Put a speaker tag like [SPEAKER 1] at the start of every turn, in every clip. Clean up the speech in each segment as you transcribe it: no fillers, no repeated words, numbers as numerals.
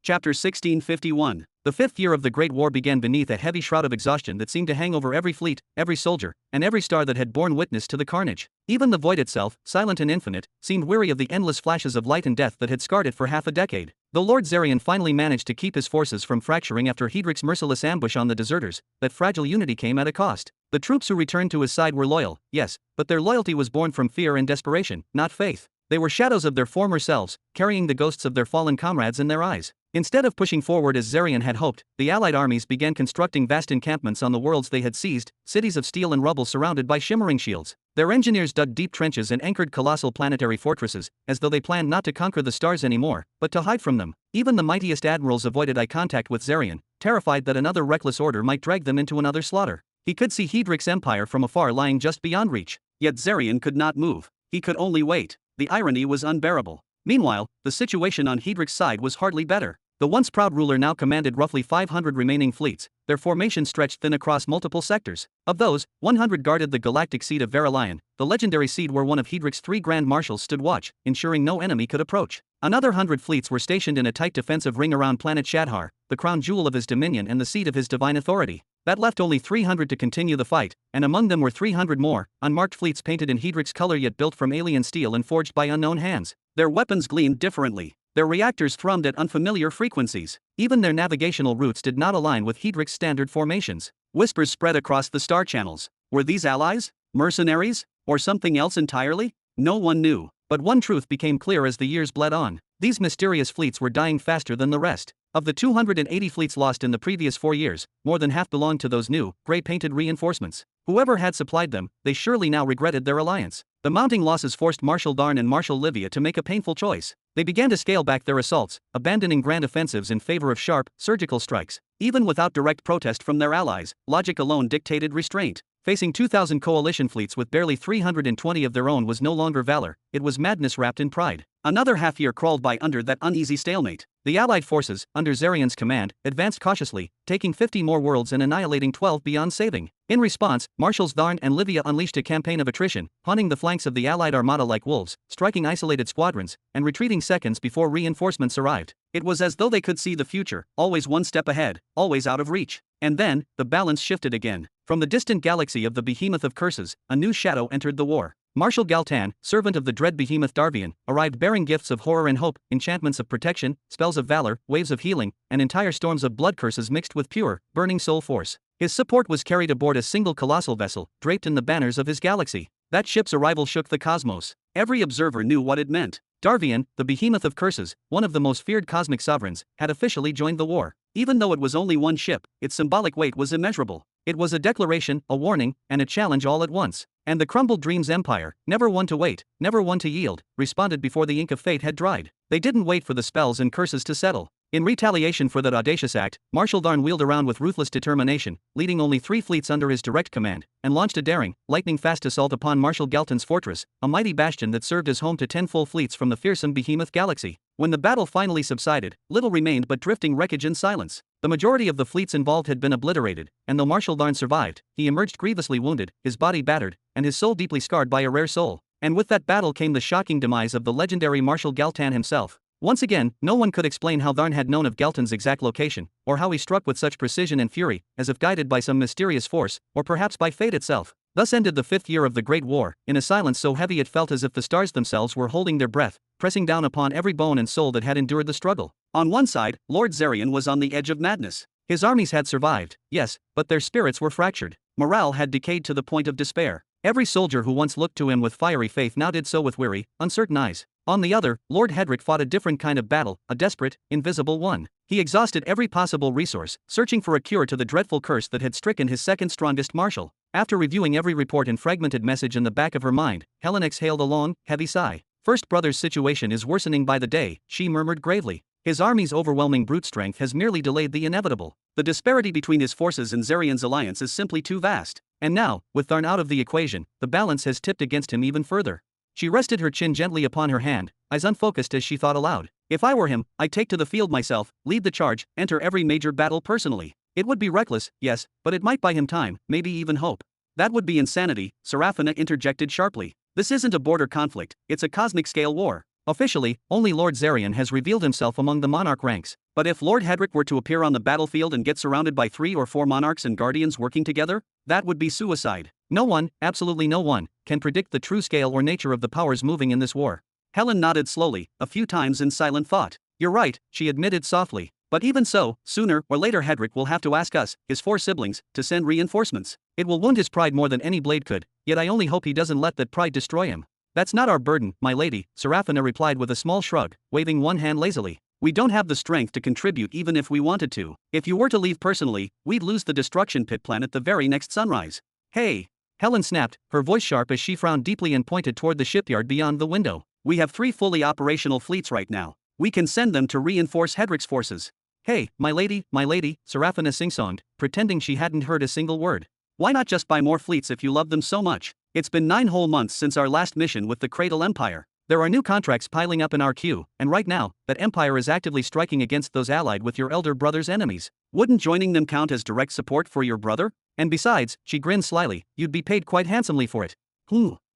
[SPEAKER 1] Chapter 1651. The fifth year of the Great War began beneath a heavy shroud of exhaustion that seemed to hang over every fleet, every soldier, and every star that had borne witness to the carnage. Even the void itself, silent and infinite, seemed weary of the endless flashes of light and death that had scarred it for half a decade. Though Lord Zarian finally managed to keep his forces from fracturing after Hedric's merciless ambush on the deserters, that fragile unity came at a cost. The troops who returned to his side were loyal, yes, but their loyalty was born from fear and desperation, not faith. They were shadows of their former selves, carrying the ghosts of their fallen comrades in their eyes. Instead of pushing forward as Zarian had hoped, the Allied armies began constructing vast encampments on the worlds they had seized, cities of steel and rubble surrounded by shimmering shields. Their engineers dug deep trenches and anchored colossal planetary fortresses, as though they planned not to conquer the stars anymore, but to hide from them. Even the mightiest admirals avoided eye contact with Zarian, terrified that another reckless order might drag them into another slaughter. He could see Hedric's empire from afar lying just beyond reach, yet Zarian could not move. He could only wait. The irony was unbearable. Meanwhile, the situation on Hedric's side was hardly better. The once proud ruler now commanded roughly 500 remaining fleets, their formation stretched thin across multiple sectors. Of those, 100 guarded the galactic seat of Verilion, the legendary seat where one of Hedric's 3 grand marshals stood watch, ensuring no enemy could approach. Another 100 fleets were stationed in a tight defensive ring around planet Shadhar, the crown jewel of his dominion and the seat of his divine authority. That left only 300 to continue the fight, and among them were 300 more, unmarked fleets painted in Hedric's color yet built from alien steel and forged by unknown hands. Their weapons gleamed differently. Their reactors thrummed at unfamiliar frequencies. Even their navigational routes did not align with Hedric's standard formations. Whispers spread across the star channels. Were these allies? Mercenaries? Or something else entirely? No one knew. But one truth became clear as the years bled on. These mysterious fleets were dying faster than the rest. Of the 280 fleets lost in the previous 4 years, more than half belonged to those new, gray-painted reinforcements. Whoever had supplied them, they surely now regretted their alliance. The mounting losses forced Marshal Darn and Marshal Livia to make a painful choice. They began to scale back their assaults, abandoning grand offensives in favor of sharp, surgical strikes. Even without direct protest from their allies, logic alone dictated restraint. Facing 2,000 coalition fleets with barely 320 of their own was no longer valor, it was madness wrapped in pride. Another half-year crawled by under that uneasy stalemate. The Allied forces, under Zarian's command, advanced cautiously, taking 50 more worlds and annihilating 12 beyond saving. In response, Marshals Darn and Livia unleashed a campaign of attrition, haunting the flanks of the Allied armada like wolves, striking isolated squadrons, and retreating seconds before reinforcements arrived. It was as though they could see the future, always one step ahead, always out of reach. And then, the balance shifted again. From the distant galaxy of the Behemoth of Curses, a new shadow entered the war. Marshal Galtan, servant of the dread behemoth Darvian, arrived bearing gifts of horror and hope, enchantments of protection, spells of valor, waves of healing, and entire storms of blood curses mixed with pure, burning soul force. His support was carried aboard a single colossal vessel, draped in the banners of his galaxy. That ship's arrival shook the cosmos. Every observer knew what it meant. Darvian, the behemoth of curses, one of the most feared cosmic sovereigns, had officially joined the war. Even though it was only one ship, its symbolic weight was immeasurable. It was a declaration, a warning, and a challenge all at once. And the crumbled dreams empire, never one to wait, never one to yield, responded before the ink of fate had dried. They didn't wait for the spells and curses to settle. In retaliation for that audacious act, Marshal Darn wheeled around with ruthless determination, leading only 3 fleets under his direct command, and launched a daring, lightning-fast assault upon Marshal Galtan's fortress, a mighty bastion that served as home to 10 full fleets from the fearsome behemoth galaxy. When the battle finally subsided, little remained but drifting wreckage and silence. The majority of the fleets involved had been obliterated, and though Marshal Darn survived, he emerged grievously wounded, his body battered, and his soul deeply scarred by a rare soul. And with that battle came the shocking demise of the legendary Marshal Galtan himself. Once again, no one could explain how Darn had known of Galtan's exact location, or how he struck with such precision and fury, as if guided by some mysterious force, or perhaps by fate itself. Thus ended the 5th year of the Great War, in a silence so heavy it felt as if the stars themselves were holding their breath, pressing down upon every bone and soul that had endured the struggle. On one side, Lord Zarian was on the edge of madness. His armies had survived, yes, but their spirits were fractured. Morale had decayed to the point of despair. Every soldier who once looked to him with fiery faith now did so with weary, uncertain eyes. On the other, Lord Hedric fought a different kind of battle, a desperate, invisible one. He exhausted every possible resource, searching for a cure to the dreadful curse that had stricken his second strongest marshal. After reviewing every report and fragmented message in the back of her mind, Helen exhaled a long, heavy sigh. First Brother's situation is worsening by the day, she murmured gravely. His army's overwhelming brute strength has merely delayed the inevitable. The disparity between his forces and Zarian's alliance is simply too vast. And now, with Darn out of the equation, the balance has tipped against him even further. She rested her chin gently upon her hand, eyes unfocused as she thought aloud. If I were him, I'd take to the field myself, lead the charge, enter every major battle personally. It would be reckless, yes, but it might buy him time, maybe even hope. That would be insanity, Serafina interjected sharply. This isn't a border conflict, it's a cosmic-scale war. Officially, only Lord Zarian has revealed himself among the monarch ranks. But if Lord Hedrick were to appear on the battlefield and get surrounded by 3 or 4 monarchs and guardians working together, that would be suicide. No one, absolutely no one, can predict the true scale or nature of the powers moving in this war. Helen nodded slowly, a few times in silent thought. You're right, she admitted softly. But even so, sooner or later Hedrick will have to ask us, his 4 siblings, to send reinforcements. It will wound his pride more than any blade could, yet I only hope he doesn't let that pride destroy him. That's not our burden, my lady, Serafina replied with a small shrug, waving one hand lazily. We don't have the strength to contribute even if we wanted to. If you were to leave personally, we'd lose the destruction pit planet the very next sunrise. Hey! Helen snapped, her voice sharp as she frowned deeply and pointed toward the shipyard beyond the window. We have 3 fully operational fleets right now. We can send them to reinforce Hedrick's forces. Hey, my lady, Serafina sing-songed, pretending she hadn't heard a single word. Why not just buy more fleets if you love them so much? It's been 9 whole months since our last mission with the Cradle Empire. There are new contracts piling up in our queue, and right now, that empire is actively striking against those allied with your elder brother's enemies. Wouldn't joining them count as direct support for your brother? And besides, she grinned slyly, you'd be paid quite handsomely for it.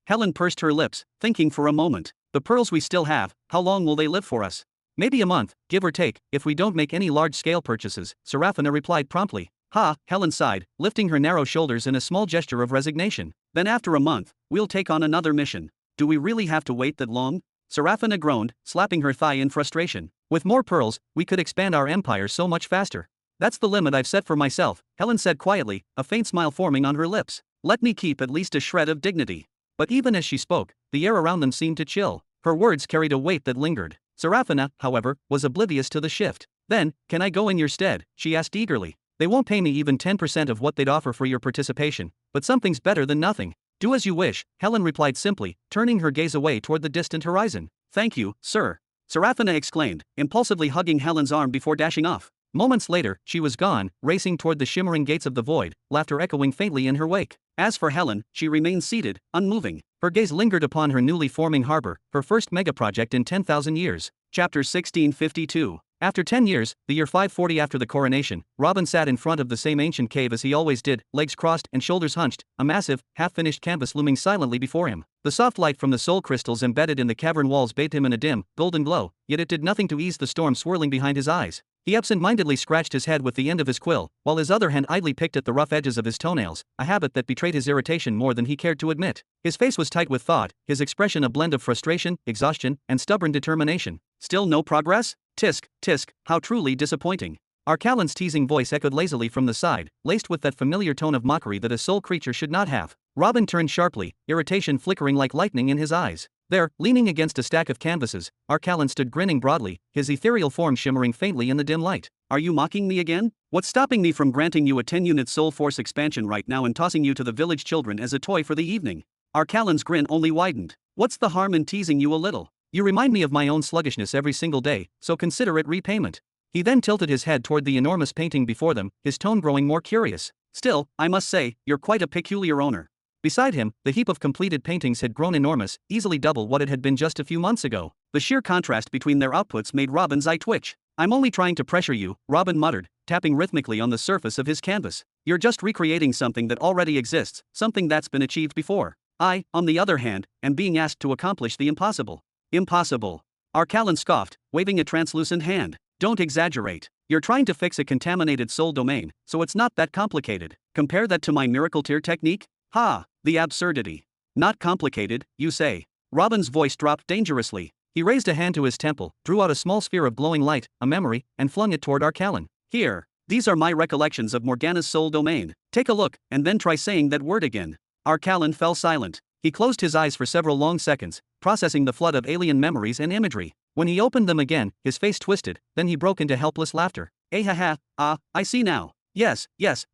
[SPEAKER 1] Helen pursed her lips, thinking for a moment. The pearls we still have, how long will they live for us? Maybe a month, give or take, if we don't make any large-scale purchases, Serafina replied promptly. Ha, Helen sighed, lifting her narrow shoulders in a small gesture of resignation. Then after a month, we'll take on another mission. Do we really have to wait that long? Serafina groaned, slapping her thigh in frustration. With more pearls, we could expand our empire so much faster. That's the limit I've set for myself, Helen said quietly, a faint smile forming on her lips. Let me keep at least a shred of dignity. But even as she spoke, the air around them seemed to chill. Her words carried a weight that lingered. Serafina, however, was oblivious to the shift. Then, can I go in your stead? She asked eagerly. They won't pay me even 10% of what they'd offer for your participation, but something's better than nothing. Do as you wish, Helen replied simply, turning her gaze away toward the distant horizon. Thank you, sir. Serafina exclaimed, impulsively hugging Helen's arm before dashing off. Moments later, she was gone, racing toward the shimmering gates of the void, laughter echoing faintly in her wake. As for Helen, she remained seated, unmoving. Her gaze lingered upon her newly forming harbor, her first megaproject in 10,000 years. Chapter 1652. After 10 years, the year 540 after the coronation, Robin sat in front of the same ancient cave as he always did, legs crossed and shoulders hunched, a massive, half-finished canvas looming silently before him. The soft light from the soul crystals embedded in the cavern walls bathed him in a dim, golden glow, yet it did nothing to ease the storm swirling behind his eyes. He absent-mindedly scratched his head with the end of his quill, while his other hand idly picked at the rough edges of his toenails, a habit that betrayed his irritation more than he cared to admit. His face was tight with thought, his expression a blend of frustration, exhaustion, and stubborn determination. Still no progress? Tisk, tisk, how truly disappointing. Arkalon's teasing voice echoed lazily from the side, laced with that familiar tone of mockery that a soul creature should not have. Robin turned sharply, irritation flickering like lightning in his eyes. There, leaning against a stack of canvases, Arkalon stood grinning broadly, his ethereal form shimmering faintly in the dim light. Are you mocking me again? What's stopping me from granting you a 10-unit soul force expansion right now and tossing you to the village children as a toy for the evening? Arkalon's grin only widened. What's the harm in teasing you a little? You remind me of my own sluggishness every single day, so consider it repayment. He then tilted his head toward the enormous painting before them, his tone growing more curious. Still, I must say, you're quite a peculiar owner. Beside him, the heap of completed paintings had grown enormous, easily double what it had been just a few months ago. The sheer contrast between their outputs made Robin's eye twitch. I'm only trying to pressure you, Robin muttered, tapping rhythmically on the surface of his canvas. You're just recreating something that already exists, something that's been achieved before. I, on the other hand, am being asked to accomplish the impossible. Impossible. Arkalon scoffed, waving a translucent hand. Don't exaggerate. You're trying to fix a contaminated soul domain, so it's not that complicated. Compare that to my miracle tear technique? Ha! The absurdity. Not complicated, you say. Robin's voice dropped dangerously. He raised a hand to his temple, drew out a small sphere of glowing light, a memory, and flung it toward Arkalon. Here. These are my recollections of Morgana's soul domain. Take a look, and then try saying that word again. Arkalon fell silent. He closed his eyes for several long seconds, processing the flood of alien memories and imagery. When he opened them again, his face twisted, then he broke into helpless laughter. I see now. Yes,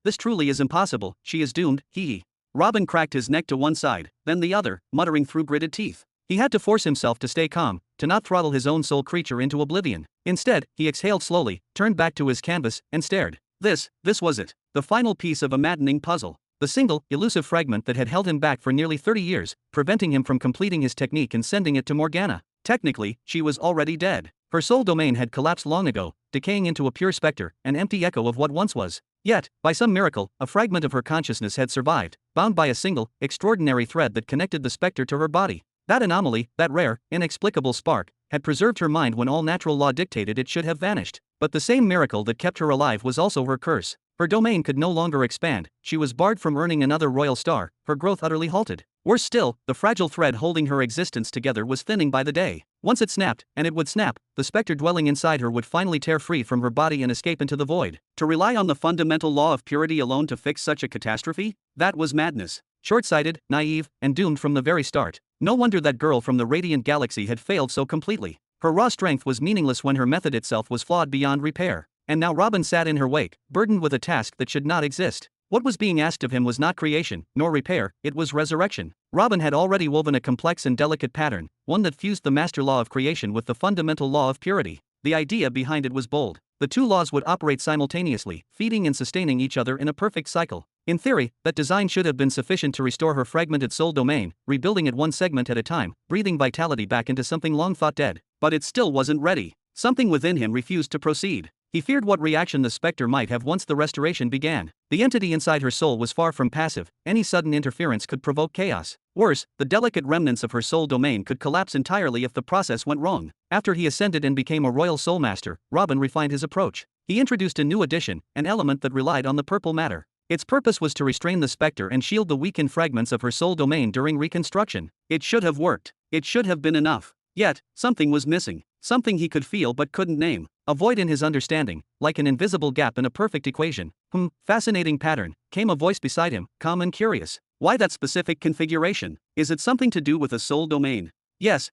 [SPEAKER 1] this truly is impossible, she is doomed, hee. Robin cracked his neck to one side, then the other, muttering through gritted teeth. He had to force himself to stay calm, to not throttle his own soul creature into oblivion. Instead, he exhaled slowly, turned back to his canvas, and stared. This was it. The final piece of a maddening puzzle. The single, elusive fragment that had held him back for nearly 30 years, preventing him from completing his technique and sending it to Morgana. Technically, she was already dead. Her soul domain had collapsed long ago, decaying into a pure specter, an empty echo of what once was. Yet, by some miracle, a fragment of her consciousness had survived, bound by a single, extraordinary thread that connected the specter to her body. That anomaly, that rare, inexplicable spark, had preserved her mind when all natural law dictated it should have vanished. But the same miracle that kept her alive was also her curse. Her domain could no longer expand, she was barred from earning another royal star, her growth utterly halted. Worse still, the fragile thread holding her existence together was thinning by the day. Once it snapped, and it would snap, the specter dwelling inside her would finally tear free from her body and escape into the void. To rely on the fundamental law of purity alone to fix such a catastrophe? That was madness. Short-sighted, naive, and doomed from the very start. No wonder that girl from the radiant galaxy had failed so completely. Her raw strength was meaningless when her method itself was flawed beyond repair. And now Robin sat in her wake, burdened with a task that should not exist. What was being asked of him was not creation, nor repair, it was resurrection. Robin had already woven a complex and delicate pattern, one that fused the master law of creation with the fundamental law of purity. The idea behind it was bold. The two laws would operate simultaneously, feeding and sustaining each other in a perfect cycle. In theory, that design should have been sufficient to restore her fragmented soul domain, rebuilding it one segment at a time, breathing vitality back into something long thought dead. But it still wasn't ready. Something within him refused to proceed. He feared what reaction the specter might have once the restoration began. The entity inside her soul was far from passive, any sudden interference could provoke chaos. Worse, the delicate remnants of her soul domain could collapse entirely if the process went wrong. After he ascended and became a royal soul master, Robin refined his approach. He introduced a new addition, an element that relied on the purple matter. Its purpose was to restrain the specter and shield the weakened fragments of her soul domain during reconstruction. It should have worked. It should have been enough. Yet, something was missing. Something he could feel but couldn't name. A void in his understanding, like an invisible gap in a perfect equation. Fascinating pattern, came a voice beside him, calm and curious. Why that specific configuration? Is it something to do with a soul domain? Yes,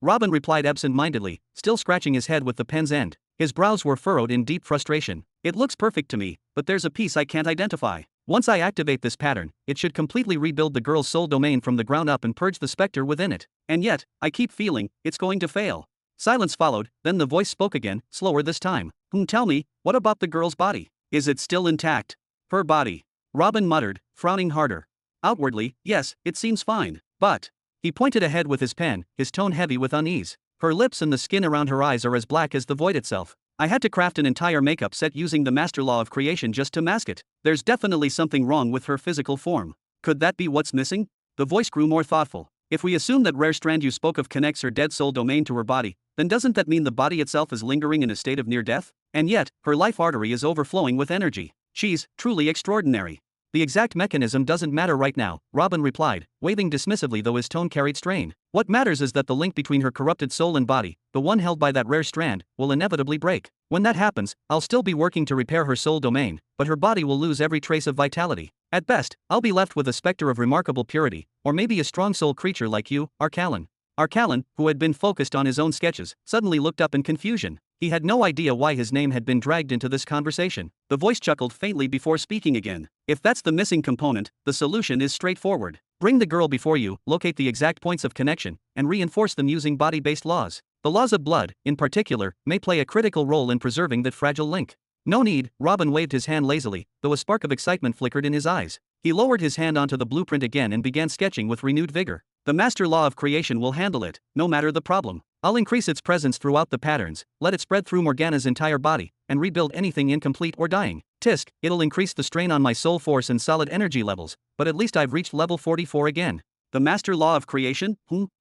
[SPEAKER 1] Robin replied absent-mindedly, still scratching his head with the pen's end. His brows were furrowed in deep frustration. It looks perfect to me, but there's a piece I can't identify. Once I activate this pattern, it should completely rebuild the girl's soul domain from the ground up and purge the specter within it. And yet, I keep feeling, it's going to fail. Silence followed, then the voice spoke again, slower this time. Tell me, what about the girl's body? Is it still intact? Her body. Robin muttered, frowning harder. Outwardly, yes, it seems fine. But. He pointed ahead with his pen, his tone heavy with unease. Her lips and the skin around her eyes are as black as the void itself. I had to craft an entire makeup set using the master law of creation just to mask it. There's definitely something wrong with her physical form. Could that be what's missing? The voice grew more thoughtful. If we assume that rare strand you spoke of connects her dead soul domain to her body, then doesn't that mean the body itself is lingering in a state of near death? And yet, her life artery is overflowing with energy. She's truly extraordinary. The exact mechanism doesn't matter right now, Robin replied, waving dismissively though his tone carried strain. What matters is that the link between her corrupted soul and body, the one held by that rare strand, will inevitably break. When that happens, I'll still be working to repair her soul domain, but her body will lose every trace of vitality. At best, I'll be left with a specter of remarkable purity, or maybe a strong soul creature like you, Arkalon. Arkalon, who had been focused on his own sketches, suddenly looked up in confusion. He had no idea why his name had been dragged into this conversation. The voice chuckled faintly before speaking again. If that's the missing component, the solution is straightforward. Bring the girl before you, locate the exact points of connection, and reinforce them using body-based laws. The laws of blood, in particular, may play a critical role in preserving that fragile link. No need, Robin waved his hand lazily, though a spark of excitement flickered in his eyes. He lowered his hand onto the blueprint again and began sketching with renewed vigor. The master law of creation will handle it, no matter the problem. I'll increase its presence throughout the patterns, let it spread through Morgana's entire body, and rebuild anything incomplete or dying. Tisk, it'll increase the strain on my soul force and solid energy levels, but at least I've reached level 44 again. The master law of creation?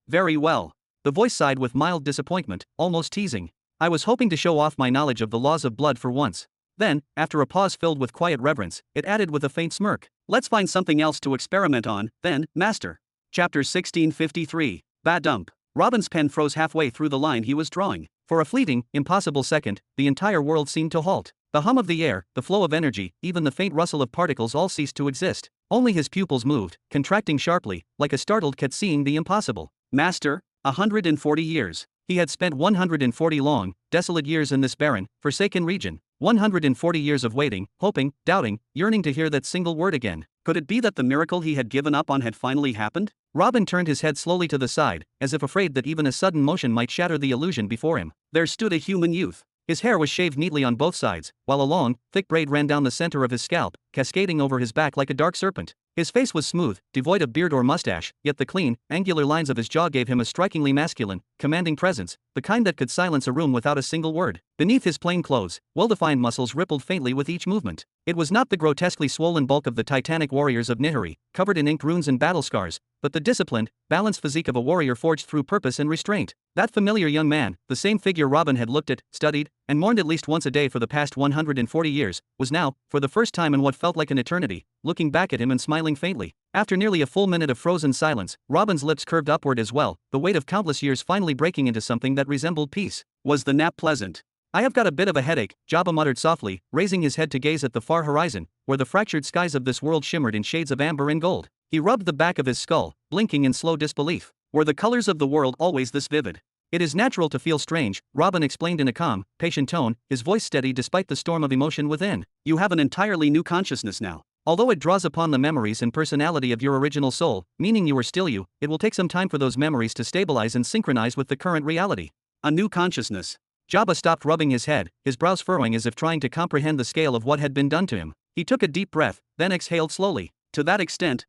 [SPEAKER 1] Very well. The voice sighed with mild disappointment, almost teasing. I was hoping to show off my knowledge of the laws of blood for once. Then, after a pause filled with quiet reverence, it added with a faint smirk. Let's find something else to experiment on, then, master. Chapter 1653. Badump. Robin's pen froze halfway through the line he was drawing. For a fleeting, impossible second, the entire world seemed to halt. The hum of the air, the flow of energy, even the faint rustle of particles all ceased to exist. Only his pupils moved, contracting sharply, like a startled cat seeing the impossible. Master, 140 years. He had spent 140 long, desolate years in this barren, forsaken region. 140 years of waiting, hoping, doubting, yearning to hear that single word again. Could it be that the miracle he had given up on had finally happened? Robin turned his head slowly to the side, as if afraid that even a sudden motion might shatter the illusion before him. There stood a human youth. His hair was shaved neatly on both sides, while a long, thick braid ran down the center of his scalp, cascading over his back like a dark serpent. His face was smooth, devoid of beard or mustache, yet the clean, angular lines of his jaw gave him a strikingly masculine, commanding presence, the kind that could silence a room without a single word. Beneath his plain clothes, well-defined muscles rippled faintly with each movement. It was not the grotesquely swollen bulk of the titanic warriors of Nihiri, covered in inked runes and battle scars, but the disciplined, balanced physique of a warrior forged through purpose and restraint. That familiar young man, the same figure Robin had looked at, studied, and mourned at least once a day for the past 140 years, was now, for the first time in what felt like an eternity, looking back at him and smiling faintly. After nearly a full minute of frozen silence, Robin's lips curved upward as well, the weight of countless years finally breaking into something that resembled peace. Was the nap pleasant? I have got a bit of a headache, Jabba muttered softly, raising his head to gaze at the far horizon, where the fractured skies of this world shimmered in shades of amber and gold. He rubbed the back of his skull, blinking in slow disbelief. Were the colors of the world always this vivid? It is natural to feel strange, Robin explained in a calm, patient tone, his voice steady despite the storm of emotion within. You have an entirely new consciousness now. Although it draws upon the memories and personality of your original soul, meaning you are still you, it will take some time for those memories to stabilize and synchronize with the current reality. A new consciousness. Jabba stopped rubbing his head, his brows furrowing as if trying to comprehend the scale of what had been done to him. He took a deep breath, then exhaled slowly. To that extent,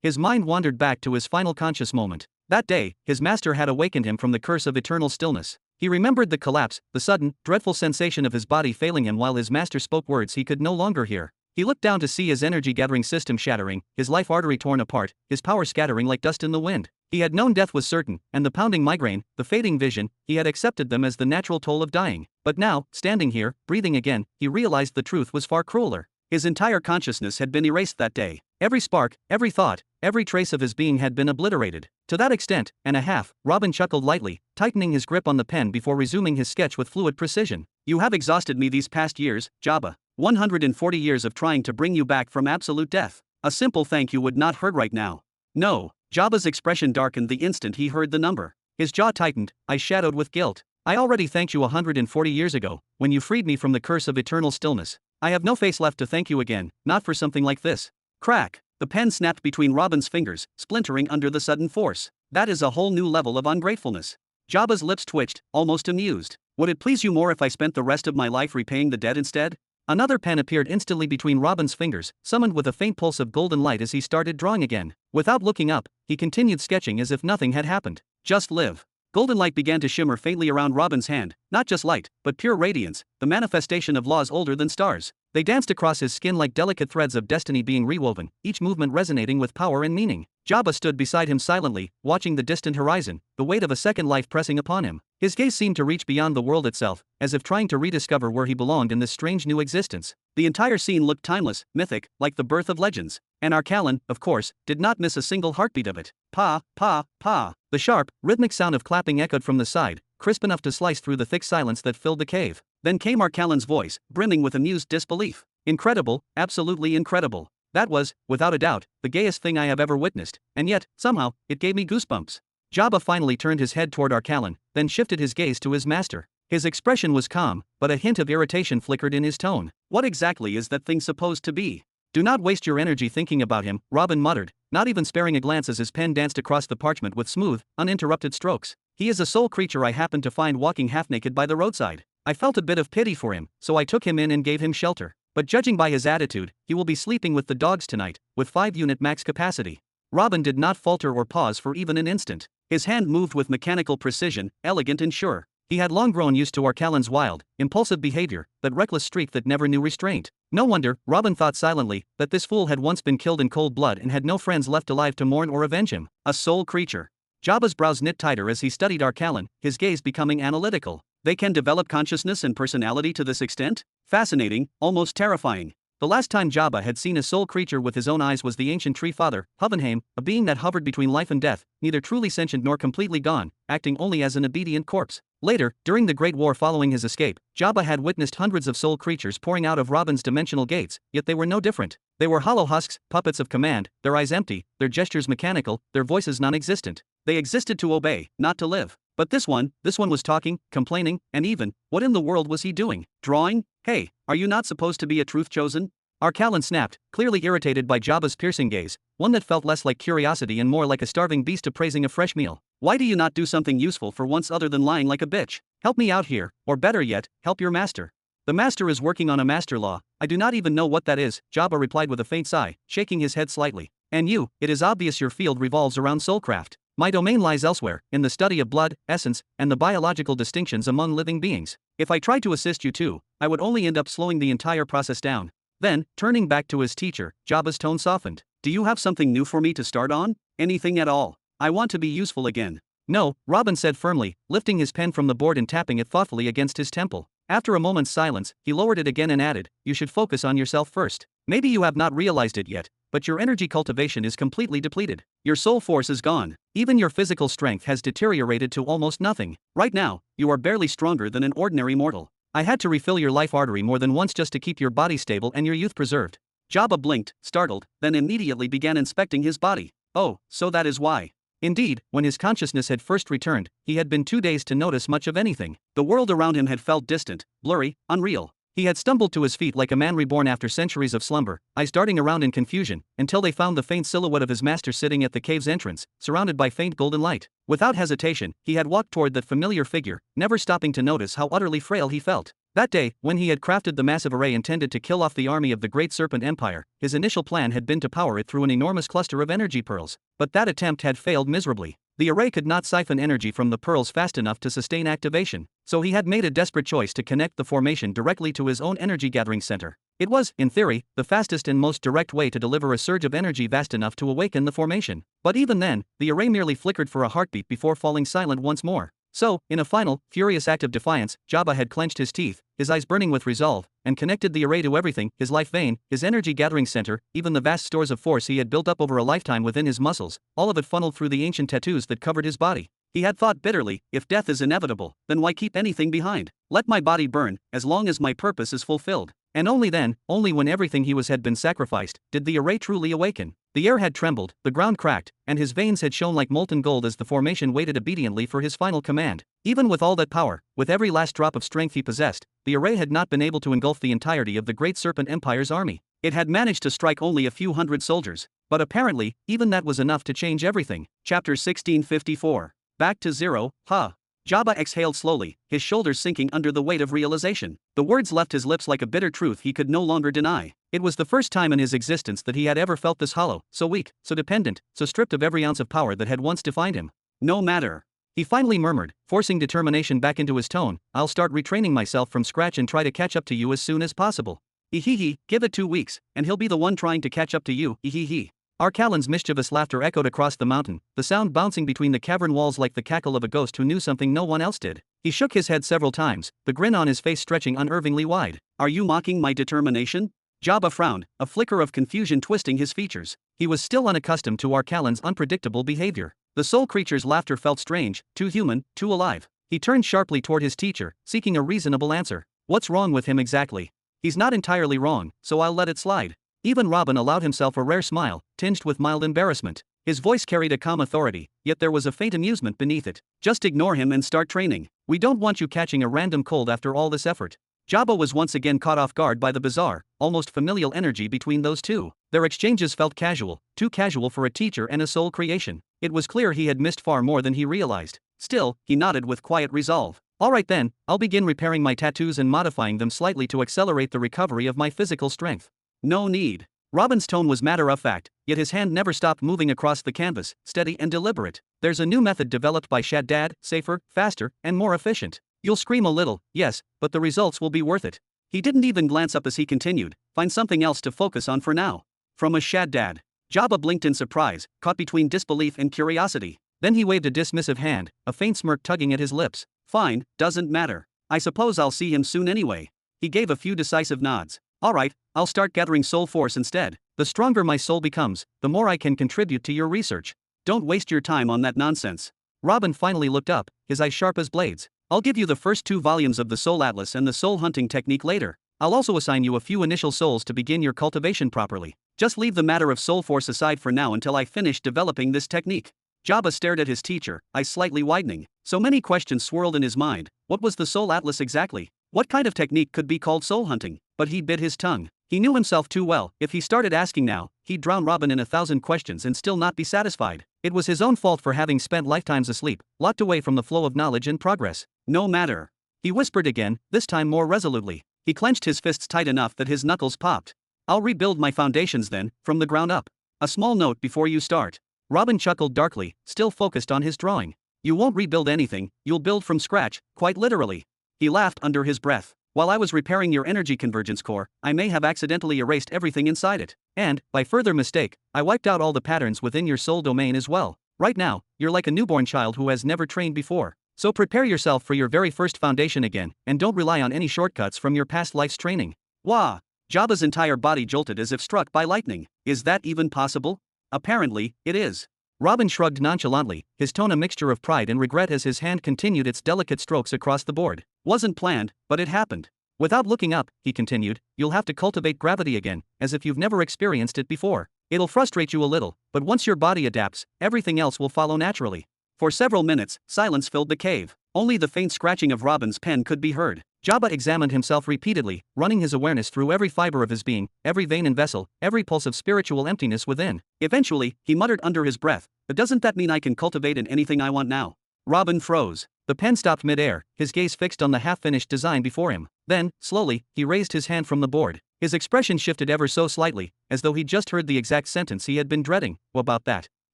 [SPEAKER 1] His mind wandered back to his final conscious moment. That day, his master had awakened him from the curse of eternal stillness. He remembered the collapse, the sudden, dreadful sensation of his body failing him while his master spoke words he could no longer hear. He looked down to see his energy-gathering system shattering, his life artery torn apart, his power scattering like dust in the wind. He had known death was certain, and the pounding migraine, the fading vision, he had accepted them as the natural toll of dying. But now, standing here, breathing again, he realized the truth was far crueler. His entire consciousness had been erased that day. Every spark, every thought, every trace of his being had been obliterated. To that extent, and a half, Robin chuckled lightly, tightening his grip on the pen before resuming his sketch with fluid precision. You have exhausted me these past years, Jabba. 140 years of trying to bring you back from absolute death. A simple thank you would not hurt right now. No. Jabba's expression darkened the instant he heard the number. His jaw tightened, eyes shadowed with guilt. I already thanked you 140 years ago, when you freed me from the curse of eternal stillness. I have no face left to thank you again, not for something like this. Crack. The pen snapped between Robin's fingers, splintering under the sudden force. That is a whole new level of ungratefulness. Jabba's lips twitched, almost amused. Would it please you more if I spent the rest of my life repaying the debt instead? Another pen appeared instantly between Robin's fingers, summoned with a faint pulse of golden light as he started drawing again. Without looking up, he continued sketching as if nothing had happened. Just live. Golden light began to shimmer faintly around Robin's hand, not just light, but pure radiance, the manifestation of laws older than stars. They danced across his skin like delicate threads of destiny being rewoven, each movement resonating with power and meaning. Jabba stood beside him silently, watching the distant horizon, the weight of a second life pressing upon him. His gaze seemed to reach beyond the world itself, as if trying to rediscover where he belonged in this strange new existence. The entire scene looked timeless, mythic, like the birth of legends. And Arkalon, of course, did not miss a single heartbeat of it. Pa, pa, pa. The sharp, rhythmic sound of clapping echoed from the side, crisp enough to slice through the thick silence that filled the cave. Then came Arkalon's voice, brimming with amused disbelief. Incredible, absolutely incredible. That was, without a doubt, the gayest thing I have ever witnessed, and yet, somehow, it gave me goosebumps. Jabba finally turned his head toward Arkalon, then shifted his gaze to his master. His expression was calm, but a hint of irritation flickered in his tone. What exactly is that thing supposed to be? Do not waste your energy thinking about him, Robin muttered, not even sparing a glance as his pen danced across the parchment with smooth, uninterrupted strokes. He is a soul creature I happened to find walking half-naked by the roadside. I felt a bit of pity for him, so I took him in and gave him shelter. But judging by his attitude, he will be sleeping with the dogs tonight, with 5-unit max capacity. Robin did not falter or pause for even an instant. His hand moved with mechanical precision, elegant and sure. He had long grown used to Arkalon's wild, impulsive behavior, that reckless streak that never knew restraint. No wonder, Robin thought silently, that this fool had once been killed in cold blood and had no friends left alive to mourn or avenge him. A soul creature. Jabba's brows knit tighter as he studied Arkalon, his gaze becoming analytical. They can develop consciousness and personality to this extent? Fascinating, almost terrifying. The last time Jabba had seen a soul creature with his own eyes was the ancient tree father, Hovenheim, a being that hovered between life and death, neither truly sentient nor completely gone, acting only as an obedient corpse. Later, during the Great War following his escape, Jabba had witnessed hundreds of soul creatures pouring out of Robin's dimensional gates, yet they were no different. They were hollow husks, puppets of command, their eyes empty, their gestures mechanical, their voices non-existent. They existed to obey, not to live. But this one was talking, complaining, and even, what in the world was he doing? Drawing? Hey, are you not supposed to be a truth chosen? Arkalon snapped, clearly irritated by Jabba's piercing gaze, one that felt less like curiosity and more like a starving beast appraising a fresh meal. Why do you not do something useful for once other than lying like a bitch? Help me out here, or better yet, help your master. The master is working on a master law. I do not even know what that is, Jabba replied with a faint sigh, shaking his head slightly. And you, it is obvious your field revolves around soulcraft. My domain lies elsewhere, in the study of blood, essence, and the biological distinctions among living beings. If I tried to assist you too, I would only end up slowing the entire process down. Then, turning back to his teacher, Jabba's tone softened. Do you have something new for me to start on? Anything at all? I want to be useful again. No, Robin said firmly, lifting his pen from the board and tapping it thoughtfully against his temple. After a moment's silence, he lowered it again and added, you should focus on yourself first. Maybe you have not realized it yet, but your energy cultivation is completely depleted. Your soul force is gone. Even your physical strength has deteriorated to almost nothing. Right now, you are barely stronger than an ordinary mortal. I had to refill your life artery more than once just to keep your body stable and your youth preserved. Jabba blinked, startled, then immediately began inspecting his body. Oh, so that is why. Indeed, when his consciousness had first returned, he had been too dazed to notice much of anything. The world around him had felt distant, blurry, unreal. He had stumbled to his feet like a man reborn after centuries of slumber, eyes darting around in confusion, until they found the faint silhouette of his master sitting at the cave's entrance, surrounded by faint golden light. Without hesitation, he had walked toward that familiar figure, never stopping to notice how utterly frail he felt. That day, when he had crafted the massive array intended to kill off the army of the Great Serpent Empire, his initial plan had been to power it through an enormous cluster of energy pearls. But that attempt had failed miserably. The array could not siphon energy from the pearls fast enough to sustain activation, so he had made a desperate choice to connect the formation directly to his own energy gathering center. It was, in theory, the fastest and most direct way to deliver a surge of energy vast enough to awaken the formation. But even then, the array merely flickered for a heartbeat before falling silent once more. So, in a final, furious act of defiance, Jabba had clenched his teeth, his eyes burning with resolve, and connected the array to everything, his life vein, his energy gathering center, even the vast stores of force he had built up over a lifetime within his muscles, all of it funneled through the ancient tattoos that covered his body. He had thought bitterly, if death is inevitable, then why keep anything behind? Let my body burn, as long as my purpose is fulfilled. And only then, only when everything he was had been sacrificed, did the array truly awaken. The air had trembled, the ground cracked, and his veins had shone like molten gold as the formation waited obediently for his final command. Even with all that power, with every last drop of strength he possessed, the array had not been able to engulf the entirety of the Great Serpent Empire's army. It had managed to strike only a few hundred soldiers, but apparently, even that was enough to change everything. Chapter 1654. Back to zero, huh? Jabba exhaled slowly, his shoulders sinking under the weight of realization. The words left his lips like a bitter truth he could no longer deny. It was the first time in his existence that he had ever felt this hollow, so weak, so dependent, so stripped of every ounce of power that had once defined him. No matter. He finally murmured, forcing determination back into his tone, I'll start retraining myself from scratch and try to catch up to you as soon as possible. Ehehe, give it 2 weeks, and he'll be the one trying to catch up to you, ehehe. Arkalon's mischievous laughter echoed across the mountain, the sound bouncing between the cavern walls like the cackle of a ghost who knew something no one else did. He shook his head several times, the grin on his face stretching unervingly wide. Are you mocking my determination? Jabba frowned, a flicker of confusion twisting his features. He was still unaccustomed to Arkalon's unpredictable behavior. The soul creature's laughter felt strange, too human, too alive. He turned sharply toward his teacher, seeking a reasonable answer. What's wrong with him exactly? He's not entirely wrong, so I'll let it slide. Even Robin allowed himself a rare smile, tinged with mild embarrassment. His voice carried a calm authority, yet there was a faint amusement beneath it. Just ignore him and start training. We don't want you catching a random cold after all this effort. Jabba was once again caught off guard by the bizarre, almost familial energy between those two. Their exchanges felt casual, too casual for a teacher and a soul creation. It was clear he had missed far more than he realized. Still, he nodded with quiet resolve. All right then, I'll begin repairing my tattoos and modifying them slightly to accelerate the recovery of my physical strength. No need. Robin's tone was matter-of-fact, yet his hand never stopped moving across the canvas, steady and deliberate. There's a new method developed by Shaddad, safer, faster, and more efficient. You'll scream a little, yes, but the results will be worth it. He didn't even glance up as he continued, find something else to focus on for now. From a Shaddad. Jabba blinked in surprise, caught between disbelief and curiosity. Then he waved a dismissive hand, a faint smirk tugging at his lips. Fine, doesn't matter. I suppose I'll see him soon anyway. He gave a few decisive nods. Alright, I'll start gathering soul force instead. The stronger my soul becomes, the more I can contribute to your research. Don't waste your time on that nonsense. Robin finally looked up, his eyes sharp as blades. I'll give you the first 2 volumes of the Soul Atlas and the soul hunting technique later. I'll also assign you a few initial souls to begin your cultivation properly. Just leave the matter of soul force aside for now until I finish developing this technique. Jabba stared at his teacher, eyes slightly widening. So many questions swirled in his mind. What was the Soul Atlas exactly? What kind of technique could be called soul hunting? But he bit his tongue. He knew himself too well. If he started asking now, he'd drown Robin in 1,000 questions and still not be satisfied. It was his own fault for having spent lifetimes asleep, locked away from the flow of knowledge and progress. No matter. He whispered again, this time more resolutely. He clenched his fists tight enough that his knuckles popped. I'll rebuild my foundations then, from the ground up. A small note before you start. Robin chuckled darkly, still focused on his drawing. You won't rebuild anything, you'll build from scratch, quite literally. He laughed under his breath. While I was repairing your energy convergence core, I may have accidentally erased everything inside it. And, by further mistake, I wiped out all the patterns within your soul domain as well. Right now, you're like a newborn child who has never trained before. So prepare yourself for your very first foundation again, and don't rely on any shortcuts from your past life's training. Wah! Jabba's entire body jolted as if struck by lightning. Is that even possible? Apparently, it is. Robin shrugged nonchalantly, his tone a mixture of pride and regret as his hand continued its delicate strokes across the board. Wasn't planned, but it happened. Without looking up, he continued, you'll have to cultivate gravity again, as if you've never experienced it before. It'll frustrate you a little, but once your body adapts, everything else will follow naturally. For several minutes, silence filled the cave. Only the faint scratching of Robin's pen could be heard. Jabba examined himself repeatedly, running his awareness through every fiber of his being, every vein and vessel, every pulse of spiritual emptiness within. Eventually, he muttered under his breath, but doesn't that mean I can cultivate in anything I want now? Robin froze. The pen stopped mid-air, his gaze fixed on the half-finished design before him. Then, slowly, he raised his hand from the board. His expression shifted ever so slightly, as though he'd just heard the exact sentence he had been dreading. About that.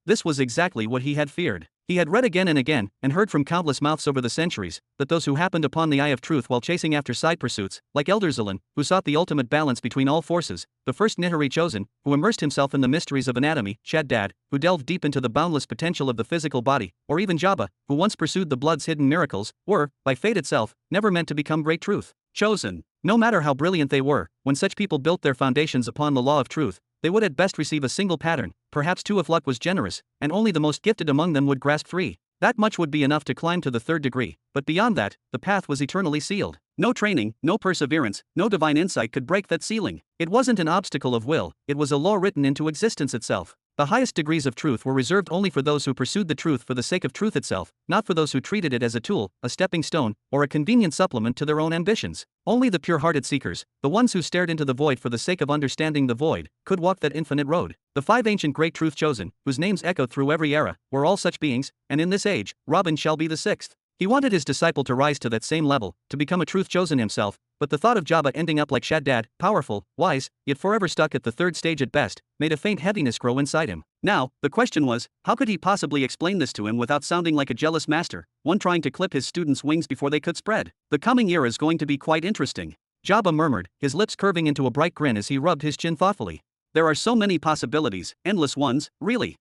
[SPEAKER 1] This was exactly what he had feared. He had read again and again, and heard from countless mouths over the centuries, that those who happened upon the eye of truth while chasing after side pursuits, like Elder Zillan, who sought the ultimate balance between all forces, the first Nihari chosen, who immersed himself in the mysteries of anatomy, Shaddad, who delved deep into the boundless potential of the physical body, or even Jabba, who once pursued the blood's hidden miracles, were, by fate itself, never meant to become great truth. Chosen. No matter how brilliant they were, when such people built their foundations upon the law of truth, they would at best receive a single pattern, perhaps two if luck was generous, and only the most gifted among them would grasp three. That much would be enough to climb to the third degree, but beyond that, the path was eternally sealed. No training, no perseverance, no divine insight could break that ceiling. It wasn't an obstacle of will, it was a law written into existence itself. The highest degrees of truth were reserved only for those who pursued the truth for the sake of truth itself, not for those who treated it as a tool, a stepping stone, or a convenient supplement to their own ambitions. Only the pure-hearted seekers, the ones who stared into the void for the sake of understanding the void, could walk that infinite road. The five ancient great truth chosen, whose names echoed through every era, were all such beings, and in this age, Robin shall be the sixth. He wanted his disciple to rise to that same level, to become a truth chosen himself, but the thought of Jabba ending up like Shaddad, powerful, wise, yet forever stuck at the third stage at best, made a faint heaviness grow inside him. Now, the question was, how could he possibly explain this to him without sounding like a jealous master, one trying to clip his students' wings before they could spread? The coming year is going to be quite interesting. Jabba murmured, his lips curving into a bright grin as he rubbed his chin thoughtfully. There are so many possibilities, endless ones, really.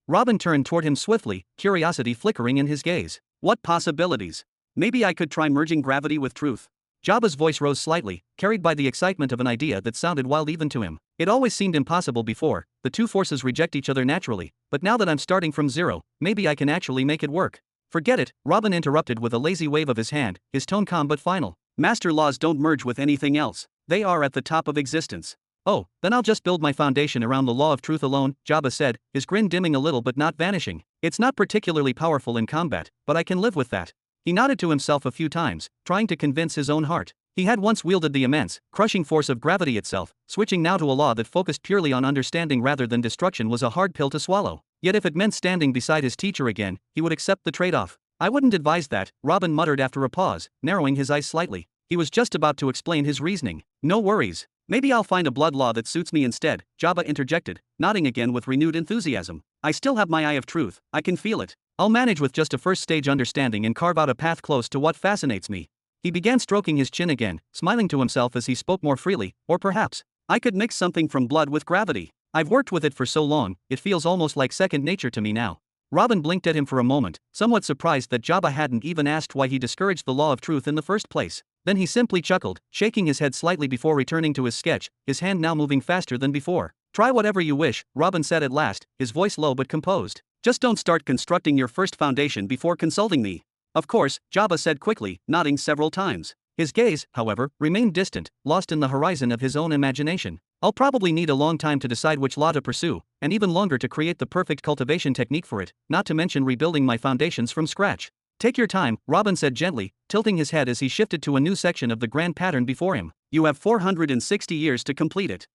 [SPEAKER 1] Robin turned toward him swiftly, curiosity flickering in his gaze. What possibilities? Maybe I could try merging gravity with truth. Jabba's voice rose slightly, carried by the excitement of an idea that sounded wild even to him. It always seemed impossible before, the two forces reject each other naturally, but now that I'm starting from zero, maybe I can actually make it work. Forget it, Robin interrupted with a lazy wave of his hand, his tone calm but final. Master laws don't merge with anything else. They are at the top of existence. Oh, then I'll just build my foundation around the law of truth alone, Jabba said, his grin dimming a little but not vanishing. It's not particularly powerful in combat, but I can live with that. He nodded to himself a few times, trying to convince his own heart. He had once wielded the immense, crushing force of gravity itself, switching now to a law that focused purely on understanding rather than destruction was a hard pill to swallow. Yet if it meant standing beside his teacher again, he would accept the trade-off. I wouldn't advise that, Robin muttered after a pause, narrowing his eyes slightly. He was just about to explain his reasoning. No worries. Maybe I'll find a blood law that suits me instead, Jabba interjected, nodding again with renewed enthusiasm. I still have my eye of truth, I can feel it. I'll manage with just a first-stage understanding and carve out a path close to what fascinates me. He began stroking his chin again, smiling to himself as he spoke more freely, or perhaps, I could mix something from blood with gravity. I've worked with it for so long, it feels almost like second nature to me now. Robin blinked at him for a moment, somewhat surprised that Jabba hadn't even asked why he discouraged the law of truth in the first place. Then he simply chuckled, shaking his head slightly before returning to his sketch, his hand now moving faster than before. Try whatever you wish, Robin said at last, his voice low but composed. Just don't start constructing your first foundation before consulting me. Of course, Jabba said quickly, nodding several times. His gaze, however, remained distant, lost in the horizon of his own imagination. I'll probably need a long time to decide which law to pursue, and even longer to create the perfect cultivation technique for it, not to mention rebuilding my foundations from scratch. Take your time, Robin said gently, tilting his head as he shifted to a new section of the grand pattern before him. You have 460 years to complete it.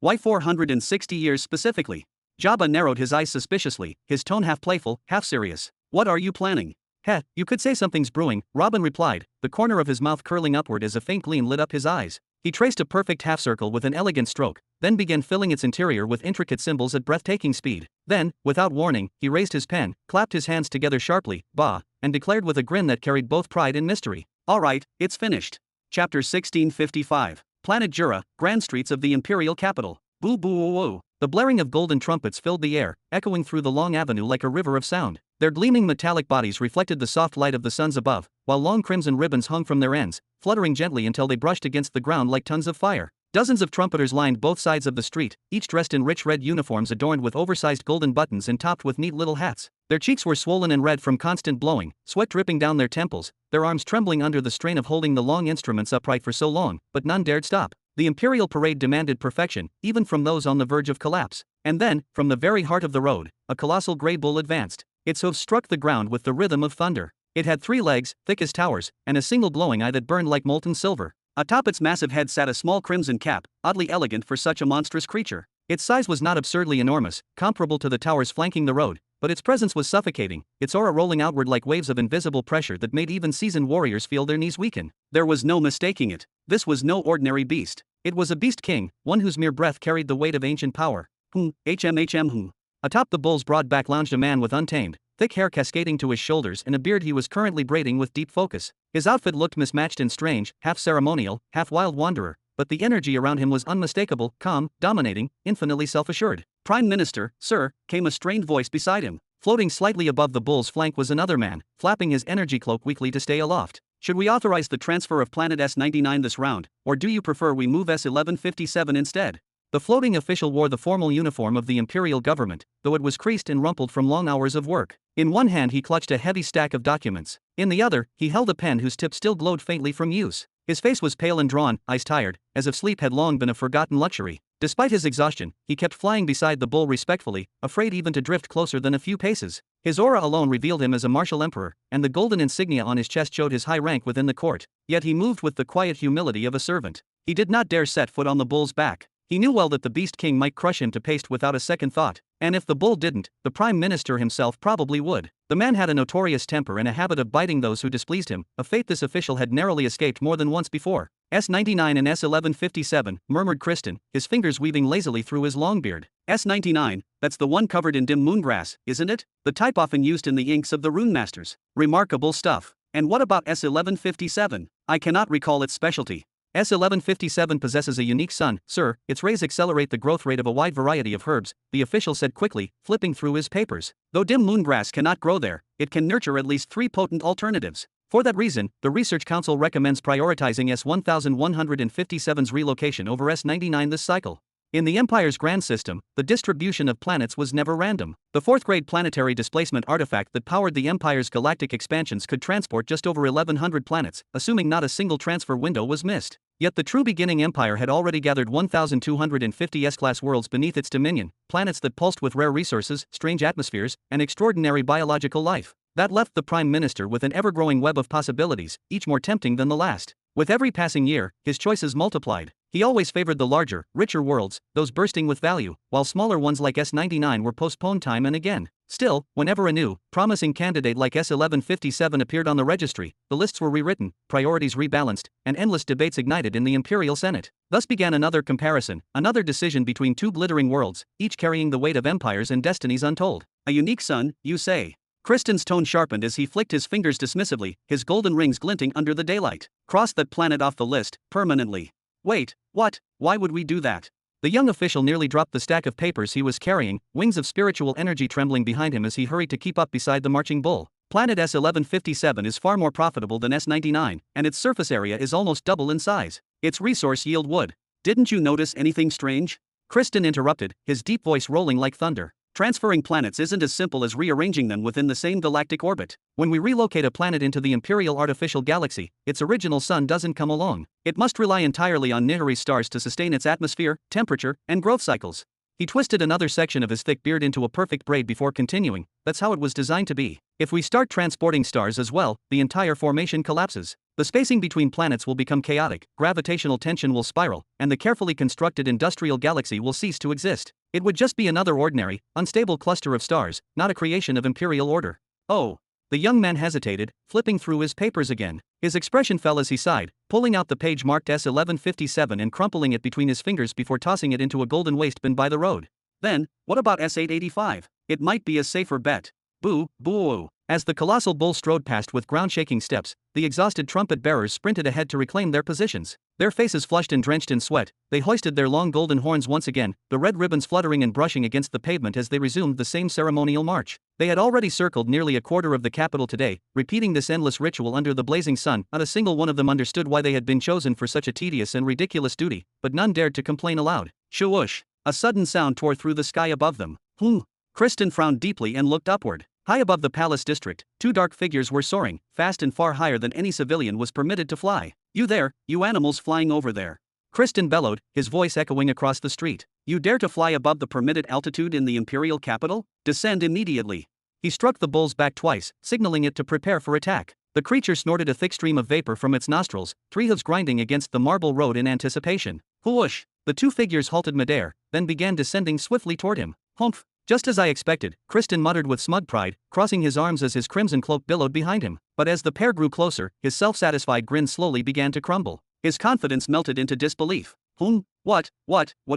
[SPEAKER 1] Why 460 years specifically? Jabba narrowed his eyes suspiciously, his tone half playful, half serious. What are you planning? Heh, you could say something's brewing, Robin replied, the corner of his mouth curling upward as a faint gleam lit up his eyes. He traced a perfect half-circle with an elegant stroke, then began filling its interior with intricate symbols at breathtaking speed. Then, without warning, he raised his pen, clapped his hands together sharply, bah, and declared with a grin that carried both pride and mystery. Alright, it's finished. Chapter 1655. Planet Jura, Grand Streets of the Imperial Capital. Boo boo woo woo. The blaring of golden trumpets filled the air, echoing through the long avenue like a river of sound. Their gleaming metallic bodies reflected the soft light of the suns above, while long crimson ribbons hung from their ends, fluttering gently until they brushed against the ground like tons of fire. Dozens of trumpeters lined both sides of the street, each dressed in rich red uniforms adorned with oversized golden buttons and topped with neat little hats. Their cheeks were swollen and red from constant blowing, sweat dripping down their temples, their arms trembling under the strain of holding the long instruments upright for so long, but none dared stop. The imperial parade demanded perfection, even from those on the verge of collapse. And then, from the very heart of the road, a colossal grey bull advanced. Its hooves struck the ground with the rhythm of thunder. It had 3 legs, thick as towers, and a single glowing eye that burned like molten silver. Atop its massive head sat a small crimson cap, oddly elegant for such a monstrous creature. Its size was not absurdly enormous, comparable to the towers flanking the road, but its presence was suffocating, its aura rolling outward like waves of invisible pressure that made even seasoned warriors feel their knees weaken. There was no mistaking it. This was no ordinary beast. It was a beast king, one whose mere breath carried the weight of ancient power. Atop the bull's broad back lounged a man with untamed, thick hair cascading to his shoulders and a beard he was currently braiding with deep focus. His outfit looked mismatched and strange, half ceremonial, half wild wanderer, but the energy around him was unmistakable, calm, dominating, infinitely self-assured. "Prime Minister, sir," came a strained voice beside him. Floating slightly above the bull's flank was another man, flapping his energy cloak weakly to stay aloft. "Should we authorize the transfer of Planet S99 this round, or do you prefer we move S1157 instead?" The floating official wore the formal uniform of the imperial government, though it was creased and rumpled from long hours of work. In one hand he clutched a heavy stack of documents. In the other, he held a pen whose tip still glowed faintly from use. His face was pale and drawn, eyes tired, as if sleep had long been a forgotten luxury. Despite his exhaustion, he kept flying beside the bull respectfully, afraid even to drift closer than a few paces. His aura alone revealed him as a martial emperor, and the golden insignia on his chest showed his high rank within the court. Yet he moved with the quiet humility of a servant. He did not dare set foot on the bull's back. He knew well that the Beast King might crush him to paste without a second thought, and if the bull didn't, the Prime Minister himself probably would. The man had a notorious temper and a habit of biting those who displeased him, a fate this official had narrowly escaped more than once before. "S99 and S1157, murmured Kristen, his fingers weaving lazily through his long beard. "S99, that's the one covered in dim moongrass, isn't it? The type often used in the inks of the rune masters. Remarkable stuff. And what about S1157? I cannot recall its specialty." "S1157 possesses a unique sun, sir. Its rays accelerate the growth rate of a wide variety of herbs," the official said quickly, flipping through his papers. "Though dim moongrass cannot grow there, it can nurture at least 3 potent alternatives. For that reason, the Research Council recommends prioritizing S1157's relocation over S99 this cycle." In the Empire's grand system, the distribution of planets was never random. The 4th-grade planetary displacement artifact that powered the Empire's galactic expansions could transport just over 1,100 planets, assuming not a single transfer window was missed. Yet the true beginning Empire had already gathered 1,250 S-class worlds beneath its dominion, planets that pulsed with rare resources, strange atmospheres, and extraordinary biological life. That left the Prime Minister with an ever-growing web of possibilities, each more tempting than the last. With every passing year, his choices multiplied. He always favored the larger, richer worlds, those bursting with value, while smaller ones like S99 were postponed time and again. Still, whenever a new, promising candidate like S1157 appeared on the registry, the lists were rewritten, priorities rebalanced, and endless debates ignited in the Imperial Senate. Thus began another comparison, another decision between 2 glittering worlds, each carrying the weight of empires and destinies untold. "A unique sun, you say?" Kristen's tone sharpened as he flicked his fingers dismissively, his golden rings glinting under the daylight. "Cross that planet off the list, permanently." "Wait, what? Why would we do that?" The young official nearly dropped the stack of papers he was carrying, wings of spiritual energy trembling behind him as he hurried to keep up beside the marching bull. "Planet S1157 is far more profitable than S99, and its surface area is almost double in size. Its resource yield would." "Didn't you notice anything strange?" Kristen interrupted, his deep voice rolling like thunder. "Transferring planets isn't as simple as rearranging them within the same galactic orbit. When we relocate a planet into the Imperial Artificial Galaxy, its original sun doesn't come along. It must rely entirely on Nihari stars to sustain its atmosphere, temperature, and growth cycles." He twisted another section of his thick beard into a perfect braid before continuing, "That's how it was designed to be. If we start transporting stars as well, the entire formation collapses. The spacing between planets will become chaotic, gravitational tension will spiral, and the carefully constructed industrial galaxy will cease to exist. It would just be another ordinary, unstable cluster of stars, not a creation of imperial order." "Oh. The young man hesitated, flipping through his papers again. His expression fell as he sighed, pulling out the page marked S1157 and crumpling it between his fingers before tossing it into a golden waste bin by the road. Then, what about S885? It might be a safer bet. Boo, boo. As the colossal bull strode past with ground-shaking steps, the exhausted trumpet-bearers sprinted ahead to reclaim their positions. Their faces flushed and drenched in sweat, they hoisted their long golden horns once again, the red ribbons fluttering and brushing against the pavement as they resumed the same ceremonial march. They had already circled nearly a quarter of the capital today, repeating this endless ritual under the blazing sun. Not a single one of them understood why they had been chosen for such a tedious and ridiculous duty, but none dared to complain aloud. Shwoosh! A sudden sound tore through the sky above them. Kristen frowned deeply and looked upward. High above the palace district, two dark figures were soaring, fast and far higher than any civilian was permitted to fly. You there, you animals flying over there. Kristen bellowed, his voice echoing across the street. You dare to fly above the permitted altitude in the imperial capital? Descend immediately. He struck the bull's back twice, signaling it to prepare for attack. The creature snorted a thick stream of vapor from its nostrils, three hooves grinding against the marble road in anticipation. Whoosh! The two figures halted midair, then began descending swiftly toward him. Humph! Just as I expected, Kristen muttered with smug pride, crossing his arms as his crimson cloak billowed behind him. But as the pair grew closer, his self-satisfied grin slowly began to crumble. His confidence melted into disbelief. What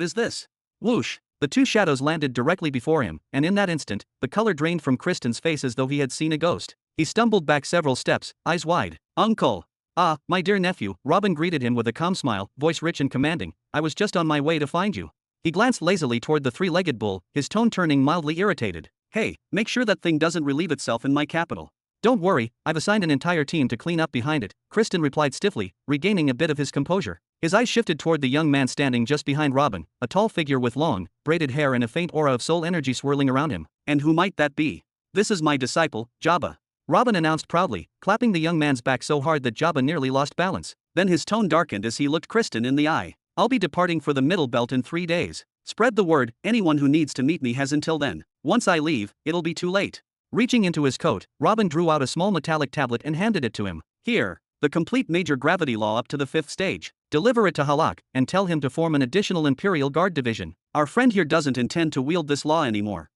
[SPEAKER 1] is this? Whoosh! The two shadows landed directly before him, and in that instant, the color drained from Kristen's face as though he had seen a ghost. He stumbled back several steps, eyes wide. Uncle! Ah, my dear nephew, Robin greeted him with a calm smile, voice rich and commanding. I was just on my way to find you. He glanced lazily toward the three-legged bull, his tone turning mildly irritated. Hey, make sure that thing doesn't relieve itself in my capital. Don't worry, I've assigned an entire team to clean up behind it, Kristen replied stiffly, regaining a bit of his composure. His eyes shifted toward the young man standing just behind Robin, a tall figure with long, braided hair and a faint aura of soul energy swirling around him. And who might that be? This is my disciple, Jabba. Robin announced proudly, clapping the young man's back so hard that Jabba nearly lost balance. Then his tone darkened as he looked Kristen in the eye. I'll be departing for the Middle Belt in 3 days. Spread the word, anyone who needs to meet me has until then. Once I leave, it'll be too late. Reaching into his coat, Robin drew out a small metallic tablet and handed it to him. Here, the complete major gravity law up to the 5th stage. Deliver it to Halak, and tell him to form an additional Imperial Guard division. Our friend here doesn't intend to wield this law anymore.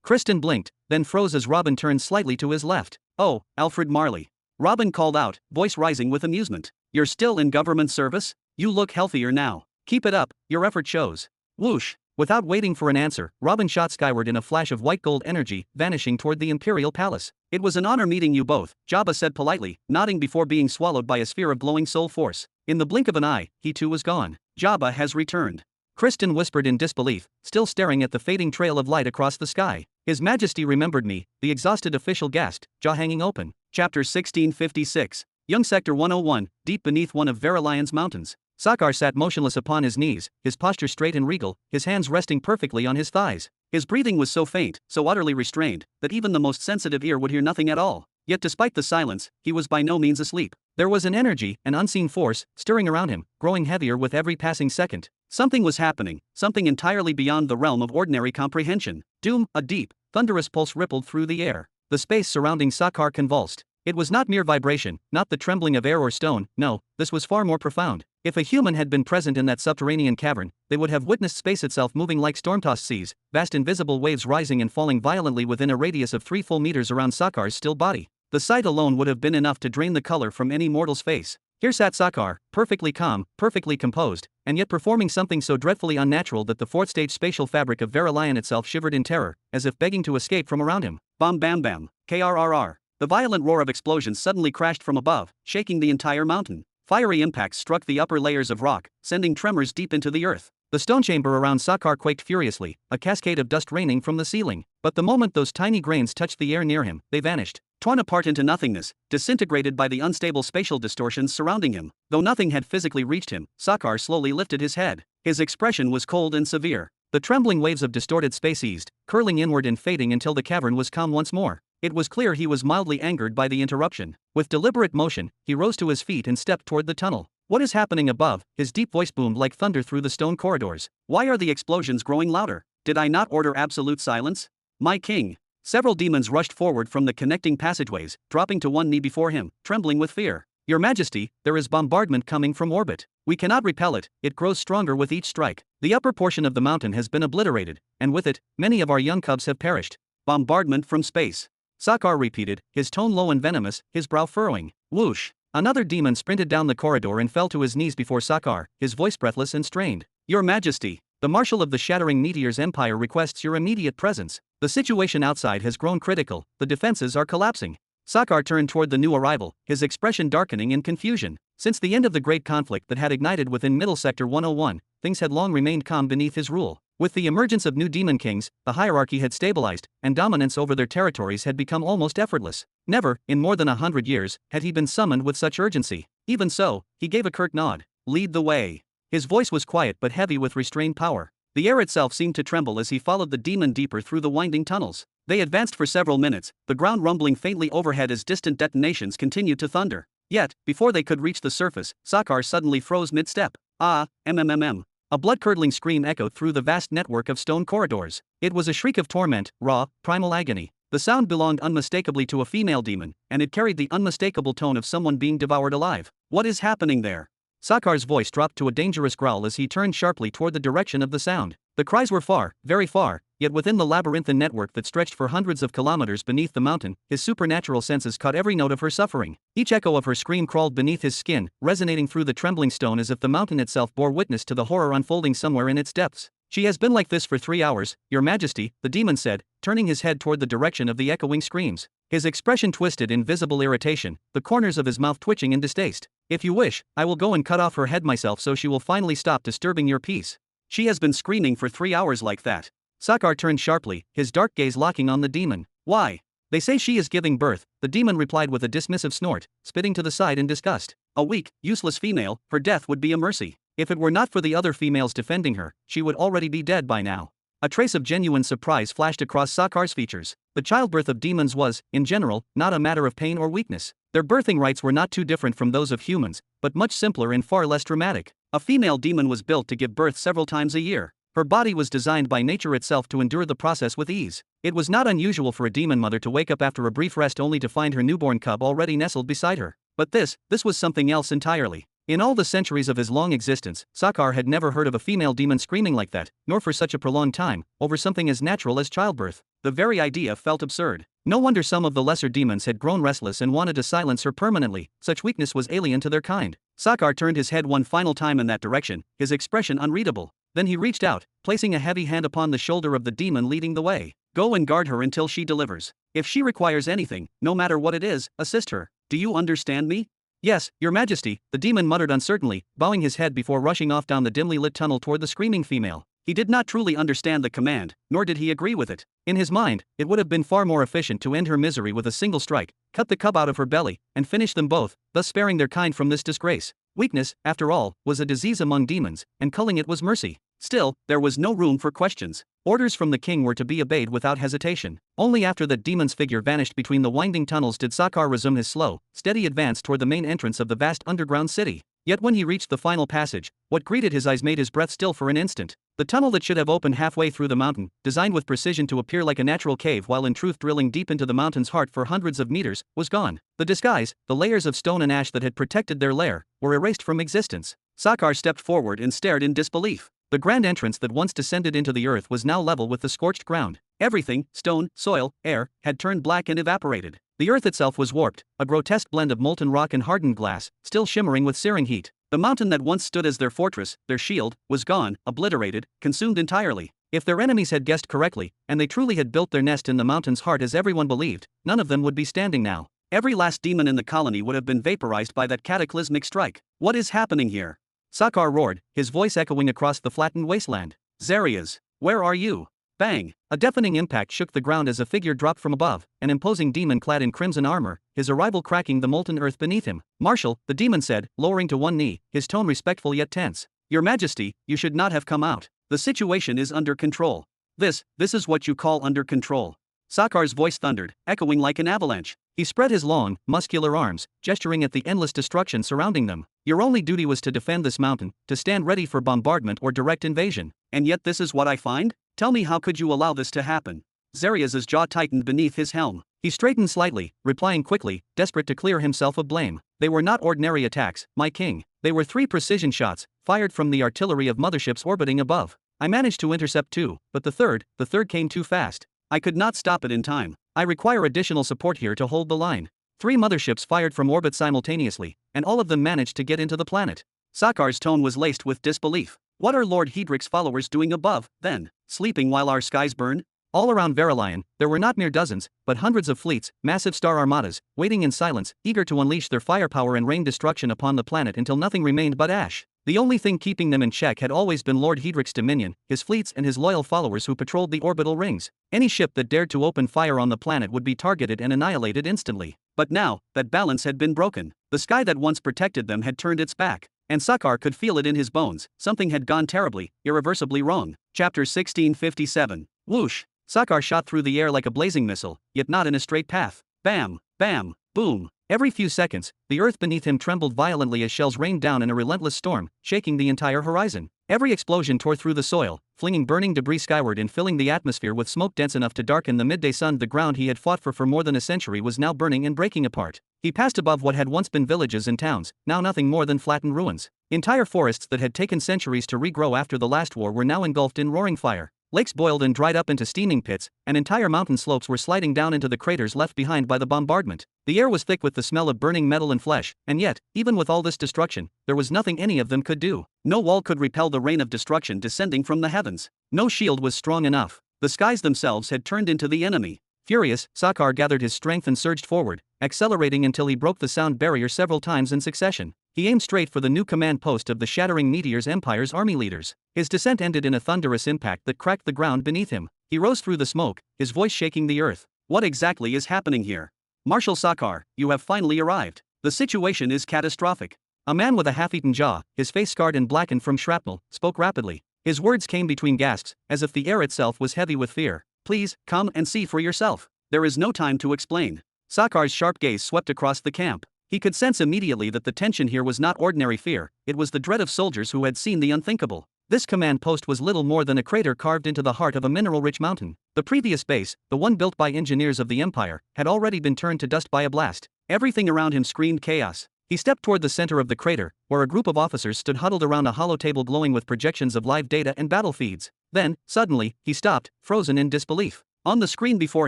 [SPEAKER 1] Kristen blinked, then froze as Robin turned slightly to his left. Oh, Alfred Marley. Robin called out, voice rising with amusement. You're still in government service? You look healthier now. Keep it up, your effort shows. Whoosh! Without waiting for an answer, Robin shot skyward in a flash of white gold energy, vanishing toward the Imperial Palace. It was an honor meeting you both, Jabba said politely, nodding before being swallowed by a sphere of glowing soul force. In the blink of an eye, he too was gone. Jabba has returned. Kristen whispered in disbelief, still staring at the fading trail of light across the sky. His Majesty remembered me, the exhausted official gasped, jaw hanging open. Chapter 1656. Young Sector 101, deep beneath one of Verilion's mountains. Sakar sat motionless upon his knees, his posture straight and regal, his hands resting perfectly on his thighs. His breathing was so faint, so utterly restrained, that even the most sensitive ear would hear nothing at all. Yet despite the silence, he was by no means asleep. There was an energy, an unseen force, stirring around him, growing heavier with every passing second. Something was happening, something entirely beyond the realm of ordinary comprehension. Doom, a deep, thunderous pulse rippled through the air. The space surrounding Sakar convulsed. It was not mere vibration, not the trembling of air or stone, no, this was far more profound. If a human had been present in that subterranean cavern, they would have witnessed space itself moving like storm-tossed seas, vast invisible waves rising and falling violently within a radius of 3 full meters around Sakar's still body. The sight alone would have been enough to drain the color from any mortal's face. Here sat Sakar, perfectly calm, perfectly composed, and yet performing something so dreadfully unnatural that the 4th-stage spatial fabric of Verilion itself shivered in terror, as if begging to escape from around him. Bam bam bam. KRRR. The violent roar of explosions suddenly crashed from above, shaking the entire mountain. Fiery impacts struck the upper layers of rock, sending tremors deep into the earth. The stone chamber around Sakar quaked furiously, a cascade of dust raining from the ceiling. But the moment those tiny grains touched the air near him, they vanished, torn apart into nothingness, disintegrated by the unstable spatial distortions surrounding him. Though nothing had physically reached him, Sakar slowly lifted his head. His expression was cold and severe. The trembling waves of distorted space eased, curling inward and fading until the cavern was calm once more. It was clear he was mildly angered by the interruption. With deliberate motion, he rose to his feet and stepped toward the tunnel. What is happening above? His deep voice boomed like thunder through the stone corridors. Why are the explosions growing louder? Did I not order absolute silence? My king. Several demons rushed forward from the connecting passageways, dropping to one knee before him, trembling with fear. Your Majesty, there is bombardment coming from orbit. We cannot repel it, it grows stronger with each strike. The upper portion of the mountain has been obliterated, and with it, many of our young cubs have perished. Bombardment from space. Sakar repeated, his tone low and venomous, his brow furrowing. Whoosh! Another demon sprinted down the corridor and fell to his knees before Sakar, his voice breathless and strained. Your Majesty, the Marshal of the Shattering Meteor's Empire requests your immediate presence. The situation outside has grown critical, the defenses are collapsing. Sakar turned toward the new arrival, his expression darkening in confusion. Since the end of the great conflict that had ignited within Middle Sector 101, things had long remained calm beneath his rule. With the emergence of new demon kings, the hierarchy had stabilized, and dominance over their territories had become almost effortless. Never, in more than 100 years, had he been summoned with such urgency. Even so, he gave a curt nod. Lead the way. His voice was quiet but heavy with restrained power. The air itself seemed to tremble as he followed the demon deeper through the winding tunnels. They advanced for several minutes, the ground rumbling faintly overhead as distant detonations continued to thunder. Yet, before they could reach the surface, Sakar suddenly froze mid-step. Ah, mmmmm. A blood-curdling scream echoed through the vast network of stone corridors. It was a shriek of torment, raw, primal agony. The sound belonged unmistakably to a female demon, and it carried the unmistakable tone of someone being devoured alive. What is happening there? Sakar's voice dropped to a dangerous growl as he turned sharply toward the direction of the sound. The cries were far, very far, yet within the labyrinthine network that stretched for hundreds of kilometers beneath the mountain, his supernatural senses caught every note of her suffering. Each echo of her scream crawled beneath his skin, resonating through the trembling stone as if the mountain itself bore witness to the horror unfolding somewhere in its depths. She has been like this for 3 hours, Your Majesty, the demon said, turning his head toward the direction of the echoing screams. His expression twisted in visible irritation, the corners of his mouth twitching in distaste. If you wish, I will go and cut off her head myself so she will finally stop disturbing your peace. She has been screaming for 3 hours like that. Sakar turned sharply, his dark gaze locking on the demon. Why? They say she is giving birth, the demon replied with a dismissive snort, spitting to the side in disgust. A weak, useless female, her death would be a mercy. If it were not for the other females defending her, she would already be dead by now. A trace of genuine surprise flashed across Sakar's features. The childbirth of demons was, in general, not a matter of pain or weakness. Their birthing rites were not too different from those of humans, but much simpler and far less dramatic. A female demon was built to give birth several times a year. Her body was designed by nature itself to endure the process with ease. It was not unusual for a demon mother to wake up after a brief rest only to find her newborn cub already nestled beside her. But this was something else entirely. In all the centuries of his long existence, Sakar had never heard of a female demon screaming like that, nor for such a prolonged time, over something as natural as childbirth. The very idea felt absurd. No wonder some of the lesser demons had grown restless and wanted to silence her permanently, such weakness was alien to their kind. Sakar turned his head one final time in that direction, his expression unreadable. Then he reached out, placing a heavy hand upon the shoulder of the demon leading the way. Go and guard her until she delivers. If she requires anything, no matter what it is, assist her. Do you understand me? Yes, Your Majesty, the demon muttered uncertainly, bowing his head before rushing off down the dimly lit tunnel toward the screaming female. He did not truly understand the command, nor did he agree with it. In his mind, it would have been far more efficient to end her misery with a single strike, cut the cub out of her belly, and finish them both, thus sparing their kind from this disgrace. Weakness, after all, was a disease among demons, and culling it was mercy. Still, there was no room for questions. Orders from the king were to be obeyed without hesitation. Only after that demon's figure vanished between the winding tunnels did Sakar resume his slow, steady advance toward the main entrance of the vast underground city. Yet when he reached the final passage, what greeted his eyes made his breath still for an instant. The tunnel that should have opened halfway through the mountain, designed with precision to appear like a natural cave while in truth drilling deep into the mountain's heart for hundreds of meters, was gone. The disguise, the layers of stone and ash that had protected their lair, were erased from existence. Sakar stepped forward and stared in disbelief. The grand entrance that once descended into the earth was now level with the scorched ground. Everything, stone, soil, air, had turned black and evaporated. The earth itself was warped, a grotesque blend of molten rock and hardened glass, still shimmering with searing heat. The mountain that once stood as their fortress, their shield, was gone, obliterated, consumed entirely. If their enemies had guessed correctly, and they truly had built their nest in the mountain's heart as everyone believed, none of them would be standing now. Every last demon in the colony would have been vaporized by that cataclysmic strike. What is happening here? Sakar roared, his voice echoing across the flattened wasteland. Xarias, where are you? Bang! A deafening impact shook the ground as a figure dropped from above, an imposing demon clad in crimson armor, his arrival cracking the molten earth beneath him. Marshal, the demon said, lowering to one knee, his tone respectful yet tense. Your Majesty, you should not have come out. The situation is under control. This is what you call under control. Sakar's voice thundered, echoing like an avalanche. He spread his long, muscular arms, gesturing at the endless destruction surrounding them. Your only duty was to defend this mountain, to stand ready for bombardment or direct invasion. And yet this is what I find? Tell me, how could you allow this to happen? Xarias' jaw tightened beneath his helm. He straightened slightly, replying quickly, desperate to clear himself of blame. They were not ordinary attacks, my king. They were 3 precision shots, fired from the artillery of motherships orbiting above. I managed to intercept 2, but the third came too fast. I could not stop it in time. I require additional support here to hold the line. 3 motherships fired from orbit simultaneously, and all of them managed to get into the planet. Sakar's tone was laced with disbelief. What are Lord Hedric's followers doing above, then? Sleeping while our skies burn? All around Verilion, there were not mere dozens, but hundreds of fleets, massive star armadas, waiting in silence, eager to unleash their firepower and rain destruction upon the planet until nothing remained but ash. The only thing keeping them in check had always been Lord Hedric's dominion, his fleets and his loyal followers who patrolled the orbital rings. Any ship that dared to open fire on the planet would be targeted and annihilated instantly. But now, that balance had been broken. The sky that once protected them had turned its back. And Sakar could feel it in his bones. Something had gone terribly, irreversibly wrong. Chapter 1657. Whoosh! Sakar shot through the air like a blazing missile, yet not in a straight path. Bam! Bam! Boom! Every few seconds, the earth beneath him trembled violently as shells rained down in a relentless storm, shaking the entire horizon. Every explosion tore through the soil, flinging burning debris skyward and filling the atmosphere with smoke dense enough to darken the midday sun. The ground he had fought for more than a century was now burning and breaking apart. He passed above what had once been villages and towns, now nothing more than flattened ruins. Entire forests that had taken centuries to regrow after the last war were now engulfed in roaring fire. Lakes boiled and dried up into steaming pits, and entire mountain slopes were sliding down into the craters left behind by the bombardment. The air was thick with the smell of burning metal and flesh, and yet, even with all this destruction, there was nothing any of them could do. No wall could repel the rain of destruction descending from the heavens. No shield was strong enough. The skies themselves had turned into the enemy. Furious, Sakar gathered his strength and surged forward, accelerating until he broke the sound barrier several times in succession. He aimed straight for the new command post of the Shattering Meteors Empire's army leaders. His descent ended in a thunderous impact that cracked the ground beneath him. He rose through the smoke, his voice shaking the earth. What exactly is happening here? Marshal Sakar, you have finally arrived. The situation is catastrophic. A man with a half-eaten jaw, his face scarred and blackened from shrapnel, spoke rapidly. His words came between gasps, as if the air itself was heavy with fear. Please, come and see for yourself. There is no time to explain. Sakar's sharp gaze swept across the camp. He could sense immediately that the tension here was not ordinary fear, it was the dread of soldiers who had seen the unthinkable. This command post was little more than a crater carved into the heart of a mineral-rich mountain. The previous base, the one built by engineers of the Empire, had already been turned to dust by a blast. Everything around him screamed chaos. He stepped toward the center of the crater, where a group of officers stood huddled around a hollow table glowing with projections of live data and battle feeds. Then, suddenly, he stopped, frozen in disbelief. On the screen before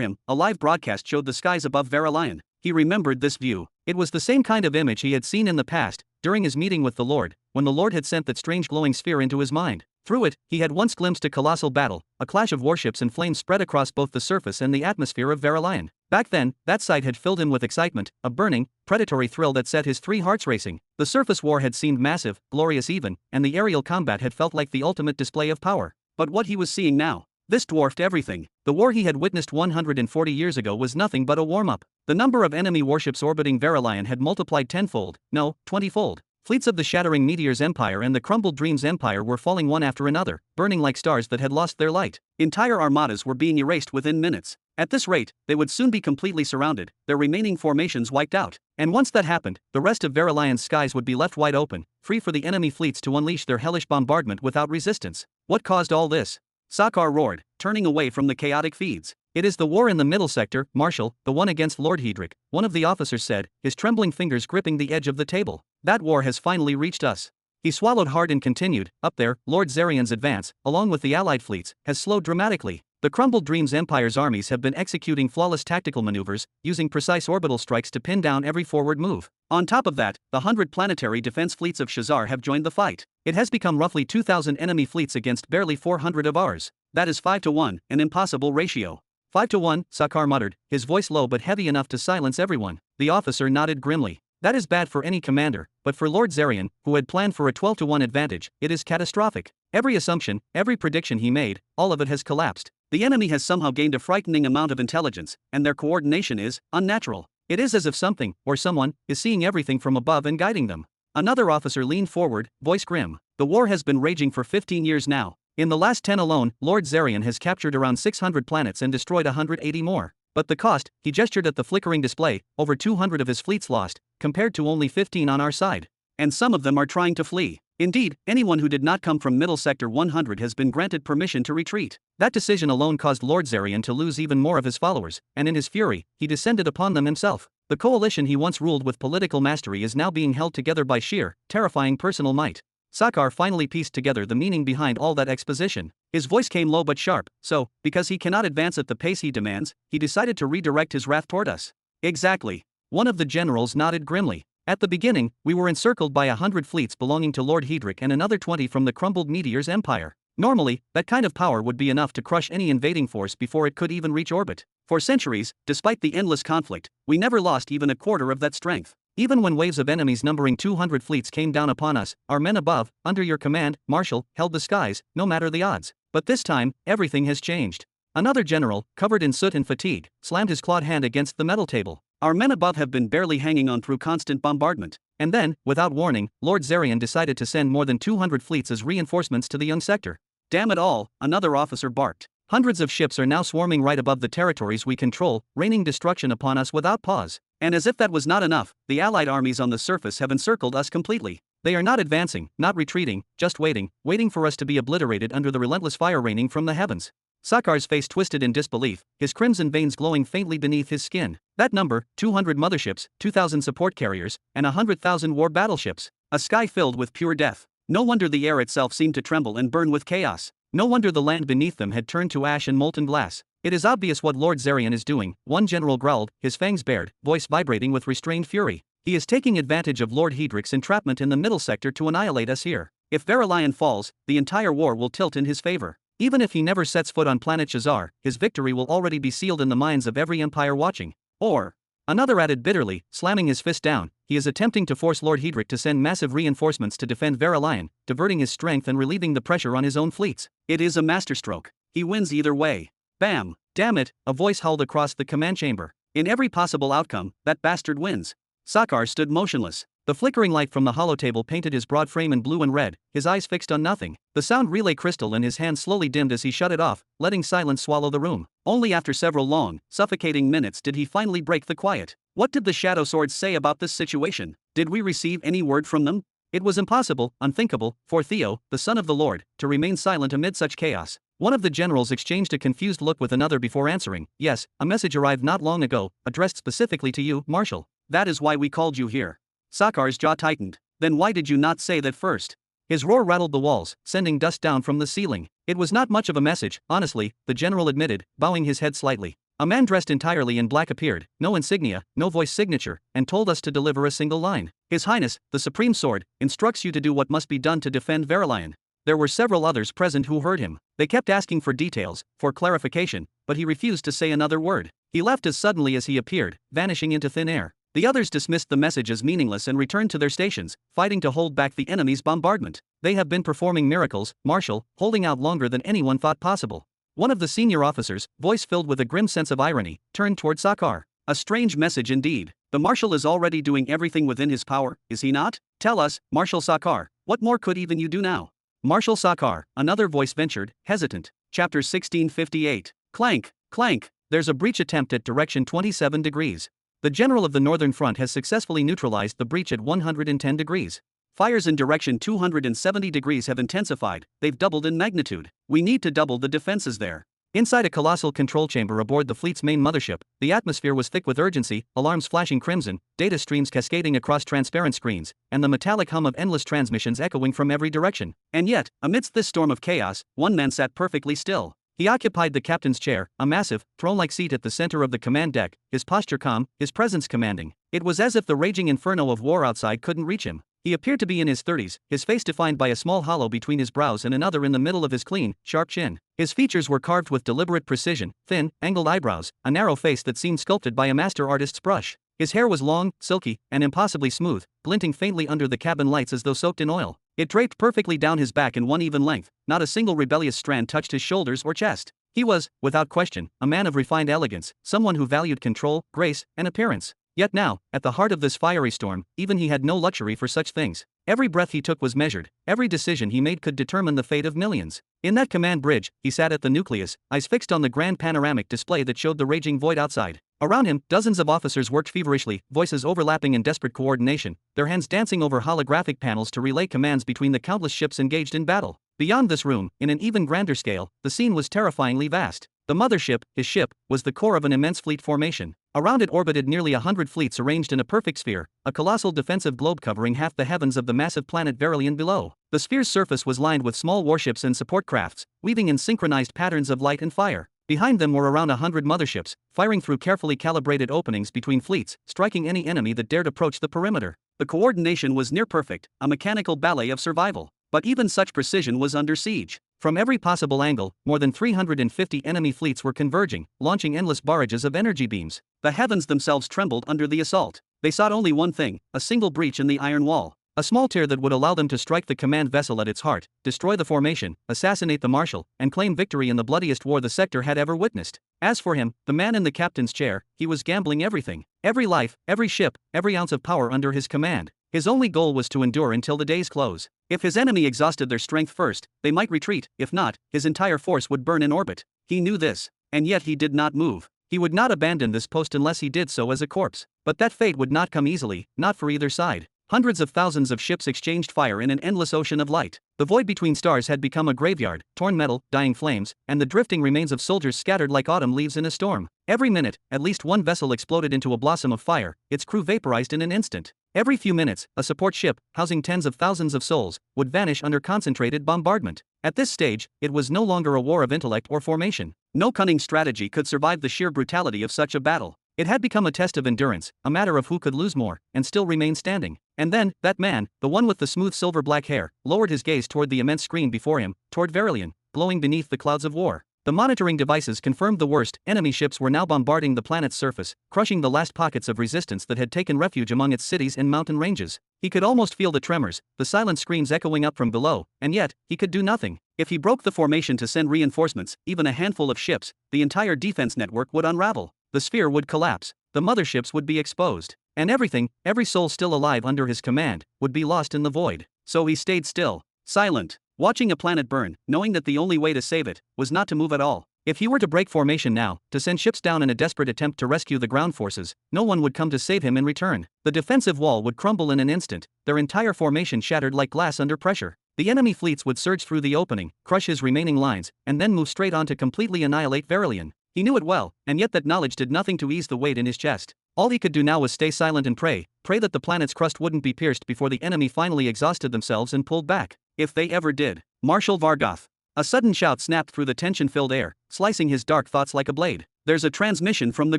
[SPEAKER 1] him, a live broadcast showed the skies above Verilion. He remembered this view. It was the same kind of image he had seen in the past, during his meeting with the Lord, when the Lord had sent that strange glowing sphere into his mind. Through it, he had once glimpsed a colossal battle, a clash of warships and flames spread across both the surface and the atmosphere of Verilion. Back then, that sight had filled him with excitement, a burning, predatory thrill that set his 3 hearts racing. The surface war had seemed massive, glorious even, and the aerial combat had felt like the ultimate display of power. But what he was seeing now, this dwarfed everything. The war he had witnessed 140 years ago was nothing but a warm-up. The number of enemy warships orbiting Verilion had multiplied tenfold, no, 20-fold. Fleets of the Shattering Meteors Empire and the Crumbled Dreams Empire were falling one after another, burning like stars that had lost their light. Entire armadas were being erased within minutes. At this rate, they would soon be completely surrounded, their remaining formations wiped out. And once that happened, the rest of Verilion's skies would be left wide open, free for the enemy fleets to unleash their hellish bombardment without resistance. What caused all this? Sakar roared, turning away from the chaotic feeds. It is the war in the middle sector, Marshal, the one against Lord Hedric, one of the officers said, his trembling fingers gripping the edge of the table. That war has finally reached us. He swallowed hard and continued, up there, Lord Zarian's advance, along with the allied fleets, has slowed dramatically. The Crumbled Dreams Empire's armies have been executing flawless tactical maneuvers, using precise orbital strikes to pin down every forward move. On top of that, the 100 planetary defense fleets of Shazar have joined the fight. It has become roughly 2,000 enemy fleets against barely 400 of ours. That is 5 to 1, an impossible ratio. 5 to 1, Sakar muttered, his voice low but heavy enough to silence everyone. The officer nodded grimly. That is bad for any commander, but for Lord Zarian, who had planned for a 12 to 1 advantage, it is catastrophic. Every assumption, every prediction he made, all of it has collapsed. The enemy has somehow gained a frightening amount of intelligence, and their coordination is unnatural. It is as if something, or someone, is seeing everything from above and guiding them. Another officer leaned forward, voice grim. The war has been raging for 15 years now. In the last 10 alone, Lord Zarian has captured around 600 planets and destroyed 180 more. But the cost, he gestured at the flickering display, over 200 of his fleets lost, compared to only 15 on our side. And some of them are trying to flee. Indeed, anyone who did not come from Middle Sector 100 has been granted permission to retreat. That decision alone caused Lord Zarian to lose even more of his followers, and in his fury, he descended upon them himself. The coalition he once ruled with political mastery is now being held together by sheer, terrifying personal might. Sakar finally pieced together the meaning behind all that exposition. His voice came low but sharp, so, because he cannot advance at the pace he demands, he decided to redirect his wrath toward us. Exactly. One of the generals nodded grimly. At the beginning, we were encircled by 100 fleets belonging to Lord Hedrick and another 20 from the crumbled meteor's empire. Normally, that kind of power would be enough to crush any invading force before it could even reach orbit. For centuries, despite the endless conflict, we never lost even a quarter of that strength. Even when waves of enemies numbering 200 fleets came down upon us, our men above, under your command, Marshal, held the skies, no matter the odds. But this time, everything has changed. Another general, covered in soot and fatigue, slammed his clawed hand against the metal table. Our men above have been barely hanging on through constant bombardment. And then, without warning, Lord Zarian decided to send more than 200 fleets as reinforcements to the young sector. Damn it all, another officer barked. Hundreds of ships are now swarming right above the territories we control, raining destruction upon us without pause. And as if that was not enough, the Allied armies on the surface have encircled us completely. They are not advancing, not retreating, just waiting for us to be obliterated under the relentless fire raining from the heavens. Sakar's face twisted in disbelief, his crimson veins glowing faintly beneath his skin. That number, 200 motherships, 2,000 support carriers, and 100,000 war battleships. A sky filled with pure death. No wonder the air itself seemed to tremble and burn with chaos. No wonder the land beneath them had turned to ash and molten glass. It is obvious what Lord Zarian is doing, one general growled, his fangs bared, voice vibrating with restrained fury. He is taking advantage of Lord Hedrick's entrapment in the middle sector to annihilate us here. If Verilion falls, the entire war will tilt in his favor. Even if he never sets foot on planet Shazar, his victory will already be sealed in the minds of every empire watching. Or, another added bitterly, slamming his fist down, he is attempting to force Lord Hedrick to send massive reinforcements to defend Verilion, diverting his strength and relieving the pressure on his own fleets. It is a masterstroke. He wins either way. Bam! Damn it, a voice howled across the command chamber. In every possible outcome, that bastard wins. Sakar stood motionless. The flickering light from the holotable painted his broad frame in blue and red, his eyes fixed on nothing. The sound relay crystal in his hand slowly dimmed as he shut it off, letting silence swallow the room. Only after several long, suffocating minutes did he finally break the quiet. What did the Shadow Swords say about this situation? Did we receive any word from them? It was impossible, unthinkable, for Theo, the son of the Lord, to remain silent amid such chaos. One of the generals exchanged a confused look with another before answering. Yes, a message arrived not long ago, addressed specifically to you, Marshal. That is why we called you here. Sakar's jaw tightened. Then why did you not say that first? His roar rattled the walls, sending dust down from the ceiling. It was not much of a message, honestly, the general admitted, bowing his head slightly. A man dressed entirely in black appeared, no insignia, no voice signature, and told us to deliver a single line. His Highness, the Supreme Sword, instructs you to do what must be done to defend Verilion. There were several others present who heard him. They kept asking for details, for clarification, but he refused to say another word. He left as suddenly as he appeared, vanishing into thin air. The others dismissed the message as meaningless and returned to their stations, fighting to hold back the enemy's bombardment. They have been performing miracles, Marshal, holding out longer than anyone thought possible. One of the senior officers, voice filled with a grim sense of irony, turned toward Sakar. A strange message indeed. The Marshal is already doing everything within his power, is he not? Tell us, Marshal Sakar, what more could even you do now? Marshal Sakar, another voice ventured, hesitant. Chapter 1658. Clank, clank, there's a breach attempt at direction 27 degrees. The general of the northern front has successfully neutralized the breach at 110 degrees. Fires in direction 270 degrees have intensified, they've doubled in magnitude. We need to double the defenses there. Inside a colossal control chamber aboard the fleet's main mothership, the atmosphere was thick with urgency, alarms flashing crimson, data streams cascading across transparent screens, and the metallic hum of endless transmissions echoing from every direction. And yet, amidst this storm of chaos, one man sat perfectly still. He occupied the captain's chair, a massive, throne-like seat at the center of the command deck, his posture calm, his presence commanding. It was as if the raging inferno of war outside couldn't reach him. He appeared to be in his 30s, his face defined by a small hollow between his brows and another in the middle of his clean, sharp chin. His features were carved with deliberate precision, thin, angled eyebrows, a narrow face that seemed sculpted by a master artist's brush. His hair was long, silky, and impossibly smooth, glinting faintly under the cabin lights as though soaked in oil. It draped perfectly down his back in one even length, not a single rebellious strand touched his shoulders or chest. He was, without question, a man of refined elegance, someone who valued control, grace, and appearance. Yet now, at the heart of this fiery storm, even he had no luxury for such things. Every breath he took was measured, every decision he made could determine the fate of millions. In that command bridge, he sat at the nucleus, eyes fixed on the grand panoramic display that showed the raging void outside. Around him, dozens of officers worked feverishly, voices overlapping in desperate coordination, their hands dancing over holographic panels to relay commands between the countless ships engaged in battle. Beyond this room, in an even grander scale, the scene was terrifyingly vast. The mothership, his ship, was the core of an immense fleet formation. Around it orbited nearly 100 fleets arranged in a perfect sphere, a colossal defensive globe covering half the heavens of the massive planet Verilion below. The sphere's surface was lined with small warships and support crafts, weaving in synchronized patterns of light and fire. Behind them were around 100 motherships, firing through carefully calibrated openings between fleets, striking any enemy that dared approach the perimeter. The coordination was near perfect, a mechanical ballet of survival. But even such precision was under siege. From every possible angle, more than 350 enemy fleets were converging, launching endless barrages of energy beams. The heavens themselves trembled under the assault. They sought only one thing, a single breach in the iron wall. A small tear that would allow them to strike the command vessel at its heart, destroy the formation, assassinate the marshal, and claim victory in the bloodiest war the sector had ever witnessed. As for him, the man in the captain's chair, he was gambling everything. Every life, every ship, every ounce of power under his command. His only goal was to endure until the day's close. If his enemy exhausted their strength first, they might retreat. If not, his entire force would burn in orbit. He knew this. And yet he did not move. He would not abandon this post unless he did so as a corpse. But that fate would not come easily, not for either side. Hundreds of thousands of ships exchanged fire in an endless ocean of light. The void between stars had become a graveyard, torn metal, dying flames, and the drifting remains of soldiers scattered like autumn leaves in a storm. Every minute, at least one vessel exploded into a blossom of fire, its crew vaporized in an instant. Every few minutes, a support ship, housing tens of thousands of souls, would vanish under concentrated bombardment. At this stage, it was no longer a war of intellect or formation. No cunning strategy could survive the sheer brutality of such a battle. It had become a test of endurance, a matter of who could lose more, and still remain standing. And then, that man, the one with the smooth silver-black hair, lowered his gaze toward the immense screen before him, toward Verilion, glowing beneath the clouds of war. The monitoring devices confirmed the worst. Enemy ships were now bombarding the planet's surface, crushing the last pockets of resistance that had taken refuge among its cities and mountain ranges. He could almost feel the tremors, the silent screams echoing up from below, and yet, he could do nothing. If he broke the formation to send reinforcements, even a handful of ships, the entire defense network would unravel. The sphere would collapse. The motherships would be exposed. And everything, every soul still alive under his command, would be lost in the void. So he stayed still, silent, watching a planet burn, knowing that the only way to save it was not to move at all. If he were to break formation now, to send ships down in a desperate attempt to rescue the ground forces, no one would come to save him in return. The defensive wall would crumble in an instant, their entire formation shattered like glass under pressure. The enemy fleets would surge through the opening, crush his remaining lines, and then move straight on to completely annihilate Verilion. He knew it well, and yet that knowledge did nothing to ease the weight in his chest. All he could do now was stay silent and pray that the planet's crust wouldn't be pierced before the enemy finally exhausted themselves and pulled back. If they ever did. Marshal Vargoth. A sudden shout snapped through the tension-filled air, slicing his dark thoughts like a blade. There's a transmission from the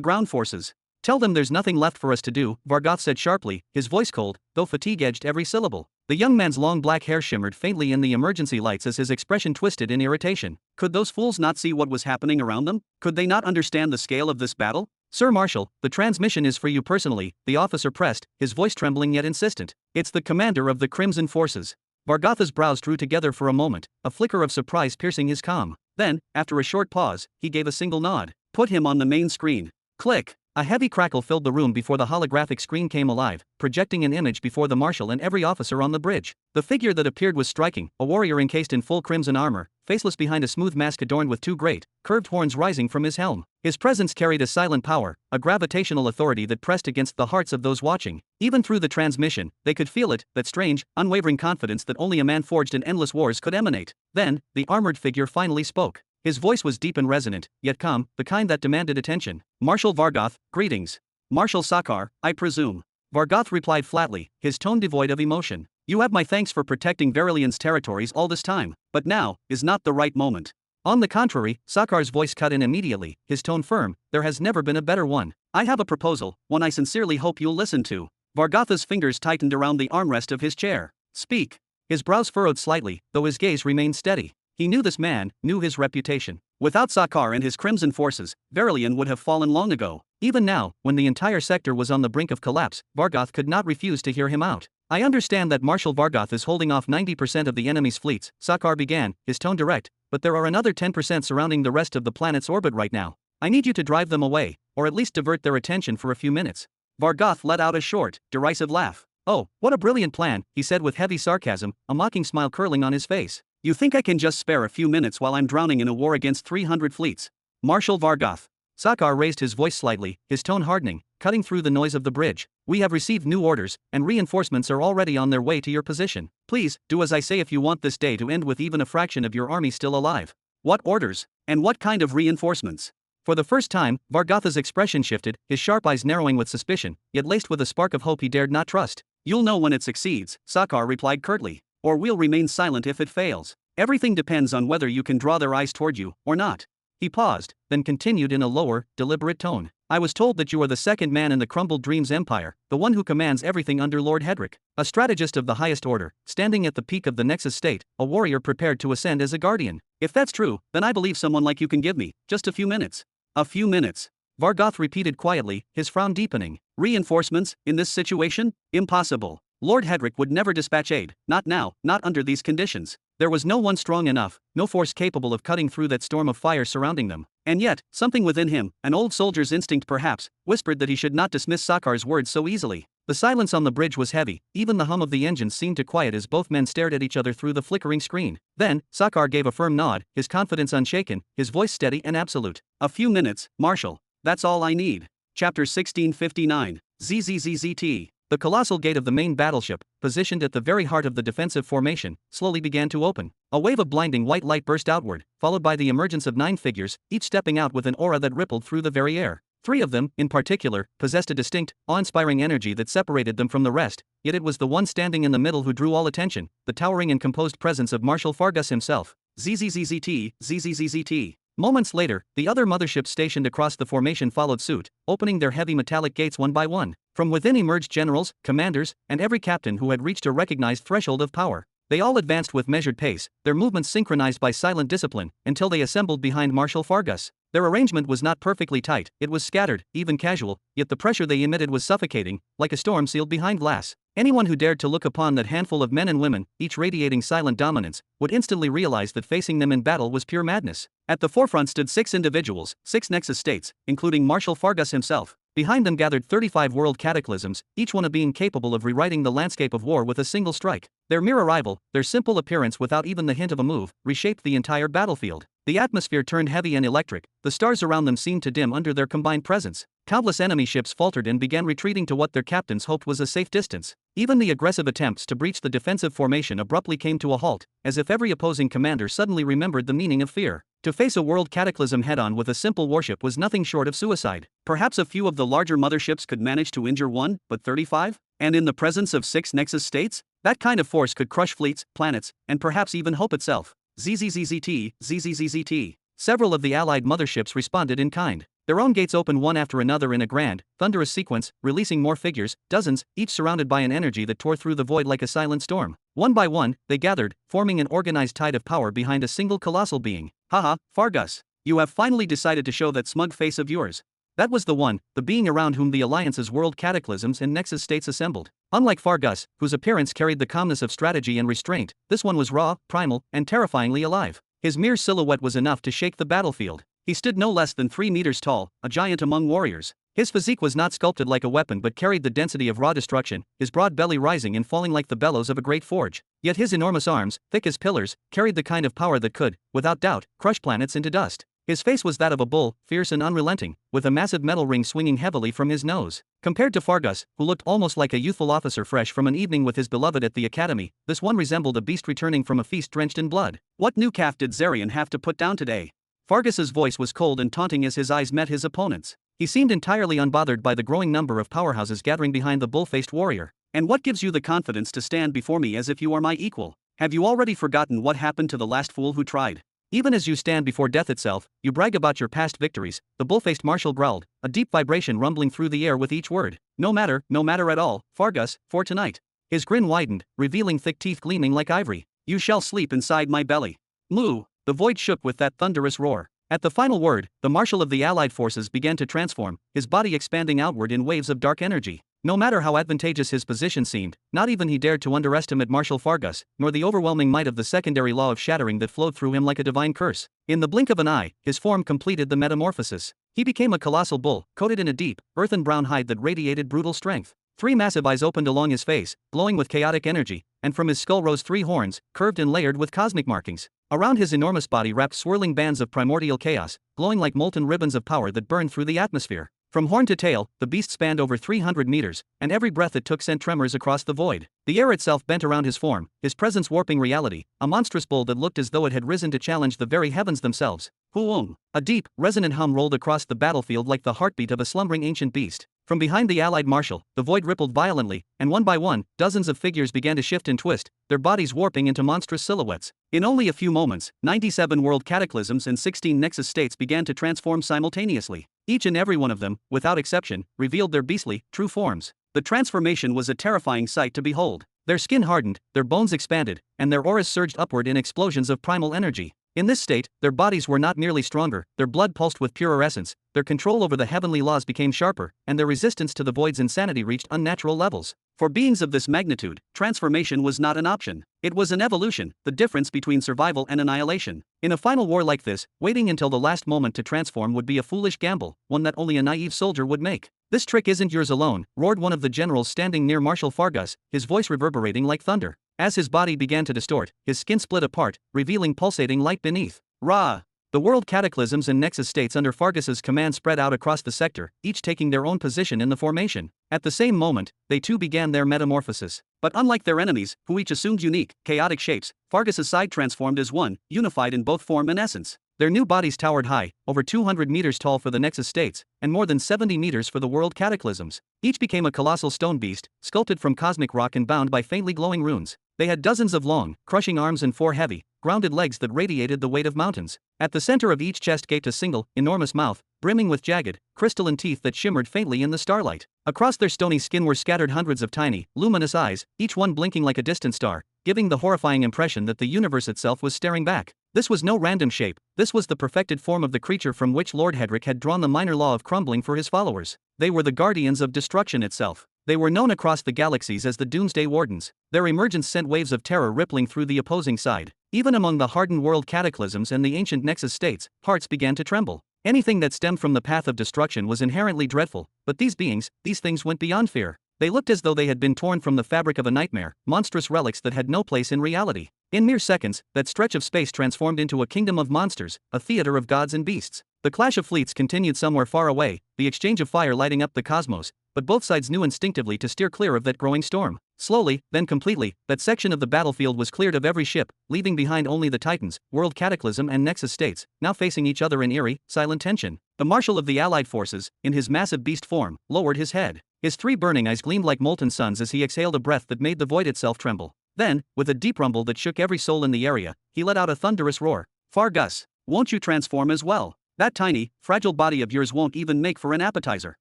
[SPEAKER 1] ground forces. Tell them there's nothing left for us to do, Vargoth said sharply, his voice cold, though fatigue edged every syllable. The young man's long black hair shimmered faintly in the emergency lights as his expression twisted in irritation. Could those fools not see what was happening around them? Could they not understand the scale of this battle? Sir Marshal, the transmission is for you personally, the officer pressed, his voice trembling yet insistent. It's the commander of the Crimson Forces. Vargotha's brows drew together for a moment, a flicker of surprise piercing his calm. Then, after a short pause, he gave a single nod. Put him on the main screen. Click. A heavy crackle filled the room before the holographic screen came alive, projecting an image before the marshal and every officer on the bridge. The figure that appeared was striking, a warrior encased in full crimson armor, faceless behind a smooth mask adorned with two great, curved horns rising from his helm. His presence carried a silent power, a gravitational authority that pressed against the hearts of those watching. Even through the transmission, they could feel it, that strange, unwavering confidence that only a man forged in endless wars could emanate. Then, the armored figure finally spoke. His voice was deep and resonant, yet calm, the kind that demanded attention. Marshal Vargoth, greetings. Marshal Sakar, I presume. Vargoth replied flatly, his tone devoid of emotion. You have my thanks for protecting Verilion's territories all this time, but now is not the right moment. On the contrary, Sakar's voice cut in immediately, his tone firm, there has never been a better one. I have a proposal, one I sincerely hope you'll listen to. Vargotha's fingers tightened around the armrest of his chair. Speak. His brows furrowed slightly, though his gaze remained steady. He knew this man, knew his reputation. Without Sakar and his Crimson Forces, Verilion would have fallen long ago. Even now, when the entire sector was on the brink of collapse, Vargoth could not refuse to hear him out. I understand that Marshal Vargoth is holding off 90% of the enemy's fleets, Sakar began, his tone direct, but there are another 10% surrounding the rest of the planet's orbit right now. I need you to drive them away, or at least divert their attention for a few minutes. Vargoth let out a short, derisive laugh. Oh, what a brilliant plan, he said with heavy sarcasm, a mocking smile curling on his face. You think I can just spare a few minutes while I'm drowning in a war against 300 fleets? Marshal Vargoth. Sakar raised his voice slightly, his tone hardening, cutting through the noise of the bridge. We have received new orders, and reinforcements are already on their way to your position. Please, do as I say if you want this day to end with even a fraction of your army still alive. What orders? And what kind of reinforcements? For the first time, Vargatha's expression shifted, his sharp eyes narrowing with suspicion, yet laced with a spark of hope he dared not trust. You'll know when it succeeds, Sakar replied curtly. Or we'll remain silent if it fails. Everything depends on whether you can draw their eyes toward you, or not. He paused, then continued in a lower, deliberate tone. I was told that you are the second man in the crumbled dreams empire, the one who commands everything under Lord Hedrick. A strategist of the highest order, standing at the peak of the Nexus state, a warrior prepared to ascend as a guardian. If that's true, then I believe someone like you can give me just a few minutes. A few minutes. Vargoth repeated quietly, his frown deepening. Reinforcements, in this situation? Impossible. Lord Hedrick would never dispatch aid, not now, not under these conditions. There was no one strong enough, no force capable of cutting through that storm of fire surrounding them. And yet, something within him, an old soldier's instinct perhaps, whispered that he should not dismiss Sakar's words so easily. The silence on the bridge was heavy, even the hum of the engines seemed to quiet as both men stared at each other through the flickering screen. Then, Sakar gave a firm nod, his confidence unshaken, his voice steady and absolute. A few minutes, Marshal. That's all I need. Chapter 1659. ZZZZT. The colossal gate of the main battleship, positioned at the very heart of the defensive formation, slowly began to open. A wave of blinding white light burst outward, followed by the emergence of 9 figures, each stepping out with an aura that rippled through the very air. 3 of them, in particular, possessed a distinct, awe-inspiring energy that separated them from the rest, yet it was the one standing in the middle who drew all attention, the towering and composed presence of Marshal Fargus himself. ZZZZT, ZZZZT. Moments later, the other motherships stationed across the formation followed suit, opening their heavy metallic gates one by one. From within emerged generals, commanders, and every captain who had reached a recognized threshold of power. They all advanced with measured pace, their movements synchronized by silent discipline, until they assembled behind Marshal Fargus. Their arrangement was not perfectly tight, it was scattered, even casual, yet the pressure they emitted was suffocating, like a storm sealed behind glass. Anyone who dared to look upon that handful of men and women, each radiating silent dominance, would instantly realize that facing them in battle was pure madness. At the forefront stood 6 individuals, 6 Nexus states, including Marshal Fargus himself. Behind them gathered 35 world cataclysms, each one a being capable of rewriting the landscape of war with a single strike. Their mere arrival, their simple appearance without even the hint of a move, reshaped the entire battlefield. The atmosphere turned heavy and electric, the stars around them seemed to dim under their combined presence. Countless enemy ships faltered and began retreating to what their captains hoped was a safe distance. Even the aggressive attempts to breach the defensive formation abruptly came to a halt, as if every opposing commander suddenly remembered the meaning of fear. To face a world cataclysm head-on with a simple warship was nothing short of suicide. Perhaps a few of the larger motherships could manage to injure one, but 35? And in the presence of 6 Nexus states? That kind of force could crush fleets, planets, and perhaps even hope itself. ZZZZT, ZZZZT. Several of the allied motherships responded in kind. Their own gates opened one after another in a grand, thunderous sequence, releasing more figures, dozens, each surrounded by an energy that tore through the void like a silent storm. One by one, they gathered, forming an organized tide of power behind a single colossal being. Haha, Fargus. You have finally decided to show that smug face of yours. That was the one, the being around whom the Alliance's world cataclysms and Nexus states assembled. Unlike Fargus, whose appearance carried the calmness of strategy and restraint, this one was raw, primal, and terrifyingly alive. His mere silhouette was enough to shake the battlefield. He stood no less than 3 meters tall, a giant among warriors. His physique was not sculpted like a weapon but carried the density of raw destruction, his broad belly rising and falling like the bellows of a great forge. Yet his enormous arms, thick as pillars, carried the kind of power that could, without doubt, crush planets into dust. His face was that of a bull, fierce and unrelenting, with a massive metal ring swinging heavily from his nose. Compared to Fargus, who looked almost like a youthful officer fresh from an evening with his beloved at the academy, this one resembled a beast returning from a feast drenched in blood. What new calf did Zarian have to put down today? Fargus's voice was cold and taunting as his eyes met his opponent's. He seemed entirely unbothered by the growing number of powerhouses gathering behind the bull-faced warrior. And what gives you the confidence to stand before me as if you are my equal? Have you already forgotten what happened to the last fool who tried? Even as you stand before death itself, you brag about your past victories, the bull-faced marshal growled, a deep vibration rumbling through the air with each word. No matter at all, Fargus, for tonight. His grin widened, revealing thick teeth gleaming like ivory. You shall sleep inside my belly. Moo! The void shook with that thunderous roar. At the final word, the marshal of the allied forces began to transform, his body expanding outward in waves of dark energy. No matter how advantageous his position seemed, not even he dared to underestimate Marshal Fargus, nor the overwhelming might of the secondary law of shattering that flowed through him like a divine curse. In the blink of an eye, his form completed the metamorphosis. He became a colossal bull, coated in a deep, earthen brown hide that radiated brutal strength. 3 massive eyes opened along his face, glowing with chaotic energy, and from his skull rose 3 horns, curved and layered with cosmic markings. Around his enormous body wrapped swirling bands of primordial chaos, glowing like molten ribbons of power that burned through the atmosphere. From horn to tail, the beast spanned over 300 meters, and every breath it took sent tremors across the void. The air itself bent around his form, his presence warping reality, a monstrous bull that looked as though it had risen to challenge the very heavens themselves. Huong! A deep, resonant hum rolled across the battlefield like the heartbeat of a slumbering ancient beast. From behind the allied marshal, the void rippled violently, and one by one, dozens of figures began to shift and twist, their bodies warping into monstrous silhouettes. In only a few moments, 97 world cataclysms and 16 nexus states began to transform simultaneously. Each and every one of them, without exception, revealed their beastly, true forms. The transformation was a terrifying sight to behold. Their skin hardened, their bones expanded, and their auras surged upward in explosions of primal energy. In this state, their bodies were not merely stronger, their blood pulsed with purer essence, their control over the heavenly laws became sharper, and their resistance to the void's insanity reached unnatural levels. For beings of this magnitude, transformation was not an option. It was an evolution, the difference between survival and annihilation. In a final war like this, waiting until the last moment to transform would be a foolish gamble, one that only a naive soldier would make. "This trick isn't yours alone," roared one of the generals standing near Marshal Fargus, his voice reverberating like thunder. As his body began to distort, his skin split apart, revealing pulsating light beneath. Ra! The world cataclysms and nexus states under Fargus's command spread out across the sector, each taking their own position in the formation. At the same moment, they too began their metamorphosis. But unlike their enemies, who each assumed unique, chaotic shapes, Fargus's side transformed as one, unified in both form and essence. Their new bodies towered high, over 200 meters tall for the nexus states, and more than 70 meters for the world cataclysms. Each became a colossal stone beast, sculpted from cosmic rock and bound by faintly glowing runes. They had dozens of long, crushing arms and 4 heavy, grounded legs that radiated the weight of mountains. At the center of each chest gaped a single, enormous mouth, brimming with jagged, crystalline teeth that shimmered faintly in the starlight. Across their stony skin were scattered hundreds of tiny, luminous eyes, each one blinking like a distant star, giving the horrifying impression that the universe itself was staring back. This was no random shape, this was the perfected form of the creature from which Lord Hedrick had drawn the minor law of crumbling for his followers. They were the guardians of destruction itself. They were known across the galaxies as the Doomsday Wardens. Their emergence sent waves of terror rippling through the opposing side. Even among the hardened world cataclysms and the ancient nexus states, hearts began to tremble. Anything that stemmed from the path of destruction was inherently dreadful, but these things went beyond fear. They looked as though they had been torn from the fabric of a nightmare, monstrous relics that had no place in reality. In mere seconds, that stretch of space transformed into a kingdom of monsters, a theater of gods and beasts. The clash of fleets continued somewhere far away, the exchange of fire lighting up the cosmos, but both sides knew instinctively to steer clear of that growing storm. Slowly, then completely, that section of the battlefield was cleared of every ship, leaving behind only the Titans, World Cataclysm and Nexus states, now facing each other in eerie, silent tension. The marshal of the Allied forces, in his massive beast form, lowered his head. His 3 burning eyes gleamed like molten suns as he exhaled a breath that made the void itself tremble. Then, with a deep rumble that shook every soul in the area, he let out a thunderous roar. "Fargus, won't you transform as well? That tiny, fragile body of yours won't even make for an appetizer."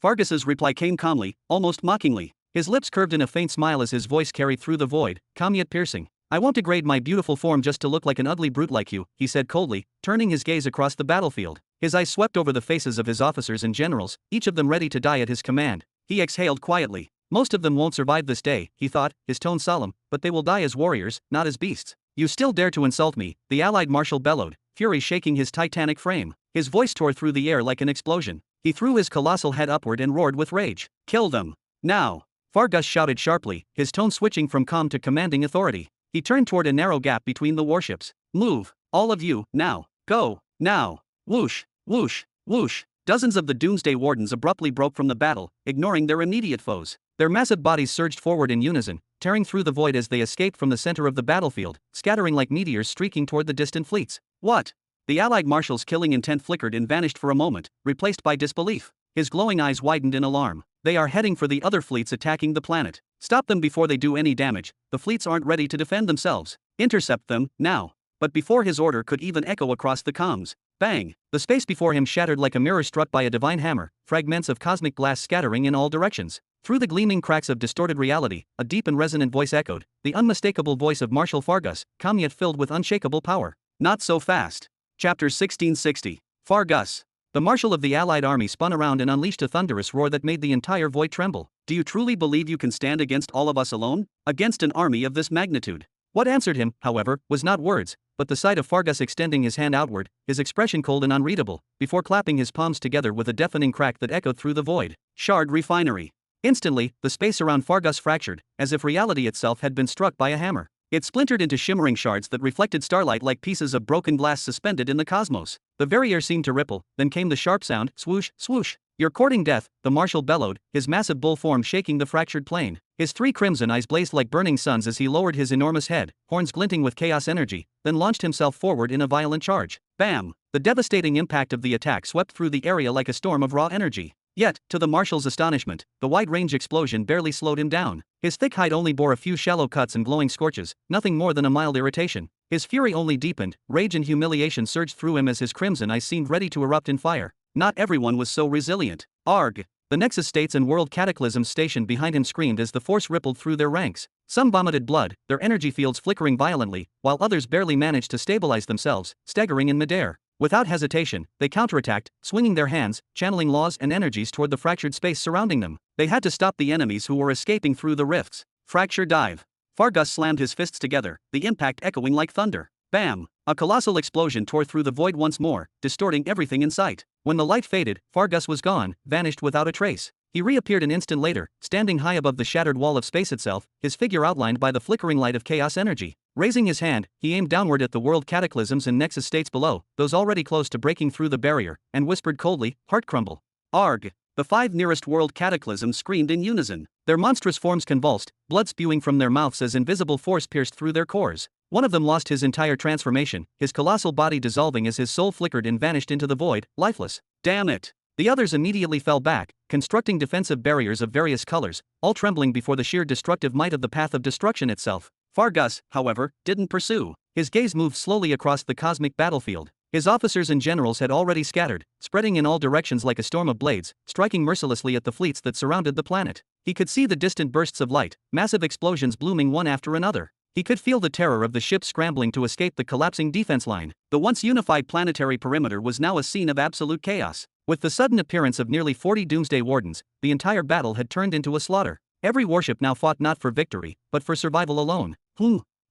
[SPEAKER 1] Fargus's reply came calmly, almost mockingly. His lips curved in a faint smile as his voice carried through the void, calm yet piercing. "I won't degrade my beautiful form just to look like an ugly brute like you," he said coldly, turning his gaze across the battlefield. His eyes swept over the faces of his officers and generals, each of them ready to die at his command. He exhaled quietly. "Most of them won't survive this day," he thought, his tone solemn, "but they will die as warriors, not as beasts. You still dare to insult me," the Allied marshal bellowed, fury shaking his titanic frame. His voice tore through the air like an explosion. He threw his colossal head upward and roared with rage. "Kill them! Now!" Fargus shouted sharply, his tone switching from calm to commanding authority. He turned toward a narrow gap between the warships. "Move, all of you, now! Go, now!" Whoosh, whoosh, whoosh. Dozens of the Doomsday Wardens abruptly broke from the battle, ignoring their immediate foes. Their massive bodies surged forward in unison, tearing through the void as they escaped from the center of the battlefield, scattering like meteors streaking toward the distant fleets. "What?" The Allied marshal's killing intent flickered and vanished for a moment, replaced by disbelief. His glowing eyes widened in alarm. "They are heading for the other fleets attacking the planet. Stop them before they do any damage. The fleets aren't ready to defend themselves. Intercept them, now." But before his order could even echo across the comms, bang! The space before him shattered like a mirror struck by a divine hammer, fragments of cosmic glass scattering in all directions. Through the gleaming cracks of distorted reality, a deep and resonant voice echoed, the unmistakable voice of Marshal Fargus, calm yet filled with unshakable power. "Not so fast." Chapter 1660. Fargus. The marshal of the Allied army spun around and unleashed a thunderous roar that made the entire void tremble. "Do you truly believe you can stand against all of us alone? Against an army of this magnitude?" What answered him, however, was not words, but the sight of Fargus extending his hand outward, his expression cold and unreadable, before clapping his palms together with a deafening crack that echoed through the void. "Shard refinery." Instantly, the space around Fargus fractured, as if reality itself had been struck by a hammer. It splintered into shimmering shards that reflected starlight like pieces of broken glass suspended in the cosmos. The very air seemed to ripple, then came the sharp sound, swoosh, swoosh. "You're courting death," the marshal bellowed, his massive bull form shaking the fractured plane. His three crimson eyes blazed like burning suns as he lowered his enormous head, horns glinting with chaos energy, then launched himself forward in a violent charge. Bam! The devastating impact of the attack swept through the area like a storm of raw energy. Yet, to the marshal's astonishment, the wide-range explosion barely slowed him down. His thick hide only bore a few shallow cuts and glowing scorches, nothing more than a mild irritation. His fury only deepened, rage and humiliation surged through him as his crimson eyes seemed ready to erupt in fire. Not everyone was so resilient. Arg! The Nexus States and World Cataclysms stationed behind him screamed as the force rippled through their ranks. Some vomited blood, their energy fields flickering violently, while others barely managed to stabilize themselves, staggering in midair. Without hesitation, they counterattacked, swinging their hands, channeling laws and energies toward the fractured space surrounding them. They had to stop the enemies who were escaping through the rifts. Fracture dive. Fargus slammed his fists together, the impact echoing like thunder. Bam! A colossal explosion tore through the void once more, distorting everything in sight. When the light faded, Fargus was gone, vanished without a trace. He reappeared an instant later, standing high above the shattered wall of space itself, his figure outlined by the flickering light of chaos energy. Raising his hand, he aimed downward at the world cataclysms and Nexus states below, those already close to breaking through the barrier, and whispered coldly, "Heart crumble." Arg! The five nearest world cataclysms screamed in unison. Their monstrous forms convulsed, blood spewing from their mouths as invisible force pierced through their cores. One of them lost his entire transformation, his colossal body dissolving as his soul flickered and vanished into the void, lifeless. Damn it! The others immediately fell back, constructing defensive barriers of various colors, all trembling before the sheer destructive might of the path of destruction itself. Fargus, however, didn't pursue. His gaze moved slowly across the cosmic battlefield. His officers and generals had already scattered, spreading in all directions like a storm of blades, striking mercilessly at the fleets that surrounded the planet. He could see the distant bursts of light, massive explosions blooming one after another. He could feel the terror of the ships scrambling to escape the collapsing defense line. The once unified planetary perimeter was now a scene of absolute chaos. With the sudden appearance of nearly 40 Doomsday Wardens, the entire battle had turned into a slaughter. Every warship now fought not for victory, but for survival alone.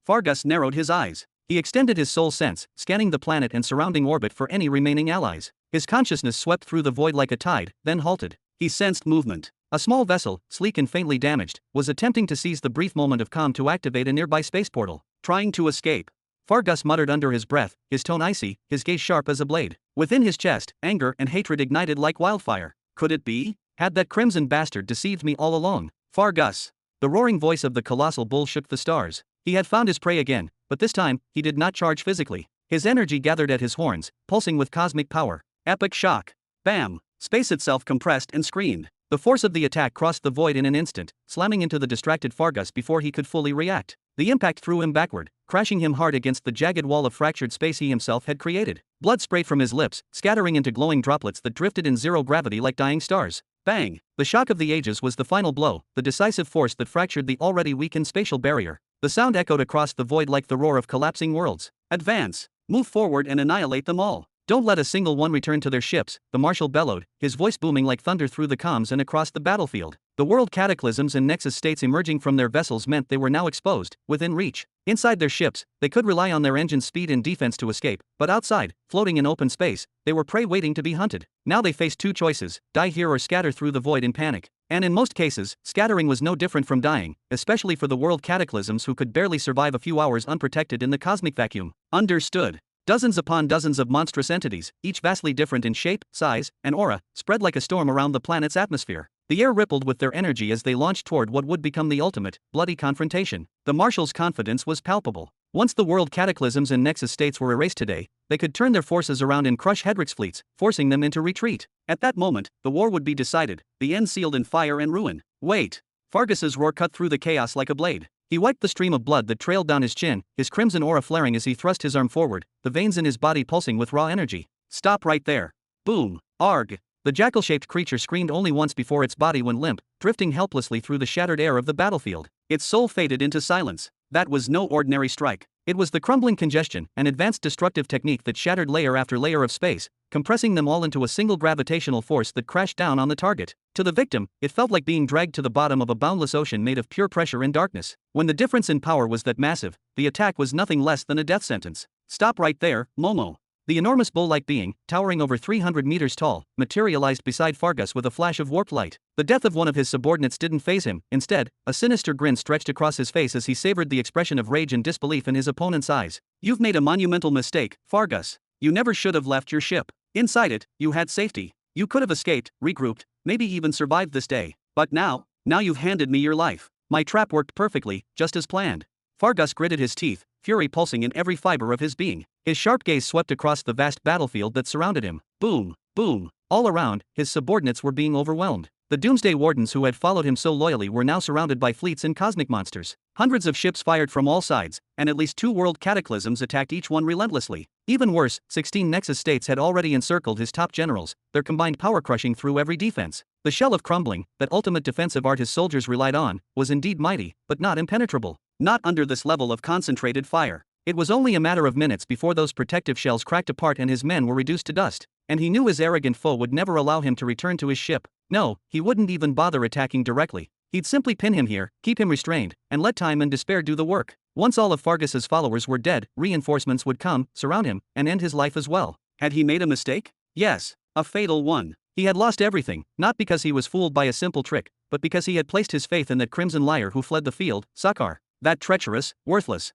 [SPEAKER 1] Fargus narrowed his eyes. He extended his soul sense, scanning the planet and surrounding orbit for any remaining allies. His consciousness swept through the void like a tide, then halted. He sensed movement. A small vessel, sleek and faintly damaged, was attempting to seize the brief moment of calm to activate a nearby space portal. Trying to escape. Fargus muttered under his breath, his tone icy, his gaze sharp as a blade. Within his chest, anger and hatred ignited like wildfire. Could it be? Had that crimson bastard deceived me all along? Fargus! The roaring voice of the colossal bull shook the stars. He had found his prey again, but this time, he did not charge physically. His energy gathered at his horns, pulsing with cosmic power. Epic shock. Bam! Space itself compressed and screamed. The force of the attack crossed the void in an instant, slamming into the distracted Fargus before he could fully react. The impact threw him backward, crashing him hard against the jagged wall of fractured space he himself had created. Blood sprayed from his lips, scattering into glowing droplets that drifted in zero gravity like dying stars. Bang! The shock of the ages was the final blow, the decisive force that fractured the already weakened spatial barrier. The sound echoed across the void like the roar of collapsing worlds. Advance! Move forward and annihilate them all. Don't let a single one return to their ships, the marshal bellowed, his voice booming like thunder through the comms and across the battlefield. The world cataclysms and Nexus states emerging from their vessels meant they were now exposed, within reach. Inside their ships, they could rely on their engine's speed and defense to escape, but outside, floating in open space, they were prey waiting to be hunted. Now they faced two choices: die here or scatter through the void in panic. And in most cases, scattering was no different from dying, especially for the world cataclysms who could barely survive a few hours unprotected in the cosmic vacuum. Understood. Dozens upon dozens of monstrous entities, each vastly different in shape, size, and aura, spread like a storm around the planet's atmosphere. The air rippled with their energy as they launched toward what would become the ultimate, bloody confrontation. The marshal's confidence was palpable. Once the world cataclysms and Nexus states were erased today, they could turn their forces around and crush Hedrick's fleets, forcing them into retreat. At that moment, the war would be decided, the end sealed in fire and ruin. Wait! Fargus's roar cut through the chaos like a blade. He wiped the stream of blood that trailed down his chin, his crimson aura flaring as he thrust his arm forward, the veins in his body pulsing with raw energy. Stop right there. Boom. Arg. The jackal-shaped creature screamed only once before its body went limp, drifting helplessly through the shattered air of the battlefield. Its soul faded into silence. That was no ordinary strike. It was the crumbling congestion, an advanced destructive technique that shattered layer after layer of space, compressing them all into a single gravitational force that crashed down on the target. To the victim, it felt like being dragged to the bottom of a boundless ocean made of pure pressure and darkness. When the difference in power was that massive, the attack was nothing less than a death sentence. Stop right there, Momo. The enormous bull-like being, towering over 300 meters tall, materialized beside Fargus with a flash of warped light. The death of one of his subordinates didn't faze him. Instead, a sinister grin stretched across his face as he savored the expression of rage and disbelief in his opponent's eyes. You've made a monumental mistake, Fargus. You never should have left your ship. Inside it, you had safety. You could have escaped, regrouped, maybe even survived this day. But now you've handed me your life. My trap worked perfectly, just as planned. Fargus gritted his teeth, fury pulsing in every fiber of his being. His sharp gaze swept across the vast battlefield that surrounded him. Boom, boom. All around, his subordinates were being overwhelmed. The Doomsday Wardens who had followed him so loyally were now surrounded by fleets and cosmic monsters. Hundreds of ships fired from all sides, and at least 2 world cataclysms attacked each one relentlessly. Even worse, 16 Nexus states had already encircled his top generals, their combined power crushing through every defense. The shell of crumbling, that ultimate defensive art his soldiers relied on, was indeed mighty, but not impenetrable. Not under this level of concentrated fire. It was only a matter of minutes before those protective shells cracked apart and his men were reduced to dust. And he knew his arrogant foe would never allow him to return to his ship. No, he wouldn't even bother attacking directly. He'd simply pin him here, keep him restrained, and let time and despair do the work. Once all of Fargus's followers were dead, reinforcements would come, surround him, and end his life as well. Had he made a mistake? Yes, a fatal one. He had lost everything, not because he was fooled by a simple trick, but because he had placed his faith in that crimson liar who fled the field, Sakar. That treacherous, worthless.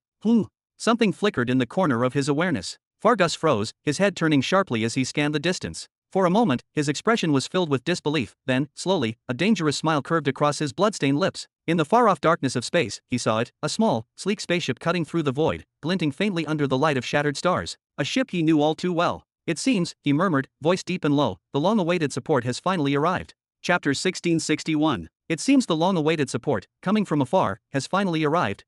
[SPEAKER 1] Something flickered in the corner of his awareness. Fargus froze, his head turning sharply as he scanned the distance. For a moment, his expression was filled with disbelief, then, slowly, a dangerous smile curved across his blood-stained lips. In the far-off darkness of space, he saw it, a small, sleek spaceship cutting through the void, glinting faintly under the light of shattered stars. A ship he knew all too well. It seems, he murmured, voice deep and low, the long-awaited support has finally arrived. Chapter 1661. It seems the long-awaited support, coming from afar, has finally arrived.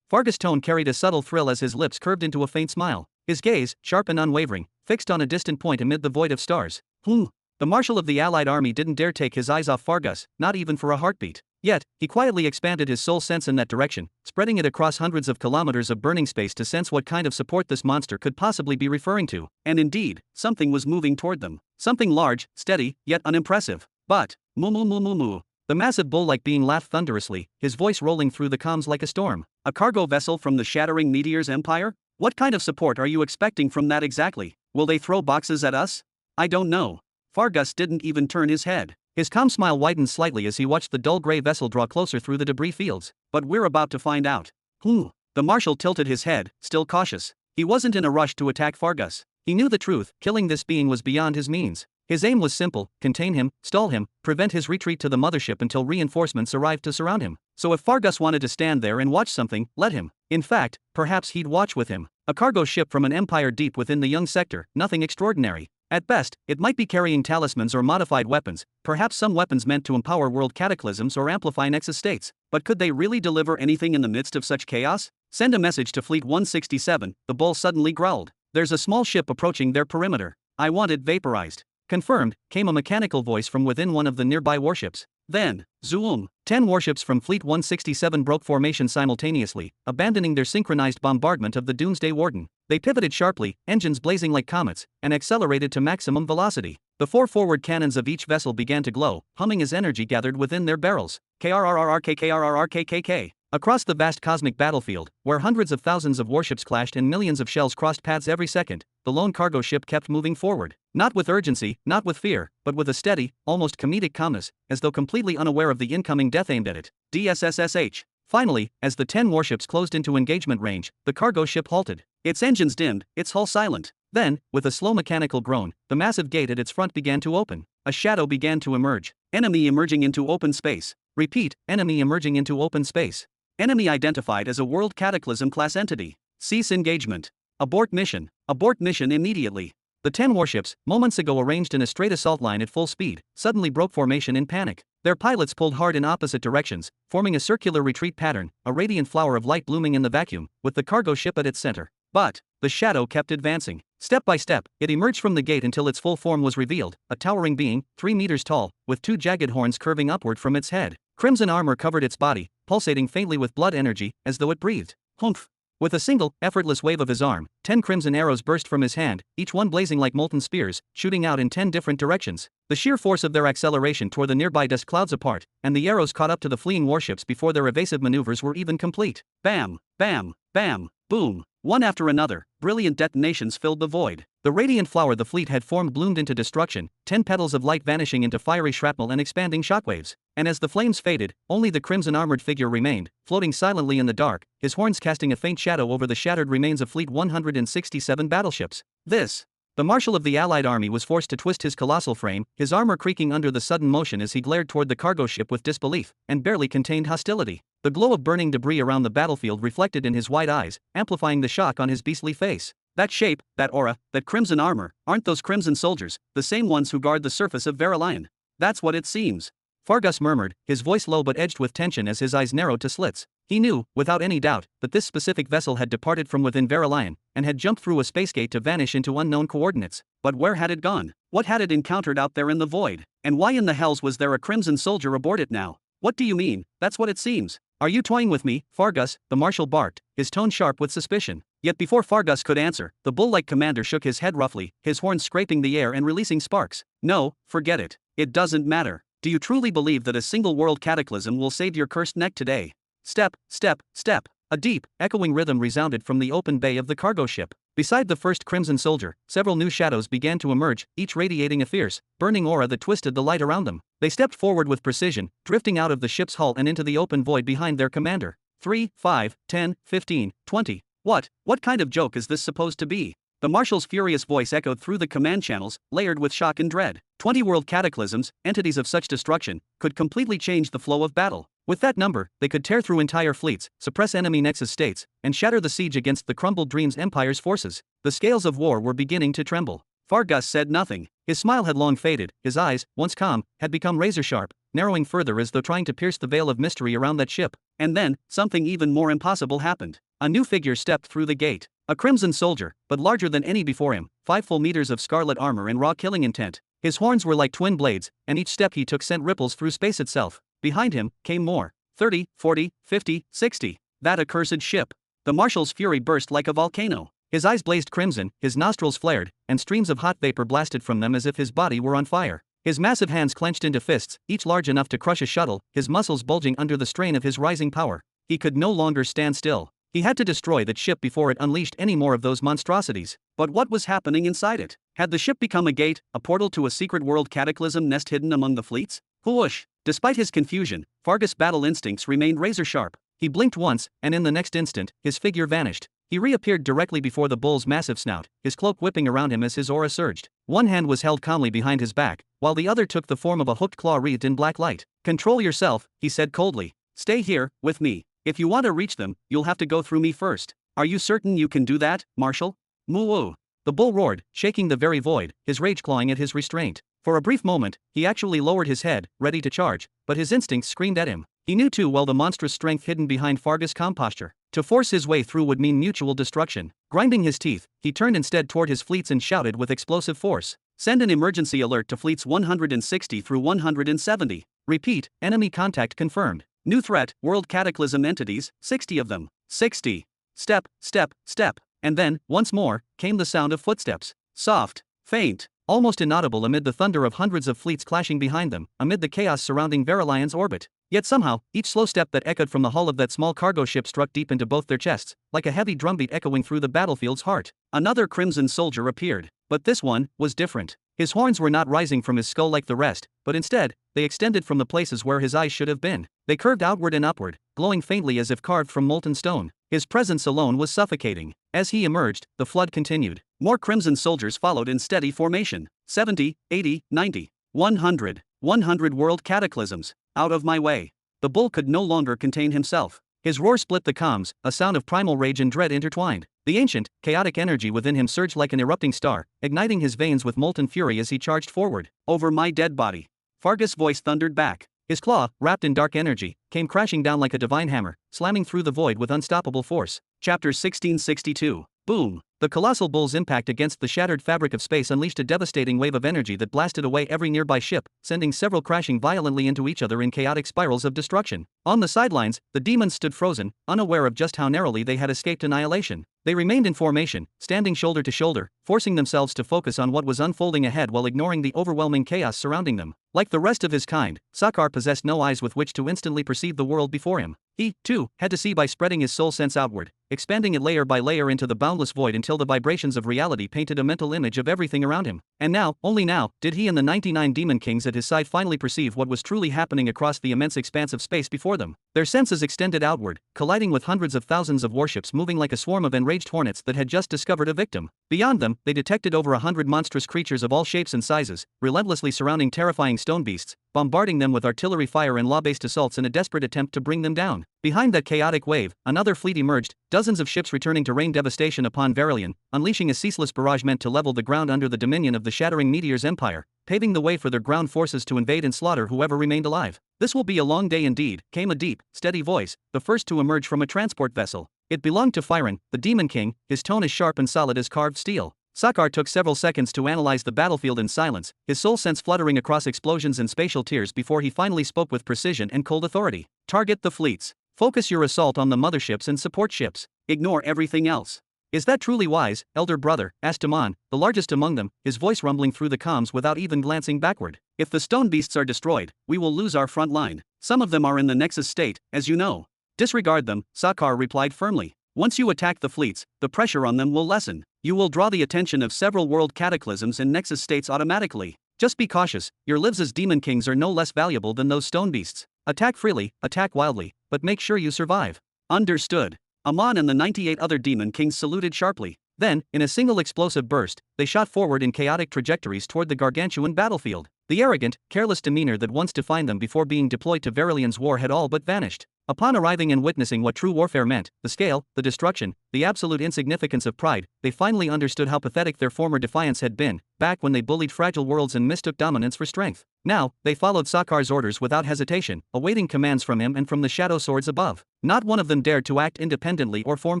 [SPEAKER 1] Fargus' tone carried a subtle thrill as his lips curved into a faint smile. His gaze, sharp and unwavering, fixed on a distant point amid the void of stars. The marshal of the Allied army didn't dare take his eyes off Fargus, not even for a heartbeat. Yet, he quietly expanded his soul sense in that direction, spreading it across hundreds of kilometers of burning space to sense what kind of support this monster could possibly be referring to. And indeed, something was moving toward them. Something large, steady, yet unimpressive. But, moo. The massive bull-like being laughed thunderously, his voice rolling through the comms like a storm. A cargo vessel from the shattering meteor's empire? What kind of support are you expecting from that exactly? Will they throw boxes at us? I don't know. Fargus didn't even turn his head. His calm smile widened slightly as he watched the dull gray vessel draw closer through the debris fields. But we're about to find out. The marshal tilted his head, still cautious. He wasn't in a rush to attack Fargus. He knew the truth, killing this being was beyond his means. His aim was simple: contain him, stall him, prevent his retreat to the mothership until reinforcements arrived to surround him. So if Fargus wanted to stand there and watch something, let him. In fact, perhaps he'd watch with him. A cargo ship from an empire deep within the young sector, nothing extraordinary. At best, it might be carrying talismans or modified weapons, perhaps some weapons meant to empower world cataclysms or amplify Nexus states. But could they really deliver anything in the midst of such chaos? Send a message to Fleet 167, the bull suddenly growled. There's a small ship approaching their perimeter. I want it vaporized. Confirmed, came a mechanical voice from within one of the nearby warships. Then, zoom! 10 warships from Fleet 167 broke formation simultaneously, abandoning their synchronized bombardment of the Doomsday Warden. They pivoted sharply, engines blazing like comets, and accelerated to maximum velocity. The 4 forward cannons of each vessel began to glow, humming as energy gathered within their barrels. KRRRKKRRRKKK. Across the vast cosmic battlefield, where hundreds of thousands of warships clashed and millions of shells crossed paths every second, the lone cargo ship kept moving forward. Not with urgency, not with fear, but with a steady, almost comedic calmness, as though completely unaware of the incoming death aimed at it. DSSSH. Finally, as the 10 warships closed into engagement range, the cargo ship halted. Its engines dimmed, its hull silent. Then, with a slow mechanical groan, the massive gate at its front began to open. A shadow began to emerge. Enemy emerging into open space. Repeat, enemy emerging into open space. Enemy identified as a World Cataclysm class entity. Cease engagement. Abort mission. Abort mission immediately. The 10 warships, moments ago arranged in a straight assault line at full speed, suddenly broke formation in panic. Their pilots pulled hard in opposite directions, forming a circular retreat pattern, a radiant flower of light blooming in the vacuum, with the cargo ship at its center. But the shadow kept advancing. Step by step, it emerged from the gate until its full form was revealed, a towering being, 3 meters tall, with 2 jagged horns curving upward from its head. Crimson armor covered its body, pulsating faintly with blood energy, as though it breathed. Humph! With a single, effortless wave of his arm, 10 crimson arrows burst from his hand, each one blazing like molten spears, shooting out in 10 different directions. The sheer force of their acceleration tore the nearby dust clouds apart, and the arrows caught up to the fleeing warships before their evasive maneuvers were even complete. Bam! Bam! Bam! Boom! One after another, brilliant detonations filled the void. The radiant flower the fleet had formed bloomed into destruction, 10 petals of light vanishing into fiery shrapnel and expanding shockwaves. And as the flames faded, only the crimson-armored figure remained, floating silently in the dark, his horns casting a faint shadow over the shattered remains of Fleet 167 battleships. This The marshal of the Allied army was forced to twist his colossal frame, his armor creaking under the sudden motion as he glared toward the cargo ship with disbelief, and barely contained hostility. The glow of burning debris around the battlefield reflected in his wide eyes, amplifying the shock on his beastly face. That shape, that aura, that crimson armor, aren't those crimson soldiers, the same ones who guard the surface of Verilion? That's what it seems. Fargus murmured, his voice low but edged with tension as his eyes narrowed to slits. He knew, without any doubt, that this specific vessel had departed from within Verilion, and had jumped through a space gate to vanish into unknown coordinates. But where had it gone? What had it encountered out there in the void? And why in the hells was there a crimson soldier aboard it now? What do you mean? That's what it seems. Are you toying with me, Fargus? The marshal barked, his tone sharp with suspicion. Yet before Fargus could answer, the bull-like commander shook his head roughly, his horns scraping the air and releasing sparks. No, forget it. It doesn't matter. Do you truly believe that a single world cataclysm will save your cursed neck today? Step, step, step. A deep, echoing rhythm resounded from the open bay of the cargo ship. Beside the first crimson soldier, several new shadows began to emerge, each radiating a fierce, burning aura that twisted the light around them. They stepped forward with precision, drifting out of the ship's hull and into the open void behind their commander. 3, 5, 10, 15, 20. What kind of joke is this supposed to be? The marshal's furious voice echoed through the command channels, layered with shock and dread. 20 world cataclysms, entities of such destruction, could completely change the flow of battle. With that number, they could tear through entire fleets, suppress enemy nexus states, and shatter the siege against the crumbled Dreams Empire's forces. The scales of war were beginning to tremble. Fargus said nothing. His smile had long faded, his eyes, once calm, had become razor-sharp, narrowing further as though trying to pierce the veil of mystery around that ship. And then, something even more impossible happened. A new figure stepped through the gate. A crimson soldier, but larger than any before him, 5 full meters of scarlet armor and raw killing intent. His horns were like twin blades, and each step he took sent ripples through space itself. Behind him came more. 30, 40, 50, 60. That accursed ship. The marshal's fury burst like a volcano. His eyes blazed crimson, his nostrils flared, and streams of hot vapor blasted from them as if his body were on fire. His massive hands clenched into fists, each large enough to crush a shuttle, his muscles bulging under the strain of his rising power. He could no longer stand still. He had to destroy that ship before it unleashed any more of those monstrosities. But what was happening inside it? Had the ship become a gate, a portal to a secret world cataclysm nest hidden among the fleets? Whoosh! Despite his confusion, Fargus' battle instincts remained razor-sharp. He blinked once, and in the next instant, his figure vanished. He reappeared directly before the bull's massive snout, his cloak whipping around him as his aura surged. One hand was held calmly behind his back, while the other took the form of a hooked claw wreathed in black light. "Control yourself," he said coldly. "Stay here, with me. If you want to reach them, you'll have to go through me first. Are you certain you can do that, Marshal?" "Moo!" The bull roared, shaking the very void, his rage clawing at his restraint. For a brief moment, he actually lowered his head, ready to charge, but his instincts screamed at him. He knew too well the monstrous strength hidden behind Fargus' calm posture. To force his way through would mean mutual destruction. Grinding his teeth, he turned instead toward his fleets and shouted with explosive force. "Send an emergency alert to fleets 160 through 170. Repeat, enemy contact confirmed. New threat, world cataclysm entities, 60 of them. 60. Step, step, step." And then, once more, came the sound of footsteps. Soft, faint, almost inaudible amid the thunder of hundreds of fleets clashing behind them, amid the chaos surrounding Verilion's orbit. Yet somehow, each slow step that echoed from the hull of that small cargo ship struck deep into both their chests, like a heavy drumbeat echoing through the battlefield's heart. Another crimson soldier appeared, but this one was different. His horns were not rising from his skull like the rest, but instead, they extended from the places where his eyes should have been. They curved outward and upward, glowing faintly as if carved from molten stone. His presence alone was suffocating. As he emerged, the flood continued. More crimson soldiers followed in steady formation. 70, 80, 90, 100. 100 world cataclysms. Out of my way. The bull could no longer contain himself. His roar split the comms, a sound of primal rage and dread intertwined. The ancient, chaotic energy within him surged like an erupting star, igniting his veins with molten fury as he charged forward. "Over my dead body." Fargus' voice thundered back. His claw, wrapped in dark energy, came crashing down like a divine hammer, slamming through the void with unstoppable force. Chapter 1662. Boom. The colossal bull's impact against the shattered fabric of space unleashed a devastating wave of energy that blasted away every nearby ship, sending several crashing violently into each other in chaotic spirals of destruction. On the sidelines, the demons stood frozen, unaware of just how narrowly they had escaped annihilation. They remained in formation, standing shoulder to shoulder, forcing themselves to focus on what was unfolding ahead while ignoring the overwhelming chaos surrounding them. Like the rest of his kind, Sakar possessed no eyes with which to instantly perceive the world before him. He, too, had to see by spreading his soul sense outward, expanding it layer by layer into the boundless void until the vibrations of reality painted a mental image of everything around him. And now, only now, did he and the 99 demon kings at his side finally perceive what was truly happening across the immense expanse of space before them. them. Their senses extended outward, colliding with hundreds of thousands of warships moving like a swarm of enraged hornets that had just discovered a victim. Beyond them, they detected over 100 monstrous creatures of all shapes and sizes, relentlessly surrounding terrifying stone beasts, bombarding them with artillery fire and law-based assaults in a desperate attempt to bring them down. Behind that chaotic wave, another fleet emerged, dozens of ships returning to rain devastation upon Verilion, unleashing a ceaseless barrage meant to level the ground under the dominion of the shattering meteor's empire, paving the way for their ground forces to invade and slaughter whoever remained alive. "This will be a long day indeed," came a deep, steady voice, the first to emerge from a transport vessel. It belonged to Firen, the Demon King, his tone as sharp and solid as carved steel. Sakar took several seconds to analyze the battlefield in silence, his soul sense fluttering across explosions and spatial tears before he finally spoke with precision and cold authority. "Target the fleets. Focus your assault on the motherships and support ships. Ignore everything else." "Is that truly wise, elder brother?" asked Amon, the largest among them, his voice rumbling through the comms without even glancing backward. "If the stone beasts are destroyed, we will lose our front line. Some of them are in the Nexus state, as you know." "Disregard them," Sakar replied firmly. "Once you attack the fleets, the pressure on them will lessen. You will draw the attention of several world cataclysms and Nexus states automatically. Just be cautious, your lives as Demon Kings are no less valuable than those stone beasts. Attack freely, attack wildly, but make sure you survive." "Understood." Amon and the 98 other Demon Kings saluted sharply. Then, in a single explosive burst, they shot forward in chaotic trajectories toward the gargantuan battlefield. The arrogant, careless demeanor that once defined them before being deployed to Verilion's war had all but vanished. Upon arriving and witnessing what true warfare meant, the scale, the destruction, the absolute insignificance of pride, they finally understood how pathetic their former defiance had been, back when they bullied fragile worlds and mistook dominance for strength. Now, they followed Sakar's orders without hesitation, awaiting commands from him and from the shadow swords above. Not one of them dared to act independently or form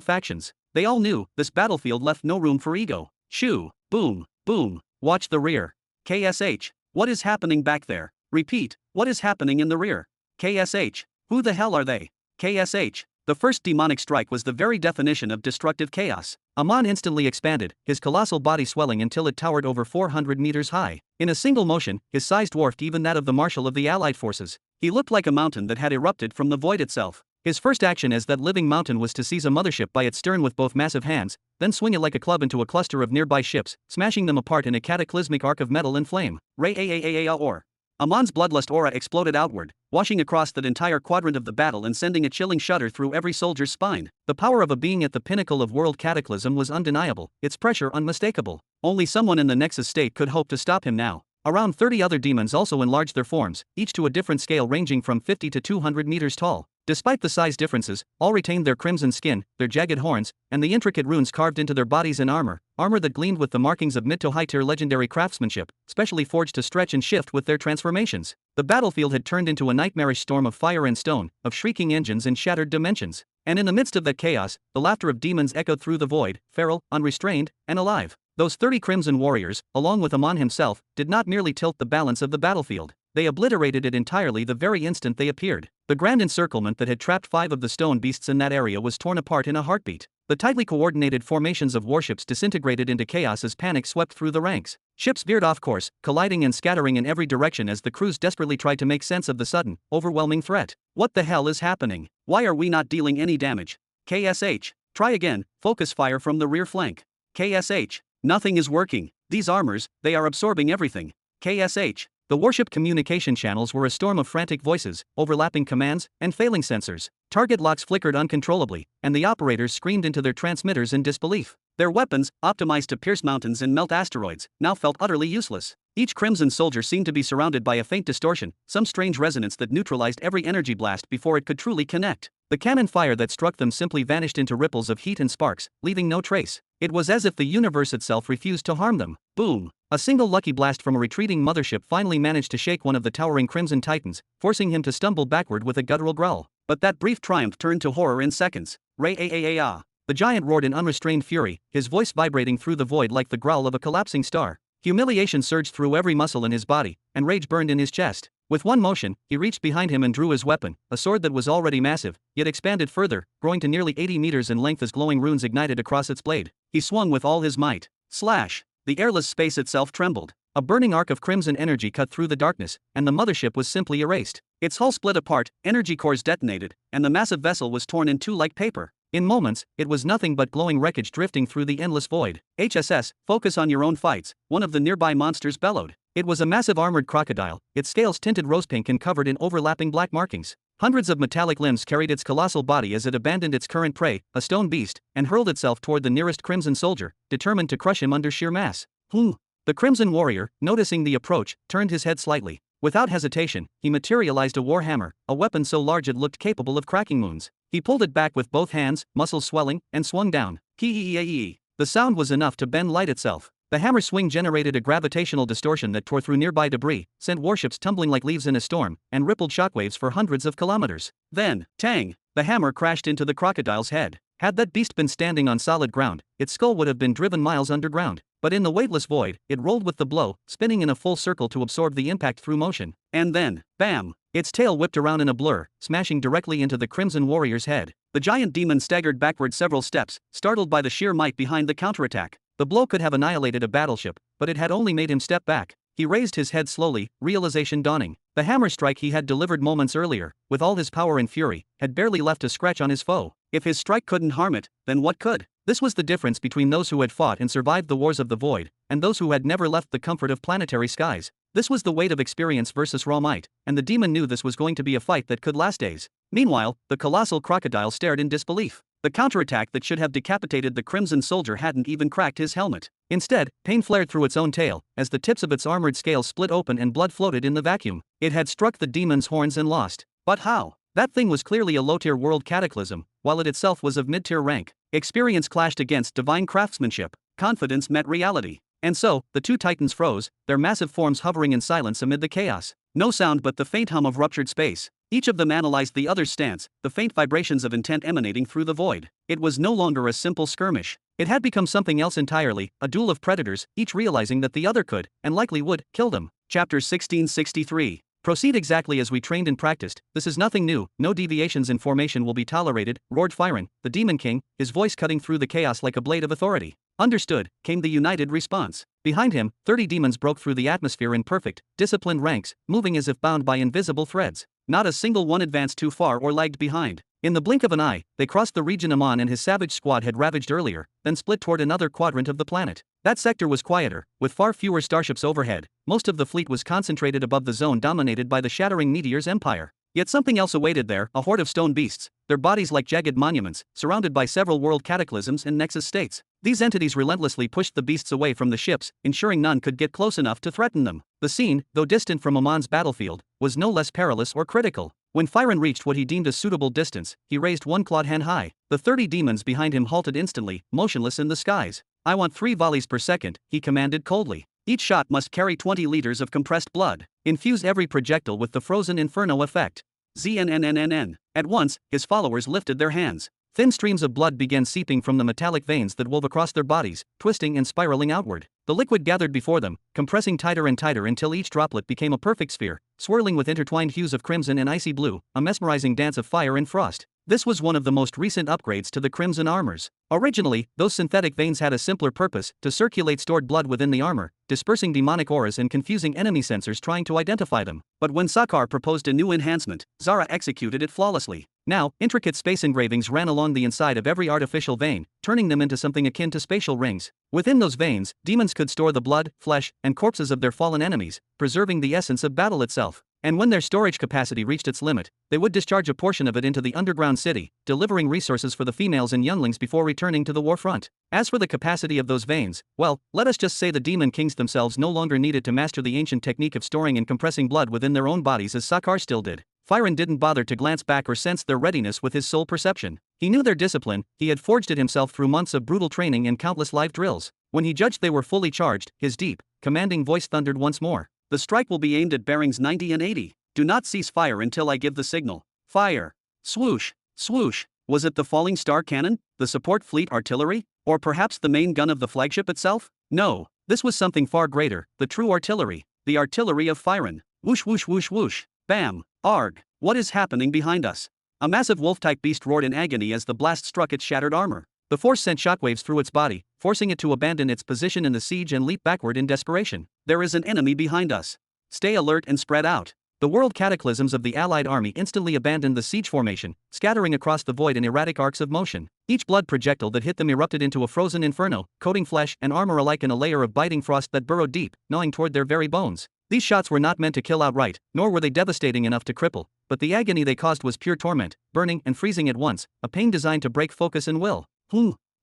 [SPEAKER 1] factions. They all knew, this battlefield left no room for ego. Shoo, boom, boom, watch the rear. KSH, what is happening back there? Repeat, what is happening in the rear? KSH. Who the hell are they? KSH. The first demonic strike was the very definition of destructive chaos. Amon instantly expanded, his colossal body swelling until it towered over 400 meters high. In a single motion, his size dwarfed even that of the marshal of the Allied forces. He looked like a mountain that had erupted from the void itself. His first action as that living mountain was to seize a mothership by its stern with both massive hands, then swing it like a club into a cluster of nearby ships, smashing them apart in a cataclysmic arc of metal and flame. Ray-a-a-a-a-or. Amon's bloodlust aura exploded outward, washing across that entire quadrant of the battle and sending a chilling shudder through every soldier's spine. The power of a being at the pinnacle of world cataclysm was undeniable, its pressure unmistakable. Only someone in the Nexus state could hope to stop him now. Around 30 other demons also enlarged their forms, each to a different scale ranging from 50 to 200 meters tall. Despite the size differences, all retained their crimson skin, their jagged horns, and the intricate runes carved into their bodies and armor that gleamed with the markings of mid to high tier legendary craftsmanship, specially forged to stretch and shift with their transformations. The battlefield had turned into a nightmarish storm of fire and stone, of shrieking engines and shattered dimensions. And in the midst of that chaos, the laughter of demons echoed through the void, feral, unrestrained, and alive. Those 30 crimson warriors, along with Amon himself, did not merely tilt the balance of the battlefield. They obliterated it entirely the very instant they appeared. The grand encirclement that had trapped 5 of the stone beasts in that area was torn apart in a heartbeat. The tightly coordinated formations of warships disintegrated into chaos as panic swept through the ranks. Ships veered off course, colliding and scattering in every direction as the crews desperately tried to make sense of the sudden, overwhelming threat. What the hell is happening? Why are we not dealing any damage? KSH. Try again, focus fire from the rear flank. KSH. Nothing is working. These armors, they are absorbing everything. KSH. The warship communication channels were a storm of frantic voices, overlapping commands, and failing sensors. Target locks flickered uncontrollably, and the operators screamed into their transmitters in disbelief. Their weapons, optimized to pierce mountains and melt asteroids, now felt utterly useless. Each crimson soldier seemed to be surrounded by a faint distortion, some strange resonance that neutralized every energy blast before it could truly connect. The cannon fire that struck them simply vanished into ripples of heat and sparks, leaving no trace. It was as if the universe itself refused to harm them. Boom! A single lucky blast from a retreating mothership finally managed to shake one of the towering crimson titans, forcing him to stumble backward with a guttural growl. But that brief triumph turned to horror in seconds. Ray-a-a-a-ah. The giant roared in unrestrained fury, his voice vibrating through the void like the growl of a collapsing star. Humiliation surged through every muscle in his body, and rage burned in his chest. With one motion, he reached behind him and drew his weapon, a sword that was already massive, yet expanded further, growing to nearly 80 meters in length as glowing runes ignited across its blade. He swung with all his might. Slash! The airless space itself trembled. A burning arc of crimson energy cut through the darkness, and the mothership was simply erased. Its hull split apart, energy cores detonated, and the massive vessel was torn in two like paper. In moments, it was nothing but glowing wreckage drifting through the endless void. HSS, focus on your own fights, one of the nearby monsters bellowed. It was a massive armored crocodile, its scales tinted rose pink and covered in overlapping black markings. Hundreds of metallic limbs carried its colossal body as it abandoned its current prey, a stone beast, and hurled itself toward the nearest crimson soldier, determined to crush him under sheer mass. The crimson warrior, noticing the approach, turned his head slightly. Without hesitation, he materialized a warhammer, a weapon so large it looked capable of cracking moons. He pulled it back with both hands, muscles swelling, and swung down. Hee. The sound was enough to bend light itself. The hammer swing generated a gravitational distortion that tore through nearby debris, sent warships tumbling like leaves in a storm, and rippled shockwaves for hundreds of kilometers. Then, tang! The hammer crashed into the crocodile's head. Had that beast been standing on solid ground, its skull would have been driven miles underground. But in the weightless void, it rolled with the blow, spinning in a full circle to absorb the impact through motion. And then, bam! Its tail whipped around in a blur, smashing directly into the crimson warrior's head. The giant demon staggered backward several steps, startled by the sheer might behind the counterattack. The blow could have annihilated a battleship, but it had only made him step back. He raised his head slowly, realization dawning. The hammer strike he had delivered moments earlier, with all his power and fury, had barely left a scratch on his foe. If his strike couldn't harm it, then what could? This was the difference between those who had fought and survived the wars of the void, and those who had never left the comfort of planetary skies. This was the weight of experience versus raw might, and the demon knew this was going to be a fight that could last days. Meanwhile, the colossal crocodile stared in disbelief. The counterattack that should have decapitated the crimson soldier hadn't even cracked his helmet. Instead, pain flared through its own tail, as the tips of its armored scales split open and blood floated in the vacuum. It had struck the demon's horns and lost. But how? That thing was clearly a low-tier world cataclysm, while it itself was of mid-tier rank. Experience clashed against divine craftsmanship. Confidence met reality. And so, the two titans froze, their massive forms hovering in silence amid the chaos. No sound but the faint hum of ruptured space. Each of them analyzed the other's stance, the faint vibrations of intent emanating through the void. It was no longer a simple skirmish. It had become something else entirely, a duel of predators, each realizing that the other could, and likely would, kill them. Chapter 1663. Proceed exactly as we trained and practiced. This is nothing new, no deviations in formation will be tolerated, roared Firen, the Demon King, his voice cutting through the chaos like a blade of authority. Understood, came the united response. Behind him, 30 demons broke through the atmosphere in perfect, disciplined ranks, moving as if bound by invisible threads. Not a single one advanced too far or lagged behind. In the blink of an eye, they crossed the region Amon and his savage squad had ravaged earlier, then split toward another quadrant of the planet. That sector was quieter, with far fewer starships overhead. Most of the fleet was concentrated above the zone dominated by the shattering meteor's empire. Yet something else awaited there, a horde of stone beasts, their bodies like jagged monuments, surrounded by several world cataclysms and nexus states. These entities relentlessly pushed the beasts away from the ships, ensuring none could get close enough to threaten them. The scene, though distant from Amon's battlefield, was no less perilous or critical. When Firen reached what he deemed a suitable distance, he raised one clawed hand high. The 30 demons behind him halted instantly, motionless in the skies. I want 3 volleys per second, he commanded coldly. Each shot must carry 20 liters of compressed blood. Infuse every projectile with the frozen inferno effect. ZNNNNN. At once, his followers lifted their hands. Thin streams of blood began seeping from the metallic veins that wove across their bodies, twisting and spiraling outward. The liquid gathered before them, compressing tighter and tighter until each droplet became a perfect sphere, swirling with intertwined hues of crimson and icy blue, a mesmerizing dance of fire and frost. This was one of the most recent upgrades to the crimson armors. Originally, those synthetic veins had a simpler purpose, to circulate stored blood within the armor, dispersing demonic auras and confusing enemy sensors trying to identify them. But when Sakar proposed a new enhancement, Zara executed it flawlessly. Now, intricate space engravings ran along the inside of every artificial vein, turning them into something akin to spatial rings. Within those veins, demons could store the blood, flesh, and corpses of their fallen enemies, preserving the essence of battle itself. And when their storage capacity reached its limit, they would discharge a portion of it into the underground city, delivering resources for the females and younglings before returning to the war front. As for the capacity of those veins, well, let us just say the demon kings themselves no longer needed to master the ancient technique of storing and compressing blood within their own bodies as Sakar still did. Firen didn't bother to glance back or sense their readiness with his sole perception. He knew their discipline, he had forged it himself through months of brutal training and countless live drills. When he judged they were fully charged, his deep, commanding voice thundered once more. The strike will be aimed at bearings 90 and 80. Do not cease fire until I give the signal. Fire! Swoosh! Swoosh! Was it the falling star cannon, the support fleet artillery, or perhaps the main gun of the flagship itself? No, this was something far greater, the true artillery, the artillery of Firen. Whoosh whoosh whoosh whoosh! Bam! Arg! What is happening behind us? A massive wolf-type beast roared in agony as the blast struck its shattered armor. The force sent shockwaves through its body, forcing it to abandon its position in the siege and leap backward in desperation. There is an enemy behind us. Stay alert and spread out. The world cataclysms of the Allied army instantly abandoned the siege formation, scattering across the void in erratic arcs of motion. Each blood projectile that hit them erupted into a frozen inferno, coating flesh and armor alike in a layer of biting frost that burrowed deep, gnawing toward their very bones. These shots were not meant to kill outright, nor were they devastating enough to cripple, but the agony they caused was pure torment, burning and freezing at once, a pain designed to break focus and will.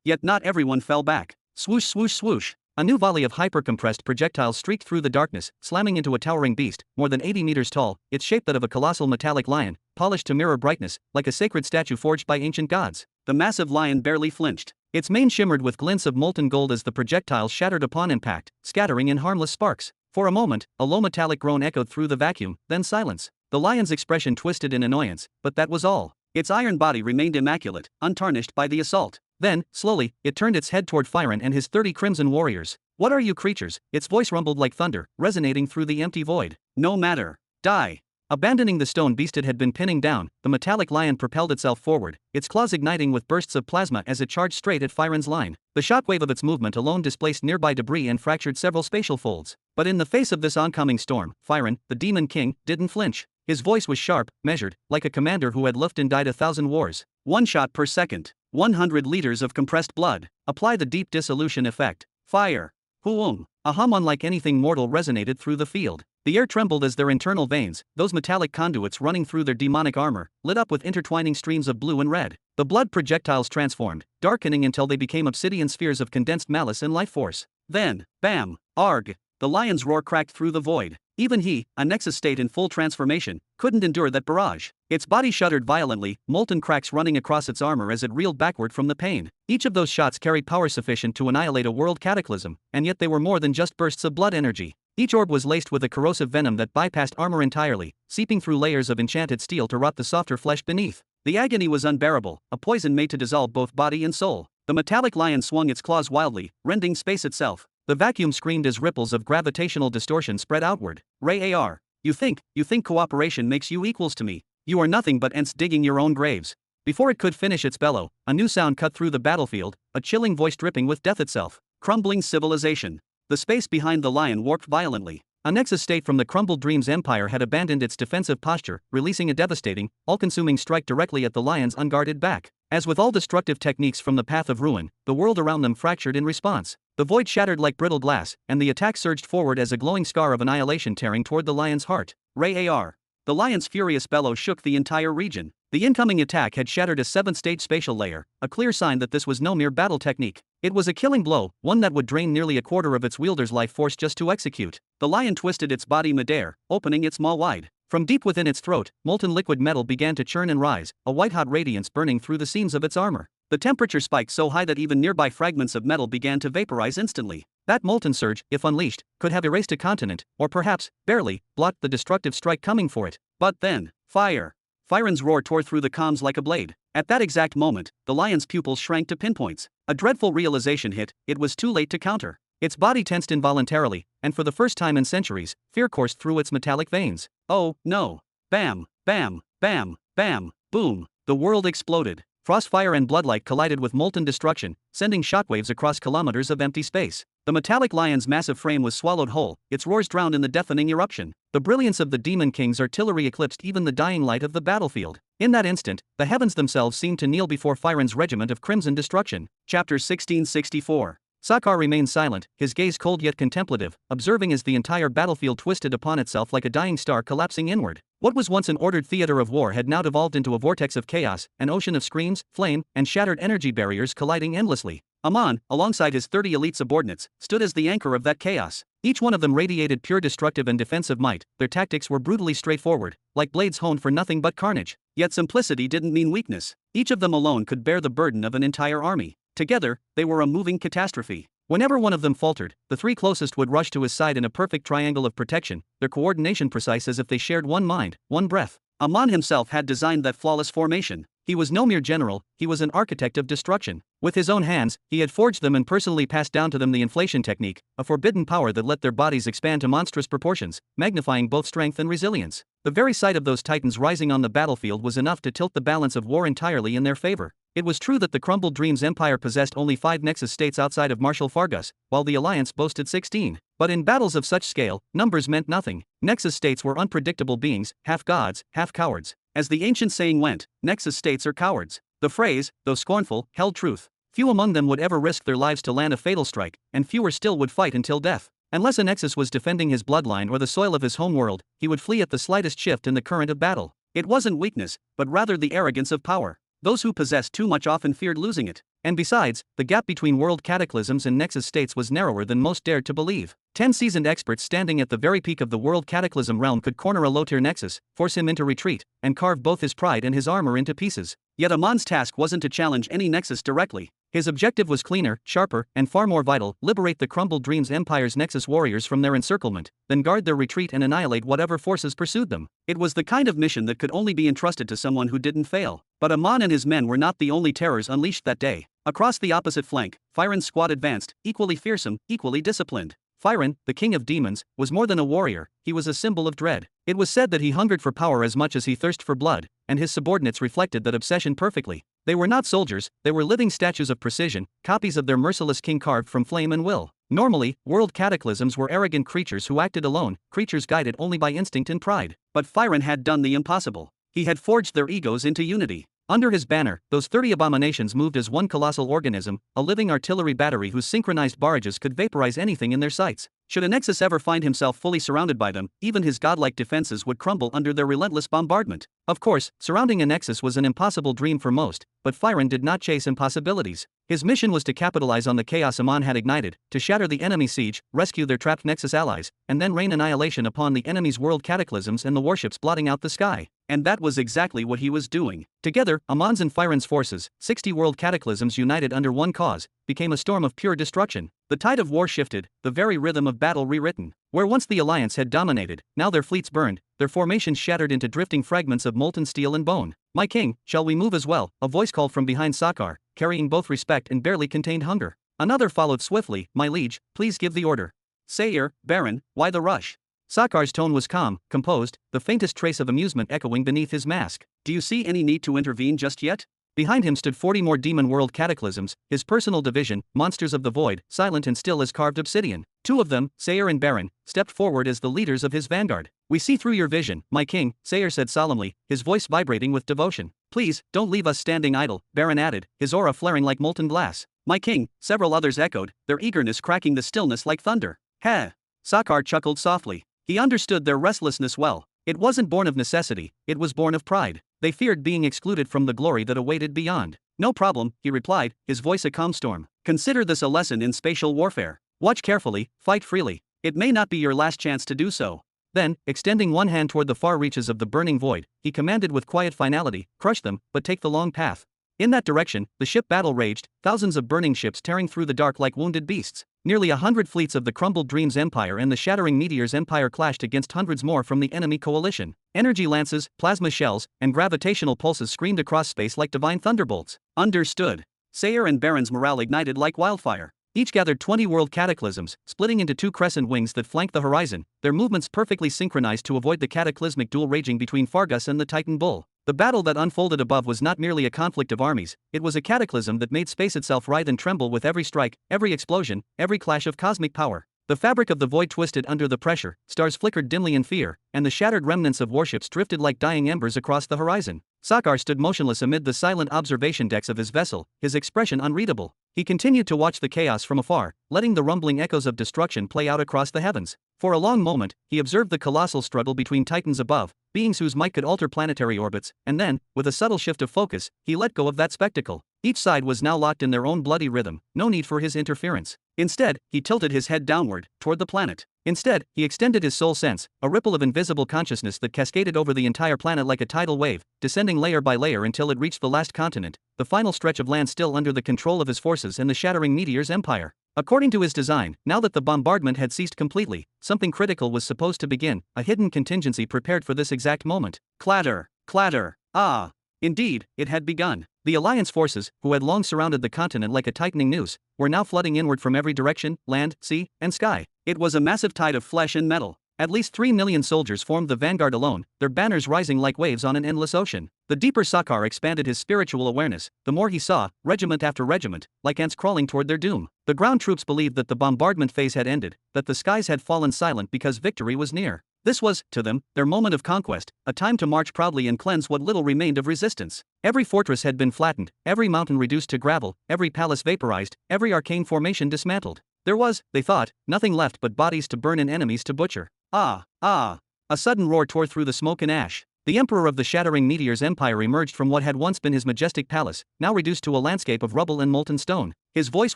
[SPEAKER 1] Yet not everyone fell back. Swoosh swoosh swoosh. A new volley of hyper-compressed projectiles streaked through the darkness, slamming into a towering beast, more than 80 meters tall, its shape that of a colossal metallic lion, polished to mirror brightness, like a sacred statue forged by ancient gods. The massive lion barely flinched. Its mane shimmered with glints of molten gold as the projectiles shattered upon impact, scattering in harmless sparks. For a moment, a low metallic groan echoed through the vacuum, then silence. The lion's expression twisted in annoyance, but that was all. Its iron body remained immaculate, untarnished by the assault. Then, slowly, it turned its head toward Firen and his 30 crimson warriors. "What are you creatures?" Its voice rumbled like thunder, resonating through the empty void. "No matter. Die." Abandoning the stone beast it had been pinning down, the metallic lion propelled itself forward, its claws igniting with bursts of plasma as it charged straight at Firen's line. The shockwave of its movement alone displaced nearby debris and fractured several spatial folds. But in the face of this oncoming storm, Firen, the Demon King, didn't flinch. His voice was sharp, measured, like a commander who had lived and died 1,000 wars. 1 shot per second. 100 liters of compressed blood. Apply the deep dissolution effect. Fire. Hooom. A hum unlike anything mortal resonated through the field. The air trembled as their internal veins, those metallic conduits running through their demonic armor, lit up with intertwining streams of blue and red. The blood projectiles transformed, darkening until they became obsidian spheres of condensed malice and life force. Then, bam, arg, the lion's roar cracked through the void. Even he, a Nexus state in full transformation, couldn't endure that barrage. Its body shuddered violently, molten cracks running across its armor as it reeled backward from the pain. Each of those shots carried power sufficient to annihilate a world cataclysm, and yet they were more than just bursts of blood energy. Each orb was laced with a corrosive venom that bypassed armor entirely, seeping through layers of enchanted steel to rot the softer flesh beneath. The agony was unbearable, a poison made to dissolve both body and soul. The metallic lion swung its claws wildly, rending space itself. The vacuum screamed as ripples of gravitational distortion spread outward. Ray AR. You think cooperation makes you equals to me. You are nothing but ants digging your own graves. Before it could finish its bellow, a new sound cut through the battlefield, a chilling voice dripping with death itself. Crumbling civilization. The space behind the lion warped violently. A Nexus state from the crumbled Dreams Empire had abandoned its defensive posture, releasing a devastating, all-consuming strike directly at the lion's unguarded back. As with all destructive techniques from the path of ruin, the world around them fractured in response. The void shattered like brittle glass, and the attack surged forward as a glowing scar of annihilation tearing toward the lion's heart. Ray AR. The lion's furious bellow shook the entire region. The incoming attack had shattered a 7th-stage spatial layer, a clear sign that this was no mere battle technique. It was a killing blow, one that would drain nearly a quarter of its wielder's life force just to execute. The lion twisted its body midair, opening its maw wide. From deep within its throat, molten liquid metal began to churn and rise, a white-hot radiance burning through the seams of its armor. The temperature spiked so high that even nearby fragments of metal began to vaporize instantly. That molten surge, if unleashed, could have erased a continent, or perhaps, barely, blocked the destructive strike coming for it. But then, fire! Firen's roar tore through the comms like a blade. At that exact moment, the lion's pupils shrank to pinpoints. A dreadful realization hit, it was too late to counter. Its body tensed involuntarily, and for the first time in centuries, fear coursed through its metallic veins. Oh, no. Bam, bam, bam, bam, boom. The world exploded. Frostfire and bloodlight collided with molten destruction, sending shockwaves across kilometers of empty space. The metallic lion's massive frame was swallowed whole, its roars drowned in the deafening eruption. The brilliance of the Demon King's artillery eclipsed even the dying light of the battlefield. In that instant, the heavens themselves seemed to kneel before Firen's regiment of crimson destruction. Chapter 1664. Sakar remained silent, his gaze cold yet contemplative, observing as the entire battlefield twisted upon itself like a dying star collapsing inward. What was once an ordered theater of war had now devolved into a vortex of chaos, an ocean of screams, flame, and shattered energy barriers colliding endlessly. Amon, alongside his 30 elite subordinates, stood as the anchor of that chaos. Each one of them radiated pure destructive and defensive might. Their tactics were brutally straightforward, like blades honed for nothing but carnage. Yet simplicity didn't mean weakness. Each of them alone could bear the burden of an entire army. Together, they were a moving catastrophe. Whenever one of them faltered, the 3 closest would rush to his side in a perfect triangle of protection, their coordination precise as if they shared one mind, one breath. Amon himself had designed that flawless formation. He was no mere general, he was an architect of destruction. With his own hands, he had forged them and personally passed down to them the inflation technique, a forbidden power that let their bodies expand to monstrous proportions, magnifying both strength and resilience. The very sight of those titans rising on the battlefield was enough to tilt the balance of war entirely in their favor. It was true that the crumbled Dreams Empire possessed only 5 Nexus states outside of Marshal Fargus, while the Alliance boasted 16. But in battles of such scale, numbers meant nothing. Nexus states were unpredictable beings, half gods, half cowards. As the ancient saying went, Nexus states are cowards. The phrase, though scornful, held truth. Few among them would ever risk their lives to land a fatal strike, and fewer still would fight until death. Unless a nexus was defending his bloodline or the soil of his homeworld, he would flee at the slightest shift in the current of battle. It wasn't weakness, but rather the arrogance of power. Those who possessed too much often feared losing it. And besides, the gap between world cataclysms and nexus states was narrower than most dared to believe. 10 seasoned experts standing at the very peak of the world cataclysm realm could corner a low-tier nexus, force him into retreat, and carve both his pride and his armor into pieces. Yet Amon's task wasn't to challenge any nexus directly. His objective was cleaner, sharper, and far more vital: liberate the crumbled Dreams Empire's Nexus warriors from their encirclement, then guard their retreat and annihilate whatever forces pursued them. It was the kind of mission that could only be entrusted to someone who didn't fail. But Amon and his men were not the only terrors unleashed that day. Across the opposite flank, Firen's squad advanced, equally fearsome, equally disciplined. Firen, the king of demons, was more than a warrior, he was a symbol of dread. It was said that he hungered for power as much as he thirsted for blood, and his subordinates reflected that obsession perfectly. They were not soldiers, they were living statues of precision, copies of their merciless king carved from flame and will. Normally, world cataclysms were arrogant creatures who acted alone, creatures guided only by instinct and pride. But Firen had done the impossible. He had forged their egos into unity. Under his banner, those 30 abominations moved as one colossal organism, a living artillery battery whose synchronized barrages could vaporize anything in their sights. Should a nexus ever find himself fully surrounded by them, even his godlike defenses would crumble under their relentless bombardment. Of course, surrounding a nexus was an impossible dream for most, but Firen did not chase impossibilities. His mission was to capitalize on the chaos Amon had ignited, to shatter the enemy siege, rescue their trapped nexus allies, and then rain annihilation upon the enemy's world cataclysms and the warships blotting out the sky. And that was exactly what he was doing. Together, Amon's and Firen's forces, 60 world cataclysms united under one cause, became a storm of pure destruction. The tide of war shifted, the very rhythm of battle rewritten. Where once the Alliance had dominated, now their fleets burned, their formations shattered into drifting fragments of molten steel and bone. "My king, shall we move as well?" a voice called from behind Sakar, carrying both respect and barely contained hunger. Another followed swiftly: "My liege, please give the order." "Sayer, Baron, why the rush?" Sakar's tone was calm, composed, the faintest trace of amusement echoing beneath his mask. "Do you see any need to intervene just yet?" Behind him stood 40 more demon world cataclysms, his personal division, monsters of the void, silent and still as carved obsidian. Two of them, Sayer and Baron, stepped forward as the leaders of his vanguard. "We see through your vision, my king," Sayer said solemnly, his voice vibrating with devotion. "Please, don't leave us standing idle," Baron added, his aura flaring like molten glass. "My king," several others echoed, their eagerness cracking the stillness like thunder. "Heh." Sakar chuckled softly. He understood their restlessness well. It wasn't born of necessity, it was born of pride. They feared being excluded from the glory that awaited beyond. "No problem," he replied, his voice a calm storm. "Consider this a lesson in spatial warfare. Watch carefully, fight freely. It may not be your last chance to do so." Then, extending one hand toward the far reaches of the burning void, he commanded with quiet finality, "Crush them, but take the long path." In that direction, the ship battle raged, thousands of burning ships tearing through the dark like wounded beasts. Nearly 100 fleets of the crumbled Dreams Empire and the shattering Meteors Empire clashed against hundreds more from the enemy coalition. Energy lances, plasma shells, and gravitational pulses screamed across space like divine thunderbolts. "Understood." Sayer and Baron's morale ignited like wildfire. Each gathered 20 world cataclysms, splitting into two crescent wings that flanked the horizon, their movements perfectly synchronized to avoid the cataclysmic duel raging between Fargus and the Titan Bull. The battle that unfolded above was not merely a conflict of armies, it was a cataclysm that made space itself writhe and tremble with every strike, every explosion, every clash of cosmic power. The fabric of the void twisted under the pressure, stars flickered dimly in fear, and the shattered remnants of warships drifted like dying embers across the horizon. Sakar stood motionless amid the silent observation decks of his vessel, his expression unreadable. He continued to watch the chaos from afar, letting the rumbling echoes of destruction play out across the heavens. For a long moment, he observed the colossal struggle between titans above, beings whose might could alter planetary orbits, and then, with a subtle shift of focus, he let go of that spectacle. Each side was now locked in their own bloody rhythm, no need for his interference. Instead, he tilted his head downward, toward the planet. Instead, he extended his soul sense, a ripple of invisible consciousness that cascaded over the entire planet like a tidal wave, descending layer by layer until it reached the last continent, the final stretch of land still under the control of his forces and the shattering Meteors Empire. According to his design, now that the bombardment had ceased completely, something critical was supposed to begin, a hidden contingency prepared for this exact moment. Clatter, clatter, ah! Indeed, it had begun. The Alliance forces, who had long surrounded the continent like a tightening noose, were now flooding inward from every direction, land, sea, and sky. It was a massive tide of flesh and metal. At least 3 million soldiers formed the vanguard alone, their banners rising like waves on an endless ocean. The deeper Sakar expanded his spiritual awareness, the more he saw, regiment after regiment, like ants crawling toward their doom. The ground troops believed that the bombardment phase had ended, that the skies had fallen silent because victory was near. This was, to them, their moment of conquest, a time to march proudly and cleanse what little remained of resistance. Every fortress had been flattened, every mountain reduced to gravel, every palace vaporized, every arcane formation dismantled. There was, they thought, nothing left but bodies to burn and enemies to butcher. Ah, ah. A sudden roar tore through the smoke and ash. The emperor of the shattering meteors empire emerged from what had once been his majestic palace, now reduced to a landscape of rubble and molten stone. His voice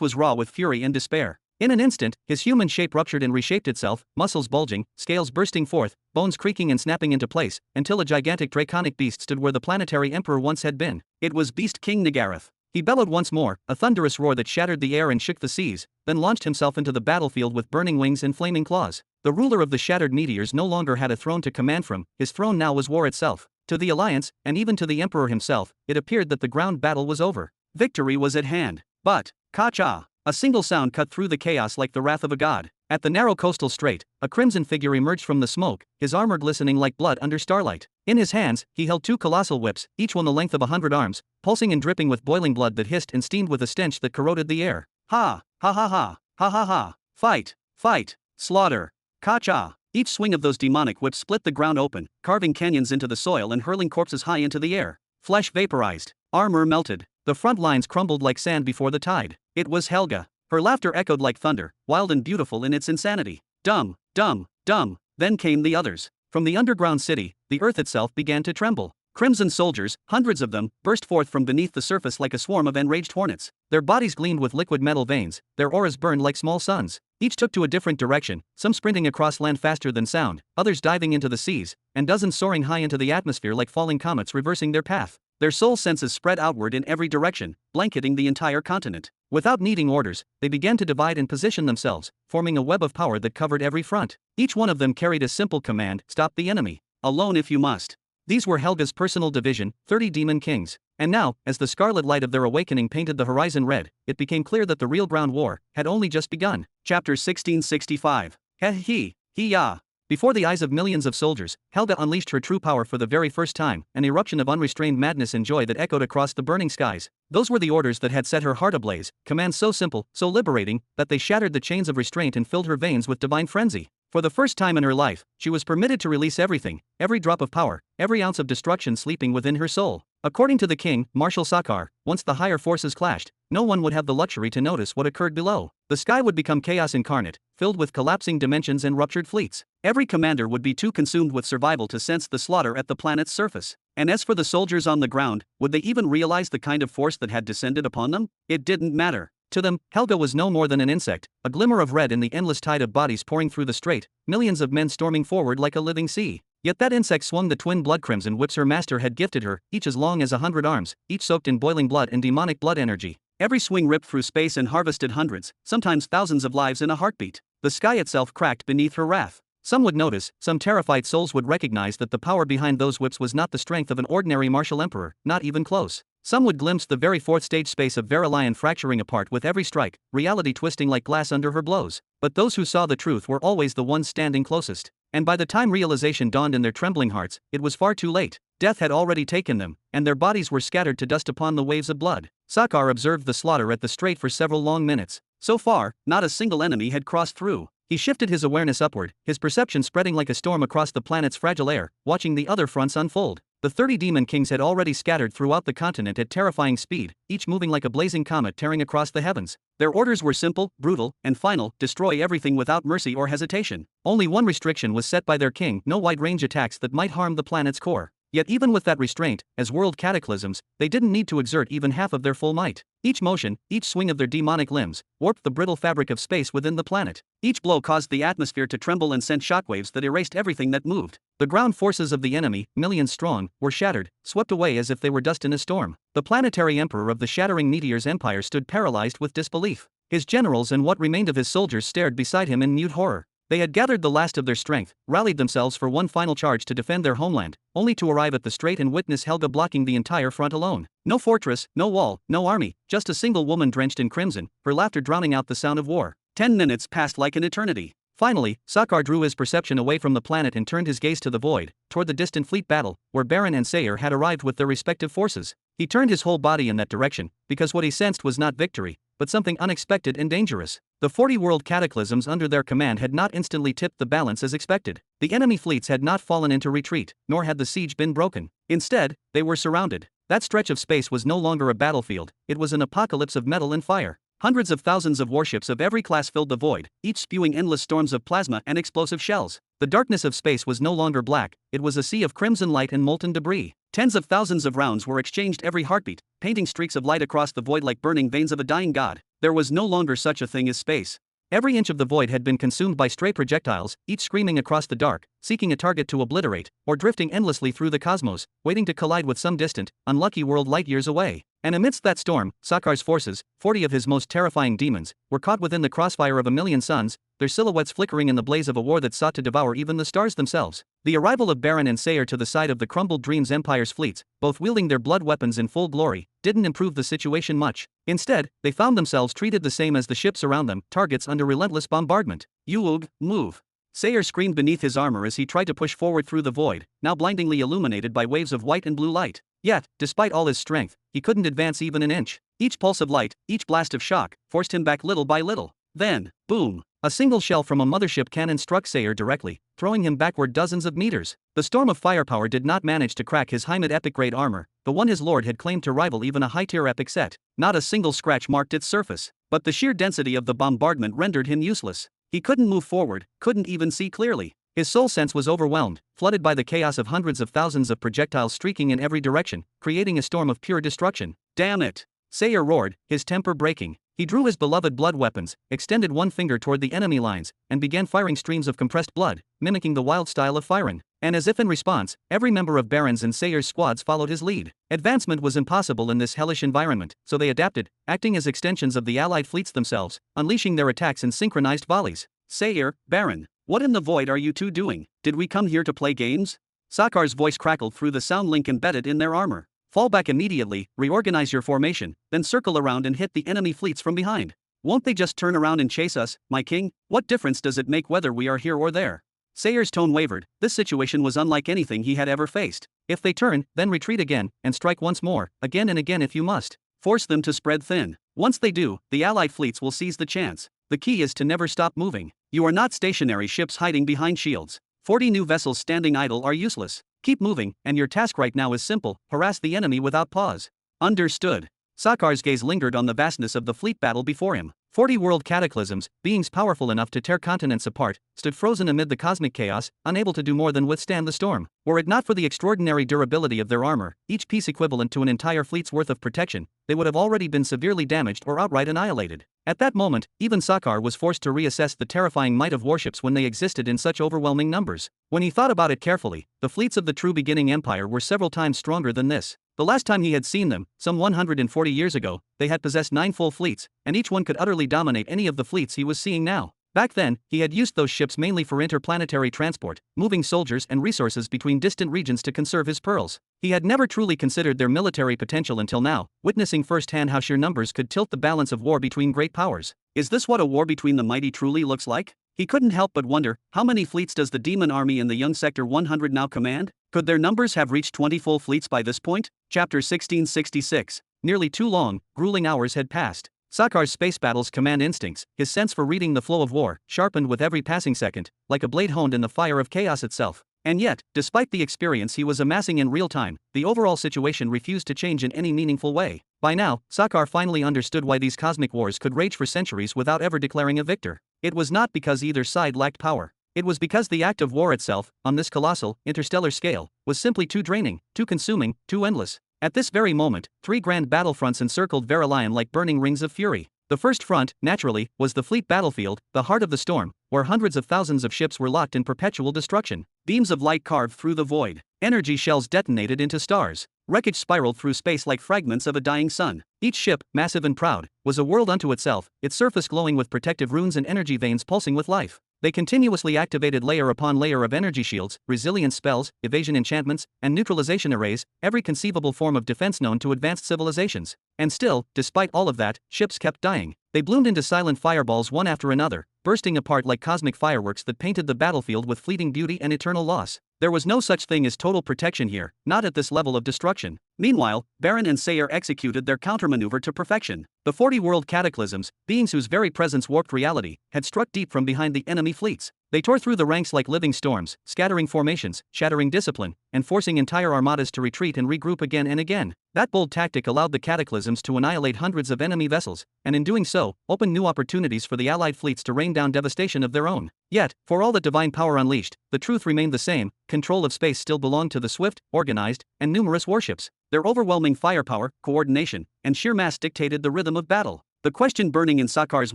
[SPEAKER 1] was raw with fury and despair. In an instant, his human shape ruptured and reshaped itself, muscles bulging, scales bursting forth, bones creaking and snapping into place, until a gigantic draconic beast stood where the planetary emperor once had been. It was Beast King Nagarath. He bellowed once more, a thunderous roar that shattered the air and shook the seas, then launched himself into the battlefield with burning wings and flaming claws. The ruler of the shattered meteors no longer had a throne to command from, his throne now was war itself. To the Alliance, and even to the Emperor himself, it appeared that the ground battle was over. Victory was at hand. But, Ka-cha! A single sound cut through the chaos like the wrath of a god. At the narrow coastal strait, a crimson figure emerged from the smoke, his armor glistening like blood under starlight. In his hands, he held two colossal whips, each one the length of 100 arms, pulsing and dripping with boiling blood that hissed and steamed with a stench that corroded the air. Ha! Ha ha ha! Ha ha ha! Fight! Fight! Slaughter! Ka-cha! Each swing of those demonic whips split the ground open, carving canyons into the soil and hurling corpses high into the air. Flesh vaporized. Armor melted. The front lines crumbled like sand before the tide. It was Helga. Her laughter echoed like thunder, wild and beautiful in its insanity. Dumb, dumb, dumb. Then came the others. From the underground city, the earth itself began to tremble. Crimson soldiers, hundreds of them, burst forth from beneath the surface like a swarm of enraged hornets. Their bodies gleamed with liquid metal veins, their auras burned like small suns. Each took to a different direction, some sprinting across land faster than sound, others diving into the seas, and dozens soaring high into the atmosphere like falling comets reversing their path. Their soul senses spread outward in every direction, blanketing the entire continent. Without needing orders, they began to divide and position themselves, forming a web of power that covered every front. Each one of them carried a simple command: stop the enemy. Alone if you must. These were Helga's personal division, 30 demon kings. And now, as the scarlet light of their awakening painted the horizon red, it became clear that the real ground war had only just begun. Chapter 1665. He-ya. Before the eyes of millions of soldiers, Helga unleashed her true power for the very first time, an eruption of unrestrained madness and joy that echoed across the burning skies. Those were the orders that had set her heart ablaze, commands so simple, so liberating, that they shattered the chains of restraint and filled her veins with divine frenzy. For the first time in her life, she was permitted to release everything, every drop of power, every ounce of destruction sleeping within her soul. According to the king, Marshal Sakar, once the higher forces clashed, no one would have the luxury to notice what occurred below. The sky would become chaos incarnate, filled with collapsing dimensions and ruptured fleets. Every commander would be too consumed with survival to sense the slaughter at the planet's surface. And as for the soldiers on the ground, would they even realize the kind of force that had descended upon them? It didn't matter. To them, Helga was no more than an insect, a glimmer of red in the endless tide of bodies pouring through the strait, millions of men storming forward like a living sea. Yet that insect swung the twin blood crimson whips her master had gifted her, each as long as 100 arms, each soaked in boiling blood and demonic blood energy. Every swing ripped through space and harvested hundreds, sometimes thousands of lives in a heartbeat. The sky itself cracked beneath her wrath. Some would notice, some terrified souls would recognize that the power behind those whips was not the strength of an ordinary martial emperor, not even close. Some would glimpse the very fourth stage space of Verilion fracturing apart with every strike, reality twisting like glass under her blows. But those who saw the truth were always the ones standing closest. And by the time realization dawned in their trembling hearts, it was far too late. Death had already taken them, and their bodies were scattered to dust upon the waves of blood. Sakar observed the slaughter at the strait for several long minutes. So far, not a single enemy had crossed through. He shifted his awareness upward, his perception spreading like a storm across the planet's fragile air, watching the other fronts unfold. The 30 demon kings had already scattered throughout the continent at terrifying speed, each moving like a blazing comet tearing across the heavens. Their orders were simple, brutal, and final: destroy everything without mercy or hesitation. Only one restriction was set by their king: no wide-range attacks that might harm the planet's core. Yet even with that restraint, as world cataclysms, they didn't need to exert even half of their full might. Each motion, each swing of their demonic limbs, warped the brittle fabric of space within the planet. Each blow caused the atmosphere to tremble and sent shockwaves that erased everything that moved. The ground forces of the enemy, millions strong, were shattered, swept away as if they were dust in a storm. The planetary emperor of the shattering meteors empire stood paralyzed with disbelief. His generals and what remained of his soldiers stared beside him in mute horror. They had gathered the last of their strength, rallied themselves for one final charge to defend their homeland, only to arrive at the strait and witness Helga blocking the entire front alone. No fortress, no wall, no army, just a single woman drenched in crimson, her laughter drowning out the sound of war. 10 minutes passed like an eternity. Finally, Sakar drew his perception away from the planet and turned his gaze to the void, toward the distant fleet battle, where Baron and Sayer had arrived with their respective forces. He turned his whole body in that direction, because what he sensed was not victory, but something unexpected and dangerous. The 40 world cataclysms under their command had not instantly tipped the balance as expected. The enemy fleets had not fallen into retreat, nor had the siege been broken. Instead, they were surrounded. That stretch of space was no longer a battlefield, it was an apocalypse of metal and fire. Hundreds of thousands of warships of every class filled the void, each spewing endless storms of plasma and explosive shells. The darkness of space was no longer black, it was a sea of crimson light and molten debris. Tens of thousands of rounds were exchanged every heartbeat, painting streaks of light across the void like burning veins of a dying god. There was no longer such a thing as space. Every inch of the void had been consumed by stray projectiles, each screaming across the dark, seeking a target to obliterate, or drifting endlessly through the cosmos, waiting to collide with some distant, unlucky world light years away. And amidst that storm, Sakar's forces, 40 of his most terrifying demons, were caught within the crossfire of a million suns, their silhouettes flickering in the blaze of a war that sought to devour even the stars themselves. The arrival of Baron and Sayer to the side of the crumbled Dreams Empire's fleets, both wielding their blood weapons in full glory, didn't improve the situation much. Instead, they found themselves treated the same as the ships around them, targets under relentless bombardment. Yuug, move! Sayer screamed beneath his armor as he tried to push forward through the void, now blindingly illuminated by waves of white and blue light. Yet, despite all his strength, he couldn't advance even an inch. Each pulse of light, each blast of shock, forced him back little by little. Then, boom! A single shell from a mothership cannon struck Sayer directly, throwing him backward dozens of meters. The storm of firepower did not manage to crack his Heimat epic-grade armor, the one his lord had claimed to rival even a high-tier epic set. Not a single scratch marked its surface. But the sheer density of the bombardment rendered him useless. He couldn't move forward, couldn't even see clearly. His soul sense was overwhelmed, flooded by the chaos of hundreds of thousands of projectiles streaking in every direction, creating a storm of pure destruction. Damn it! Sayer roared, his temper breaking. He drew his beloved blood weapons, extended one finger toward the enemy lines, and began firing streams of compressed blood, mimicking the wild style of Firen. And as if in response, every member of Baron's and Sayer's squads followed his lead. Advancement was impossible in this hellish environment, so they adapted, acting as extensions of the allied fleets themselves, unleashing their attacks in synchronized volleys. Sayer, Baron, what in the void are you two doing? Did we come here to play games? Sakar's voice crackled through the sound link embedded in their armor. Fall back immediately, reorganize your formation, then circle around and hit the enemy fleets from behind. Won't they just turn around and chase us, my king? What difference does it make whether we are here or there? Sayer's tone wavered. This situation was unlike anything he had ever faced. If they turn, then retreat again, and strike once more, again and again if you must. Force them to spread thin. Once they do, the allied fleets will seize the chance. The key is to never stop moving. You are not stationary ships hiding behind shields. 40 new vessels standing idle are useless. Keep moving, and your task right now is simple: harass the enemy without pause. Understood. Sakar's gaze lingered on the vastness of the fleet battle before him. 40 world cataclysms, beings powerful enough to tear continents apart, stood frozen amid the cosmic chaos, unable to do more than withstand the storm. Were it not for the extraordinary durability of their armor, each piece equivalent to an entire fleet's worth of protection, they would have already been severely damaged or outright annihilated. At that moment, even Sakar was forced to reassess the terrifying might of warships when they existed in such overwhelming numbers. When he thought about it carefully, the fleets of the true beginning empire were several times stronger than this. The last time he had seen them, some 140 years ago, they had possessed 9 full fleets, and each one could utterly dominate any of the fleets he was seeing now. Back then, he had used those ships mainly for interplanetary transport, moving soldiers and resources between distant regions to conserve his pearls. He had never truly considered their military potential until now, witnessing firsthand how sheer numbers could tilt the balance of war between great powers. Is this what a war between the mighty truly looks like? He couldn't help but wonder, how many fleets does the demon army in the young Sector 100 now command? Could their numbers have reached 20 full fleets by this point? Chapter 1666. Nearly 2 long, grueling hours had passed. Sakar's space battle's command instincts, his sense for reading the flow of war, sharpened with every passing second, like a blade honed in the fire of chaos itself. And yet, despite the experience he was amassing in real time, the overall situation refused to change in any meaningful way. By now, Sakar finally understood why these cosmic wars could rage for centuries without ever declaring a victor. It was not because either side lacked power. It was because the act of war itself, on this colossal, interstellar scale, was simply too draining, too consuming, too endless. At this very moment, 3 grand battlefronts encircled Verilion like burning rings of fury. The first front, naturally, was the fleet battlefield, the heart of the storm, where hundreds of thousands of ships were locked in perpetual destruction. Beams of light carved through the void. Energy shells detonated into stars. Wreckage spiraled through space like fragments of a dying sun. Each ship, massive and proud, was a world unto itself, its surface glowing with protective runes and energy veins pulsing with life. They continuously activated layer upon layer of energy shields, resilience spells, evasion enchantments, and neutralization arrays, every conceivable form of defense known to advanced civilizations. And still, despite all of that, ships kept dying. They bloomed into silent fireballs one after another, bursting apart like cosmic fireworks that painted the battlefield with fleeting beauty and eternal loss. There was no such thing as total protection here, not at this level of destruction. Meanwhile, Baron and Sayer executed their countermaneuver to perfection. The 40 world cataclysms, beings whose very presence warped reality, had struck deep from behind the enemy fleets. They tore through the ranks like living storms, scattering formations, shattering discipline, and forcing entire armadas to retreat and regroup again and again. That bold tactic allowed the cataclysms to annihilate hundreds of enemy vessels, and in doing so, opened new opportunities for the allied fleets to rain down devastation of their own. Yet, for all that divine power unleashed, the truth remained the same: control of space still belonged to the swift, organized, and numerous warships. Their overwhelming firepower, coordination, and sheer mass dictated the rhythm of battle. The question burning in Sakhar's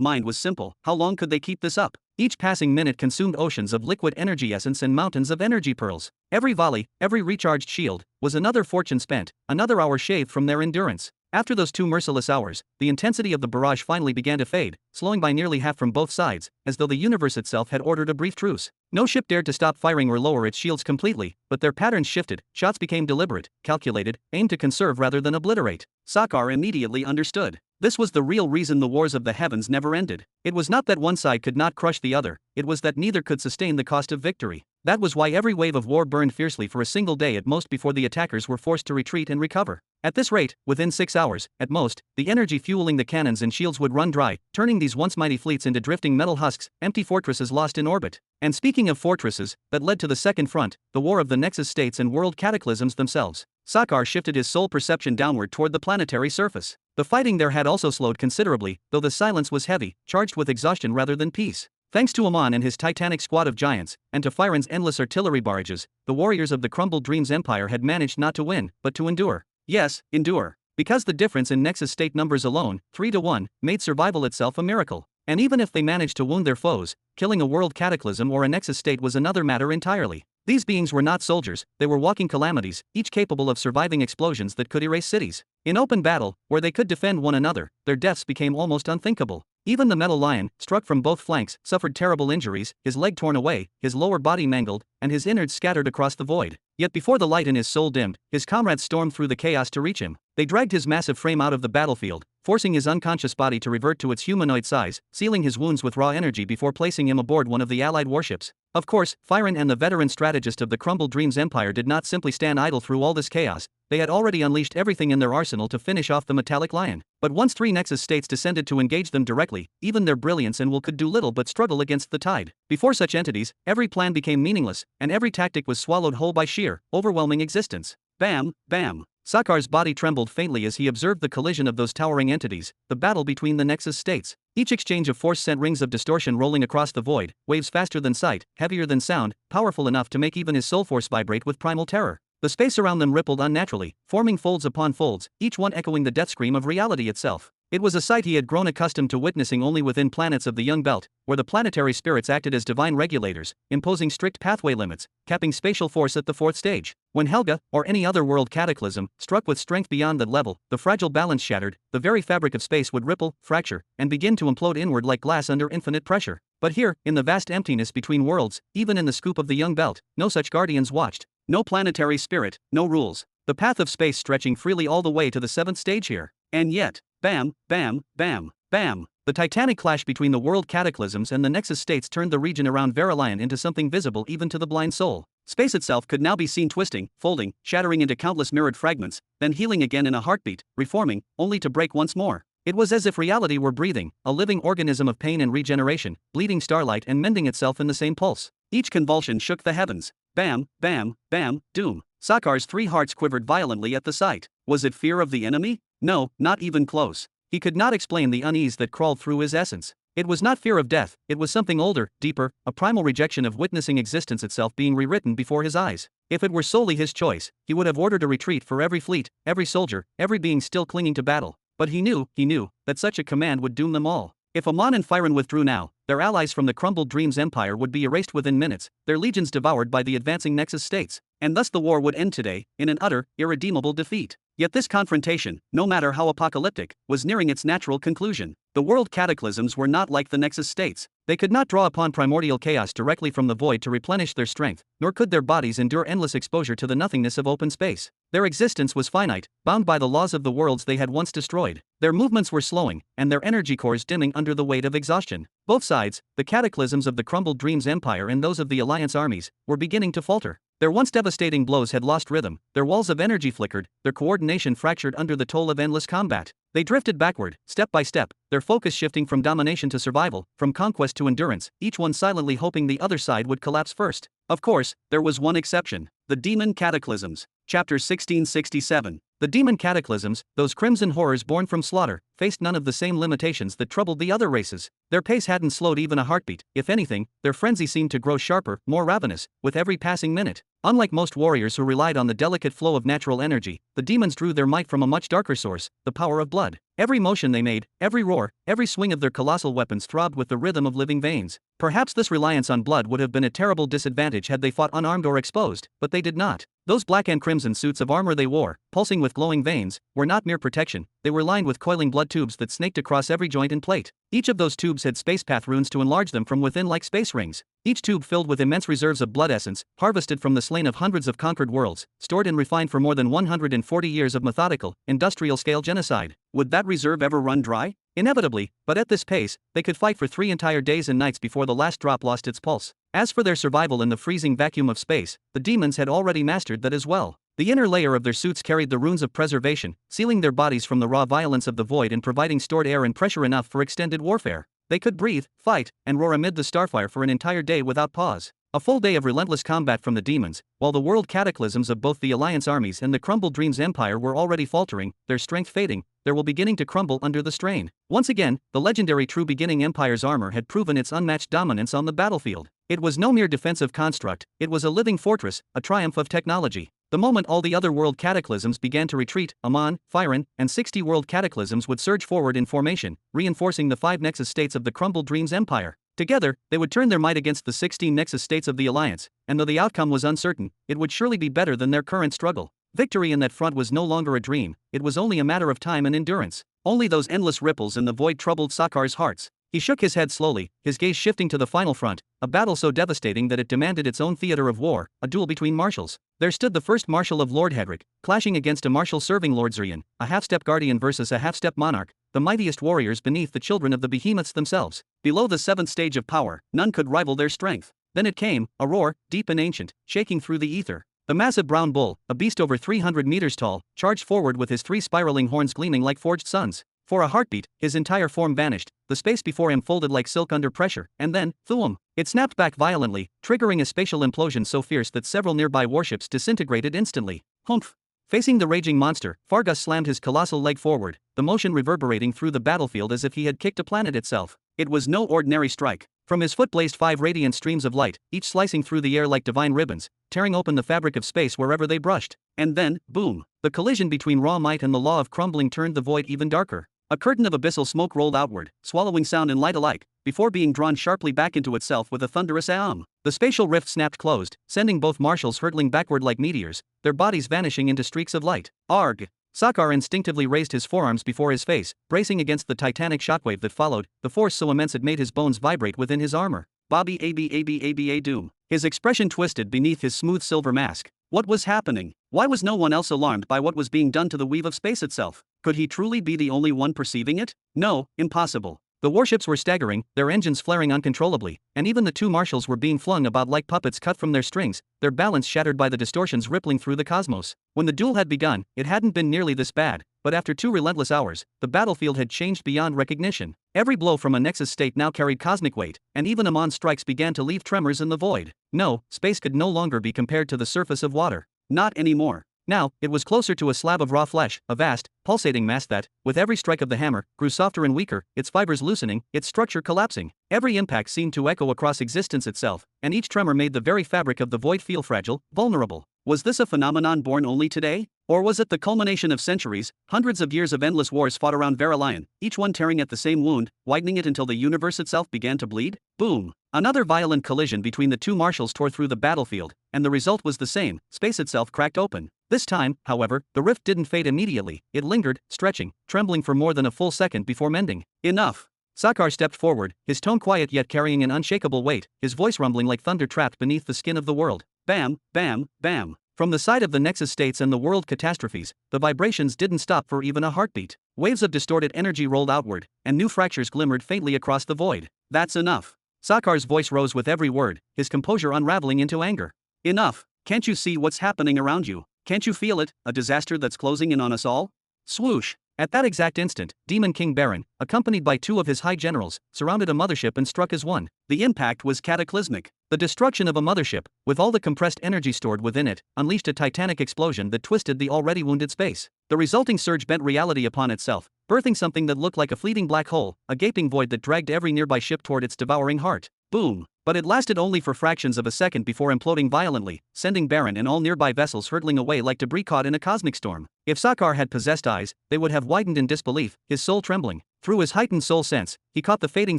[SPEAKER 1] mind was simple: how long could they keep this up? Each passing minute consumed oceans of liquid energy essence and mountains of energy pearls. Every volley, every recharged shield, was another fortune spent, another hour shaved from their endurance. After those 2 merciless hours, the intensity of the barrage finally began to fade, slowing by nearly half from both sides, as though the universe itself had ordered a brief truce. No ship dared to stop firing or lower its shields completely, but their patterns shifted, shots became deliberate, calculated, aimed to conserve rather than obliterate. Sakhar immediately understood. This was the real reason the wars of the heavens never ended. It was not that one side could not crush the other, it was that neither could sustain the cost of victory. That was why every wave of war burned fiercely for a single day at most before the attackers were forced to retreat and recover. At this rate, within 6 hours, at most, the energy fueling the cannons and shields would run dry, turning these once mighty fleets into drifting metal husks, empty fortresses lost in orbit. And speaking of fortresses, that led to the second front, the war of the Nexus states and world cataclysms themselves. Sakhar shifted his sole perception downward toward the planetary surface. The fighting there had also slowed considerably, though the silence was heavy, charged with exhaustion rather than peace. Thanks to Amon and his titanic squad of giants, and to Firen's endless artillery barrages, the warriors of the crumbled Dreams Empire had managed not to win, but to endure. Yes, endure. Because the difference in Nexus state numbers alone, 3 to 1, made survival itself a miracle. And even if they managed to wound their foes, killing a world cataclysm or a Nexus state was another matter entirely. These beings were not soldiers, they were walking calamities, each capable of surviving explosions that could erase cities. In open battle, where they could defend one another, their deaths became almost unthinkable. Even the metal lion, struck from both flanks, suffered terrible injuries, his leg torn away, his lower body mangled, and his innards scattered across the void. Yet before the light in his soul dimmed, his comrades stormed through the chaos to reach him. They dragged his massive frame out of the battlefield, forcing his unconscious body to revert to its humanoid size, sealing his wounds with raw energy before placing him aboard one of the allied warships. Of course, Firen and the veteran strategist of the crumbled Dreams Empire did not simply stand idle through all this chaos. They had already unleashed everything in their arsenal to finish off the metallic lion. But once 3 Nexus states descended to engage them directly, even their brilliance and will could do little but struggle against the tide. Before such entities, every plan became meaningless, and every tactic was swallowed whole by sheer, overwhelming existence. Bam, bam. Sakhar's body trembled faintly as he observed the collision of those towering entities, the battle between the Nexus states. Each exchange of force sent rings of distortion rolling across the void, waves faster than sight, heavier than sound, powerful enough to make even his soul force vibrate with primal terror. The space around them rippled unnaturally, forming folds upon folds, each one echoing the death scream of reality itself. It was a sight he had grown accustomed to witnessing only within planets of the Young Belt, where the planetary spirits acted as divine regulators, imposing strict pathway limits, capping spatial force at the 4th stage. When Helga, or any other world cataclysm, struck with strength beyond that level, the fragile balance shattered, the very fabric of space would ripple, fracture, and begin to implode inward like glass under infinite pressure. But here, in the vast emptiness between worlds, even in the scoop of the Young Belt, no such guardians watched. No planetary spirit, no rules. The path of space stretching freely all the way to the 7th stage here. And yet, bam, bam, bam, bam. The titanic clash between the world cataclysms and the Nexus states turned the region around Verilion into something visible even to the blind soul. Space itself could now be seen twisting, folding, shattering into countless mirrored fragments, then healing again in a heartbeat, reforming, only to break once more. It was as if reality were breathing, a living organism of pain and regeneration, bleeding starlight and mending itself in the same pulse. Each convulsion shook the heavens. Bam, bam, bam, doom. Sakhar's 3 hearts quivered violently at the sight. Was it fear of the enemy? No, not even close. He could not explain the unease that crawled through his essence. It was not fear of death, it was something older, deeper, a primal rejection of witnessing existence itself being rewritten before his eyes. If it were solely his choice, he would have ordered a retreat for every fleet, every soldier, every being still clinging to battle. But he knew, that such a command would doom them all. If Amon and Firen withdrew now, their allies from the crumbled Dreams Empire would be erased within minutes, their legions devoured by the advancing Nexus states, and thus the war would end today, in an utter, irredeemable defeat. Yet this confrontation, no matter how apocalyptic, was nearing its natural conclusion. The world cataclysms were not like the Nexus states. They could not draw upon primordial chaos directly from the void to replenish their strength, nor could their bodies endure endless exposure to the nothingness of open space. Their existence was finite, bound by the laws of the worlds they had once destroyed. Their movements were slowing, and their energy cores dimming under the weight of exhaustion. Both sides, the cataclysms of the crumbled Dreams Empire and those of the Alliance armies, were beginning to falter. Their once devastating blows had lost rhythm, their walls of energy flickered, their coordination fractured under the toll of endless combat. They drifted backward, step by step, their focus shifting from domination to survival, from conquest to endurance, each one silently hoping the other side would collapse first. Of course, there was one exception: the Demon Cataclysms. Chapter 1667. The demon cataclysms, those crimson horrors born from slaughter, faced none of the same limitations that troubled the other races. Their pace hadn't slowed even a heartbeat. If anything, their frenzy seemed to grow sharper, more ravenous, with every passing minute. Unlike most warriors who relied on the delicate flow of natural energy, the demons drew their might from a much darker source: the power of blood. Every motion they made, every roar, every swing of their colossal weapons throbbed with the rhythm of living veins. Perhaps this reliance on blood would have been a terrible disadvantage had they fought unarmed or exposed, but they did not. Those black and crimson suits of armor they wore, pulsing with glowing veins, were not mere protection. They were lined with coiling blood tubes that snaked across every joint and plate. Each of those tubes had spacepath runes to enlarge them from within like space rings. Each tube filled with immense reserves of blood essence, harvested from the slain of hundreds of conquered worlds, stored and refined for more than 140 years of methodical, industrial-scale genocide. Would that reserve ever run dry? Inevitably, but at this pace, they could fight for 3 entire days and nights before the last drop lost its pulse. As for their survival in the freezing vacuum of space, the demons had already mastered that as well. The inner layer of their suits carried the runes of preservation, sealing their bodies from the raw violence of the void and providing stored air and pressure enough for extended warfare. They could breathe, fight, and roar amid the starfire for an entire day without pause. A full day of relentless combat from the demons, while the world cataclysms of both the Alliance armies and the crumbled Dreams Empire were already faltering, their strength fading, their will beginning to crumble under the strain. Once again, the legendary True Beginning Empire's armor had proven its unmatched dominance on the battlefield. It was no mere defensive construct, it was a living fortress, a triumph of technology. The moment all the other world cataclysms began to retreat, Amon, Firen, and 60 world cataclysms would surge forward in formation, reinforcing the 5 Nexus states of the crumbled Dreams Empire. Together, they would turn their might against the 16 Nexus states of the Alliance, and though the outcome was uncertain, it would surely be better than their current struggle. Victory in that front was no longer a dream, it was only a matter of time and endurance. Only those endless ripples in the void troubled Sakar's hearts. He shook his head slowly, his gaze shifting to the final front, a battle so devastating that it demanded its own theater of war, a duel between marshals. There stood the first marshal of Lord Hedrick, clashing against a marshal serving Lord Zrian, a half-step guardian versus a half-step monarch, the mightiest warriors beneath the children of the behemoths themselves. Below the 7th stage of power, none could rival their strength. Then it came, a roar, deep and ancient, shaking through the ether. The massive brown bull, a beast over 300 meters tall, charged forward with his 3 spiraling horns gleaming like forged suns. For a heartbeat, his entire form vanished, the space before him folded like silk under pressure, and then, thwom! It snapped back violently, triggering a spatial implosion so fierce that several nearby warships disintegrated instantly. Humph! Facing the raging monster, Fargus slammed his colossal leg forward, the motion reverberating through the battlefield as if he had kicked a planet itself. It was no ordinary strike. From his foot blazed 5 radiant streams of light, each slicing through the air like divine ribbons, tearing open the fabric of space wherever they brushed. And then, boom! The collision between raw might and the law of crumbling turned the void even darker. A curtain of abyssal smoke rolled outward, swallowing sound and light alike, before being drawn sharply back into itself with a thunderous aum. The spatial rift snapped closed, sending both marshals hurtling backward like meteors, their bodies vanishing into streaks of light. Arg! Sakar instinctively raised his forearms before his face, bracing against the titanic shockwave that followed, the force so immense it made his bones vibrate within his armor. Bobby AB doom. His expression twisted beneath his smooth silver mask. What was happening? Why was no one else alarmed by what was being done to the weave of space itself? Could he truly be the only one perceiving it? No, impossible. The warships were staggering, their engines flaring uncontrollably, and even the 2 marshals were being flung about like puppets cut from their strings, their balance shattered by the distortions rippling through the cosmos. When the duel had begun, it hadn't been nearly this bad, but after 2 relentless hours, the battlefield had changed beyond recognition. Every blow from a Nexus state now carried cosmic weight, and even Amon's strikes began to leave tremors in the void. No, space could no longer be compared to the surface of water. Not anymore. Now, it was closer to a slab of raw flesh, a vast, pulsating mass that, with every strike of the hammer, grew softer and weaker, its fibers loosening, its structure collapsing. Every impact seemed to echo across existence itself, and each tremor made the very fabric of the void feel fragile, vulnerable. Was this a phenomenon born only today? Or was it the culmination of centuries, hundreds of years of endless wars fought around Verilion, each one tearing at the same wound, widening it until the universe itself began to bleed? Boom! Another violent collision between the 2 marshals tore through the battlefield, and the result was the same: space itself cracked open. This time, however, the rift didn't fade immediately, it lingered, stretching, trembling for more than a full second before mending. Enough! Sakar stepped forward, his tone quiet yet carrying an unshakable weight, his voice rumbling like thunder trapped beneath the skin of the world. Bam, bam, bam. From the side of the Nexus states and the world catastrophes, the vibrations didn't stop for even a heartbeat. Waves of distorted energy rolled outward, and new fractures glimmered faintly across the void. That's enough. Sakar's voice rose with every word, his composure unraveling into anger. Enough. Can't you see what's happening around you? Can't you feel it, a disaster that's closing in on us all? Swoosh! At that exact instant, Demon King Baron, accompanied by two of his high generals, surrounded a mothership and struck as one. The impact was cataclysmic. The destruction of a mothership, with all the compressed energy stored within it, unleashed a titanic explosion that twisted the already wounded space. The resulting surge bent reality upon itself, birthing something that looked like a fleeting black hole, a gaping void that dragged every nearby ship toward its devouring heart. Boom! But it lasted only for fractions of a second before imploding violently, sending Baron and all nearby vessels hurtling away like debris caught in a cosmic storm. If Sakar had possessed eyes, they would have widened in disbelief, his soul trembling. Through his heightened soul sense, he caught the fading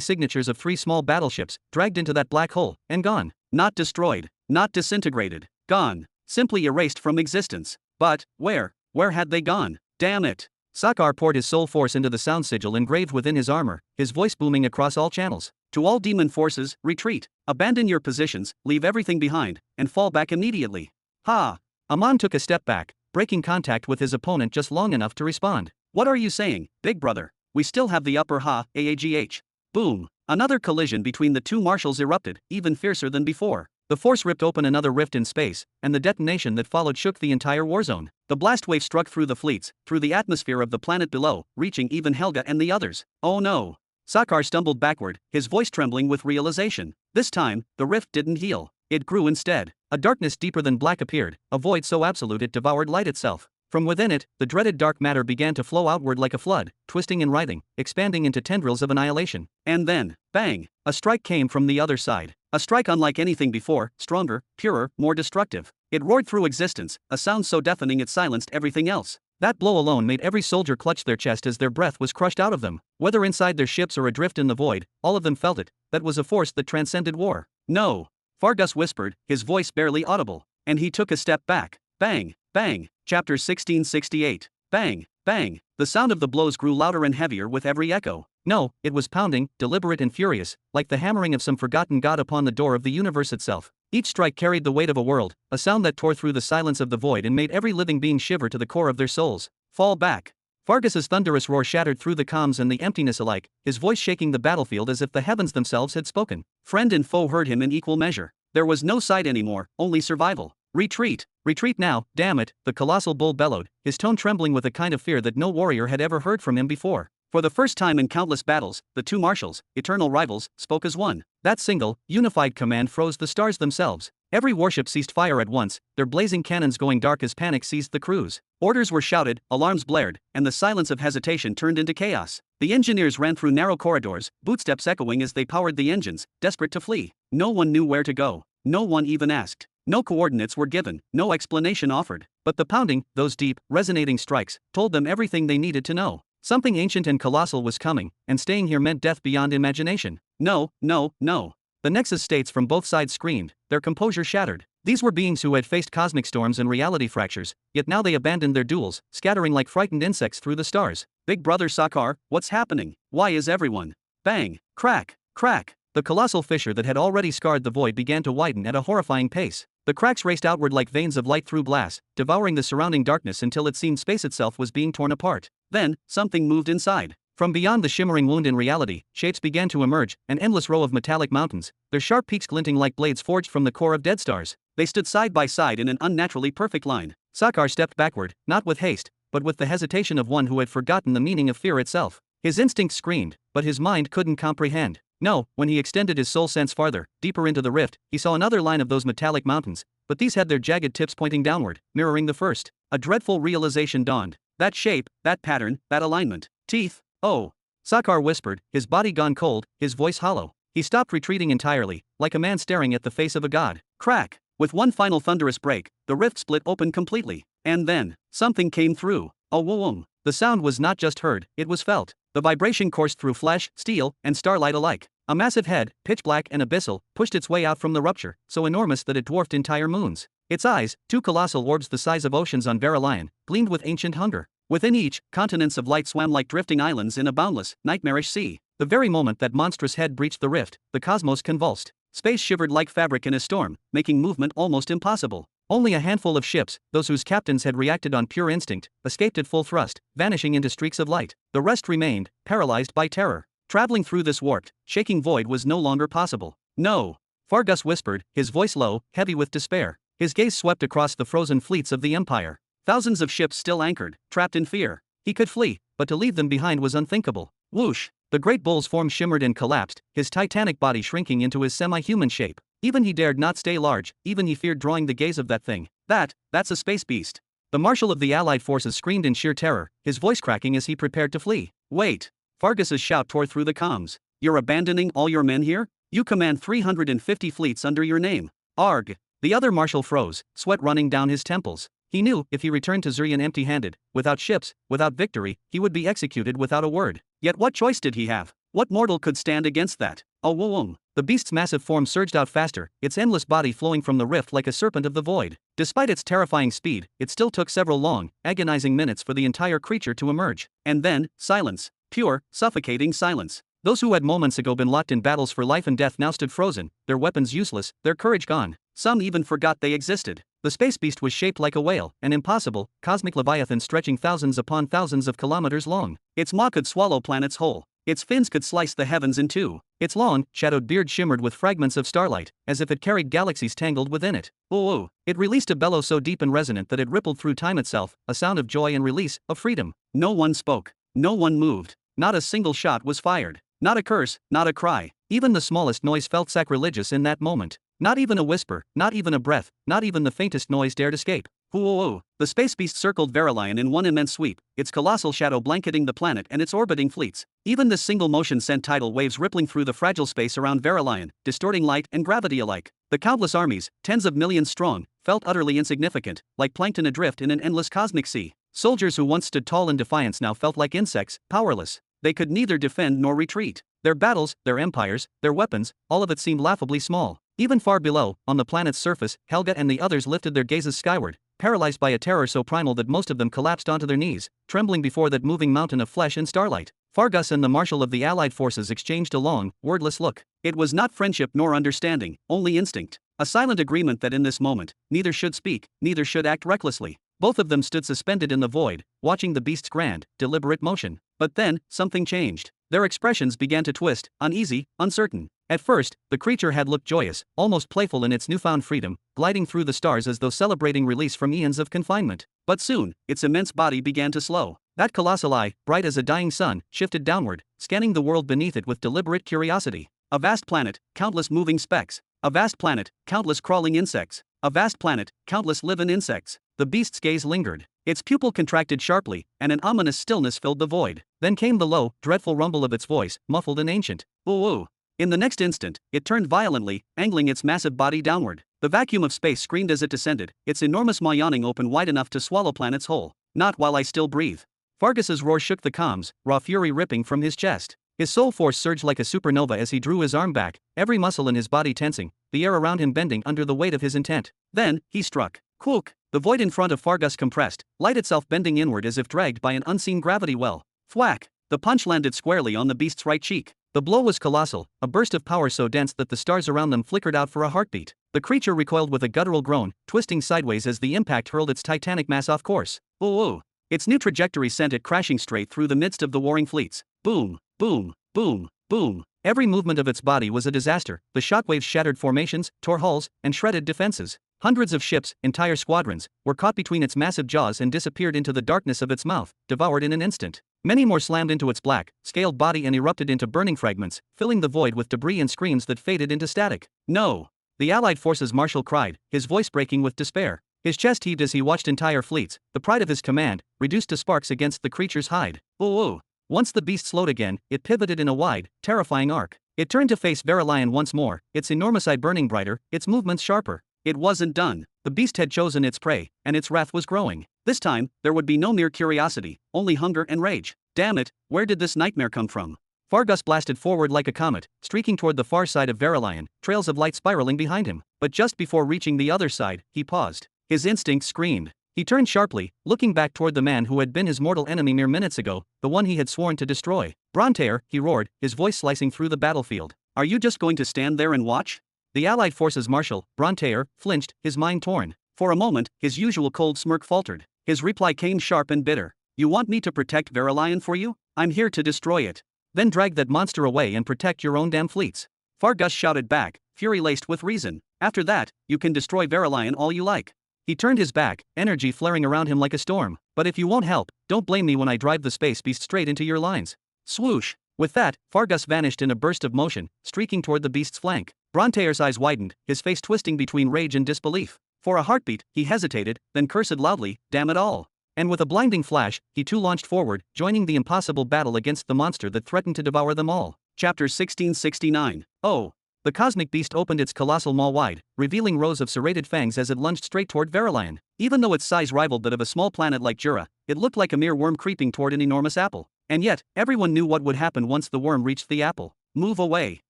[SPEAKER 1] signatures of 3 small battleships, dragged into that black hole, and gone. Not destroyed, not disintegrated, gone, simply erased from existence. But, where had they gone? Damn it! Sakar poured his soul force into the sound sigil engraved within his armor, his voice booming across all channels. To all demon forces, retreat, abandon your positions, leave everything behind, and fall back immediately. Ha! Amon took a step back, breaking contact with his opponent just long enough to respond. What are you saying, big brother? We still have the upper AAGH. Boom! Another collision between the two marshals erupted, even fiercer than before. The force ripped open another rift in space, and the detonation that followed shook the entire warzone. The blast wave struck through the fleets, through the atmosphere of the planet below, reaching even Helga and the others. Oh no! Sakar stumbled backward, his voice trembling with realization. This time, the rift didn't heal. It grew instead. A darkness deeper than black appeared, a void so absolute it devoured light itself. From within it, the dreaded dark matter began to flow outward like a flood, twisting and writhing, expanding into tendrils of annihilation. And then, bang! A strike came from the other side. A strike unlike anything before, stronger, purer, more destructive. It roared through existence, a sound so deafening it silenced everything else. That blow alone made every soldier clutch their chest as their breath was crushed out of them. Whether inside their ships or adrift in the void, all of them felt it. That was a force that transcended war. No! Fargus whispered, his voice barely audible. And he took a step back. Bang! Bang! Chapter 1668. Bang! Bang! The sound of the blows grew louder and heavier with every echo. No, it was pounding, deliberate and furious, like the hammering of some forgotten god upon the door of the universe itself. Each strike carried the weight of a world, a sound that tore through the silence of the void and made every living being shiver to the core of their souls. Fall back! Fargus's thunderous roar shattered through the comms and the emptiness alike, his voice shaking the battlefield as if the heavens themselves had spoken. Friend and foe heard him in equal measure. There was no sight anymore, only survival. Retreat! Retreat now, damn it, the colossal bull bellowed, his tone trembling with a kind of fear that no warrior had ever heard from him before. For the first time in countless battles, the two marshals, eternal rivals, spoke as one. That single, unified command froze the stars themselves. Every warship ceased fire at once, their blazing cannons going dark as panic seized the crews. Orders were shouted, alarms blared, and the silence of hesitation turned into chaos. The engineers ran through narrow corridors, bootsteps echoing as they powered the engines, desperate to flee. No one knew where to go. No one even asked. No coordinates were given, no explanation offered. But the pounding, those deep, resonating strikes, told them everything they needed to know. Something ancient and colossal was coming, and staying here meant death beyond imagination. No, no, no. The Nexus states from both sides screamed, their composure shattered. These were beings who had faced cosmic storms and reality fractures, yet now they abandoned their duels, scattering like frightened insects through the stars. Big brother Sakar, what's happening? Why is everyone? Bang! Crack! Crack! The colossal fissure that had already scarred the void began to widen at a horrifying pace. The cracks raced outward like veins of light through glass, devouring the surrounding darkness until it seemed space itself was being torn apart. Then, something moved inside. From beyond the shimmering wound in reality, shapes began to emerge, an endless row of metallic mountains, their sharp peaks glinting like blades forged from the core of dead stars. They stood side by side in an unnaturally perfect line. Sakar stepped backward, not with haste, but with the hesitation of one who had forgotten the meaning of fear itself. His instincts screamed, but his mind couldn't comprehend. No, when he extended his soul sense farther, deeper into the rift, he saw another line of those metallic mountains, but these had their jagged tips pointing downward, mirroring the first. A dreadful realization dawned. That shape, that pattern, that alignment. Teeth. Oh. Sakar whispered, his body gone cold, his voice hollow. He stopped retreating entirely, like a man staring at the face of a god. Crack! With one final thunderous break, the rift split open completely. And then, something came through. A whoom. The sound was not just heard, it was felt. The vibration coursed through flesh, steel, and starlight alike. A massive head, pitch black and abyssal, pushed its way out from the rupture, so enormous that it dwarfed entire moons. Its eyes, two colossal orbs the size of oceans on Verilion, gleamed with ancient hunger. Within each, continents of light swam like drifting islands in a boundless, nightmarish sea. The very moment that monstrous head breached the rift, the cosmos convulsed. Space shivered like fabric in a storm, making movement almost impossible. Only a handful of ships, those whose captains had reacted on pure instinct, escaped at full thrust, vanishing into streaks of light. The rest remained, paralyzed by terror. Traveling through this warped, shaking void was no longer possible. No! Fargus whispered, his voice low, heavy with despair. His gaze swept across the frozen fleets of the Empire. Thousands of ships still anchored, trapped in fear. He could flee, but to leave them behind was unthinkable. Whoosh! The great bull's form shimmered and collapsed, his titanic body shrinking into his semi-human shape. Even he dared not stay large, even he feared drawing the gaze of that thing. That's a space beast. The marshal of the Allied forces screamed in sheer terror, his voice cracking as he prepared to flee. Wait! Fargus's shout tore through the comms. You're abandoning all your men here? You command 350 fleets under your name. Arg! The other marshal froze, sweat running down his temples. He knew, if he returned to Zurian empty-handed, without ships, without victory, he would be executed without a word. Yet what choice did he have? What mortal could stand against that? Oh whoom! The beast's massive form surged out faster, its endless body flowing from the rift like a serpent of the void. Despite its terrifying speed, it still took several long, agonizing minutes for the entire creature to emerge. And then, silence. Pure, suffocating silence. Those who had moments ago been locked in battles for life and death now stood frozen, their weapons useless, their courage gone. Some even forgot they existed. The space beast was shaped like a whale, an impossible, cosmic leviathan stretching thousands upon thousands of kilometers long. Its maw could swallow planets whole. Its fins could slice the heavens in two. Its long, shadowed beard shimmered with fragments of starlight, as if it carried galaxies tangled within it. Ooh! It released a bellow so deep and resonant that it rippled through time itself, a sound of joy and release, of freedom. No one spoke. No one moved. Not a single shot was fired. Not a curse, not a cry. Even the smallest noise felt sacrilegious in that moment. Not even a whisper, not even a breath, not even the faintest noise dared escape. Ooh! The space beast circled Verilion in one immense sweep, its colossal shadow blanketing the planet and its orbiting fleets. Even this single motion sent tidal waves rippling through the fragile space around Verilion, distorting light and gravity alike. The countless armies, tens of millions strong, felt utterly insignificant, like plankton adrift in an endless cosmic sea. Soldiers who once stood tall in defiance now felt like insects, powerless. They could neither defend nor retreat. Their battles, their empires, their weapons, all of it seemed laughably small. Even far below, on the planet's surface, Helga and the others lifted their gazes skyward, paralyzed by a terror so primal that most of them collapsed onto their knees, trembling before that moving mountain of flesh and starlight. Fargus and the marshal of the Allied forces exchanged a long, wordless look. It was not friendship nor understanding, only instinct. A silent agreement that in this moment, neither should speak, neither should act recklessly. Both of them stood suspended in the void, watching the beast's grand, deliberate motion. But then, something changed. Their expressions began to twist, uneasy, uncertain. At first, the creature had looked joyous, almost playful in its newfound freedom, gliding through the stars as though celebrating release from eons of confinement. But soon, its immense body began to slow. That colossal eye, bright as a dying sun, shifted downward, scanning the world beneath it with deliberate curiosity. A vast planet, countless moving specks. A vast planet, countless crawling insects. A vast planet, countless living insects. The beast's gaze lingered. Its pupil contracted sharply, and an ominous stillness filled the void. Then came the low, dreadful rumble of its voice, muffled and ancient. Ooh! In the next instant, it turned violently, angling its massive body downward. The vacuum of space screamed as it descended, its enormous maw yawning open wide enough to swallow planets whole. Not while I still breathe. Fargus's roar shook the comms, raw fury ripping from his chest. His soul force surged like a supernova as he drew his arm back, every muscle in his body tensing, the air around him bending under the weight of his intent. Then, he struck. Quook! The void in front of Fargus compressed, light itself bending inward as if dragged by an unseen gravity well. Thwack! The punch landed squarely on the beast's right cheek. The blow was colossal, a burst of power so dense that the stars around them flickered out for a heartbeat. The creature recoiled with a guttural groan, twisting sideways as the impact hurled its titanic mass off course. Ooh! Its new trajectory sent it crashing straight through the midst of the warring fleets. Boom! Boom! Boom! Boom! Every movement of its body was a disaster. The shockwaves shattered formations, tore hulls, and shredded defenses. Hundreds of ships, entire squadrons, were caught between its massive jaws and disappeared into the darkness of its mouth, devoured in an instant. Many more slammed into its black, scaled body and erupted into burning fragments, filling the void with debris and screams that faded into static. No! The Allied forces marshal cried, his voice breaking with despair. His chest heaved as he watched entire fleets, the pride of his command, reduced to sparks against the creature's hide. Ooh! Once the beast slowed again, it pivoted in a wide, terrifying arc. It turned to face Verilion once more, its enormous eye burning brighter, its movements sharper. It wasn't done. The beast had chosen its prey, and its wrath was growing. This time, there would be no mere curiosity, only hunger and rage. Damn it, where did this nightmare come from? Fargus blasted forward like a comet, streaking toward the far side of Verilion, trails of light spiraling behind him. But just before reaching the other side, he paused. His instinct screamed. He turned sharply, looking back toward the man who had been his mortal enemy mere minutes ago, the one he had sworn to destroy. Brontair, he roared, his voice slicing through the battlefield. Are you just going to stand there and watch? The Allied forces marshal, Brontair, flinched, his mind torn. For a moment, his usual cold smirk faltered. His reply came sharp and bitter. You want me to protect Verilion for you? I'm here to destroy it. Then drag that monster away and protect your own damn fleets. Fargus shouted back, fury laced with reason. After that, you can destroy Verilion all you like. He turned his back, energy flaring around him like a storm. But if you won't help, don't blame me when I drive the space beast straight into your lines. Swoosh. With that, Fargus vanished in a burst of motion, streaking toward the beast's flank. Brontear's eyes widened, his face twisting between rage and disbelief. For a heartbeat, he hesitated, then cursed loudly, "Damn it all." And with a blinding flash, he too launched forward, joining the impossible battle against the monster that threatened to devour them all. Chapter 1669. Oh. The cosmic beast opened its colossal maw wide, revealing rows of serrated fangs as it lunged straight toward Verilion. Even though its size rivaled that of a small planet like Jura, it looked like a mere worm creeping toward an enormous apple. And yet, everyone knew what would happen once the worm reached the apple. Move away.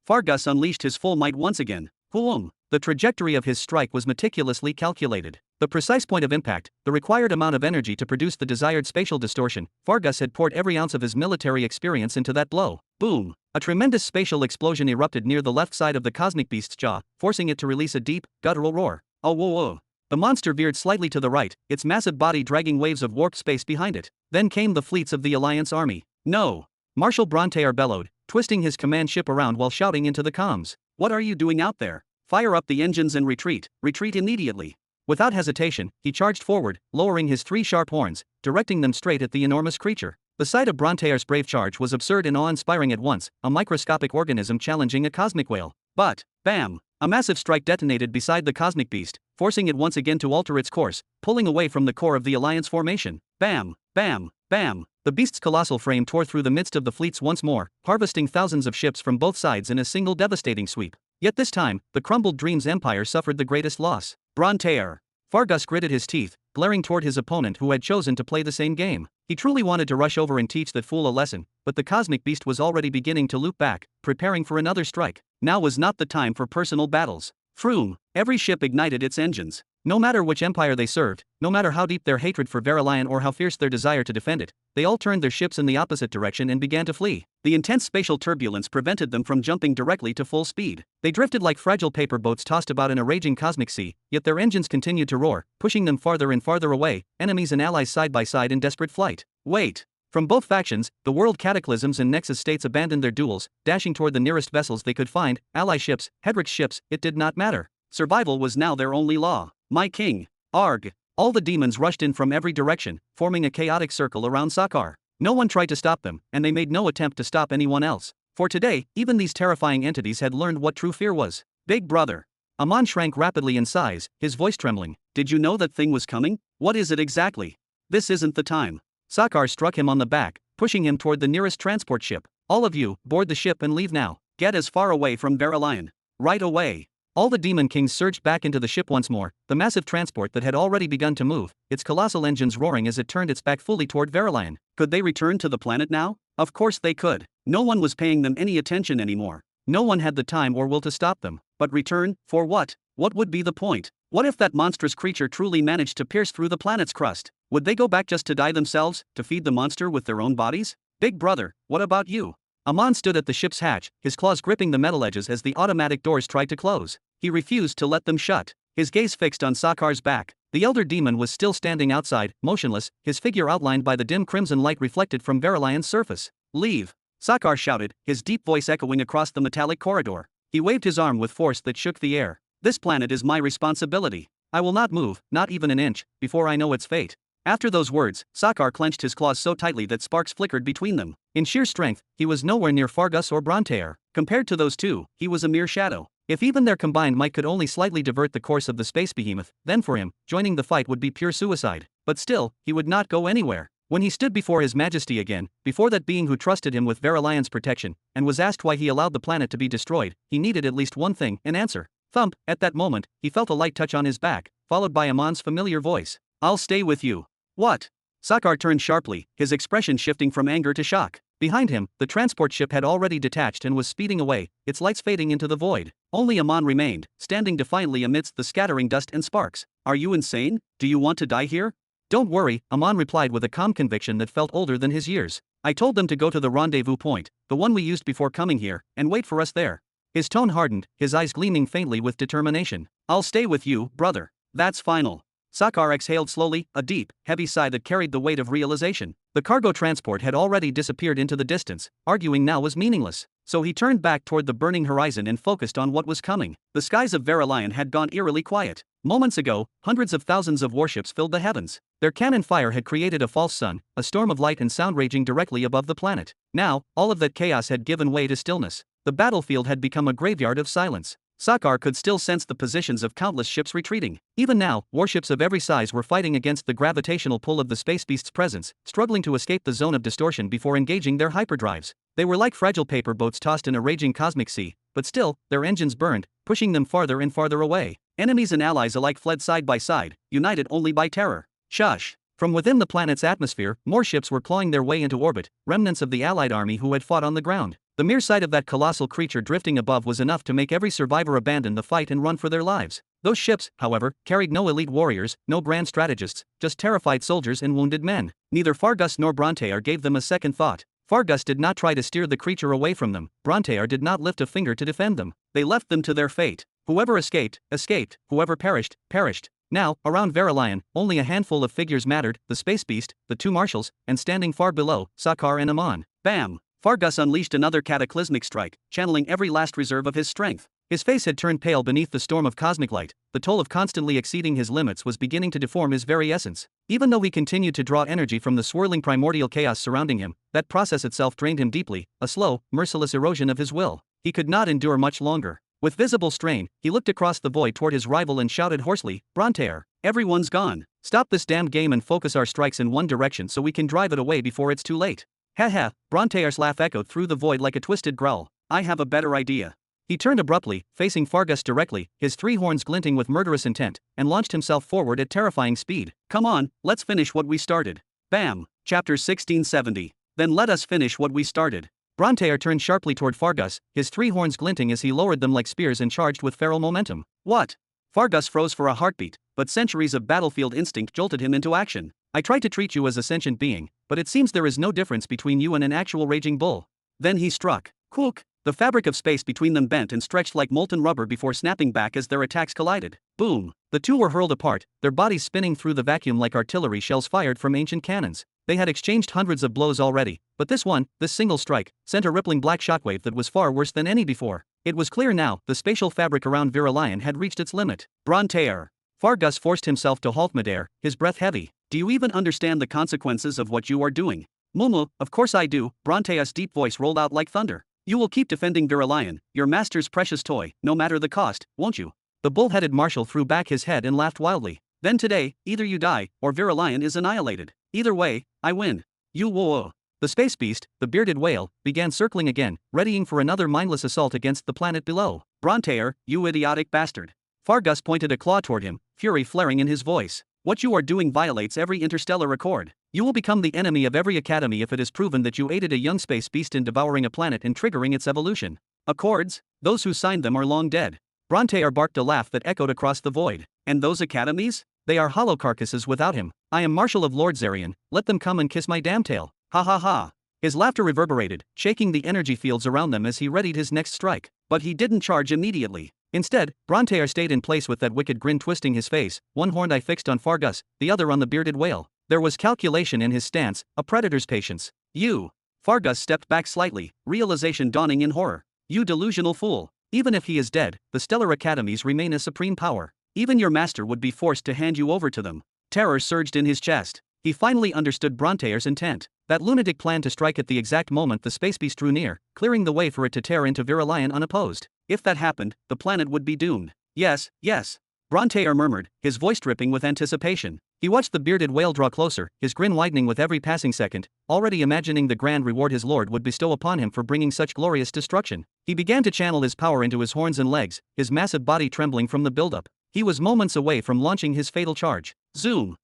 [SPEAKER 1] Fargus unleashed his full might once again. Boom. The trajectory of his strike was meticulously calculated. The precise point of impact, the required amount of energy to produce the desired spatial distortion. Fargus had poured every ounce of his military experience into that blow. Boom. A tremendous spatial explosion erupted near the left side of the cosmic beast's jaw, forcing it to release a deep, guttural roar. Oh whoa whoa. The monster veered slightly to the right, its massive body dragging waves of warped space behind it. Then came the fleets of the Alliance army. No. Marshal Brontear bellowed, twisting his command ship around while shouting into the comms. What are you doing out there? Fire up the engines and retreat. Retreat immediately. Without hesitation, he charged forward, lowering his three sharp horns, directing them straight at the enormous creature. The sight of Brontear's brave charge was absurd and awe-inspiring at once, a microscopic organism challenging a cosmic whale. But, bam! A massive strike detonated beside the cosmic beast, forcing it once again to alter its course, pulling away from the core of the Alliance formation. Bam! Bam! Bam! The beast's colossal frame tore through the midst of the fleets once more, harvesting thousands of ships from both sides in a single devastating sweep. Yet this time, the crumbled Dreams Empire suffered the greatest loss. Brontear. Fargus gritted his teeth, glaring toward his opponent who had chosen to play the same game. He truly wanted to rush over and teach that fool a lesson, but the cosmic beast was already beginning to loop back, preparing for another strike. Now was not the time for personal battles. Froom. Every ship ignited its engines. No matter which empire they served, no matter how deep their hatred for Verilion or how fierce their desire to defend it, they all turned their ships in the opposite direction and began to flee. The intense spatial turbulence prevented them from jumping directly to full speed. They drifted like fragile paper boats tossed about in a raging cosmic sea, yet their engines continued to roar, pushing them farther and farther away, enemies and allies side by side in desperate flight. Wait. From both factions, the world cataclysms and Nexus states abandoned their duels, dashing toward the nearest vessels they could find, ally ships, Hedrick's ships, it did not matter. Survival was now their only law. My king. Arg. All the demons rushed in from every direction, forming a chaotic circle around Sakar. No one tried to stop them, and they made no attempt to stop anyone else. For today, even these terrifying entities had learned what true fear was. Big brother. Amon shrank rapidly in size, his voice trembling. Did you know that thing was coming? What is it exactly? This isn't the time. Sakar struck him on the back, pushing him toward the nearest transport ship. All of you, board the ship and leave now. Get as far away from Verilion. Right away. All the demon kings surged back into the ship once more, the massive transport that had already begun to move, its colossal engines roaring as it turned its back fully toward Verilion. Could they return to the planet now? Of course they could. No one was paying them any attention anymore. No one had the time or will to stop them. But return, for what? What would be the point? What if that monstrous creature truly managed to pierce through the planet's crust? Would they go back just to die themselves, to feed the monster with their own bodies? Big brother, what about you? Amon stood at the ship's hatch, his claws gripping the metal edges as the automatic doors tried to close. He refused to let them shut. His gaze fixed on Sakar's back. The elder demon was still standing outside, motionless, his figure outlined by the dim crimson light reflected from Verilion's surface. Leave. Sakar shouted, his deep voice echoing across the metallic corridor. He waved his arm with force that shook the air. This planet is my responsibility. I will not move, not even an inch, before I know its fate. After those words, Sakar clenched his claws so tightly that sparks flickered between them. In sheer strength, he was nowhere near Fargus or Brontear. Compared to those two, he was a mere shadow. If even their combined might could only slightly divert the course of the space behemoth, then for him, joining the fight would be pure suicide. But still, he would not go anywhere. When he stood before his majesty again, before that being who trusted him with Verilion's protection, and was asked why he allowed the planet to be destroyed, he needed at least one thing, an answer. Thump. At that moment, he felt a light touch on his back, followed by Amon's familiar voice. I'll stay with you. What? Sakar turned sharply, his expression shifting from anger to shock. Behind him, the transport ship had already detached and was speeding away, its lights fading into the void. Only Amon remained, standing defiantly amidst the scattering dust and sparks. Are you insane? Do you want to die here? Don't worry, Amon replied with a calm conviction that felt older than his years. I told them to go to the rendezvous point, the one we used before coming here, and wait for us there. His tone hardened, his eyes gleaming faintly with determination. I'll stay with you, brother. That's final. Sakar exhaled slowly, a deep, heavy sigh that carried the weight of realization. The cargo transport had already disappeared into the distance, arguing now was meaningless. So he turned back toward the burning horizon and focused on what was coming. The skies of Verilion had gone eerily quiet. Moments ago, hundreds of thousands of warships filled the heavens. Their cannon fire had created a false sun, a storm of light and sound raging directly above the planet. Now, all of that chaos had given way to stillness. The battlefield had become a graveyard of silence. Sakar could still sense the positions of countless ships retreating. Even now, warships of every size were fighting against the gravitational pull of the space beast's presence, struggling to escape the zone of distortion before engaging their hyperdrives. They were like fragile paper boats tossed in a raging cosmic sea, but still, their engines burned, pushing them farther and farther away. Enemies and allies alike fled side by side, united only by terror. Shush! From within the planet's atmosphere, more ships were clawing their way into orbit, remnants of the Allied army who had fought on the ground. The mere sight of that colossal creature drifting above was enough to make every survivor abandon the fight and run for their lives. Those ships, however, carried no elite warriors, no grand strategists, just terrified soldiers and wounded men. Neither Fargus nor Brontear gave them a second thought. Fargus did not try to steer the creature away from them. Brontear did not lift a finger to defend them. They left them to their fate. Whoever escaped, escaped. Whoever perished, perished. Now, around Verilion, only a handful of figures mattered: the space beast, the two marshals, and standing far below, Sakar and Amon. Bam! Fargus unleashed another cataclysmic strike, channeling every last reserve of his strength. His face had turned pale beneath the storm of cosmic light. The toll of constantly exceeding his limits was beginning to deform his very essence. Even though he continued to draw energy from the swirling primordial chaos surrounding him, that process itself drained him deeply, a slow, merciless erosion of his will. He could not endure much longer. With visible strain, he looked across the void toward his rival and shouted hoarsely, "Brontear, everyone's gone. Stop this damned game and focus our strikes in one direction so we can drive it away before it's too late." Ha ha, Brontear's laugh echoed through the void like a twisted growl. "I have a better idea." He turned abruptly, facing Fargus directly, his three horns glinting with murderous intent, and launched himself forward at terrifying speed. "Come on, let's finish what we started." Bam! Chapter 1670. Then let us finish what we started. Brontear turned sharply toward Fargus, his three horns glinting as he lowered them like spears and charged with feral momentum. "What?" Fargus froze for a heartbeat, but centuries of battlefield instinct jolted him into action. "I tried to treat you as a sentient being, but it seems there is no difference between you and an actual raging bull." Then he struck. Quook! The fabric of space between them bent and stretched like molten rubber before snapping back as their attacks collided. Boom! The two were hurled apart, their bodies spinning through the vacuum like artillery shells fired from ancient cannons. They had exchanged hundreds of blows already, but this single strike, sent a rippling black shockwave that was far worse than any before. It was clear now, the spatial fabric around Verilion had reached its limit. "Brontear!" Fargus forced himself to halt midair, his breath heavy. "Do you even understand the consequences of what you are doing?" "Mumu, of course I do," Brontear's deep voice rolled out like thunder. "You will keep defending Verilion, your master's precious toy, no matter the cost, won't you?" The bull-headed marshal threw back his head and laughed wildly. "Then today, either you die, or Verilion is annihilated. Either way, I win." "You whoa." The space beast, the bearded whale, began circling again, readying for another mindless assault against the planet below. "Brontear, you idiotic bastard." Fargus pointed a claw toward him, fury flaring in his voice. "What you are doing violates every interstellar accord. You will become the enemy of every academy if it is proven that you aided a young space beast in devouring a planet and triggering its evolution. Accords? Those who signed them are long dead." Brontear barked a laugh that echoed across the void. "And those academies? They are hollow carcasses without him. I am Marshal of Lord Zarian, let them come and kiss my damn tail. Ha ha ha." His laughter reverberated, shaking the energy fields around them as he readied his next strike. But he didn't charge immediately. Instead, Brontear stayed in place with that wicked grin twisting his face, one horned eye fixed on Fargus, the other on the bearded whale. There was calculation in his stance, a predator's patience. "You." Fargus stepped back slightly, realization dawning in horror. "You delusional fool. Even if he is dead, the stellar academies remain a supreme power. Even your master would be forced to hand you over to them." Terror surged in his chest. He finally understood Brontear's intent. That lunatic plan to strike at the exact moment the space beast drew near, clearing the way for it to tear into Verilion unopposed. If that happened, the planet would be doomed. "Yes, yes," Brontear murmured, his voice dripping with anticipation. He watched the bearded whale draw closer, his grin widening with every passing second, already imagining the grand reward his lord would bestow upon him for bringing such glorious destruction. He began to channel his power into his horns and legs, his massive body trembling from the buildup. He was moments away from launching his fatal charge. Zoom!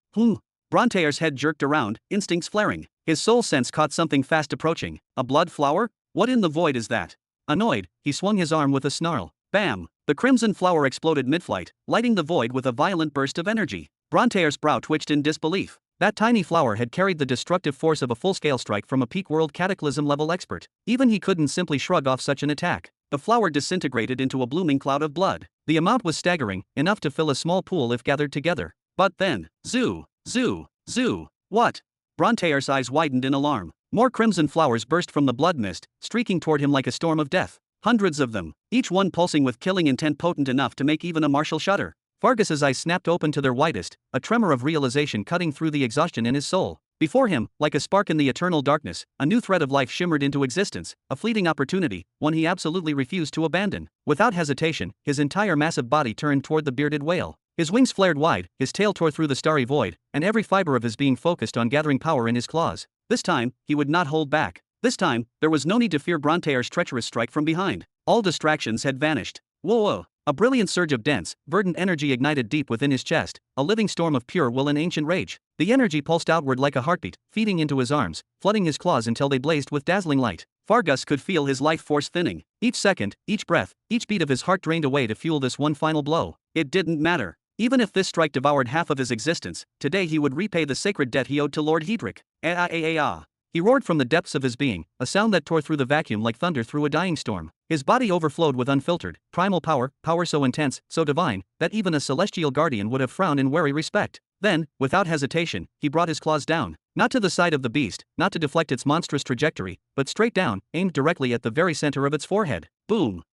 [SPEAKER 1] Brontear's head jerked around, instincts flaring. His soul sense caught something fast approaching. A blood flower? What in the void is that? Annoyed, he swung his arm with a snarl. Bam! The crimson flower exploded mid-flight, lighting the void with a violent burst of energy. Brontear's brow twitched in disbelief. That tiny flower had carried the destructive force of a full-scale strike from a peak world cataclysm-level expert. Even he couldn't simply shrug off such an attack. The flower disintegrated into a blooming cloud of blood. The amount was staggering, enough to fill a small pool if gathered together. But then, zoo, zoo, zoo. What? Brontear's eyes widened in alarm. More crimson flowers burst from the blood mist, streaking toward him like a storm of death. Hundreds of them, each one pulsing with killing intent potent enough to make even a marshal shudder. Fargus's eyes snapped open to their widest, a tremor of realization cutting through the exhaustion in his soul. Before him, like a spark in the eternal darkness, a new thread of life shimmered into existence, a fleeting opportunity, one he absolutely refused to abandon. Without hesitation, his entire massive body turned toward the bearded whale. His wings flared wide, his tail tore through the starry void, and every fiber of his being focused on gathering power in his claws. This time, he would not hold back. This time, there was no need to fear Brontear's treacherous strike from behind. All distractions had vanished. Whoa! A brilliant surge of dense, verdant energy ignited deep within his chest, a living storm of pure will and ancient rage. The energy pulsed outward like a heartbeat, feeding into his arms, flooding his claws until they blazed with dazzling light. Fargus could feel his life force thinning. Each second, each breath, each beat of his heart drained away to fuel this one final blow. It didn't matter. Even if this strike devoured half of his existence, today he would repay the sacred debt he owed to Lord Hedrick. He roared from the depths of his being, a sound that tore through the vacuum like thunder through a dying storm. His body overflowed with unfiltered, primal power, power so intense, so divine, that even a celestial guardian would have frowned in wary respect. Then, without hesitation, he brought his claws down, not to the side of the beast, not to deflect its monstrous trajectory, but straight down, aimed directly at the very center of its forehead. Boom!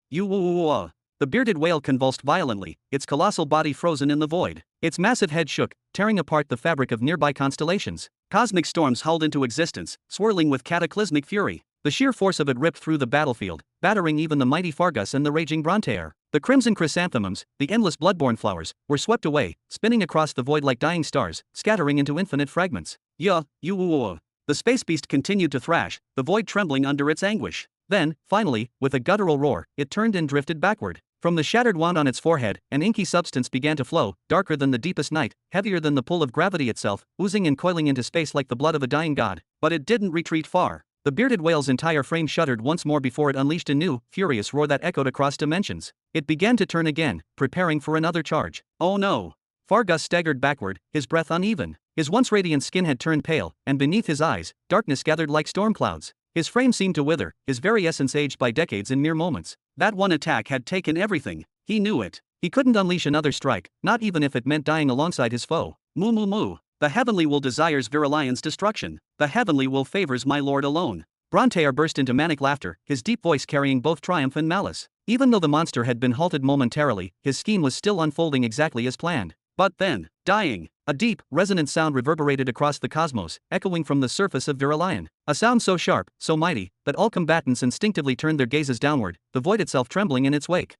[SPEAKER 1] The bearded whale convulsed violently, its colossal body frozen in the void. Its massive head shook, tearing apart the fabric of nearby constellations. Cosmic storms howled into existence, swirling with cataclysmic fury. The sheer force of it ripped through the battlefield, battering even the mighty Fargus and the raging Brontear. The crimson chrysanthemums, the endless bloodborne flowers, were swept away, spinning across the void like dying stars, scattering into infinite fragments. The space beast continued to thrash, the void trembling under its anguish. Then, finally, with a guttural roar, it turned and drifted backward. From the shattered wand on its forehead, an inky substance began to flow, darker than the deepest night, heavier than the pull of gravity itself, oozing and coiling into space like the blood of a dying god. But it didn't retreat far. The bearded whale's entire frame shuddered once more before it unleashed a new, furious roar that echoed across dimensions. It began to turn again, preparing for another charge. Oh no! Fargus staggered backward, his breath uneven. His once radiant skin had turned pale, and beneath his eyes, darkness gathered like storm clouds. His frame seemed to wither, his very essence aged by decades in mere moments. That one attack had taken everything. He knew it. He couldn't unleash another strike, not even if it meant dying alongside his foe. Moo. The heavenly will desires Virilion's destruction. The heavenly will favors my lord alone. Brontear burst into manic laughter, his deep voice carrying both triumph and malice. Even though the monster had been halted momentarily, his scheme was still unfolding exactly as planned. But then, dying. A deep, resonant sound reverberated across the cosmos, echoing from the surface of Virilion. A sound so sharp, so mighty, that all combatants instinctively turned their gazes downward, the void itself trembling in its wake.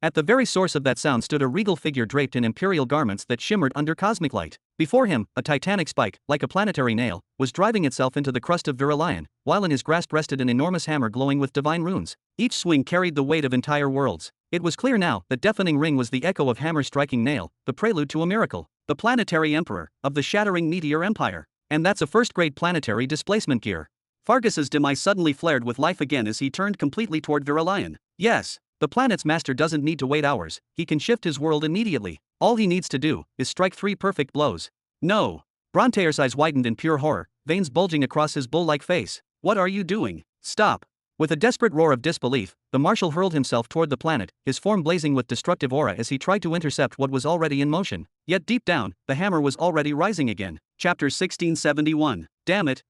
[SPEAKER 1] At the very source of that sound stood a regal figure draped in imperial garments that shimmered under cosmic light. Before him, a titanic spike, like a planetary nail, was driving itself into the crust of Virilion, while in his grasp rested an enormous hammer glowing with divine runes. Each swing carried the weight of entire worlds. It was clear now that deafening ring was the echo of hammer striking nail, the prelude to a miracle. The planetary emperor, of the shattering meteor empire. And that's a first-grade planetary displacement gear. Fargus's dim eye suddenly flared with life again as he turned completely toward Virilion. Yes, the planet's master doesn't need to wait hours, he can shift his world immediately. All he needs to do is strike 3 perfect blows. No. Brontear's eyes widened in pure horror, veins bulging across his bull-like face. What are you doing? Stop. With a desperate roar of disbelief, the marshal hurled himself toward the planet, his form blazing with destructive aura as he tried to intercept what was already in motion. Yet deep down, the hammer was already rising again. Chapter 1671. Damn it.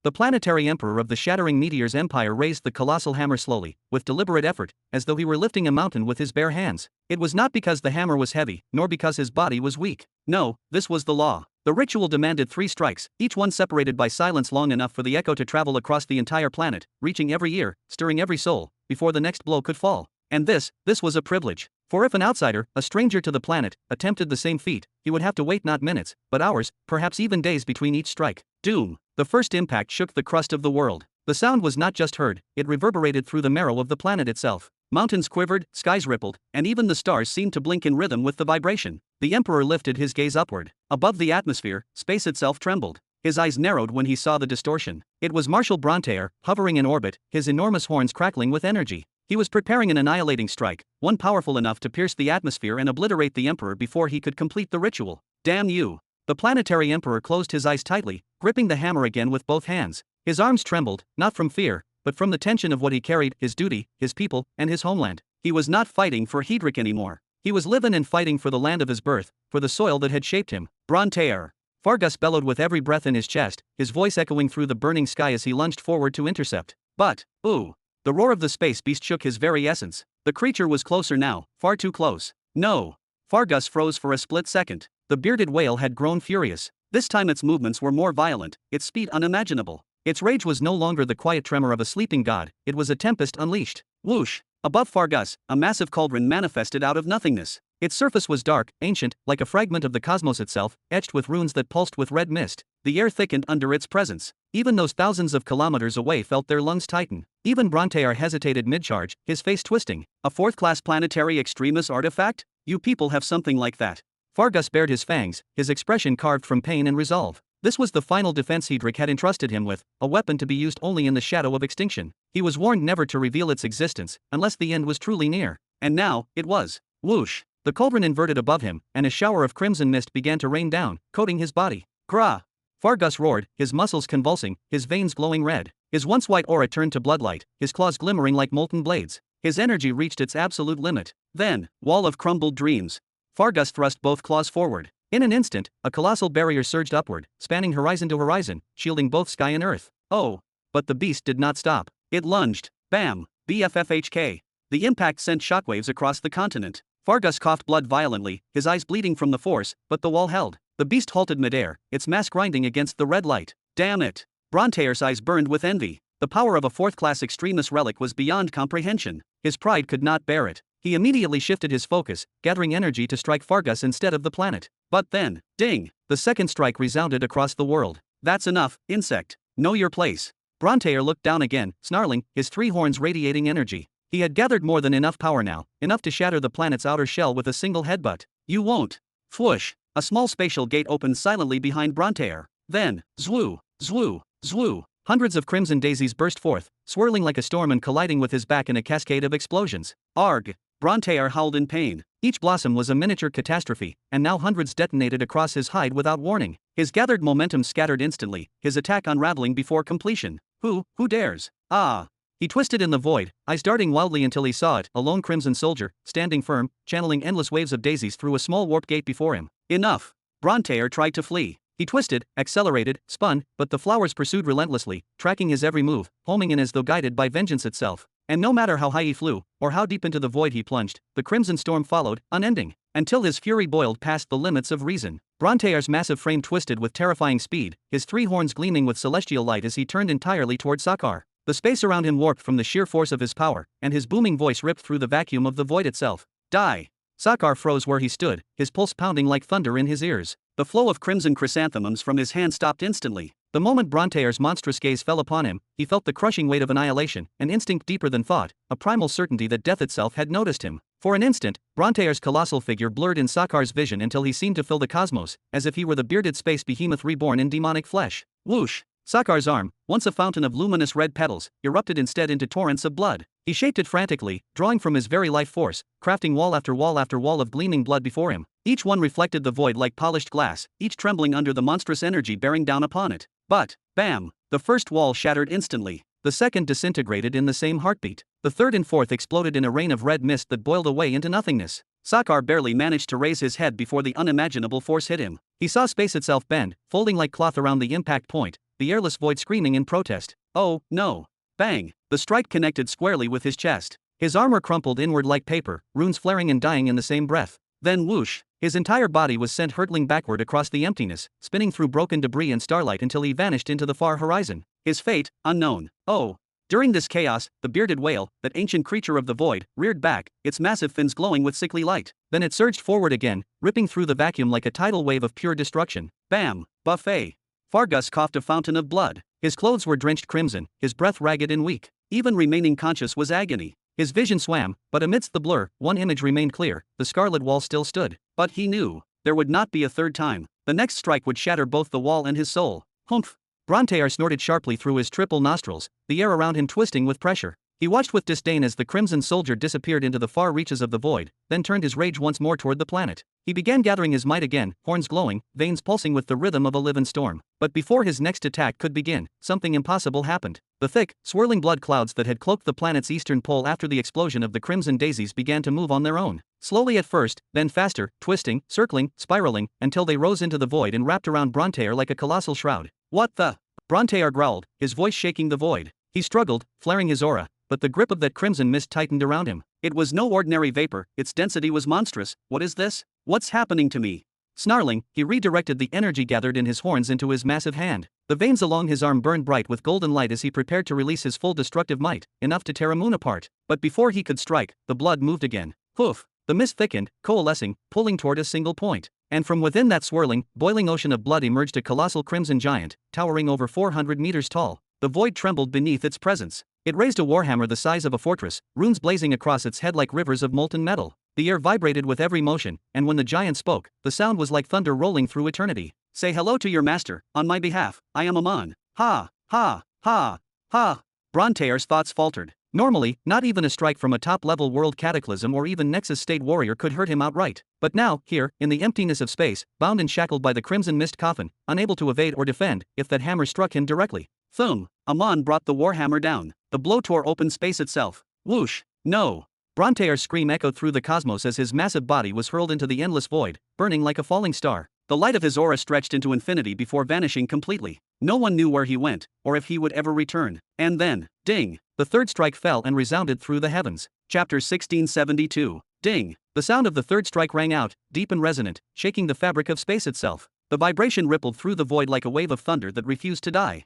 [SPEAKER 1] The planetary emperor of the shattering meteor's empire raised the colossal hammer slowly, with deliberate effort, as though he were lifting a mountain with his bare hands. It was not because the hammer was heavy, nor because his body was weak. No, this was the law. The ritual demanded 3 strikes, each one separated by silence long enough for the echo to travel across the entire planet, reaching every ear, stirring every soul, before the next blow could fall. And this was a privilege. For if an outsider, a stranger to the planet, attempted the same feat, he would have to wait not minutes, but hours, perhaps even days between each strike. Doom. The first impact shook the crust of the world. The sound was not just heard, it reverberated through the marrow of the planet itself. Mountains quivered, skies rippled, and even the stars seemed to blink in rhythm with the vibration. The emperor lifted his gaze upward. Above the atmosphere, space itself trembled. His eyes narrowed when he saw the distortion. It was Marshal Brontear, hovering in orbit, his enormous horns crackling with energy. He was preparing an annihilating strike, one powerful enough to pierce the atmosphere and obliterate the emperor before he could complete the ritual. Damn you! The planetary emperor closed his eyes tightly, gripping the hammer again with both hands. His arms trembled, not from fear, but from the tension of what he carried, his duty, his people, and his homeland. He was not fighting for Hedrick anymore. He was living and fighting for the land of his birth, for the soil that had shaped him. Brontaer! Fargus bellowed with every breath in his chest, his voice echoing through the burning sky as he lunged forward to intercept. But, ooh! The roar of the space beast shook his very essence. The creature was closer now, far too close. No! Fargus froze for a split second. The bearded whale had grown furious. This time its movements were more violent, its speed unimaginable. Its rage was no longer the quiet tremor of a sleeping god, it was a tempest unleashed. Whoosh! Above Fargus, a massive cauldron manifested out of nothingness. Its surface was dark, ancient, like a fragment of the cosmos itself, etched with runes that pulsed with red mist. The air thickened under its presence. Even those thousands of kilometers away felt their lungs tighten. Even Brontaer hesitated mid-charge, his face twisting. A fourth-class planetary extremis artifact? You people have something like that. Fargus bared his fangs, his expression carved from pain and resolve. This was the final defense Hedrick had entrusted him with, a weapon to be used only in the shadow of extinction. He was warned never to reveal its existence, unless the end was truly near. And now, it was. Whoosh! The cauldron inverted above him, and a shower of crimson mist began to rain down, coating his body. Grah! Fargus roared, his muscles convulsing, his veins glowing red. His once white aura turned to bloodlight, his claws glimmering like molten blades. His energy reached its absolute limit. Then, wall of crumbled dreams. Fargus thrust both claws forward. In an instant, a colossal barrier surged upward, spanning horizon to horizon, shielding both sky and earth. Oh! But the beast did not stop. It lunged. Bam! BFFHK. The impact sent shockwaves across the continent. Fargus coughed blood violently, his eyes bleeding from the force, but the wall held. The beast halted midair, its mass grinding against the red light. Damn it! Brontaer's eyes burned with envy. The power of a fourth-class extremis relic was beyond comprehension. His pride could not bear it. He immediately shifted his focus, gathering energy to strike Fargus instead of the planet. But then, ding! The second strike resounded across the world. That's enough, insect. Know your place. Brontaer looked down again, snarling, his three horns radiating energy. He had gathered more than enough power now, enough to shatter the planet's outer shell with a single headbutt. You won't. Fwoosh! A small spatial gate opened silently behind Brontaer. Then, zwoo, zwoo, zwoo. Hundreds of crimson daisies burst forth, swirling like a storm and colliding with his back in a cascade of explosions. Arg! Brontaer howled in pain. Each blossom was a miniature catastrophe, and now hundreds detonated across his hide without warning. His gathered momentum scattered instantly, his attack unraveling before completion. Who dares? Ah! He twisted in the void, eyes darting wildly until he saw it, a lone crimson soldier, standing firm, channeling endless waves of daisies through a small warp gate before him. Enough! Brontaer tried to flee. He twisted, accelerated, spun, but the flowers pursued relentlessly, tracking his every move, homing in as though guided by vengeance itself. And no matter how high he flew, or how deep into the void he plunged, the crimson storm followed, unending, until his fury boiled past the limits of reason. Brontaer's massive frame twisted with terrifying speed, his three horns gleaming with celestial light as he turned entirely toward Sakar. The space around him warped from the sheer force of his power, and his booming voice ripped through the vacuum of the void itself. Die! Sakar froze where he stood, his pulse pounding like thunder in his ears. The flow of crimson chrysanthemums from his hand stopped instantly. The moment Brontaer's monstrous gaze fell upon him, he felt the crushing weight of annihilation, an instinct deeper than thought, a primal certainty that death itself had noticed him. For an instant, Brontaer's colossal figure blurred in Sakar's vision until he seemed to fill the cosmos, as if he were the bearded space behemoth reborn in demonic flesh. Whoosh! Sakar's arm, once a fountain of luminous red petals, erupted instead into torrents of blood. He shaped it frantically, drawing from his very life force, crafting wall after wall after wall of gleaming blood before him. Each one reflected the void like polished glass, each trembling under the monstrous energy bearing down upon it. But, bam! The first wall shattered instantly. The second disintegrated in the same heartbeat. The third and fourth exploded in a rain of red mist that boiled away into nothingness. Sakar barely managed to raise his head before the unimaginable force hit him. He saw space itself bend, folding like cloth around the impact point, the airless void screaming in protest. Oh, no! Bang! The strike connected squarely with his chest. His armor crumpled inward like paper, runes flaring and dying in the same breath. Then whoosh! His entire body was sent hurtling backward across the emptiness, spinning through broken debris and starlight until he vanished into the far horizon. His fate, unknown. Oh! During this chaos, the bearded whale, that ancient creature of the void, reared back, its massive fins glowing with sickly light. Then it surged forward again, ripping through the vacuum like a tidal wave of pure destruction. Bam! Buffet! Fargus coughed a fountain of blood. His clothes were drenched crimson, his breath ragged and weak. Even remaining conscious was agony. His vision swam, but amidst the blur, one image remained clear, the scarlet wall still stood. But he knew, there would not be a third time. The next strike would shatter both the wall and his soul. Humph! Brontaer snorted sharply through his triple nostrils, the air around him twisting with pressure. He watched with disdain as the crimson soldier disappeared into the far reaches of the void, then turned his rage once more toward the planet. He began gathering his might again, horns glowing, veins pulsing with the rhythm of a live-in storm. But before his next attack could begin, something impossible happened. The thick, swirling blood clouds that had cloaked the planet's eastern pole after the explosion of the crimson daisies began to move on their own. Slowly at first, then faster, twisting, circling, spiraling, until they rose into the void and wrapped around Brontear like a colossal shroud. What the? Brontear growled, his voice shaking the void. He struggled, flaring his aura, but the grip of that crimson mist tightened around him. It was no ordinary vapor, its density was monstrous. What is this? What's happening to me? Snarling, he redirected the energy gathered in his horns into his massive hand. The veins along his arm burned bright with golden light as he prepared to release his full destructive might, enough to tear a moon apart. But before he could strike, the blood moved again. Poof! The mist thickened, coalescing, pulling toward a single point. And from within that swirling, boiling ocean of blood emerged a colossal crimson giant, towering over 400 meters tall. The void trembled beneath its presence. It raised a warhammer the size of a fortress, runes blazing across its head like rivers of molten metal. The air vibrated with every motion, and when the giant spoke, the sound was like thunder rolling through eternity. Say hello to your master, on my behalf. I am Amon. Ha, ha, ha, ha. Brontear's thoughts faltered. Normally, not even a strike from a top-level world cataclysm or even Nexus State warrior could hurt him outright. But now, here, in the emptiness of space, bound and shackled by the crimson mist coffin, unable to evade or defend, if that hammer struck him directly. Thum! Amon brought the warhammer down. The blow tore open space itself. Whoosh! No! Brontear's scream echoed through the cosmos as his massive body was hurled into the endless void, burning like a falling star. The light of his aura stretched into infinity before vanishing completely. No one knew where he went, or if he would ever return. And then, ding! The third strike fell and resounded through the heavens. Chapter 1672. Ding! The sound of the third strike rang out, deep and resonant, shaking the fabric of space itself. The vibration rippled through the void like a wave of thunder that refused to die.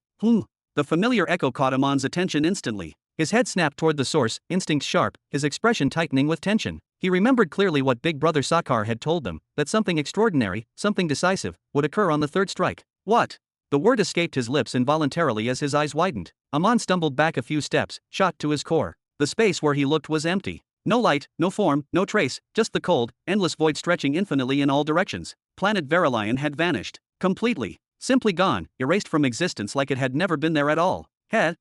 [SPEAKER 1] The familiar echo caught Amon's attention instantly. His head snapped toward the source, instinct sharp, his expression tightening with tension. He remembered clearly what Big Brother Sakar had told them, that something extraordinary, something decisive, would occur on the third strike. What? The word escaped his lips involuntarily as his eyes widened. Amon stumbled back a few steps, shocked to his core. The space where he looked was empty. No light, no form, no trace, just the cold, endless void stretching infinitely in all directions. Planet Verilion had vanished. Completely. Simply gone, erased from existence like it had never been there at all.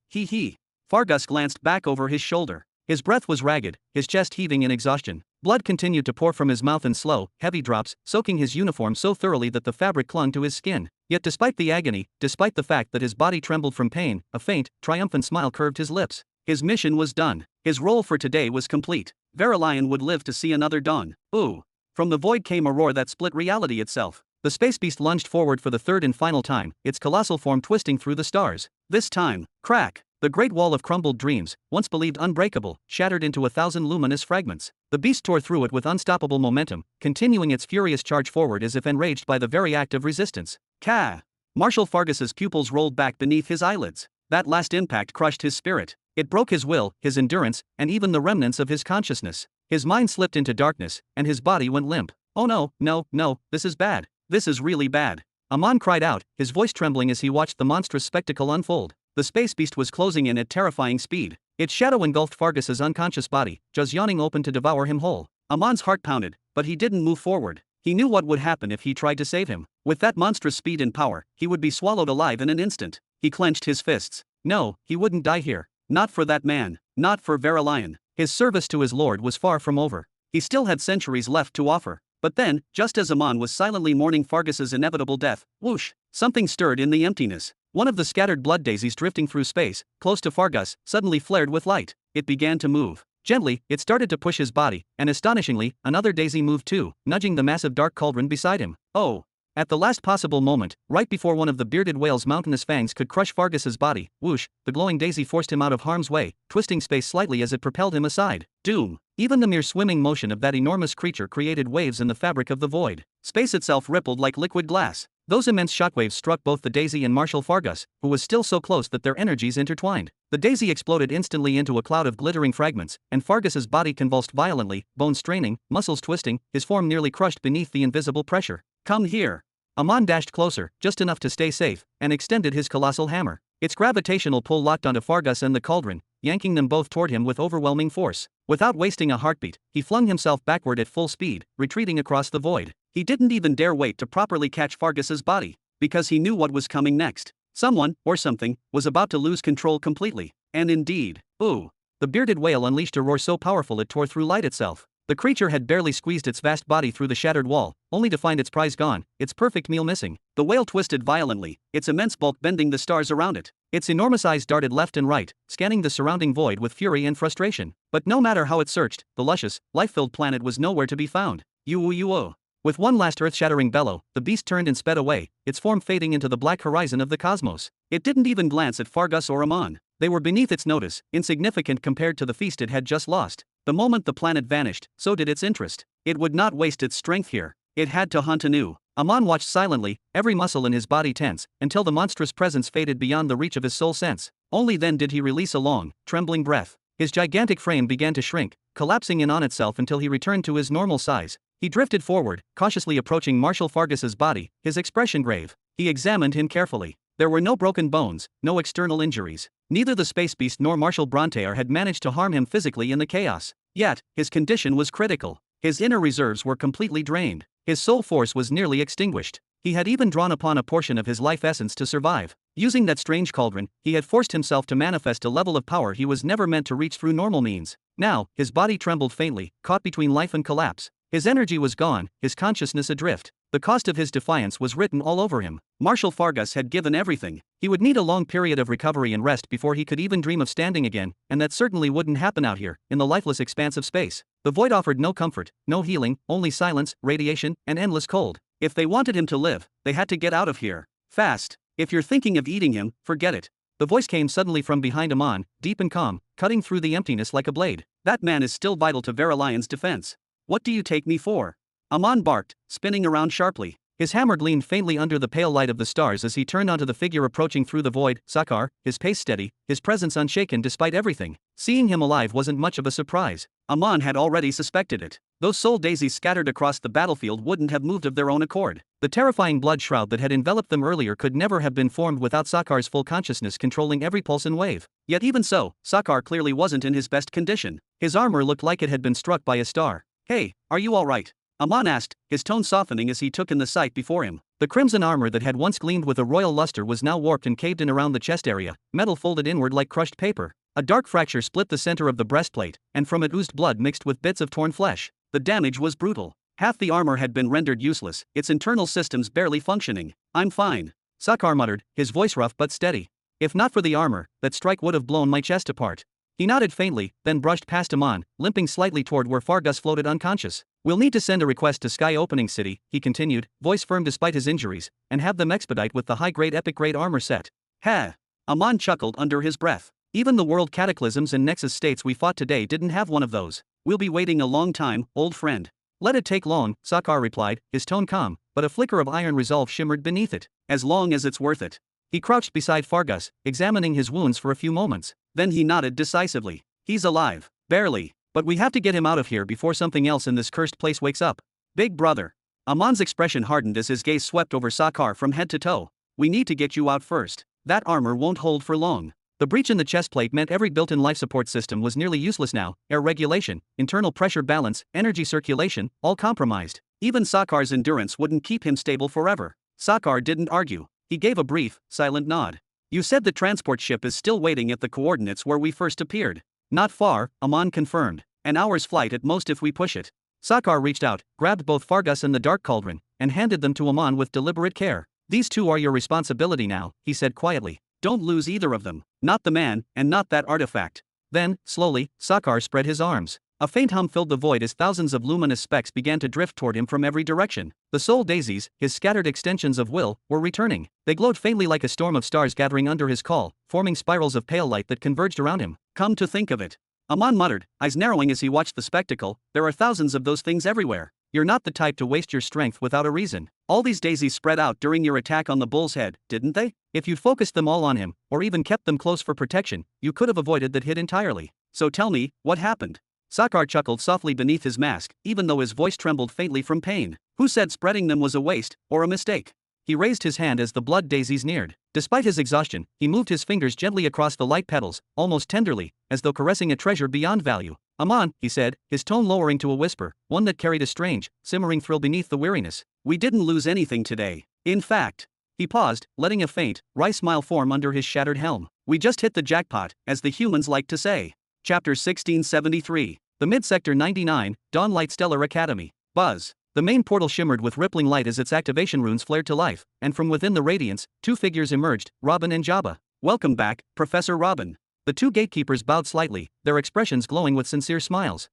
[SPEAKER 1] He. Fargus glanced back over his shoulder. His breath was ragged, his chest heaving in exhaustion. Blood continued to pour from his mouth in slow, heavy drops, soaking his uniform so thoroughly that the fabric clung to his skin. Yet despite the agony, despite the fact that his body trembled from pain, a faint, triumphant smile curved his lips. His mission was done. His role for today was complete. Verilion would live to see another dawn. Ooh! From the void came a roar that split reality itself. The space beast lunged forward for the third and final time, its colossal form twisting through the stars. This time, crack! The great wall of crumbled dreams, once believed unbreakable, shattered into 1,000 luminous fragments. The beast tore through it with unstoppable momentum, continuing its furious charge forward as if enraged by the very act of resistance. Ka! Marshal Fargus's pupils rolled back beneath his eyelids. That last impact crushed his spirit. It broke his will, his endurance, and even the remnants of his consciousness. His mind slipped into darkness, and his body went limp. Oh no, this is bad. This is really bad. Amon cried out, his voice trembling as he watched the monstrous spectacle unfold. The space beast was closing in at terrifying speed. Its shadow engulfed Fargus's unconscious body, jaws yawning open to devour him whole. Amon's heart pounded, but he didn't move forward. He knew what would happen if he tried to save him. With that monstrous speed and power, he would be swallowed alive in an instant. He clenched his fists. No, he wouldn't die here. Not for that man. Not for Verilion. His service to his lord was far from over. He still had centuries left to offer. But then, just as Amon was silently mourning Fargus's inevitable death, whoosh, something stirred in the emptiness. One of the scattered blood daisies drifting through space, close to Fargus, suddenly flared with light. It began to move. Gently, it started to push his body, and astonishingly, another daisy moved too, nudging the massive dark cauldron beside him. Oh! At the last possible moment, right before one of the bearded whale's mountainous fangs could crush Fargus's body, whoosh, the glowing daisy forced him out of harm's way, twisting space slightly as it propelled him aside. Doom! Even the mere swimming motion of that enormous creature created waves in the fabric of the void. Space itself rippled like liquid glass. Those immense shockwaves struck both the daisy and Marshal Fargus, who was still so close that their energies intertwined. The daisy exploded instantly into a cloud of glittering fragments, and Fargus's body convulsed violently, bones straining, muscles twisting, his form nearly crushed beneath the invisible pressure. Come here! Amon dashed closer, just enough to stay safe, and extended his colossal hammer. Its gravitational pull locked onto Fargus and the cauldron, yanking them both toward him with overwhelming force. Without wasting a heartbeat, he flung himself backward at full speed, retreating across the void. He didn't even dare wait to properly catch Fargus's body, because he knew what was coming next. Someone, or something, was about to lose control completely. And indeed, ooh! The bearded whale unleashed a roar so powerful it tore through light itself. The creature had barely squeezed its vast body through the shattered wall, only to find its prize gone, its perfect meal missing. The whale twisted violently, its immense bulk bending the stars around it. Its enormous eyes darted left and right, scanning the surrounding void with fury and frustration. But no matter how it searched, the luscious, life-filled planet was nowhere to be found. Uo. With one last earth-shattering bellow, the beast turned and sped away, its form fading into the black horizon of the cosmos. It didn't even glance at Fargus or Amon. They were beneath its notice, insignificant compared to the feast it had just lost. The moment the planet vanished, so did its interest. It would not waste its strength here. It had to hunt anew. Amon watched silently, every muscle in his body tense, until the monstrous presence faded beyond the reach of his soul sense. Only then did he release a long, trembling breath. His gigantic frame began to shrink, collapsing in on itself until he returned to his normal size. He drifted forward, cautiously approaching Marshal Fargus's body, his expression grave. He examined him carefully. There were no broken bones, no external injuries. Neither the space beast nor Marshal Brontear had managed to harm him physically in the chaos. Yet, his condition was critical. His inner reserves were completely drained. His soul force was nearly extinguished. He had even drawn upon a portion of his life essence to survive. Using that strange cauldron, he had forced himself to manifest a level of power he was never meant to reach through normal means. Now, his body trembled faintly, caught between life and collapse. His energy was gone, his consciousness adrift. The cost of his defiance was written all over him. Marshal Fargus had given everything. He would need a long period of recovery and rest before he could even dream of standing again, and that certainly wouldn't happen out here, in the lifeless expanse of space. The void offered no comfort, no healing, only silence, radiation, and endless cold. If they wanted him to live, they had to get out of here. Fast. If you're thinking of eating him, forget it. The voice came suddenly from behind Amon, deep and calm, cutting through the emptiness like a blade. That man is still vital to Verilion's defense. What do you take me for? Amon barked, spinning around sharply. His hammer gleamed faintly under the pale light of the stars as he turned onto the figure approaching through the void. Sakar, his pace steady, his presence unshaken despite everything. Seeing him alive wasn't much of a surprise. Amon had already suspected it. Those soul daisies scattered across the battlefield wouldn't have moved of their own accord. The terrifying blood shroud that had enveloped them earlier could never have been formed without Sakar's full consciousness controlling every pulse and wave. Yet even so, Sakar clearly wasn't in his best condition. His armor looked like it had been struck by a star. Hey, are you alright? Amon asked, his tone softening as he took in the sight before him. The crimson armor that had once gleamed with a royal luster was now warped and caved in around the chest area, metal folded inward like crushed paper. A dark fracture split the center of the breastplate, and from it oozed blood mixed with bits of torn flesh. The damage was brutal. Half the armor had been rendered useless, its internal systems barely functioning. I'm fine. Sakar muttered, his voice rough but steady. If not for the armor, that strike would have blown my chest apart. He nodded faintly, then brushed past Amon, limping slightly toward where Fargus floated unconscious. We'll need to send a request to Sky Opening City, he continued, voice firm despite his injuries, and have them expedite with the high-grade epic-grade armor set. Ha! Amon chuckled under his breath. Even the world cataclysms and Nexus states we fought today didn't have one of those. We'll be waiting a long time, old friend. Let it take long, Sakar replied, his tone calm, but a flicker of iron resolve shimmered beneath it. As long as it's worth it. He crouched beside Fargus, examining his wounds for a few moments. Then he nodded decisively. He's alive. Barely. But we have to get him out of here before something else in this cursed place wakes up. Big brother. Amon's expression hardened as his gaze swept over Sakar from head to toe. We need to get you out first. That armor won't hold for long. The breach in the chest plate meant every built-in life support system was nearly useless now. Air regulation, internal pressure balance, energy circulation, all compromised. Even Sakar's endurance wouldn't keep him stable forever. Sakar didn't argue. He gave a brief, silent nod. You said the transport ship is still waiting at the coordinates where we first appeared. Not far, Amon confirmed. An hour's flight at most if we push it. Sakar reached out, grabbed both Fargus and the dark cauldron, and handed them to Amon with deliberate care. These two are your responsibility now, he said quietly. Don't lose either of them. Not the man, and not that artifact. Then, slowly, Sakar spread his arms. A faint hum filled the void as thousands of luminous specks began to drift toward him from every direction. The soul daisies, his scattered extensions of will, were returning. They glowed faintly like a storm of stars gathering under his call, forming spirals of pale light that converged around him. Come to think of it. Amon muttered, eyes narrowing as he watched the spectacle, there are thousands of those things everywhere. You're not the type to waste your strength without a reason. All these daisies spread out during your attack on the bull's head, didn't they? If you'd focused them all on him, or even kept them close for protection, you could have avoided that hit entirely. So tell me, what happened? Sakar chuckled softly beneath his mask, even though his voice trembled faintly from pain. Who said spreading them was a waste, or a mistake? He raised his hand as the blood daisies neared. Despite his exhaustion, he moved his fingers gently across the light petals, almost tenderly, as though caressing a treasure beyond value. Amon, he said, his tone lowering to a whisper, one that carried a strange, simmering thrill beneath the weariness. We didn't lose anything today. In fact. He paused, letting a faint, wry smile form under his shattered helm. We just hit the jackpot, as the humans like to say. Chapter 1673. The Mid-Sector 99, Dawnlight Stellar Academy. Buzz. The main portal shimmered with rippling light as its activation runes flared to life, and from within the radiance, two figures emerged, Robin and Jabba. Welcome back, Professor Robin. The two gatekeepers bowed slightly, their expressions glowing with sincere smiles.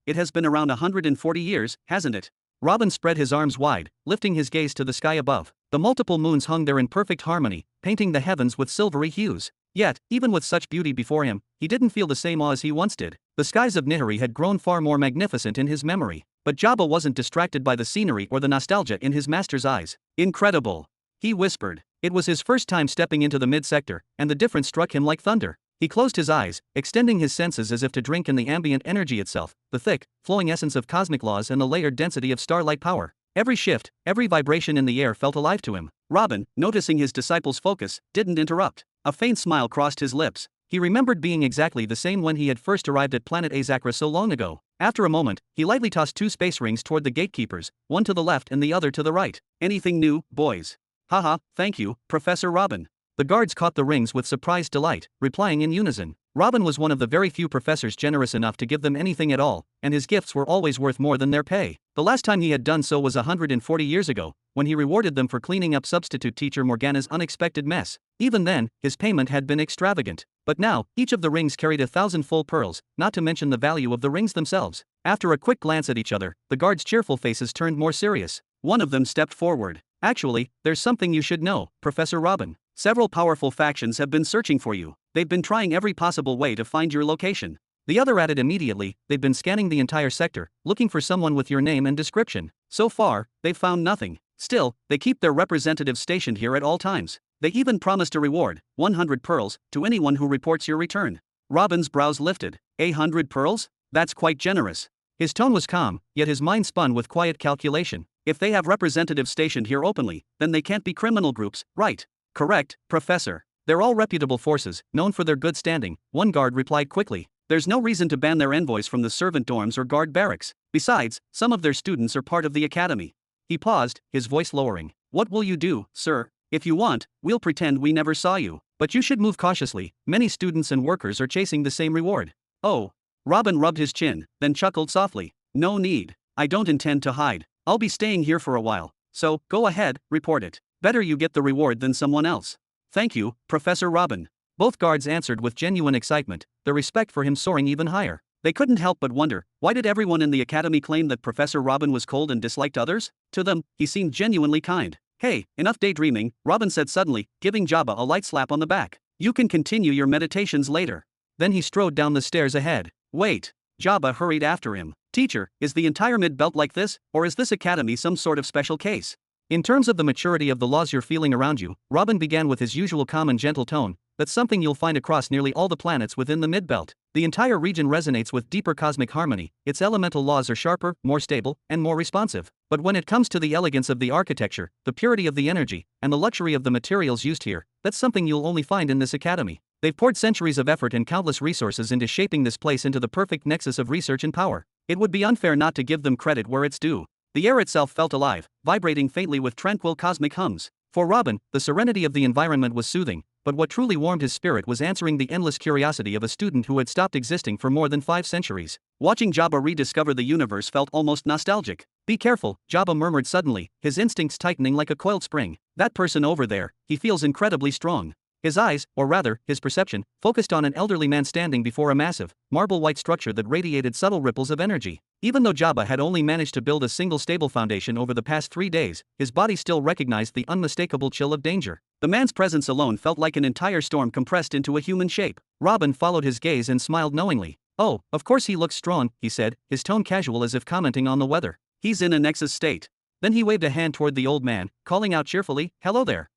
[SPEAKER 1] It has been around 140 years, hasn't it? Robin spread his arms wide, lifting his gaze to the sky above. The multiple moons hung there in perfect harmony, painting the heavens with silvery hues. Yet, even with such beauty before him, he didn't feel the same awe as he once did. The skies of Nihari had grown far more magnificent in his memory. But Jabba wasn't distracted by the scenery or the nostalgia in his master's eyes. Incredible! He whispered. It was his first time stepping into the mid-sector, and the difference struck him like thunder. He closed his eyes, extending his senses as if to drink in the ambient energy itself, the thick, flowing essence of cosmic laws and the layered density of starlight power. Every shift, every vibration in the air felt alive to him. Robin, noticing his disciple's focus, didn't interrupt. A faint smile crossed his lips. He remembered being exactly the same when he had first arrived at planet Azakra so long ago. After a moment, he lightly tossed two space rings toward the gatekeepers, one to the left and the other to the right. Anything new, boys? Haha, thank you, Professor Robin. The guards caught the rings with surprised delight, replying in unison. Robin was one of the very few professors generous enough to give them anything at all, and his gifts were always worth more than their pay. The last time he had done so was 140 years ago, when he rewarded them for cleaning up substitute teacher Morgana's unexpected mess. Even then, his payment had been extravagant. But now, each of the rings carried 1,000 full pearls, not to mention the value of the rings themselves. After a quick glance at each other, the guards' cheerful faces turned more serious. One of them stepped forward. Actually, there's something you should know, Professor Robin. Several powerful factions have been searching for you. They've been trying every possible way to find your location. The other added immediately, they've been scanning the entire sector, looking for someone with your name and description. So far, they've found nothing. Still, they keep their representatives stationed here at all times. They even promised a reward, 100 pearls, to anyone who reports your return. Robin's brows lifted. 100 pearls? That's quite generous. His tone was calm, yet his mind spun with quiet calculation. If they have representatives stationed here openly, then they can't be criminal groups, right? Correct, Professor. They're all reputable forces, known for their good standing, one guard replied quickly. There's no reason to ban their envoys from the servant dorms or guard barracks. Besides, some of their students are part of the academy. He paused, his voice lowering. What will you do, sir? If you want, we'll pretend we never saw you. But you should move cautiously, many students and workers are chasing the same reward. Oh. Robin rubbed his chin, then chuckled softly. No need. I don't intend to hide. I'll be staying here for a while. So, go ahead, report it. Better you get the reward than someone else. Thank you, Professor Robin. Both guards answered with genuine excitement, their respect for him soaring even higher. They couldn't help but wonder, why did everyone in the academy claim that Professor Robin was cold and disliked others? To them, he seemed genuinely kind. Hey, enough daydreaming, Robin said suddenly, giving Jabba a light slap on the back. You can continue your meditations later. Then he strode down the stairs ahead. Wait. Jabba hurried after him. Teacher, is the entire mid-belt like this, or is this academy some sort of special case? In terms of the maturity of the laws you're feeling around you, Robin began with his usual calm and gentle tone. That's something you'll find across nearly all the planets within the mid-belt. The entire region resonates with deeper cosmic harmony, its elemental laws are sharper, more stable, and more responsive. But when it comes to the elegance of the architecture, the purity of the energy, and the luxury of the materials used here, that's something you'll only find in this academy. They've poured centuries of effort and countless resources into shaping this place into the perfect nexus of research and power. It would be unfair not to give them credit where it's due. The air itself felt alive, vibrating faintly with tranquil cosmic hums. For Robin, the serenity of the environment was soothing, but what truly warmed his spirit was answering the endless curiosity of a student who had stopped existing for more than 5 centuries. Watching Jabba rediscover the universe felt almost nostalgic. Be careful, Jabba murmured suddenly, his instincts tightening like a coiled spring. That person over there, he feels incredibly strong. His eyes, or rather, his perception, focused on an elderly man standing before a massive, marble-white structure that radiated subtle ripples of energy. Even though Jabba had only managed to build a single stable foundation over the past 3 days, his body still recognized the unmistakable chill of danger. The man's presence alone felt like an entire storm compressed into a human shape. Robin followed his gaze and smiled knowingly. Oh, of course he looks strong, he said, his tone casual as if commenting on the weather. He's in a nexus state. Then he waved a hand toward the old man, calling out cheerfully, hello there.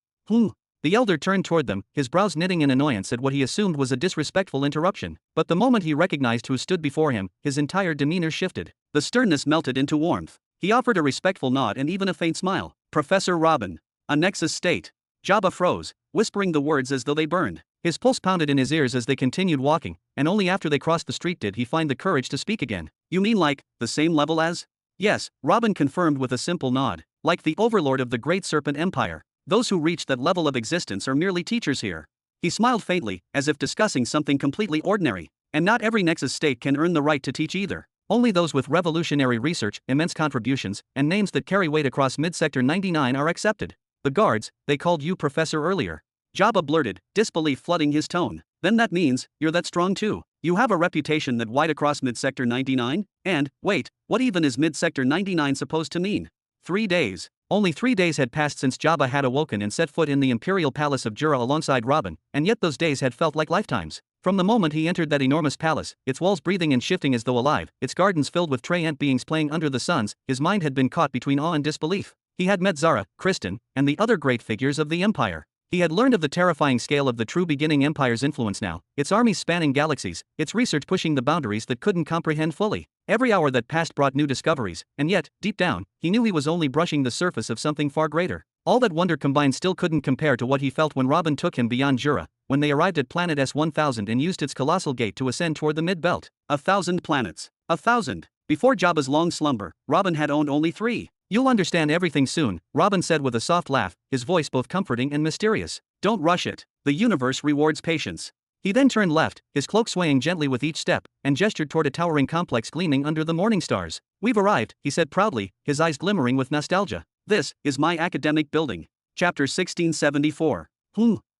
[SPEAKER 1] The elder turned toward them, his brows knitting in annoyance at what he assumed was a disrespectful interruption. But the moment he recognized who stood before him, his entire demeanor shifted. The sternness melted into warmth. He offered a respectful nod and even a faint smile. Professor Robin. A nexus state. Jabba froze, whispering the words as though they burned. His pulse pounded in his ears as they continued walking, and only after they crossed the street did he find the courage to speak again. You mean like, the same level as? Yes, Robin confirmed with a simple nod. Like the overlord of the Great Serpent Empire. Those who reach that level of existence are merely teachers here. He smiled faintly, as if discussing something completely ordinary. And not every Nexus state can earn the right to teach either. Only those with revolutionary research, immense contributions, and names that carry weight across mid-sector 99 are accepted. The guards, they called you professor earlier. Jabba blurted, disbelief flooding his tone. Then that means, you're that strong too. You have a reputation that wide across mid-sector 99? And, wait, what even is mid-sector 99 supposed to mean? 3 days. Only 3 days had passed since Jabba had awoken and set foot in the imperial palace of Jura alongside Robin, and yet those days had felt like lifetimes. From the moment he entered that enormous palace, its walls breathing and shifting as though alive, its gardens filled with Treyant beings playing under the suns, his mind had been caught between awe and disbelief. He had met Zara, Kristen, and the other great figures of the Empire. He had learned of the terrifying scale of the true beginning Empire's influence now, its armies spanning galaxies, its research pushing the boundaries that couldn't comprehend fully. Every hour that passed brought new discoveries, and yet, deep down, he knew he was only brushing the surface of something far greater. All that wonder combined still couldn't compare to what he felt when Robin took him beyond Jura, when they arrived at planet S1000 and used its colossal gate to ascend toward the mid-belt. 1,000 planets. 1,000. Before Jabba's long slumber, Robin had owned only 3. You'll understand everything soon, Robin said with a soft laugh, his voice both comforting and mysterious. Don't rush it. The universe rewards patience. He then turned left, his cloak swaying gently with each step, and gestured toward a towering complex gleaming under the morning stars. We've arrived, he said proudly, his eyes glimmering with nostalgia. This is my academic building. Chapter 1674.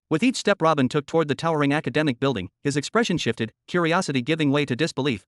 [SPEAKER 1] With each step Robin took toward the towering academic building, his expression shifted, curiosity giving way to disbelief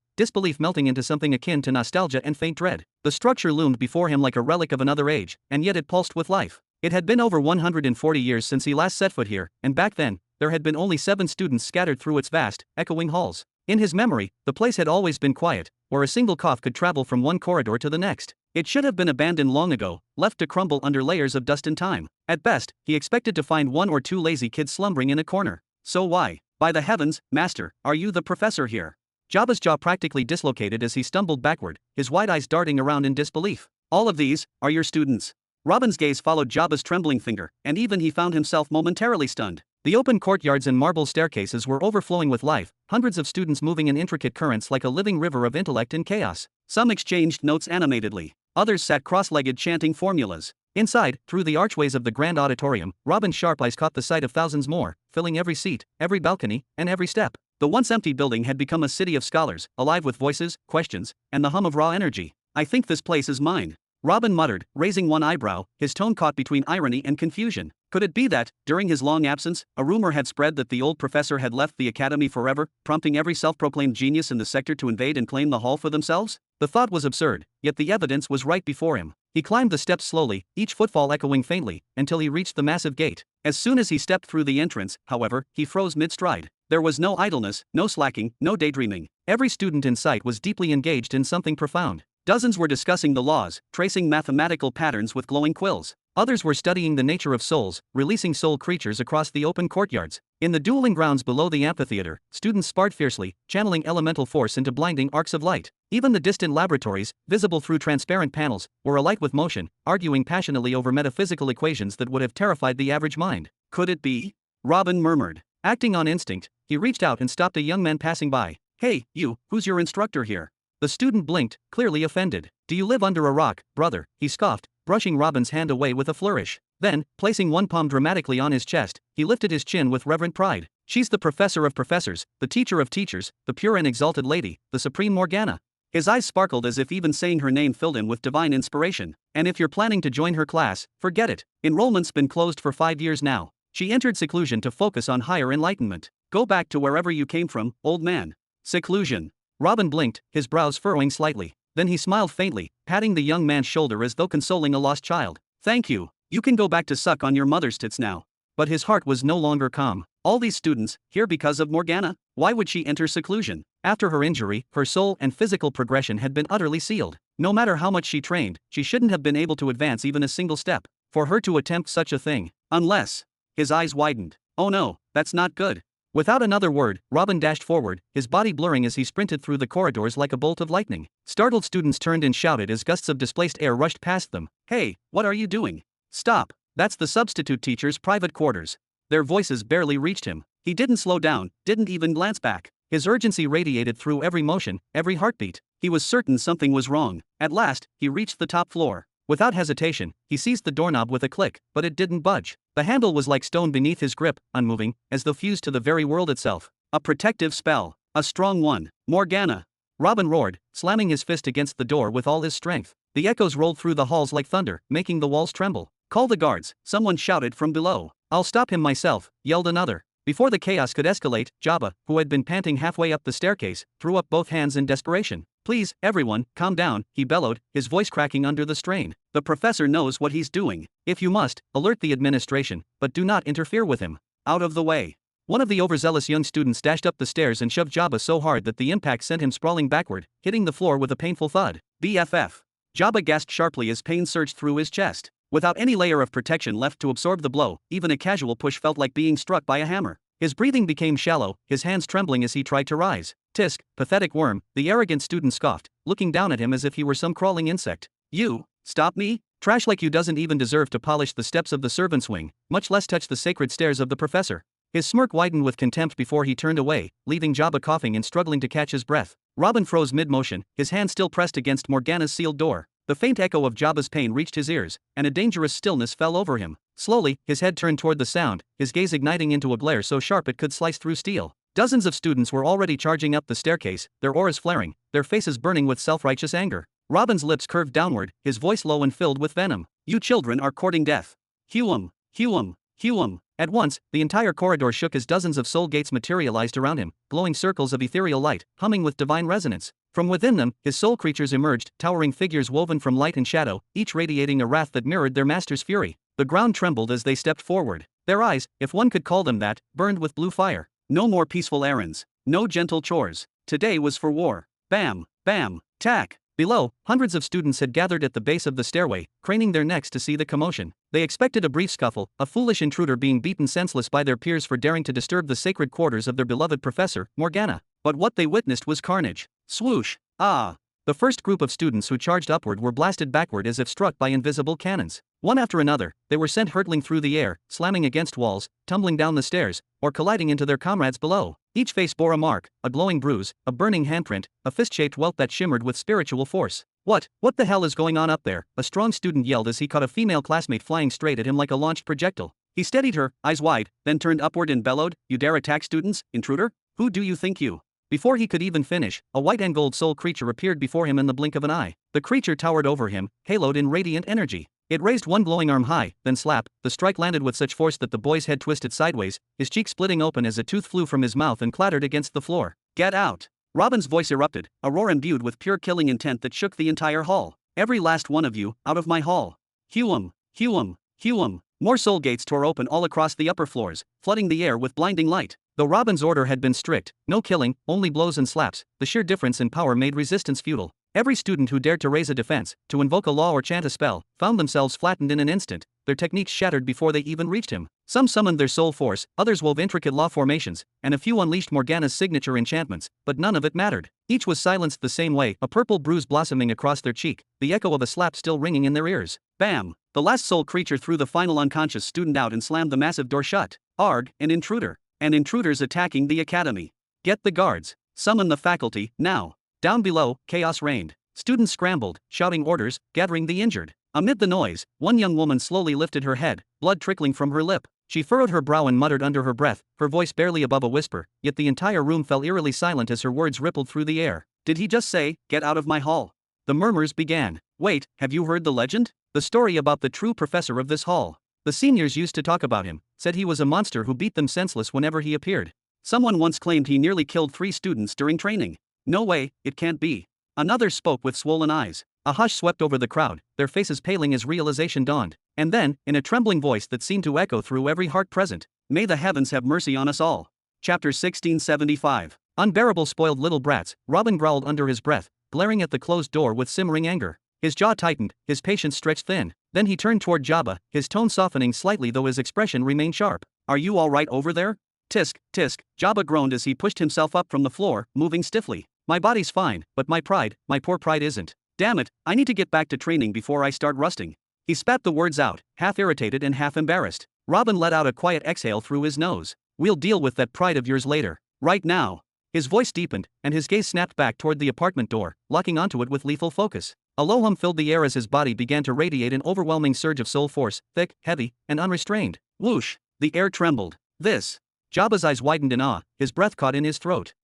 [SPEAKER 1] melting into something akin to nostalgia and faint dread. The structure loomed before him like a relic of another age, and yet it pulsed with life. It had been over 140 years since he last set foot here, and back then, there had been only 7 students scattered through its vast, echoing halls. In his memory, the place had always been quiet, where a single cough could travel from one corridor to the next. It should have been abandoned long ago, left to crumble under layers of dust and time. At best, he expected to find 1 or 2 lazy kids slumbering in a corner. So why? By the heavens, master, are you the professor here? Jabba's jaw practically dislocated as he stumbled backward, his wide eyes darting around in disbelief. All of these are your students. Robin's gaze followed Jabba's trembling finger, and even he found himself momentarily stunned. The open courtyards and marble staircases were overflowing with life, hundreds of students moving in intricate currents like a living river of intellect in chaos. Some exchanged notes animatedly. Others sat cross-legged chanting formulas. Inside, through the archways of the grand auditorium, Robin's sharp eyes caught the sight of thousands more, filling every seat, every balcony, and every step. The once empty building had become a city of scholars, alive with voices, questions, and the hum of raw energy. I think this place is mine. Robin muttered, raising one eyebrow, his tone caught between irony and confusion. Could it be that, during his long absence, a rumor had spread that the old professor had left the academy forever, prompting every self-proclaimed genius in the sector to invade and claim the hall for themselves? The thought was absurd, yet the evidence was right before him. He climbed the steps slowly, each footfall echoing faintly, until he reached the massive gate. As soon as he stepped through the entrance, however, he froze mid-stride. There was no idleness, no slacking, no daydreaming. Every student in sight was deeply engaged in something profound. Dozens were discussing the laws, tracing mathematical patterns with glowing quills. Others were studying the nature of souls, releasing soul creatures across the open courtyards. In the dueling grounds below the amphitheater, students sparred fiercely, channeling elemental force into blinding arcs of light. Even the distant laboratories, visible through transparent panels, were alight with motion, arguing passionately over metaphysical equations that would have terrified the average mind. Could it be? Robin murmured. Acting on instinct, he reached out and stopped a young man passing by. Hey, you, who's your instructor here? The student blinked, clearly offended. Do you live under a rock, brother? He scoffed, brushing Robin's hand away with a flourish. Then, placing one palm dramatically on his chest, he lifted his chin with reverent pride. She's the professor of professors, the teacher of teachers, the pure and exalted lady, the supreme Morgana. His eyes sparkled as if even saying her name filled him with divine inspiration. And if you're planning to join her class, forget it. Enrollment's been closed for 5 years now. She entered seclusion to focus on higher enlightenment. Go back to wherever you came from, old man. Seclusion. Robin blinked, his brows furrowing slightly. Then he smiled faintly, patting the young man's shoulder as though consoling a lost child. Thank you. You can go back to suck on your mother's tits now. But his heart was no longer calm. All these students, here because of Morgana? Why would she enter seclusion? After her injury, her soul and physical progression had been utterly sealed. No matter how much she trained, she shouldn't have been able to advance even a single step. For her to attempt such a thing. Unless. His eyes widened. Oh no, that's not good. Without another word, Robin dashed forward, his body blurring as he sprinted through the corridors like a bolt of lightning. Startled students turned and shouted as gusts of displaced air rushed past them. Hey, what are you doing? Stop. That's the substitute teacher's private quarters. Their voices barely reached him. He didn't slow down, didn't even glance back. His urgency radiated through every motion, every heartbeat. He was certain something was wrong. At last, he reached the top floor. Without hesitation, he seized the doorknob with a click, but it didn't budge. The handle was like stone beneath his grip, unmoving, as though fused to the very world itself. A protective spell. A strong one. Morgana. Robin roared, slamming his fist against the door with all his strength. The echoes rolled through the halls like thunder, making the walls tremble. Call the guards, someone shouted from below. I'll stop him myself, yelled another. Before the chaos could escalate, Jabba, who had been panting halfway up the staircase, threw up both hands in desperation. Please, everyone, calm down, he bellowed, his voice cracking under the strain. The professor knows what he's doing. If you must, alert the administration, but do not interfere with him. Out of the way. One of the overzealous young students dashed up the stairs and shoved Jabba so hard that the impact sent him sprawling backward, hitting the floor with a painful thud. BFF. Jabba gasped sharply as pain surged through his chest. Without any layer of protection left to absorb the blow, even a casual push felt like being struck by a hammer. His breathing became shallow, his hands trembling as he tried to rise. Tisk, pathetic worm, the arrogant student scoffed, looking down at him as if he were some crawling insect. You, stop me? Trash like you doesn't even deserve to polish the steps of the servant's wing, much less touch the sacred stairs of the professor. His smirk widened with contempt before he turned away, leaving Jabba coughing and struggling to catch his breath. Robin froze mid-motion, his hand still pressed against Morgana's sealed door. The faint echo of Jabba's pain reached his ears, and a dangerous stillness fell over him. Slowly, his head turned toward the sound, his gaze igniting into a glare so sharp it could slice through steel. Dozens of students were already charging up the staircase, their auras flaring, their faces burning with self-righteous anger. Robin's lips curved downward, his voice low and filled with venom. You children are courting death. Hew 'em, hew 'em, hew 'em. At once, the entire corridor shook as dozens of soul gates materialized around him, glowing circles of ethereal light, humming with divine resonance. From within them, his soul creatures emerged, towering figures woven from light and shadow, each radiating a wrath that mirrored their master's fury. The ground trembled as they stepped forward. Their eyes, if one could call them that, burned with blue fire. No more peaceful errands. No gentle chores. Today was for war. Bam, bam, tack. Below, hundreds of students had gathered at the base of the stairway, craning their necks to see the commotion. They expected a brief scuffle, a foolish intruder being beaten senseless by their peers for daring to disturb the sacred quarters of their beloved professor, Morgana. But what they witnessed was carnage. Swoosh. Ah. The first group of students who charged upward were blasted backward as if struck by invisible cannons. One after another, they were sent hurtling through the air, slamming against walls, tumbling down the stairs, or colliding into their comrades below. Each face bore a mark, a glowing bruise, a burning handprint, a fist-shaped welt that shimmered with spiritual force. What the hell is going on up there? A strong student yelled as he caught a female classmate flying straight at him like a launched projectile. He steadied her, eyes wide, then turned upward and bellowed, You dare attack students, intruder? Who do you think you? Before he could even finish, a white and gold soul creature appeared before him in the blink of an eye. The creature towered over him, haloed in radiant energy. It raised one glowing arm high, then slap, the strike landed with such force that the boy's head twisted sideways, his cheek splitting open as a tooth flew from his mouth and clattered against the floor. Get out! Robin's voice erupted, a roar imbued with pure killing intent that shook the entire hall. Every last one of you, out of my hall. Hew 'em, hew 'em, hew 'em. More soul gates tore open all across the upper floors, flooding the air with blinding light. Though Robin's order had been strict, no killing, only blows and slaps, the sheer difference in power made resistance futile. Every student who dared to raise a defense, to invoke a law or chant a spell, found themselves flattened in an instant, their techniques shattered before they even reached him. Some summoned their soul force, others wove intricate law formations, and a few unleashed Morgana's signature enchantments, but none of it mattered. Each was silenced the same way, a purple bruise blossoming across their cheek, the echo of a slap still ringing in their ears. Bam! The last soul creature threw the final unconscious student out and slammed the massive door shut. Arg, an intruder. And intruders attacking the academy. Get the guards. Summon the faculty, now. Down below, chaos reigned. Students scrambled, shouting orders, gathering the injured. Amid the noise, one young woman slowly lifted her head, blood trickling from her lip. She furrowed her brow and muttered under her breath, her voice barely above a whisper, yet the entire room fell eerily silent as her words rippled through the air. Did he just say, get out of my hall? The murmurs began. Wait, have you heard the legend? The story about the true professor of this hall. The seniors used to talk about him, said he was a monster who beat them senseless whenever he appeared. Someone once claimed he nearly killed 3 students during training. No way, it can't be. Another spoke with swollen eyes. A hush swept over the crowd, their faces paling as realization dawned. And then, in a trembling voice that seemed to echo through every heart present, May the heavens have mercy on us all. Chapter 1675. Unbearable spoiled little brats, Robin growled under his breath, glaring at the closed door with simmering anger. His jaw tightened, his patience stretched thin. Then he turned toward Jabba, his tone softening slightly though his expression remained sharp. Are you all right over there? Tisk, tisk, Jabba groaned as he pushed himself up from the floor, moving stiffly. My body's fine, but my pride, my poor pride isn't. Damn it, I need to get back to training before I start rusting. He spat the words out, half irritated and half embarrassed. Robin let out a quiet exhale through his nose. We'll deal with that pride of yours later. Right now. His voice deepened, and his gaze snapped back toward the apartment door, locking onto it with lethal focus. A low hum filled the air as his body began to radiate an overwhelming surge of soul force, thick, heavy, and unrestrained. Whoosh! The air trembled. This. Jabba's eyes widened in awe, his breath caught in his throat.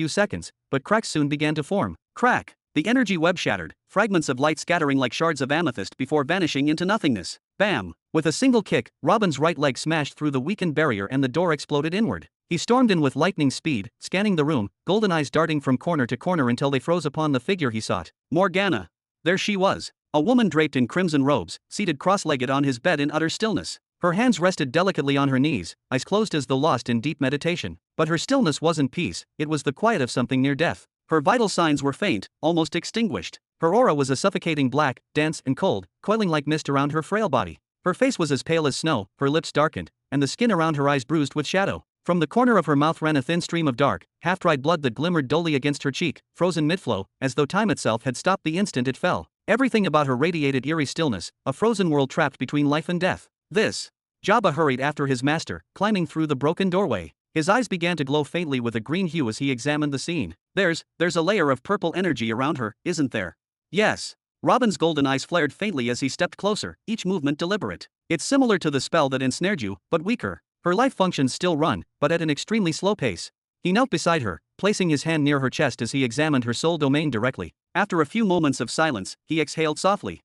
[SPEAKER 1] few seconds, but cracks soon began to form. Crack! The energy web shattered, fragments of light scattering like shards of amethyst before vanishing into nothingness. Bam! With a single kick, Robin's right leg smashed through the weakened barrier and the door exploded inward. He stormed in with lightning speed, scanning the room, golden eyes darting from corner to corner until they froze upon the figure he sought. Morgana! There she was. A woman draped in crimson robes, seated cross-legged on his bed in utter stillness. Her hands rested delicately on her knees, eyes closed as though lost in deep meditation. But her stillness wasn't peace, it was the quiet of something near death. Her vital signs were faint, almost extinguished. Her aura was a suffocating black, dense and cold, coiling like mist around her frail body. Her face was as pale as snow, her lips darkened, and the skin around her eyes bruised with shadow. From the corner of her mouth ran a thin stream of dark, half-dried blood that glimmered dully against her cheek, frozen mid-flow, as though time itself had stopped the instant it fell. Everything about her radiated eerie stillness, a frozen world trapped between life and death. This. Jabba hurried after his master, climbing through the broken doorway. His eyes began to glow faintly with a green hue as he examined the scene. There's a layer of purple energy around her, isn't there? Yes. Robin's golden eyes flared faintly as he stepped closer, each movement deliberate. It's similar to the spell that ensnared you, but weaker. Her life functions still run, but at an extremely slow pace. He knelt beside her, placing his hand near her chest as he examined her soul domain directly. After a few moments of silence, he exhaled softly.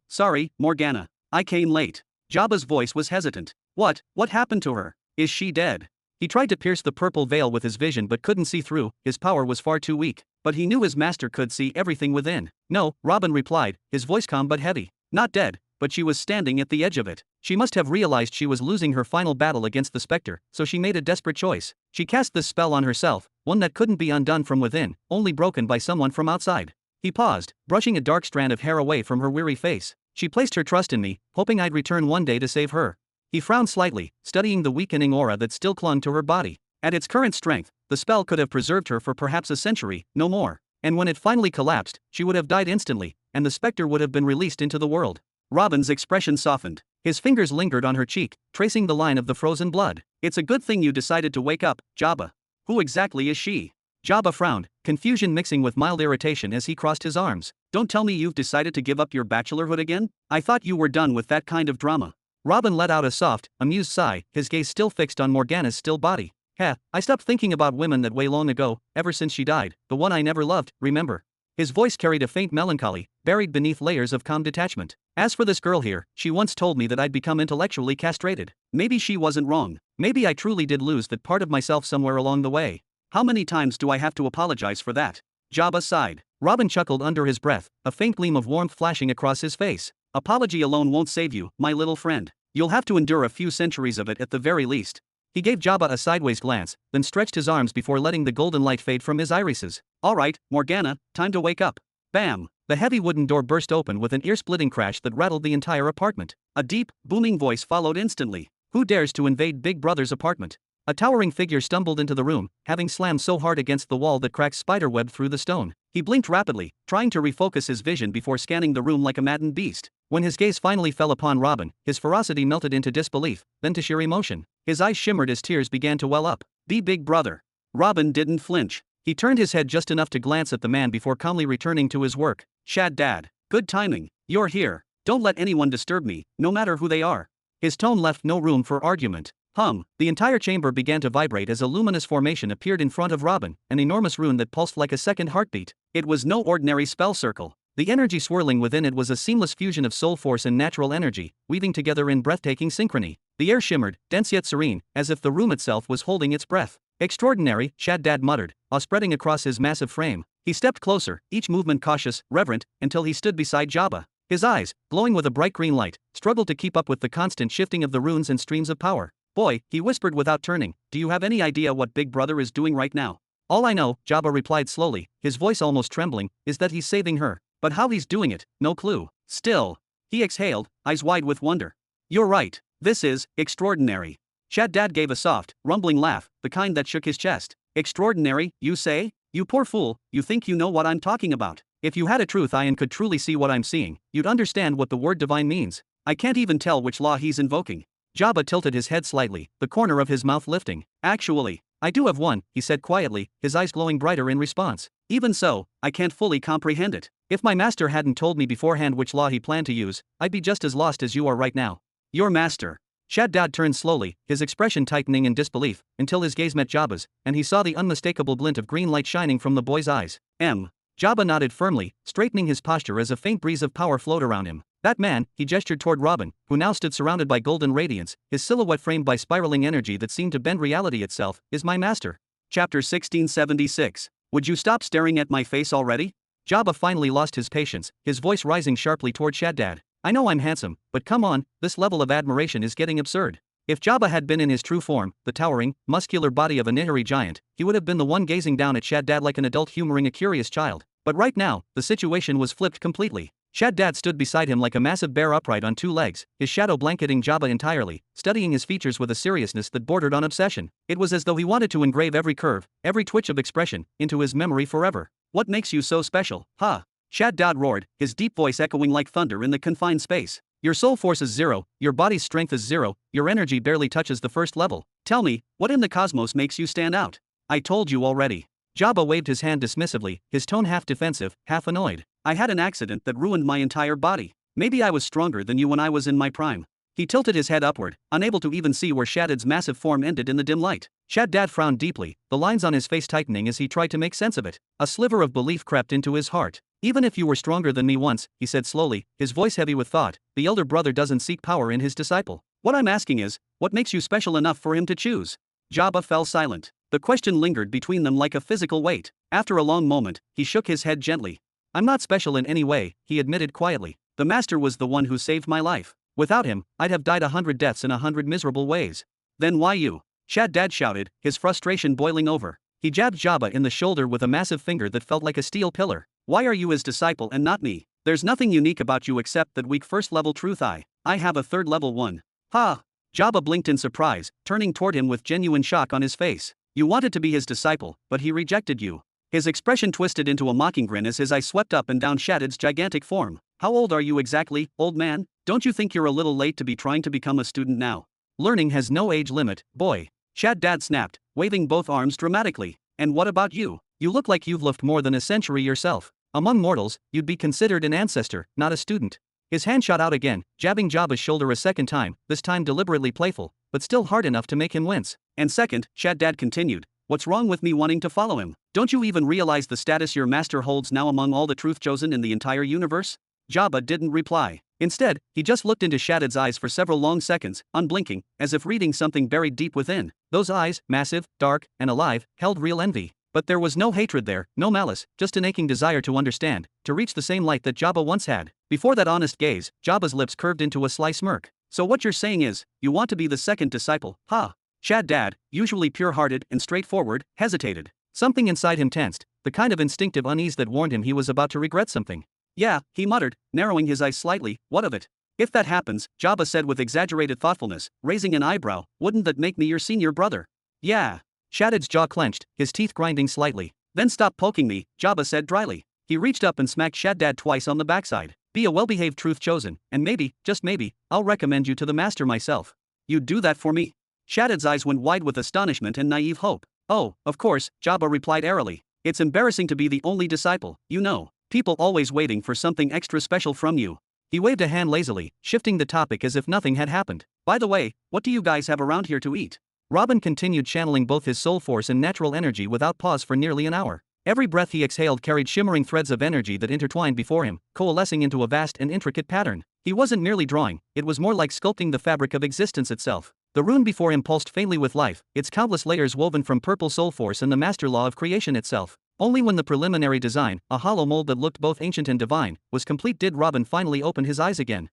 [SPEAKER 1] Sorry, Morgana. I came late. Jabba's voice was hesitant. What happened to her? Is she dead? He tried to pierce the purple veil with his vision but couldn't see through, his power was far too weak. But he knew his master could see everything within. No, Robin replied, his voice calm but heavy. Not dead, but she was standing at the edge of it. She must have realized she was losing her final battle against the specter, so she made a desperate choice. She cast this spell on herself, one that couldn't be undone from within, only broken by someone from outside. He paused, brushing a dark strand of hair away from her weary face. She placed her trust in me, hoping I'd return one day to save her. He frowned slightly, studying the weakening aura that still clung to her body. At its current strength, the spell could have preserved her for perhaps a century, no more. And when it finally collapsed, she would have died instantly, and the specter would have been released into the world. Robin's expression softened. His fingers lingered on her cheek, tracing the line of the frozen blood. It's a good thing you decided to wake up, Jabba. Who exactly is she? Jabba frowned, confusion mixing with mild irritation as he crossed his arms. Don't tell me you've decided to give up your bachelorhood again? I thought you were done with that kind of drama. Robin let out a soft, amused sigh, his gaze still fixed on Morgana's still body. I stopped thinking about women that way long ago, ever since she died, the one I never loved, remember? His voice carried a faint melancholy, buried beneath layers of calm detachment. As for this girl here, she once told me that I'd become intellectually castrated. Maybe she wasn't wrong. Maybe I truly did lose that part of myself somewhere along the way. How many times do I have to apologize for that? Jabba sighed. Robin chuckled under his breath, a faint gleam of warmth flashing across his face. Apology alone won't save you, my little friend. You'll have to endure a few centuries of it at the very least. He gave Jabba a sideways glance, then stretched his arms before letting the golden light fade from his irises. All right, Morgana, time to wake up. Bam! The heavy wooden door burst open with an ear-splitting crash that rattled the entire apartment. A deep, booming voice followed instantly. Who dares to invade Big Brother's apartment? A towering figure stumbled into the room, having slammed so hard against the wall that cracks spiderweb through the stone. He blinked rapidly, trying to refocus his vision before scanning the room like a maddened beast. When his gaze finally fell upon Robin, his ferocity melted into disbelief, then to sheer emotion. His eyes shimmered as tears began to well up. The Big Brother. Robin didn't flinch. He turned his head just enough to glance at the man before calmly returning to his work. Shad Dad. Good timing. You're here. Don't let anyone disturb me, no matter who they are. His tone left no room for argument. The entire chamber began to vibrate as a luminous formation appeared in front of Robin, an enormous rune that pulsed like a second heartbeat. It was no ordinary spell circle. The energy swirling within it was a seamless fusion of soul force and natural energy, weaving together in breathtaking synchrony. The air shimmered, dense yet serene, as if the room itself was holding its breath. Extraordinary, Shaddad muttered, awe spreading across his massive frame. He stepped closer, each movement cautious, reverent, until he stood beside Jabba. His eyes, glowing with a bright green light, struggled to keep up with the constant shifting of the runes and streams of power. Boy, he whispered without turning, do you have any idea what Big Brother is doing right now? All I know, Jabba replied slowly, his voice almost trembling, is that he's saving her. But how he's doing it, no clue. Still. He exhaled, eyes wide with wonder. You're right, this is extraordinary. Shaddad gave a soft, rumbling laugh, the kind that shook his chest. Extraordinary, you say? You poor fool, you think you know what I'm talking about. If you had a truth eye and could truly see what I'm seeing, you'd understand what the word divine means. I can't even tell which law he's invoking. Jabba tilted his head slightly, the corner of his mouth lifting. Actually, I do have one, he said quietly, his eyes glowing brighter in response. Even so, I can't fully comprehend it. If my master hadn't told me beforehand which law he planned to use, I'd be just as lost as you are right now. Your master. Shaddad turned slowly, his expression tightening in disbelief, until his gaze met Jabba's, and he saw the unmistakable glint of green light shining from the boy's eyes. Jabba nodded firmly, straightening his posture as a faint breeze of power flowed around him. That man, he gestured toward Robin, who now stood surrounded by golden radiance, his silhouette framed by spiraling energy that seemed to bend reality itself, is my master. Chapter 1676. Would you stop staring at my face already? Jabba finally lost his patience, his voice rising sharply toward Shaddad. I know I'm handsome, but come on, this level of admiration is getting absurd. If Jabba had been in his true form, the towering, muscular body of a Nihiri giant, he would have been the one gazing down at Shaddad like an adult humoring a curious child. But right now, the situation was flipped completely. Shaddad stood beside him like a massive bear upright on two legs, his shadow blanketing Jabba entirely, studying his features with a seriousness that bordered on obsession. It was as though he wanted to engrave every curve, every twitch of expression, into his memory forever. What makes you so special, huh? Shaddad roared, his deep voice echoing like thunder in the confined space. Your soul force is 0, your body's strength is 0, your energy barely touches the first level. Tell me, what in the cosmos makes you stand out? I told you already. Jabba waved his hand dismissively, his tone half defensive, half annoyed. I had an accident that ruined my entire body. Maybe I was stronger than you when I was in my prime. He tilted his head upward, unable to even see where Shaddad's massive form ended in the dim light. Shaddad frowned deeply, the lines on his face tightening as he tried to make sense of it. A sliver of belief crept into his heart. Even if you were stronger than me once, he said slowly, his voice heavy with thought, the elder brother doesn't seek power in his disciple. What I'm asking is, what makes you special enough for him to choose? Jabba fell silent. The question lingered between them like a physical weight. After a long moment, he shook his head gently. I'm not special in any way, he admitted quietly. The master was the one who saved my life. Without him, I'd have died 100 deaths in 100 miserable ways. Then why you? Shaddad shouted, his frustration boiling over. He jabbed Jabba in the shoulder with a massive finger that felt like a steel pillar. Why are you his disciple and not me? There's nothing unique about you except that weak first-level truth eye. I have a third-level one. Ha! Jabba blinked in surprise, turning toward him with genuine shock on his face. You wanted to be his disciple, but he rejected you. His expression twisted into a mocking grin as his eyes swept up and down Shaddad's gigantic form. How old are you exactly, old man? Don't you think you're a little late to be trying to become a student now? Learning has no age limit, boy. Shaddad snapped, waving both arms dramatically. And what about you? You look like you've lived more than a century yourself. Among mortals, you'd be considered an ancestor, not a student. His hand shot out again, jabbing Jabba's shoulder a second time, this time deliberately playful, but still hard enough to make him wince. And second, Shaddad continued, what's wrong with me wanting to follow him? Don't you even realize the status your master holds now among all the truth chosen in the entire universe? Jabba didn't reply. Instead, he just looked into Shaddad's eyes for several long seconds, unblinking, as if reading something buried deep within. Those eyes, massive, dark, and alive, held real envy. But there was no hatred there, no malice, just an aching desire to understand, to reach the same light that Jabba once had. Before that honest gaze, Jabba's lips curved into a sly smirk. So what you're saying is, you want to be the second disciple, huh? Shaddad, usually pure-hearted and straightforward, hesitated. Something inside him tensed, the kind of instinctive unease that warned him he was about to regret something. Yeah, he muttered, narrowing his eyes slightly, what of it? If that happens, Jabba said with exaggerated thoughtfulness, raising an eyebrow, wouldn't that make me your senior brother? Yeah. Shaddad's jaw clenched, his teeth grinding slightly. Then stop poking me, Jabba said dryly. He reached up and smacked Shaddad twice on the backside. Be a well-behaved truth chosen, and maybe, just maybe, I'll recommend you to the master myself. You'd do that for me? Shaddad's eyes went wide with astonishment and naive hope. Oh, of course, Jabba replied airily. It's embarrassing to be the only disciple, you know. People always waiting for something extra special from you. He waved a hand lazily, shifting the topic as if nothing had happened. By the way, what do you guys have around here to eat? Robin continued channeling both his soul force and natural energy without pause for nearly an hour. Every breath he exhaled carried shimmering threads of energy that intertwined before him, coalescing into a vast and intricate pattern. He wasn't merely drawing, it was more like sculpting the fabric of existence itself. The rune before him pulsed faintly with life, its countless layers woven from purple soul force and the master law of creation itself. Only when the preliminary design, a hollow mold that looked both ancient and divine, was complete did Robin finally open his eyes again.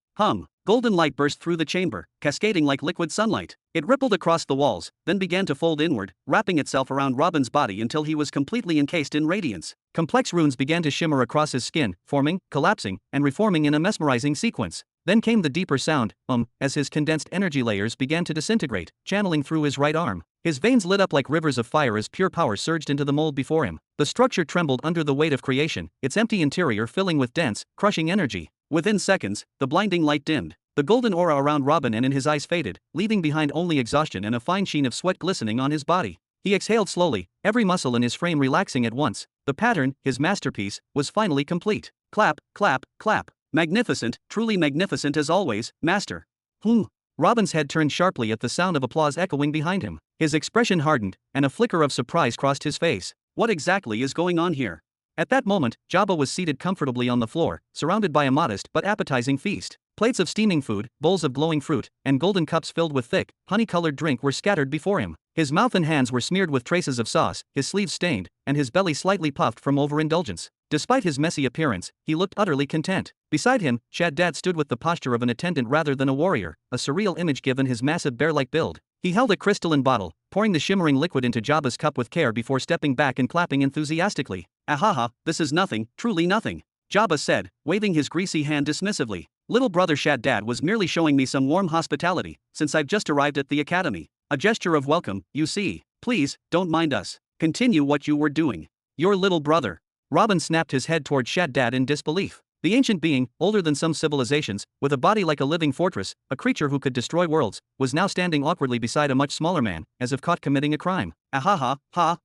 [SPEAKER 1] Golden light burst through the chamber, cascading like liquid sunlight. It rippled across the walls, then began to fold inward, wrapping itself around Robin's body until he was completely encased in radiance. Complex runes began to shimmer across his skin, forming, collapsing, and reforming in a mesmerizing sequence. Then came the deeper sound, as his condensed energy layers began to disintegrate, channeling through his right arm. His veins lit up like rivers of fire as pure power surged into the mold before him. The structure trembled under the weight of creation, its empty interior filling with dense, crushing energy. Within seconds, the blinding light dimmed. The golden aura around Robin and in his eyes faded, leaving behind only exhaustion and a fine sheen of sweat glistening on his body. He exhaled slowly, every muscle in his frame relaxing at once. The pattern, his masterpiece, was finally complete. Clap, clap, clap. Magnificent, truly magnificent as always, master. Robin's head turned sharply at the sound of applause echoing behind him. His expression hardened, and a flicker of surprise crossed his face. What exactly is going on here? At that moment, Jabba was seated comfortably on the floor, surrounded by a modest but appetizing feast. Plates of steaming food, bowls of glowing fruit, and golden cups filled with thick, honey-colored drink were scattered before him. His mouth and hands were smeared with traces of sauce, his sleeves stained, and his belly slightly puffed from overindulgence. Despite his messy appearance, he looked utterly content. Beside him, Shaddad stood with the posture of an attendant rather than a warrior, a surreal image given his massive bear-like build. He held a crystalline bottle, pouring the shimmering liquid into Jabba's cup with care before stepping back and clapping enthusiastically. Ahaha, this is nothing, truly nothing, Jabba said, waving his greasy hand dismissively. Little brother Shaddad was merely showing me some warm hospitality, since I've just arrived at the academy. A gesture of welcome, you see. Please, don't mind us. Continue what you were doing. Your little brother. Robin snapped his head toward Shaddad in disbelief. The ancient being, older than some civilizations, with a body like a living fortress, a creature who could destroy worlds, was now standing awkwardly beside a much smaller man, as if caught committing a crime.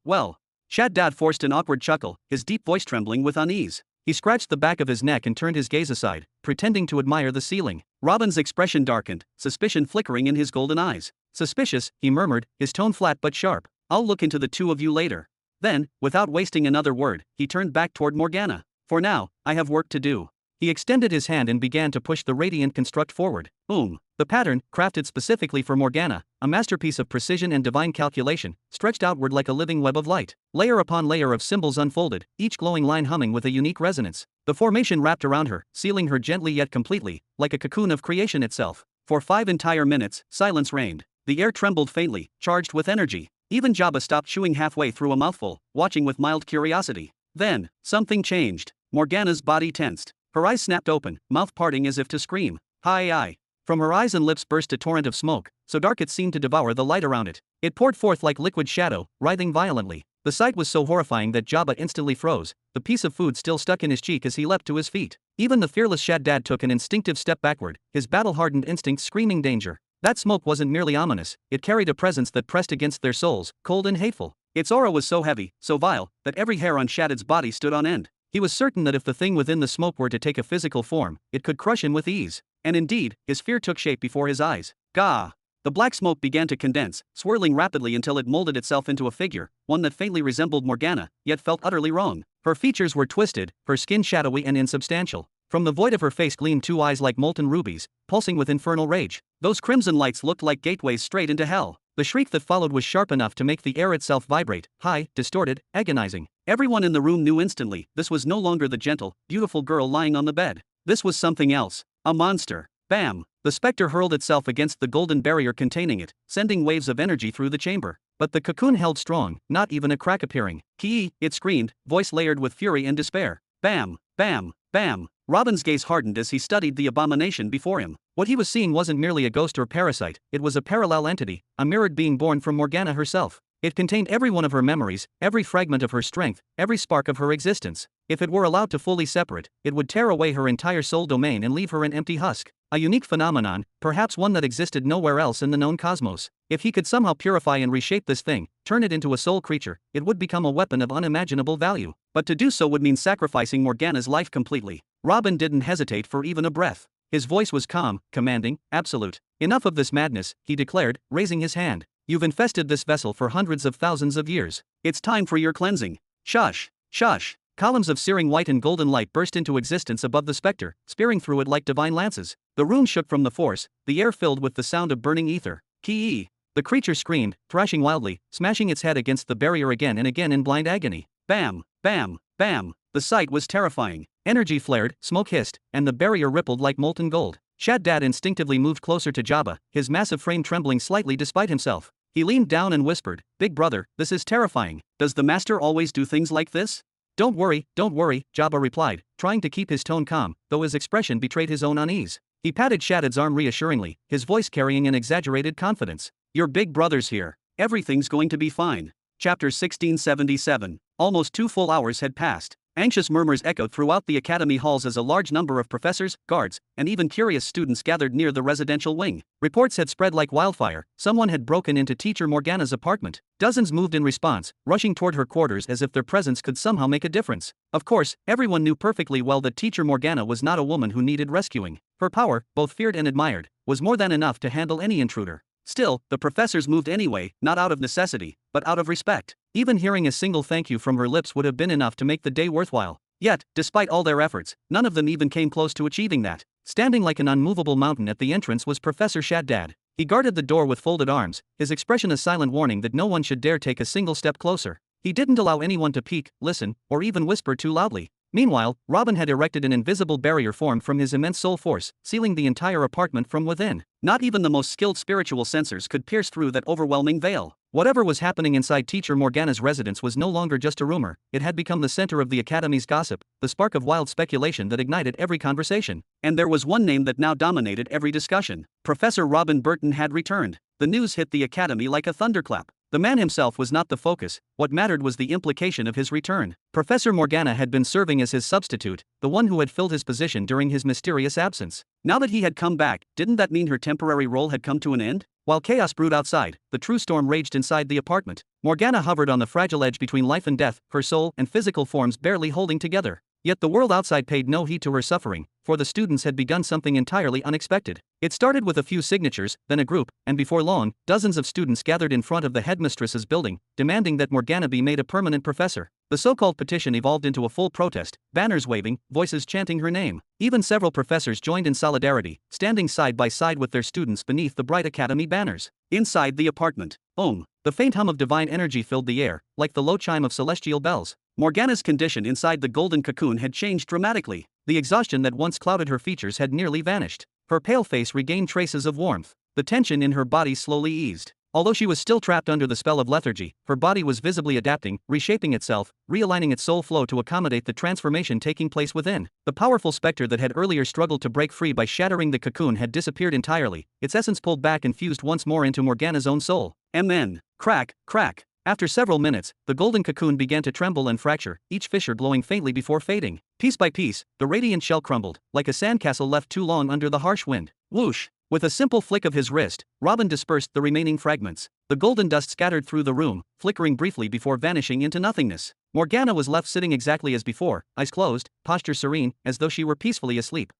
[SPEAKER 1] Well. Shaddad forced an awkward chuckle, his deep voice trembling with unease. He scratched the back of his neck and turned his gaze aside, pretending to admire the ceiling. Robin's expression darkened, suspicion flickering in his golden eyes. Suspicious, he murmured, his tone flat but sharp. I'll look into the two of you later. Then, without wasting another word, he turned back toward Morgana. For now, I have work to do. He extended his hand and began to push the radiant construct forward. The pattern, crafted specifically for Morgana, a masterpiece of precision and divine calculation, stretched outward like a living web of light. Layer upon layer of symbols unfolded, each glowing line humming with a unique resonance. The formation wrapped around her, sealing her gently yet completely, like a cocoon of creation itself. For 5 entire minutes, silence reigned. The air trembled faintly, charged with energy. Even Jabba stopped chewing halfway through a mouthful, watching with mild curiosity. Then, something changed. Morgana's body tensed. Her eyes snapped open, mouth parting as if to scream. Hi. From her eyes and lips burst a torrent of smoke, so dark it seemed to devour the light around it. It poured forth like liquid shadow, writhing violently. The sight was so horrifying that Jabba instantly froze, the piece of food still stuck in his cheek as he leapt to his feet. Even the fearless Shaddad took an instinctive step backward, his battle-hardened instincts screaming danger. That smoke wasn't merely ominous, it carried a presence that pressed against their souls, cold and hateful. Its aura was so heavy, so vile, that every hair on Shaddad's body stood on end. He was certain that if the thing within the smoke were to take a physical form, it could crush him with ease. And indeed, his fear took shape before his eyes. Gah! The black smoke began to condense, swirling rapidly until it molded itself into a figure, one that faintly resembled Morgana, yet felt utterly wrong. Her features were twisted, her skin shadowy and insubstantial. From the void of her face gleamed 2 eyes like molten rubies, pulsing with infernal rage. Those crimson lights looked like gateways straight into hell. The shriek that followed was sharp enough to make the air itself vibrate, high, distorted, agonizing. Everyone in the room knew instantly, this was no longer the gentle, beautiful girl lying on the bed. This was something else. A monster. Bam! The specter hurled itself against the golden barrier containing it, sending waves of energy through the chamber. But the cocoon held strong, not even a crack appearing. Ki! It screamed, voice layered with fury and despair. Bam! Bam! Bam! Robin's gaze hardened as he studied the abomination before him. What he was seeing wasn't merely a ghost or parasite, it was a parallel entity, a mirrored being born from Morgana herself. It contained every one of her memories, every fragment of her strength, every spark of her existence. If it were allowed to fully separate, it would tear away her entire soul domain and leave her an empty husk. A unique phenomenon, perhaps one that existed nowhere else in the known cosmos. If he could somehow purify and reshape this thing, turn it into a soul creature, it would become a weapon of unimaginable value. But to do so would mean sacrificing Morgana's life completely. Robin didn't hesitate for even a breath. His voice was calm, commanding, absolute. Enough of this madness, he declared, raising his hand. You've infested this vessel for hundreds of thousands of years. It's time for your cleansing. Shush, shush. Columns of searing white and golden light burst into existence above the specter, spearing through it like divine lances. The rune shook from the force, the air filled with the sound of burning ether. Ki. The creature screamed, thrashing wildly, smashing its head against the barrier again and again in blind agony. Bam, bam, bam. The sight was terrifying. Energy flared, smoke hissed, and the barrier rippled like molten gold. Shaddad instinctively moved closer to Jabba, his massive frame trembling slightly despite himself. He leaned down and whispered, "Big brother, this is terrifying. Does the master always do things like this?" Don't worry, Jabba replied, trying to keep his tone calm, though his expression betrayed his own unease. He patted Shaddad's arm reassuringly, his voice carrying an exaggerated confidence. Your big brother's here. Everything's going to be fine. Chapter 1677. Almost 2 full hours had passed. Anxious murmurs echoed throughout the academy halls as a large number of professors, guards, and even curious students gathered near the residential wing. Reports had spread like wildfire. Someone had broken into Teacher Morgana's apartment. Dozens moved in response, rushing toward her quarters as if their presence could somehow make a difference. Of course, everyone knew perfectly well that Teacher Morgana was not a woman who needed rescuing. Her power, both feared and admired, was more than enough to handle any intruder. Still, the professors moved anyway, not out of necessity, but out of respect. Even hearing a single thank you from her lips would have been enough to make the day worthwhile. Yet, despite all their efforts, none of them even came close to achieving that. Standing like an unmovable mountain at the entrance was Professor Shaddad. He guarded the door with folded arms, his expression a silent warning that no one should dare take a single step closer. He didn't allow anyone to peek, listen, or even whisper too loudly. Meanwhile, Robin had erected an invisible barrier formed from his immense soul force, sealing the entire apartment from within. Not even the most skilled spiritual sensors could pierce through that overwhelming veil. Whatever was happening inside Teacher Morgana's residence was no longer just a rumor, it had become the center of the Academy's gossip, the spark of wild speculation that ignited every conversation. And there was one name that now dominated every discussion. Professor Robin Burton had returned. The news hit the Academy like a thunderclap. The man himself was not the focus, what mattered was the implication of his return. Professor Morgana had been serving as his substitute, the one who had filled his position during his mysterious absence. Now that he had come back, didn't that mean her temporary role had come to an end? While chaos brewed outside, the true storm raged inside the apartment. Morgana hovered on the fragile edge between life and death, her soul and physical forms barely holding together. Yet the world outside paid no heed to her suffering, for the students had begun something entirely unexpected. It started with a few signatures, then a group, and before long, dozens of students gathered in front of the headmistress's building, demanding that Morgana be made a permanent professor. The so-called petition evolved into a full protest, banners waving, voices chanting her name. Even several professors joined in solidarity, standing side by side with their students beneath the bright academy banners. Inside the apartment, the faint hum of divine energy filled the air, like the low chime of celestial bells. Morgana's condition inside the golden cocoon had changed dramatically. The exhaustion that once clouded her features had nearly vanished. Her pale face regained traces of warmth. The tension in her body slowly eased. Although she was still trapped under the spell of lethargy, her body was visibly adapting, reshaping itself, realigning its soul flow to accommodate the transformation taking place within. The powerful specter that had earlier struggled to break free by shattering the cocoon had disappeared entirely, its essence pulled back and fused once more into Morgana's own soul. Amen. Crack, crack. After several minutes, the golden cocoon began to tremble and fracture, each fissure glowing faintly before fading. Piece by piece, the radiant shell crumbled, like a sandcastle left too long under the harsh wind. Whoosh! With a simple flick of his wrist, Robin dispersed the remaining fragments. The golden dust scattered through the room, flickering briefly before vanishing into nothingness. Morgana was left sitting exactly as before, eyes closed, posture serene, as though she were peacefully asleep.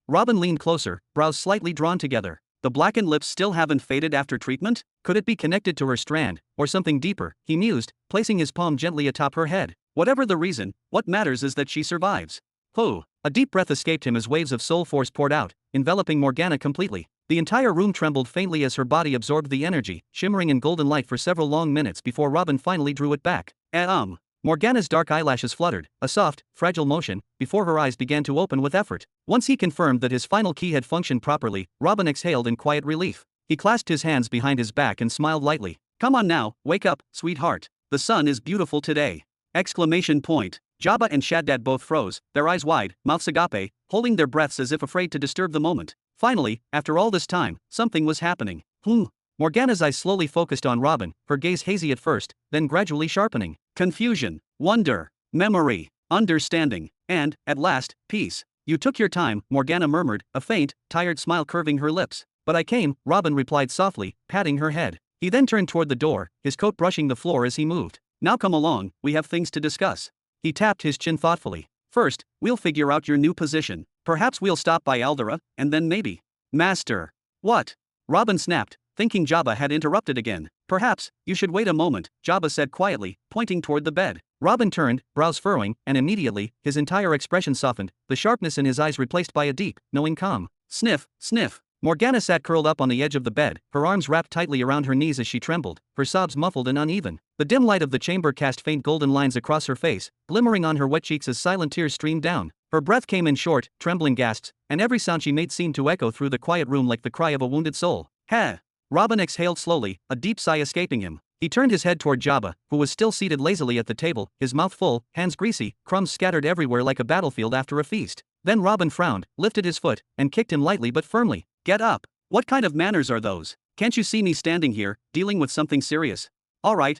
[SPEAKER 1] Robin leaned closer, brows slightly drawn together. The blackened lips still haven't faded after treatment? Could it be connected to her strand, or something deeper? He mused, placing his palm gently atop her head. Whatever the reason, what matters is that she survives. A deep breath escaped him as waves of soul force poured out, enveloping Morgana completely. The entire room trembled faintly as her body absorbed the energy, shimmering in golden light for several long minutes before Robin finally drew it back. Morgana's dark eyelashes fluttered, a soft, fragile motion, before her eyes began to open with effort. Once he confirmed that his final key had functioned properly, Robin exhaled in quiet relief. He clasped his hands behind his back and smiled lightly. Come on now, wake up, sweetheart. The sun is beautiful today! Exclamation point. Jabba and Shaddad both froze, their eyes wide, mouths agape, holding their breaths as if afraid to disturb the moment. Finally, after all this time, something was happening. Morgana's eyes slowly focused on Robin, her gaze hazy at first, then gradually sharpening. Confusion, wonder, memory, understanding, and, at last, peace. You took your time, Morgana murmured, a faint, tired smile curving her lips. But I came, Robin replied softly, patting her head. He then turned toward the door, his coat brushing the floor as he moved. Now come along, we have things to discuss. He tapped his chin thoughtfully. First, we'll figure out your new position. Perhaps we'll stop by Aldera, and then maybe. Master. What? Robin snapped, thinking Jabba had interrupted again. Perhaps, you should wait a moment, Jabba said quietly, pointing toward the bed. Robin turned, brows furrowing, and immediately, his entire expression softened, the sharpness in his eyes replaced by a deep, knowing calm. Sniff, sniff. Morgana sat curled up on the edge of the bed, her arms wrapped tightly around her knees as she trembled, her sobs muffled and uneven. The dim light of the chamber cast faint golden lines across her face, glimmering on her wet cheeks as silent tears streamed down. Her breath came in short, trembling gasps, and every sound she made seemed to echo through the quiet room like the cry of a wounded soul. Heh! Robin exhaled slowly, a deep sigh escaping him. He turned his head toward Jabba, who was still seated lazily at the table, his mouth full, hands greasy, crumbs scattered everywhere like a battlefield after a feast. Then Robin frowned, lifted his foot, and kicked him lightly but firmly. Get up! What kind of manners are those? Can't you see me standing here, dealing with something serious? All right,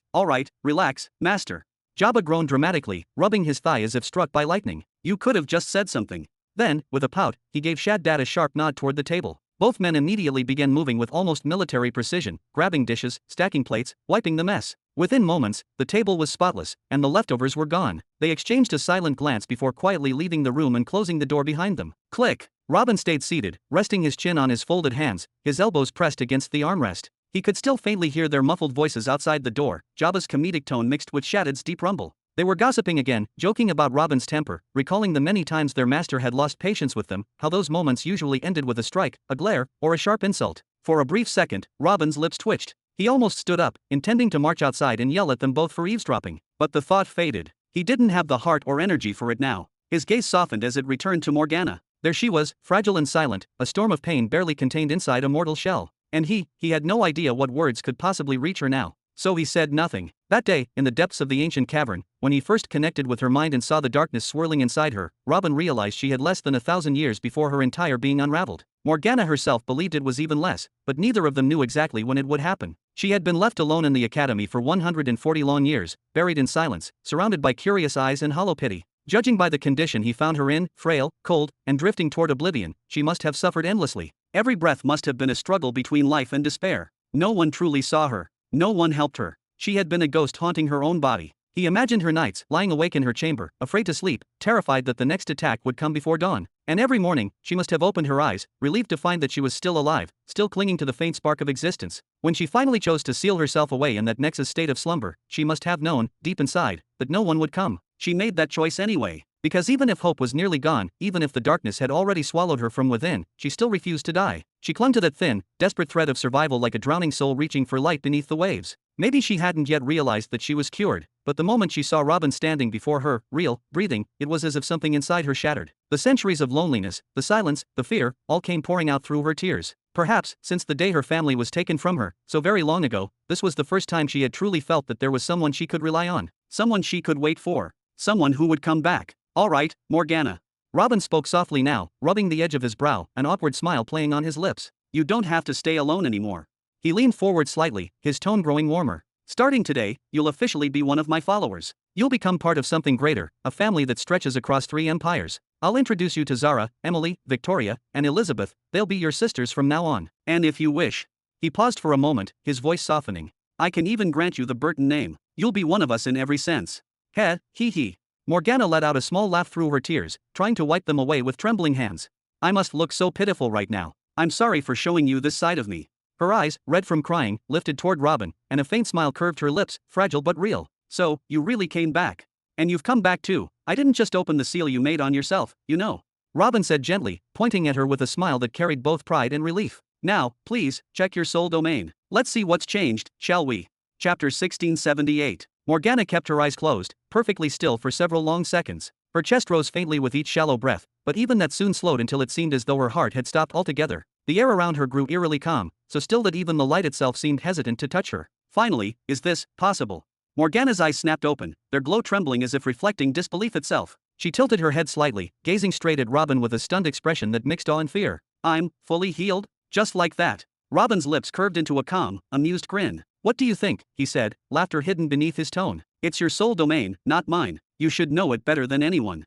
[SPEAKER 1] relax, master. Jabba groaned dramatically, rubbing his thigh as if struck by lightning. You could have just said something. Then, with a pout, he gave Shaddad a sharp nod toward the table. Both men immediately began moving with almost military precision, grabbing dishes, stacking plates, wiping the mess. Within moments, the table was spotless, and the leftovers were gone. They exchanged a silent glance before quietly leaving the room and closing the door behind them. Click! Robin stayed seated, resting his chin on his folded hands, his elbows pressed against the armrest. He could still faintly hear their muffled voices outside the door, Jabba's comedic tone mixed with Shaddad's deep rumble. They were gossiping again, joking about Robin's temper, recalling the many times their master had lost patience with them, how those moments usually ended with a strike, a glare, or a sharp insult. For a brief second, Robin's lips twitched. He almost stood up, intending to march outside and yell at them both for eavesdropping. But the thought faded. He didn't have the heart or energy for it now. His gaze softened as it returned to Morgana. There she was, fragile and silent, a storm of pain barely contained inside a mortal shell. And he had no idea what words could possibly reach her now. So he said nothing. That day, in the depths of the ancient cavern, when he first connected with her mind and saw the darkness swirling inside her, Robin realized she had less than 1,000 years before her entire being unraveled. Morgana herself believed it was even less, but neither of them knew exactly when it would happen. She had been left alone in the academy for 140 long years, buried in silence, surrounded by curious eyes and hollow pity. Judging by the condition he found her in, frail, cold, and drifting toward oblivion, she must have suffered endlessly. Every breath must have been a struggle between life and despair. No one truly saw her. No one helped her. She had been a ghost haunting her own body. He imagined her nights, lying awake in her chamber, afraid to sleep, terrified that the next attack would come before dawn. And every morning, she must have opened her eyes, relieved to find that she was still alive, still clinging to the faint spark of existence. When she finally chose to seal herself away in that nexus state of slumber, she must have known, deep inside, that no one would come. She made that choice anyway. Because even if hope was nearly gone, even if the darkness had already swallowed her from within, she still refused to die. She clung to that thin, desperate thread of survival like a drowning soul reaching for light beneath the waves. Maybe she hadn't yet realized that she was cured, but the moment she saw Robin standing before her, real, breathing, it was as if something inside her shattered. The centuries of loneliness, the silence, the fear, all came pouring out through her tears. Perhaps, since the day her family was taken from her, so very long ago, this was the first time she had truly felt that there was someone she could rely on. Someone she could wait for. Someone who would come back. All right, Morgana. Robin spoke softly now, rubbing the edge of his brow, an awkward smile playing on his lips. You don't have to stay alone anymore. He leaned forward slightly, his tone growing warmer. Starting today, you'll officially be one of my followers. You'll become part of something greater, a family that stretches across 3 empires. I'll introduce you to Zara, Emily, Victoria, and Elizabeth. They'll be your sisters from now on. And if you wish. He paused for a moment, his voice softening. I can even grant you the Burton name. You'll be one of us in every sense. Heh, hee. Morgana let out a small laugh through her tears, trying to wipe them away with trembling hands. I must look so pitiful right now. I'm sorry for showing you this side of me. Her eyes, red from crying, lifted toward Robin, and a faint smile curved her lips, fragile but real. So, you really came back. And you've come back too. I didn't just open the seal you made on yourself, you know. Robin said gently, pointing at her with a smile that carried both pride and relief. Now, please, check your soul domain. Let's see what's changed, shall we? Chapter 1678. Morgana kept her eyes closed, perfectly still for several long seconds. Her chest rose faintly with each shallow breath, but even that soon slowed until it seemed as though her heart had stopped altogether. The air around her grew eerily calm, so still that even the light itself seemed hesitant to touch her. Finally, is this possible? Morgana's eyes snapped open, their glow trembling as if reflecting disbelief itself. She tilted her head slightly, gazing straight at Robin with a stunned expression that mixed awe and fear. I'm fully healed? Just like that. Robin's lips curved into a calm, amused grin. What do you think? He said, laughter hidden beneath his tone. It's your soul domain, not mine. You should know it better than anyone.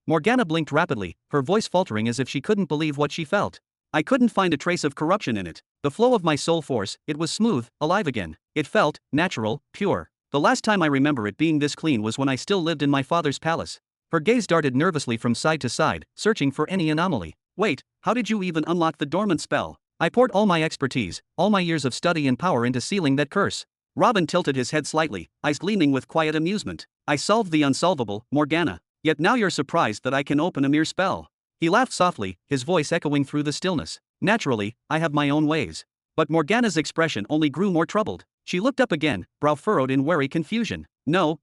[SPEAKER 1] Morgana blinked rapidly, her voice faltering as if she couldn't believe what she felt. I couldn't find a trace of corruption in it. The flow of my soul force, it was smooth, alive again. It felt natural, pure. The last time I remember it being this clean was when I still lived in my father's palace. Her gaze darted nervously from side to side, searching for any anomaly. Wait, how did you even unlock the dormant spell? I poured all my expertise, all my years of study and power into sealing that curse. Robin tilted his head slightly, eyes gleaming with quiet amusement. I solved the unsolvable, Morgana. Yet now you're surprised that I can open a mere spell. He laughed softly, his voice echoing through the stillness. Naturally, I have my own ways. But Morgana's expression only grew more troubled. She looked up again, brow furrowed in wary confusion. No,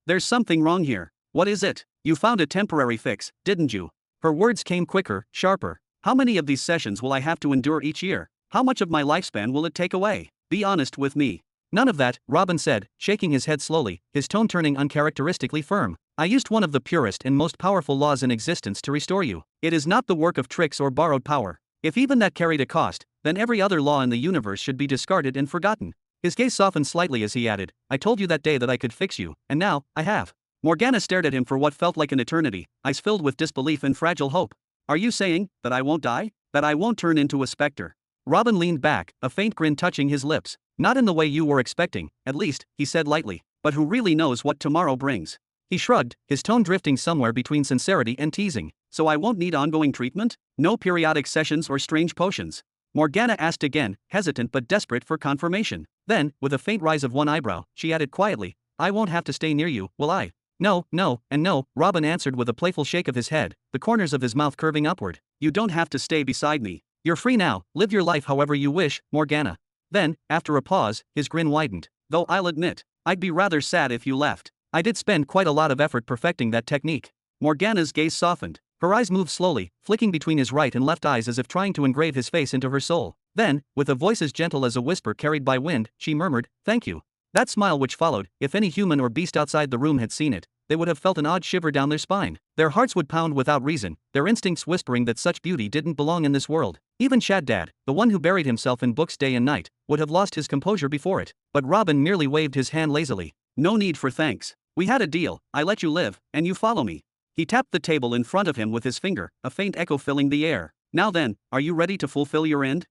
[SPEAKER 1] there's something wrong here. What is it? You found a temporary fix, didn't you? Her words came quicker, sharper. How many of these sessions will I have to endure each year? How much of my lifespan will it take away? Be honest with me. None of that, Robin said, shaking his head slowly, his tone turning uncharacteristically firm. I used one of the purest and most powerful laws in existence to restore you. It is not the work of tricks or borrowed power. If even that carried a cost, then every other law in the universe should be discarded and forgotten. His gaze softened slightly as he added, I told you that day that I could fix you, and now, I have. Morgana stared at him for what felt like an eternity, eyes filled with disbelief and fragile hope. Are you saying that I won't die? That I won't turn into a specter? Robin leaned back, a faint grin touching his lips. Not in the way you were expecting, at least, he said lightly. But who really knows what tomorrow brings? He shrugged, his tone drifting somewhere between sincerity and teasing. So I won't need ongoing treatment? No periodic sessions or strange potions? Morgana asked again, hesitant but desperate for confirmation. Then, with a faint rise of one eyebrow, she added quietly, I won't have to stay near you, will I? No, and no, Robin answered with a playful shake of his head, the corners of his mouth curving upward. You don't have to stay beside me. You're free now, live your life however you wish, Morgana. Then, after a pause, his grin widened. Though I'll admit, I'd be rather sad if you left. I did spend quite a lot of effort perfecting that technique. Morgana's gaze softened. Her eyes moved slowly, flicking between his right and left eyes as if trying to engrave his face into her soul. Then, with a voice as gentle as a whisper carried by wind, she murmured, Thank you. That smile which followed, if any human or beast outside the room had seen it, they would have felt an odd shiver down their spine. Their hearts would pound without reason, their instincts whispering that such beauty didn't belong in this world. Even Shaddad, the one who buried himself in books day and night, would have lost his composure before it. But Robin merely waved his hand lazily. No need for thanks. We had a deal, I let you live, and you follow me. He tapped the table in front of him with his finger, a faint echo filling the air. Now then, are you ready to fulfill your end?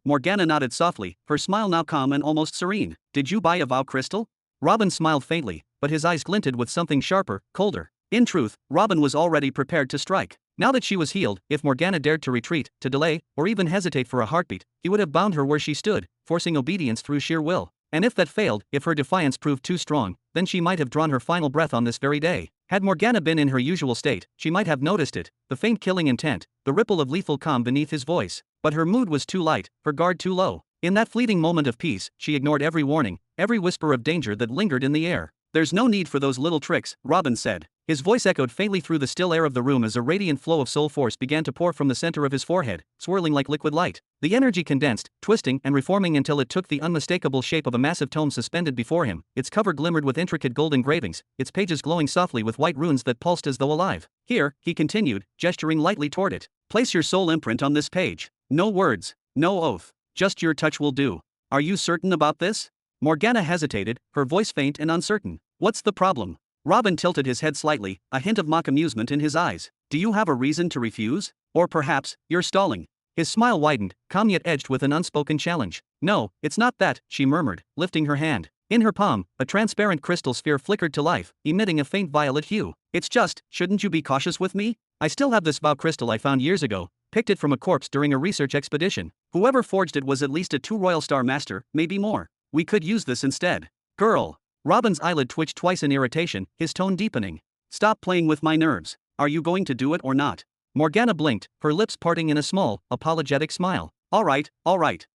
[SPEAKER 1] Morgana nodded softly, her smile now calm and almost serene. Did you buy a vow crystal? Robin smiled faintly, but his eyes glinted with something sharper, colder. In truth, Robin was already prepared to strike. Now that she was healed, if Morgana dared to retreat, to delay, or even hesitate for a heartbeat, he would have bound her where she stood, forcing obedience through sheer will. And if that failed, if her defiance proved too strong, then she might have drawn her final breath on this very day. Had Morgana been in her usual state, she might have noticed it, the faint killing intent, the ripple of lethal calm beneath his voice. But her mood was too light, her guard too low. In that fleeting moment of peace, she ignored every warning, every whisper of danger that lingered in the air. There's no need for those little tricks, Robin said. His voice echoed faintly through the still air of the room as a radiant flow of soul force began to pour from the center of his forehead, swirling like liquid light. The energy condensed, twisting and reforming until it took the unmistakable shape of a massive tome suspended before him. Its cover glimmered with intricate gold engravings, its pages glowing softly with white runes that pulsed as though alive. Here, he continued, gesturing lightly toward it. Place your soul imprint on this page. No words, no oath, just your touch will do. Are you certain about this? Morgana hesitated, her voice faint and uncertain. What's the problem? Robin tilted his head slightly, a hint of mock amusement in his eyes. Do you have a reason to refuse? Or perhaps, you're stalling? His smile widened, calm yet edged with an unspoken challenge. No, it's not that, she murmured, lifting her hand. In her palm, a transparent crystal sphere flickered to life, emitting a faint violet hue. It's just, shouldn't you be cautious with me? I still have this vow crystal I found years ago, picked it from a corpse during a research expedition. Whoever forged it was at least a 2 Royal Star Master, maybe more. We could use this instead. Girl. Robin's eyelid twitched twice in irritation, his tone deepening. Stop playing with my nerves. Are you going to do it or not? Morgana blinked, her lips parting in a small, apologetic smile. All right.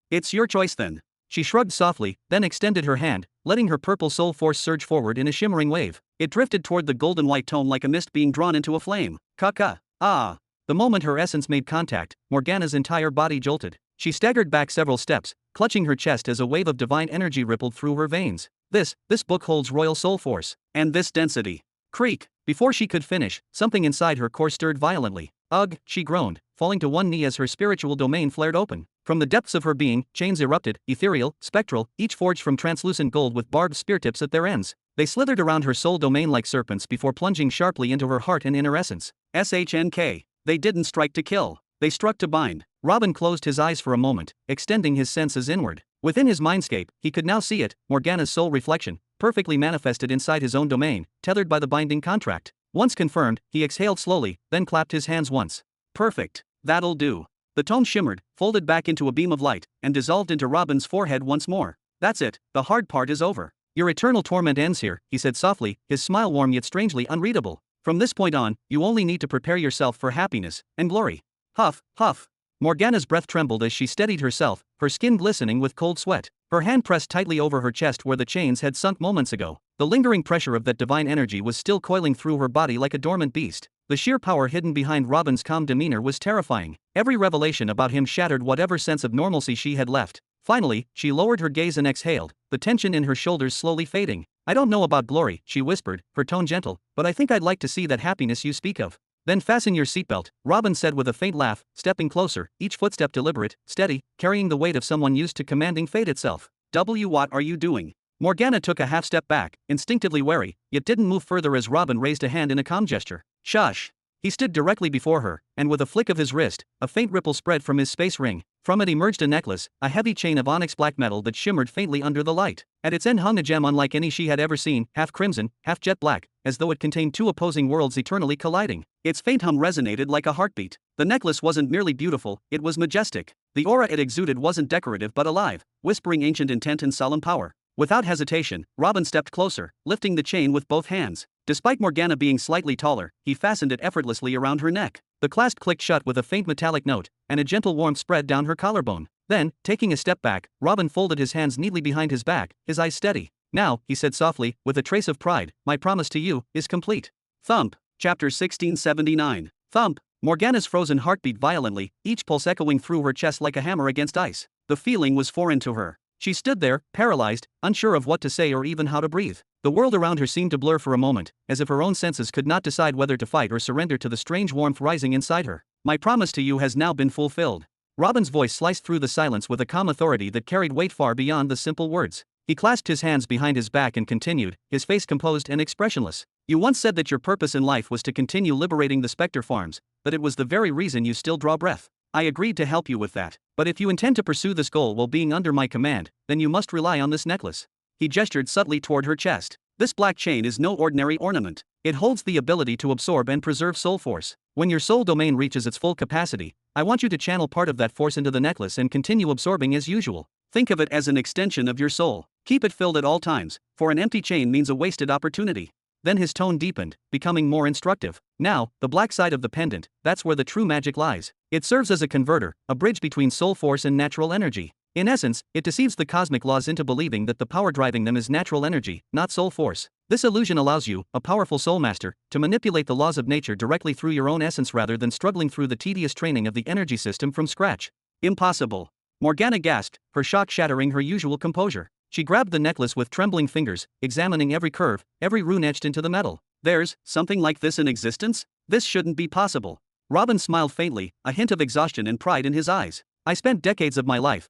[SPEAKER 1] It's your choice then. She shrugged softly, then extended her hand, letting her purple soul force surge forward in a shimmering wave. It drifted toward the golden white tome like a mist being drawn into a flame. Kaka. Ah. The moment her essence made contact, Morgana's entire body jolted. She staggered back several steps, clutching her chest as a wave of divine energy rippled through her veins. This book holds royal soul force. And this density. Creak. Before she could finish, something inside her core stirred violently. Ugh, she groaned, falling to one knee as her spiritual domain flared open. From the depths of her being, chains erupted, ethereal, spectral, each forged from translucent gold with barbed spear tips at their ends. They slithered around her soul domain like serpents before plunging sharply into her heart and inner essence. SHNK. They didn't strike to kill. They struck to bind. Robin closed his eyes for a moment, extending his senses inward. Within his mindscape, he could now see it, Morgana's soul reflection, perfectly manifested inside his own domain, tethered by the binding contract. Once confirmed, he exhaled slowly, then clapped his hands once. Perfect. That'll do. The tone shimmered, folded back into a beam of light, and dissolved into Robin's forehead once more. That's it, the hard part is over. Your eternal torment ends here, he said softly, his smile warm yet strangely unreadable. From this point on, you only need to prepare yourself for happiness and glory. Huff, huff. Morgana's breath trembled as she steadied herself, her skin glistening with cold sweat. Her hand pressed tightly over her chest where the chains had sunk moments ago. The lingering pressure of that divine energy was still coiling through her body like a dormant beast. The sheer power hidden behind Robin's calm demeanor was terrifying. Every revelation about him shattered whatever sense of normalcy she had left. Finally, she lowered her gaze and exhaled, the tension in her shoulders slowly fading. I don't know about glory, she whispered, her tone gentle, but I think I'd like to see that happiness you speak of. Then fasten your seatbelt, Robin said with a faint laugh, stepping closer, each footstep deliberate, steady, carrying the weight of someone used to commanding fate itself. What are you doing? Morgana took a half step back, instinctively wary, yet didn't move further as Robin raised a hand in a calm gesture. Shush. He stood directly before her, and with a flick of his wrist, a faint ripple spread from his space ring. From it emerged a necklace, a heavy chain of onyx black metal that shimmered faintly under the light. At its end hung a gem unlike any she had ever seen, half crimson, half jet black, as though it contained two opposing worlds eternally colliding. Its faint hum resonated like a heartbeat. The necklace wasn't merely beautiful, it was majestic. The aura it exuded wasn't decorative but alive, whispering ancient intent and solemn power. Without hesitation, Robin stepped closer, lifting the chain with both hands. Despite Morgana being slightly taller, he fastened it effortlessly around her neck. The clasp clicked shut with a faint metallic note, and a gentle warmth spread down her collarbone. Then, taking a step back, Robin folded his hands neatly behind his back, his eyes steady. Now, he said softly, with a trace of pride, my promise to you is complete. Thump. Chapter 1679. Thump. Morgana's frozen heart beat violently, each pulse echoing through her chest like a hammer against ice. The feeling was foreign to her. She stood there, paralyzed, unsure of what to say or even how to breathe. The world around her seemed to blur for a moment, as if her own senses could not decide whether to fight or surrender to the strange warmth rising inside her. My promise to you has now been fulfilled. Robin's voice sliced through the silence with a calm authority that carried weight far beyond the simple words. He clasped his hands behind his back and continued, his face composed and expressionless. You once said that your purpose in life was to continue liberating the Spectre farms, that it was the very reason you still draw breath. I agreed to help you with that. But if you intend to pursue this goal while being under my command, then you must rely on this necklace. He gestured subtly toward her chest. This black chain is no ordinary ornament. It holds the ability to absorb and preserve soul force. When your soul domain reaches its full capacity, I want you to channel part of that force into the necklace and continue absorbing as usual. Think of it as an extension of your soul. Keep it filled at all times, for an empty chain means a wasted opportunity. Then his tone deepened, becoming more instructive. Now, the black side of the pendant, that's where the true magic lies. It serves as a converter, a bridge between soul force and natural energy. In essence, it deceives the cosmic laws into believing that the power driving them is natural energy, not soul force. This illusion allows you, a powerful soul master, to manipulate the laws of nature directly through your own essence rather than struggling through the tedious training of the energy system from scratch. Impossible. Morgana gasped, her shock shattering her usual composure. She grabbed the necklace with trembling fingers, examining every curve, every rune etched into the metal. There's something like this in existence? This shouldn't be possible. Robin smiled faintly, a hint of exhaustion and pride in his eyes. I spent decades of my life,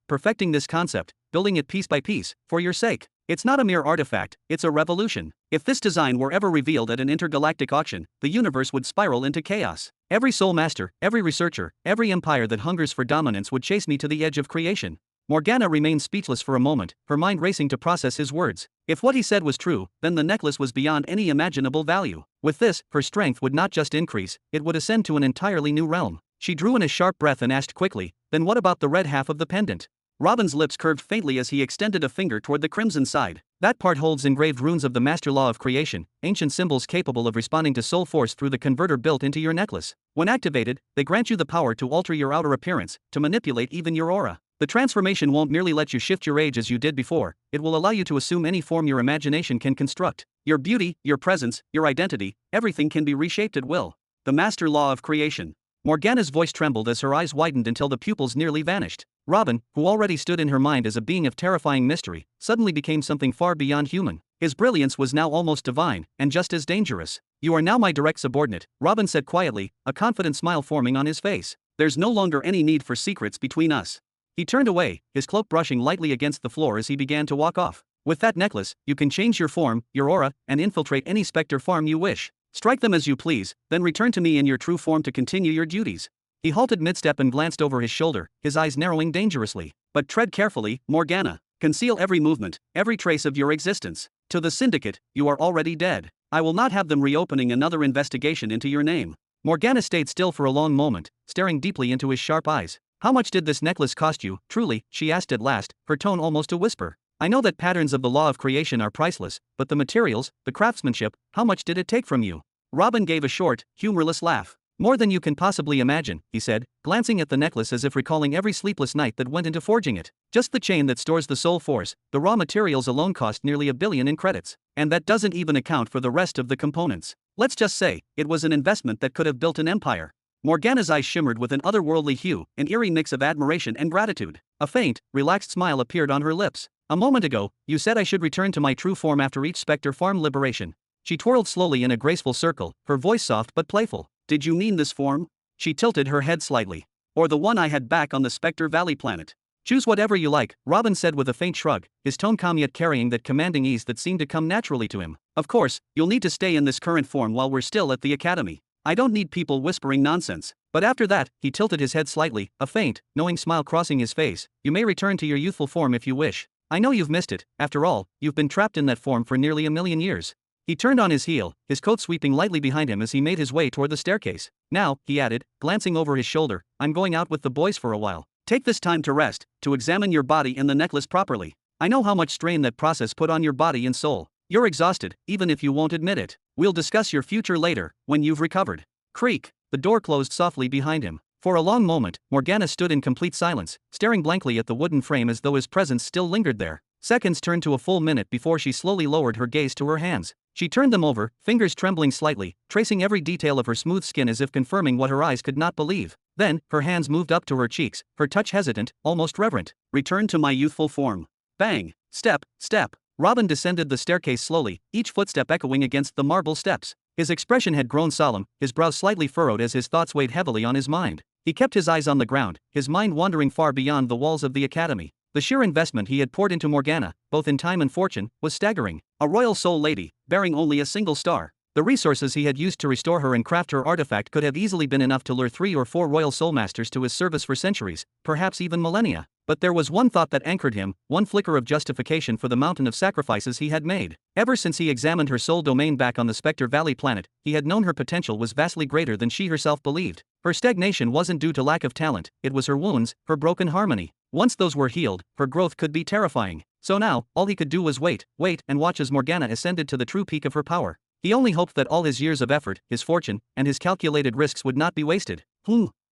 [SPEAKER 1] perfecting this concept, building it piece by piece, for your sake. It's not a mere artifact, it's a revolution. If this design were ever revealed at an intergalactic auction, the universe would spiral into chaos. Every soul master, every researcher, every empire that hungers for dominance would chase me to the edge of creation. Morgana remained speechless for a moment, her mind racing to process his words. If what he said was true, then the necklace was beyond any imaginable value. With this, her strength would not just increase, it would ascend to an entirely new realm. She drew in a sharp breath and asked quickly, then what about the red half of the pendant? Robin's lips curved faintly as he extended a finger toward the crimson side. That part holds engraved runes of the master law of creation, ancient symbols capable of responding to soul force through the converter built into your necklace. When activated, they grant you the power to alter your outer appearance, to manipulate even your aura. The transformation won't merely let you shift your age as you did before, it will allow you to assume any form your imagination can construct. Your beauty, your presence, your identity, everything can be reshaped at will. The master law of creation. Morgana's voice trembled as her eyes widened until the pupils nearly vanished. Robin, who already stood in her mind as a being of terrifying mystery, suddenly became something far beyond human. His brilliance was now almost divine, and just as dangerous. You are now my direct subordinate, Robin said quietly, a confident smile forming on his face. There's no longer any need for secrets between us. He turned away, his cloak brushing lightly against the floor as he began to walk off. With that necklace, you can change your form, your aura, and infiltrate any Spectre farm you wish. Strike them as you please, then return to me in your true form to continue your duties. He halted mid-step and glanced over his shoulder, his eyes narrowing dangerously. But tread carefully, Morgana. Conceal every movement, every trace of your existence. To the Syndicate, you are already dead. I will not have them reopening another investigation into your name. Morgana stayed still for a long moment, staring deeply into his sharp eyes. How much did this necklace cost you, truly? She asked at last, her tone almost a whisper. I know that patterns of the law of creation are priceless, but the materials, the craftsmanship, how much did it take from you? Robin gave a short, humorless laugh. More than you can possibly imagine, he said, glancing at the necklace as if recalling every sleepless night that went into forging it. Just the chain that stores the soul force, the raw materials alone cost nearly $1 billion in credits. And that doesn't even account for the rest of the components. Let's just say, it was an investment that could have built an empire. Morgana's eyes shimmered with an otherworldly hue, an eerie mix of admiration and gratitude. A faint, relaxed smile appeared on her lips. A moment ago, you said I should return to my true form after each Spectre farm liberation. She twirled slowly in a graceful circle, her voice soft but playful. Did you mean this form? She tilted her head slightly. Or the one I had back on the Spectre Valley planet? Choose whatever you like, Robin said with a faint shrug, his tone calm yet carrying that commanding ease that seemed to come naturally to him. Of course, you'll need to stay in this current form while we're still at the academy. I don't need people whispering nonsense. But after that, he tilted his head slightly, a faint, knowing smile crossing his face. You may return to your youthful form if you wish. I know you've missed it, after all, you've been trapped in that form for nearly 1,000,000 years. He turned on his heel, his coat sweeping lightly behind him as he made his way toward the staircase. Now, he added, glancing over his shoulder, I'm going out with the boys for a while. Take this time to rest, to examine your body and the necklace properly. I know how much strain that process put on your body and soul. You're exhausted, even if you won't admit it. We'll discuss your future later, when you've recovered. Creak, the door closed softly behind him. For a long moment, Morgana stood in complete silence, staring blankly at the wooden frame as though his presence still lingered there. Seconds turned to a full minute before she slowly lowered her gaze to her hands. She turned them over, fingers trembling slightly, tracing every detail of her smooth skin as if confirming what her eyes could not believe. Then, her hands moved up to her cheeks, her touch hesitant, almost reverent. Return to my youthful form. Bang! Step, step. Robin descended the staircase slowly, each footstep echoing against the marble steps. His expression had grown solemn, his brows slightly furrowed as his thoughts weighed heavily on his mind. He kept his eyes on the ground, his mind wandering far beyond the walls of the academy. The sheer investment he had poured into Morgana, both in time and fortune, was staggering. A royal soul lady, bearing only a single star. The resources he had used to restore her and craft her artifact could have easily been enough to lure 3 or 4 royal soul masters to his service for centuries, perhaps even millennia. But there was one thought that anchored him, one flicker of justification for the mountain of sacrifices he had made. Ever since he examined her soul domain back on the Spectre Valley planet, he had known her potential was vastly greater than she herself believed. Her stagnation wasn't due to lack of talent, it was her wounds, her broken harmony. Once those were healed, her growth could be terrifying. So now, all he could do was wait, and watch as Morgana ascended to the true peak of her power. He only hoped that all his years of effort, his fortune, and his calculated risks would not be wasted.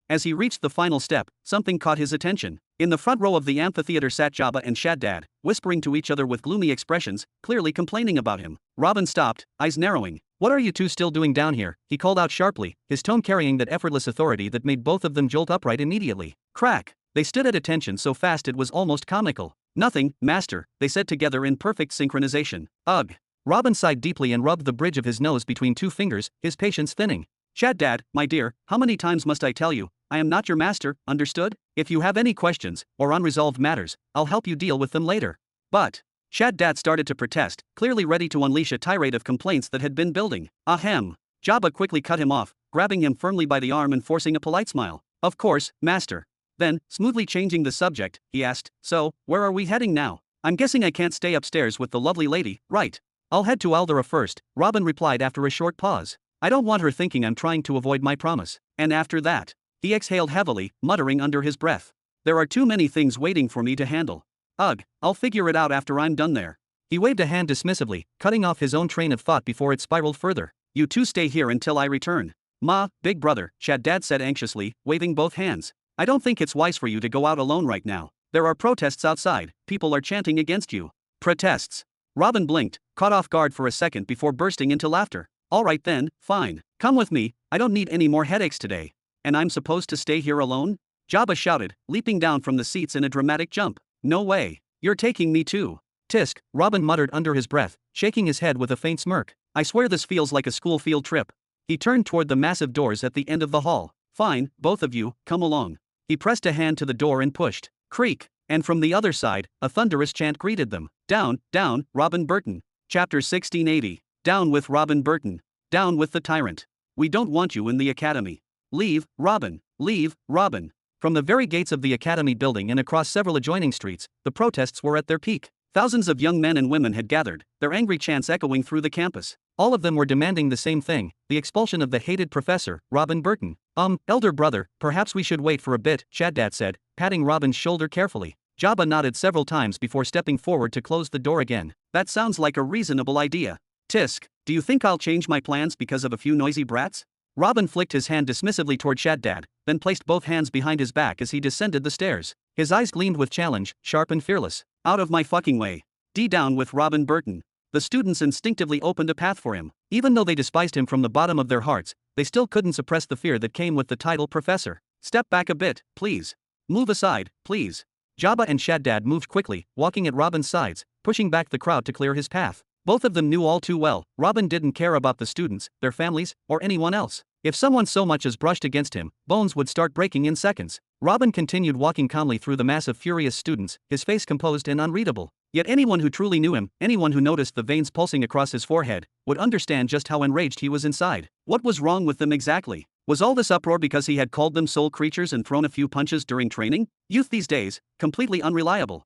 [SPEAKER 1] As he reached the final step, something caught his attention. In the front row of the amphitheater sat Jabba and Shaddad, whispering to each other with gloomy expressions, clearly complaining about him. Robin stopped, eyes narrowing. What are you two still doing down here? He called out sharply, his tone carrying that effortless authority that made both of them jolt upright immediately. Crack! They stood at attention so fast it was almost comical. Nothing, master, they said together in perfect synchronization. Ugh. Robin sighed deeply and rubbed the bridge of his nose between 2 fingers, his patience thinning. Shaddad, my dear, how many times must I tell you, I am not your master, understood? If you have any questions, or unresolved matters, I'll help you deal with them later. But Shaddad started to protest, clearly ready to unleash a tirade of complaints that had been building. Ahem. Jabba quickly cut him off, grabbing him firmly by the arm and forcing a polite smile. Of course, master. Then, smoothly changing the subject, he asked, so, where are we heading now? I'm guessing I can't stay upstairs with the lovely lady, right? I'll head to Aldera first, Robin replied after a short pause. I don't want her thinking I'm trying to avoid my promise. And after that, he exhaled heavily, muttering under his breath. There are too many things waiting for me to handle. Ugh, I'll figure it out after I'm done there. He waved a hand dismissively, cutting off his own train of thought before it spiraled further. You two stay here until I return. Ma, big brother, Shaddad said anxiously, waving both hands. I don't think it's wise for you to go out alone right now. There are protests outside, people are chanting against you. Protests. Robin blinked, caught off guard for a second before bursting into laughter. All right then, fine. Come with me, I don't need any more headaches today. And I'm supposed to stay here alone? Jabba shouted, leaping down from the seats in a dramatic jump. No way. You're taking me too. Tisk, Robin muttered under his breath, shaking his head with a faint smirk. I swear this feels like a school field trip. He turned toward the massive doors at the end of the hall. Fine, both of you, come along. He pressed a hand to the door and pushed. Creak. And from the other side, a thunderous chant greeted them. Down, down, Robin Burton. Chapter 1680. Down with Robin Burton. Down with the tyrant. We don't want you in the academy. Leave, Robin. Leave, Robin. From the very gates of the academy building and across several adjoining streets, the protests were at their peak. Thousands of young men and women had gathered, their angry chants echoing through the campus. All of them were demanding the same thing, the expulsion of the hated professor, Robin Burton. Elder brother, perhaps we should wait for a bit, Shaddad said, patting Robin's shoulder carefully. Jabba nodded several times before stepping forward to close the door again. That sounds like a reasonable idea. Tisk, do you think I'll change my plans because of a few noisy brats? Robin flicked his hand dismissively toward Shaddad, then placed both hands behind his back as he descended the stairs. His eyes gleamed with challenge, sharp and fearless. Out of my fucking way. Down with Robin Burton. The students instinctively opened a path for him. Even though they despised him from the bottom of their hearts, they still couldn't suppress the fear that came with the title professor. Step back a bit, please. Move aside, please. Jabba and Shaddad moved quickly, walking at Robin's sides, pushing back the crowd to clear his path. Both of them knew all too well, Robin didn't care about the students, their families, or anyone else. If someone so much as brushed against him, bones would start breaking in seconds. Robin continued walking calmly through the mass of furious students, his face composed and unreadable. Yet anyone who truly knew him, anyone who noticed the veins pulsing across his forehead, would understand just how enraged he was inside. What was wrong with them exactly? Was all this uproar because he had called them soul creatures and thrown a few punches during training? Youth these days, completely unreliable.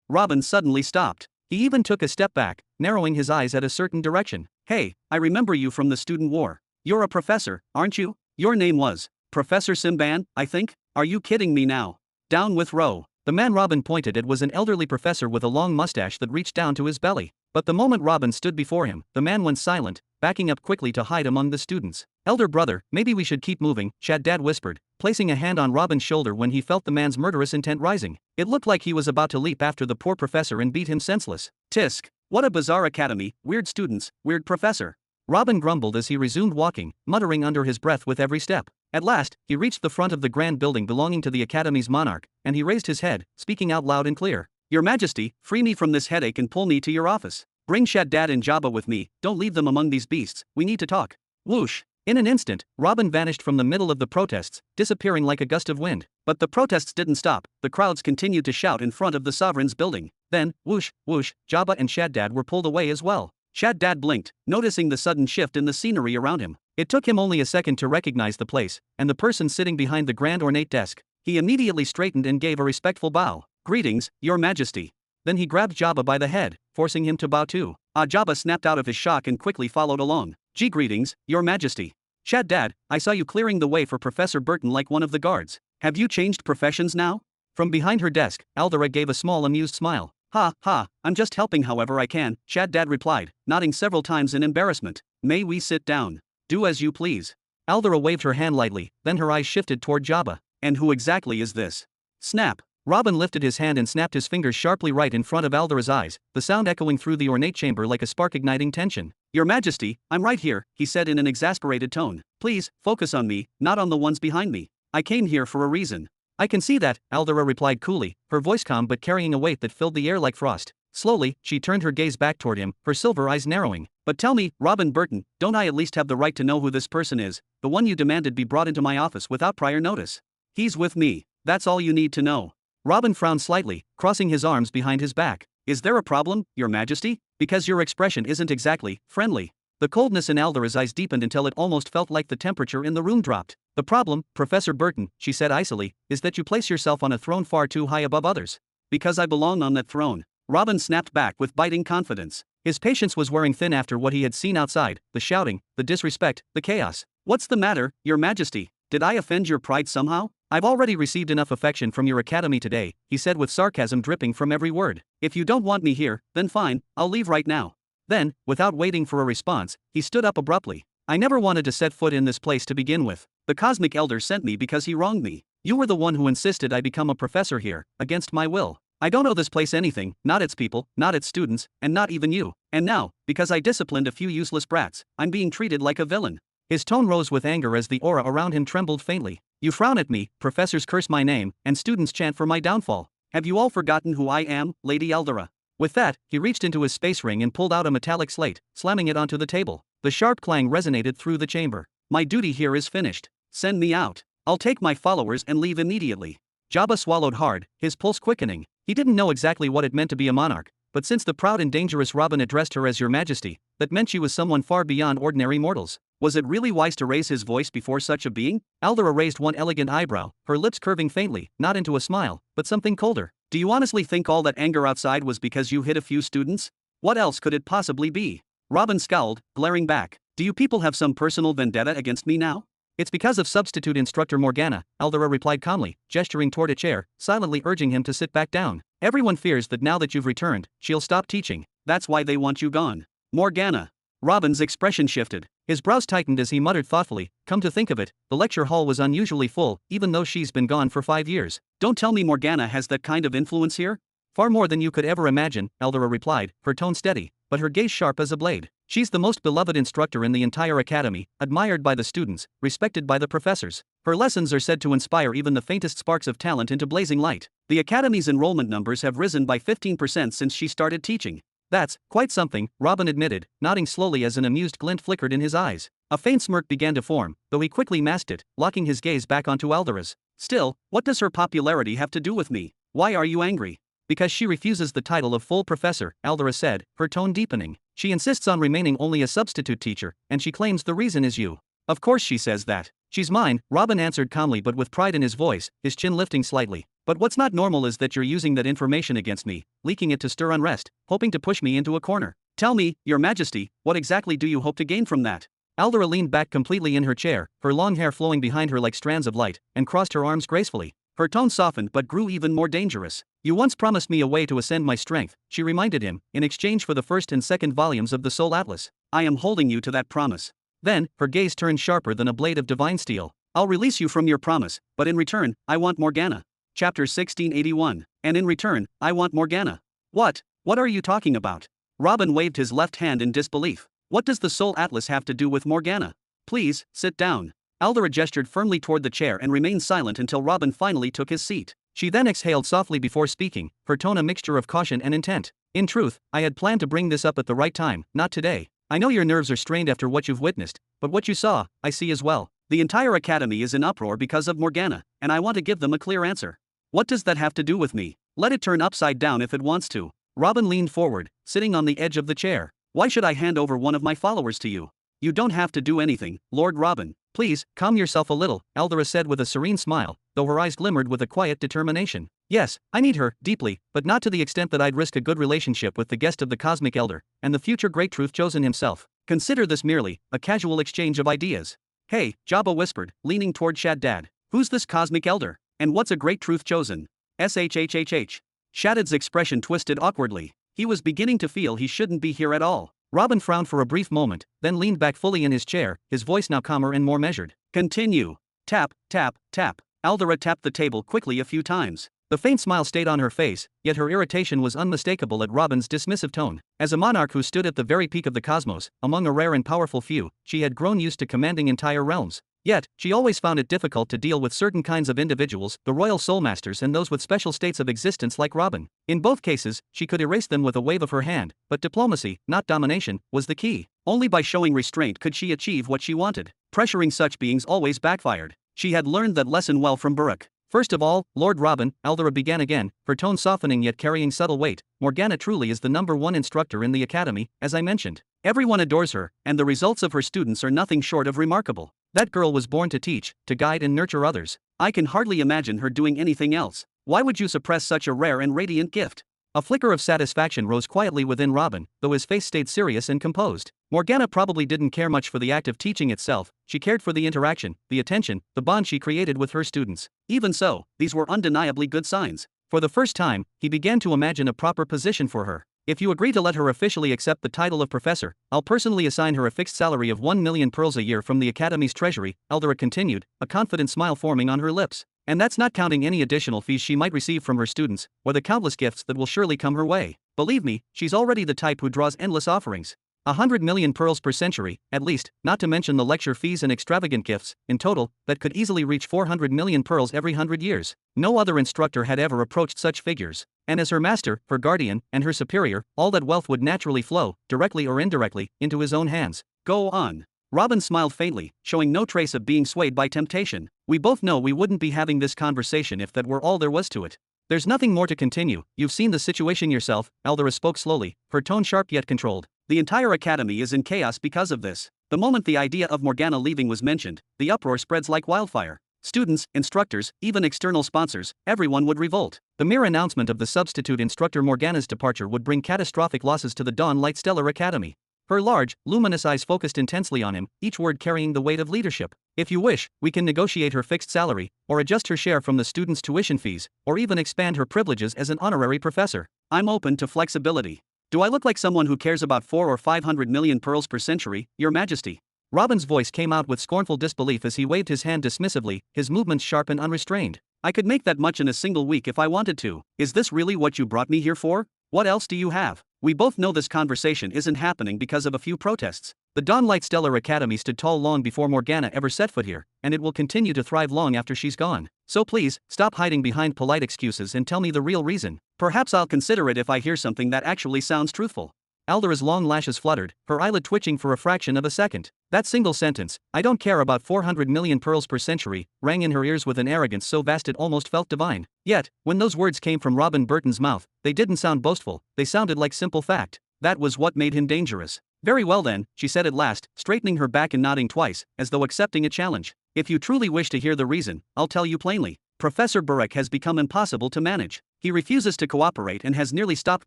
[SPEAKER 1] Robin suddenly stopped. He even took a step back, narrowing his eyes at a certain direction. Hey, I remember you from the student war. You're a professor, aren't you? Your name was Professor Simban, I think? Are you kidding me now? Down with Ro. The man Robin pointed at was an elderly professor with a long mustache that reached down to his belly. But the moment Robin stood before him, the man went silent, backing up quickly to hide among the students. Elder brother, maybe we should keep moving, Shaddad whispered, placing a hand on Robin's shoulder when he felt the man's murderous intent rising. It looked like he was about to leap after the poor professor and beat him senseless. Tisk, what a bizarre academy, weird students, weird professor. Robin grumbled as he resumed walking, muttering under his breath with every step. At last, he reached the front of the grand building belonging to the Academy's monarch, and he raised his head, speaking out loud and clear. Your Majesty, free me from this headache and pull me to your office. Bring Shaddad and Jabba with me, don't leave them among these beasts, we need to talk. Whoosh! In an instant, Robin vanished from the middle of the protests, disappearing like a gust of wind. But the protests didn't stop, the crowds continued to shout in front of the sovereign's building. Then, whoosh, whoosh, Jabba and Shaddad were pulled away as well. Shaddad blinked, noticing the sudden shift in the scenery around him. It took him only a second to recognize the place, and the person sitting behind the grand ornate desk. He immediately straightened and gave a respectful bow. Greetings, Your Majesty. Then he grabbed Jabba by the head, forcing him to bow too. Jabba snapped out of his shock and quickly followed along. Greetings, Your Majesty. Shaddad, I saw you clearing the way for Professor Burton like one of the guards. Have you changed professions now? From behind her desk, Aldera gave a small amused smile. Ha, I'm just helping however I can, Shaddad replied, nodding several times in embarrassment. May we sit down? Do as you please. Aldera waved her hand lightly, then her eyes shifted toward Jabba. And who exactly is this? Snap. Robin lifted his hand and snapped his fingers sharply right in front of Aldera's eyes, the sound echoing through the ornate chamber like a spark igniting tension. Your Majesty, I'm right here, he said in an exasperated tone. Please, focus on me, not on the ones behind me. I came here for a reason. I can see that, Aldera replied coolly, her voice calm but carrying a weight that filled the air like frost. Slowly, she turned her gaze back toward him, her silver eyes narrowing. But tell me, Robin Burton, don't I at least have the right to know who this person is, the one you demanded be brought into my office without prior notice? He's with me, that's all you need to know. Robin frowned slightly, crossing his arms behind his back. Is there a problem, Your Majesty? Because your expression isn't exactly friendly. The coldness in Aldera's eyes deepened until it almost felt like the temperature in the room dropped. The problem, Professor Burton, she said icily, is that you place yourself on a throne far too high above others. Because I belong on that throne. Robin snapped back with biting confidence. His patience was wearing thin after what he had seen outside, the shouting, the disrespect, the chaos. What's the matter, Your Majesty? Did I offend your pride somehow? I've already received enough affection from your academy today, he said with sarcasm dripping from every word. If you don't want me here, then fine, I'll leave right now. Then, without waiting for a response, he stood up abruptly. I never wanted to set foot in this place to begin with. The Cosmic Elder sent me because he wronged me. You were the one who insisted I become a professor here, against my will. I don't owe this place anything, not its people, not its students, and not even you. And now, because I disciplined a few useless brats, I'm being treated like a villain. His tone rose with anger as the aura around him trembled faintly. You frown at me, professors curse my name, and students chant for my downfall. Have you all forgotten who I am, Lady Aldera? With that, he reached into his space ring and pulled out a metallic slate, slamming it onto the table. The sharp clang resonated through the chamber. My duty here is finished. Send me out. I'll take my followers and leave immediately. Jabba swallowed hard, his pulse quickening. He didn't know exactly what it meant to be a monarch, but since the proud and dangerous Robin addressed her as Your Majesty, that meant she was someone far beyond ordinary mortals. Was it really wise to raise his voice before such a being? Aldera raised one elegant eyebrow, her lips curving faintly, not into a smile, but something colder. Do you honestly think all that anger outside was because you hit a few students? What else could it possibly be? Robin scowled, glaring back. Do you people have some personal vendetta against me now? It's because of substitute instructor Morgana, Aldera replied calmly, gesturing toward a chair, silently urging him to sit back down. Everyone fears that now that you've returned, she'll stop teaching. That's why they want you gone. Morgana. Robin's expression shifted. His brows tightened as he muttered thoughtfully, come to think of it, the lecture hall was unusually full, even though she's been gone for 5 years. Don't tell me Morgana has that kind of influence here? Far more than you could ever imagine, Aldera replied, her tone steady, but her gaze sharp as a blade. She's the most beloved instructor in the entire academy, admired by the students, respected by the professors. Her lessons are said to inspire even the faintest sparks of talent into blazing light. The academy's enrollment numbers have risen by 15% since she started teaching. That's quite something, Robin admitted, nodding slowly as an amused glint flickered in his eyes. A faint smirk began to form, though he quickly masked it, locking his gaze back onto Aldera's. Still, what does her popularity have to do with me? Why are you angry? Because she refuses the title of full professor, Aldera said, her tone deepening. She insists on remaining only a substitute teacher, and she claims the reason is you. Of course she says that. She's mine, Robin answered calmly but with pride in his voice, his chin lifting slightly. But what's not normal is that you're using that information against me, leaking it to stir unrest, hoping to push me into a corner. Tell me, Your Majesty, what exactly do you hope to gain from that? Aldera leaned back completely in her chair, her long hair flowing behind her like strands of light, and crossed her arms gracefully. Her tone softened but grew even more dangerous. You once promised me a way to ascend my strength, she reminded him, in exchange for the first and second volumes of the Soul Atlas. I am holding you to that promise. Then, her gaze turned sharper than a blade of divine steel. I'll release you from your promise, but in return, I want Morgana. Chapter 1681. And in return, I want Morgana. What? What are you talking about? Robin waved his left hand in disbelief. What does the Soul Atlas have to do with Morgana? Please, sit down. Aldera gestured firmly toward the chair and remained silent until Robin finally took his seat. She then exhaled softly before speaking, her tone a mixture of caution and intent. In truth, I had planned to bring this up at the right time, not today. I know your nerves are strained after what you've witnessed, but what you saw, I see as well. The entire academy is in uproar because of Morgana, and I want to give them a clear answer. What does that have to do with me? Let it turn upside down if it wants to. Robin leaned forward, sitting on the edge of the chair. Why should I hand over one of my followers to you? You don't have to do anything, Lord Robin. Please, calm yourself a little, Aldera said with a serene smile, though her eyes glimmered with a quiet determination. Yes, I need her, deeply, but not to the extent that I'd risk a good relationship with the guest of the Cosmic Elder, and the future Great Truth Chosen himself. Consider this merely a casual exchange of ideas. Hey, Jabba whispered, leaning toward Shaddad. Who's this Cosmic Elder? And what's a Great Truth Chosen? SHHHH. Shaddad's expression twisted awkwardly. He was beginning to feel he shouldn't be here at all. Robin frowned for a brief moment, then leaned back fully in his chair, his voice now calmer and more measured. Continue. Tap, tap, tap. Aldera tapped the table quickly a few times. The faint smile stayed on her face, yet her irritation was unmistakable at Robin's dismissive tone. As a monarch who stood at the very peak of the cosmos, among a rare and powerful few, she had grown used to commanding entire realms. Yet, she always found it difficult to deal with certain kinds of individuals, the royal soulmasters and those with special states of existence like Robin. In both cases, she could erase them with a wave of her hand, but diplomacy, not domination, was the key. Only by showing restraint could she achieve what she wanted. Pressuring such beings always backfired. She had learned that lesson well from Buruk. First of all, Lord Robin, Aldera began again, her tone softening yet carrying subtle weight, Morgana truly is the #1 instructor in the academy, as I mentioned. Everyone adores her, and the results of her students are nothing short of remarkable. That girl was born to teach, to guide and nurture others. I can hardly imagine her doing anything else. Why would you suppress such a rare and radiant gift? A flicker of satisfaction rose quietly within Robin, though his face stayed serious and composed. Morgana probably didn't care much for the act of teaching itself, she cared for the interaction, the attention, the bond she created with her students. Even so, these were undeniably good signs. For the first time, he began to imagine a proper position for her. If you agree to let her officially accept the title of professor, I'll personally assign her a fixed salary of 1 million pearls a year from the Academy's treasury, Aldera continued, a confident smile forming on her lips. And that's not counting any additional fees she might receive from her students, or the countless gifts that will surely come her way. Believe me, she's already the type who draws endless offerings. 100 million pearls per century, at least, not to mention the lecture fees and extravagant gifts, in total, that could easily reach 400 million pearls every 100 years. No other instructor had ever approached such figures. And as her master, her guardian, and her superior, all that wealth would naturally flow, directly or indirectly, into his own hands. Go on. Robin smiled faintly, showing no trace of being swayed by temptation. We both know we wouldn't be having this conversation if that were all there was to it. There's nothing more to continue, you've seen the situation yourself, Aldera spoke slowly, her tone sharp yet controlled. The entire academy is in chaos because of this. The moment the idea of Morgana leaving was mentioned, the uproar spreads like wildfire. Students, instructors, even external sponsors, everyone would revolt. The mere announcement of the substitute instructor Morgana's departure would bring catastrophic losses to the Dawn Light Stellar Academy. Her large, luminous eyes focused intensely on him, each word carrying the weight of leadership. If you wish, we can negotiate her fixed salary, or adjust her share from the students' tuition fees, or even expand her privileges as an honorary professor. I'm open to flexibility. Do I look like someone who cares about 4 or 500 million pearls per century, Your Majesty? Robin's voice came out with scornful disbelief as he waved his hand dismissively, his movements sharp and unrestrained. I could make that much in a single week if I wanted to. Is this really what you brought me here for? What else do you have? We both know this conversation isn't happening because of a few protests. The Dawnlight Stellar Academy stood tall long before Morgana ever set foot here, and it will continue to thrive long after she's gone. So please, stop hiding behind polite excuses and tell me the real reason. Perhaps I'll consider it if I hear something that actually sounds truthful. Aldera's long lashes fluttered, her eyelid twitching for a fraction of a second. That single sentence, "I don't care about 400 million pearls per century," rang in her ears with an arrogance so vast it almost felt divine. Yet, when those words came from Robin Burton's mouth, they didn't sound boastful, they sounded like simple fact. That was what made him dangerous. Very well then, she said at last, straightening her back and nodding twice, as though accepting a challenge. If you truly wish to hear the reason, I'll tell you plainly. Professor Burek has become impossible to manage. He refuses to cooperate and has nearly stopped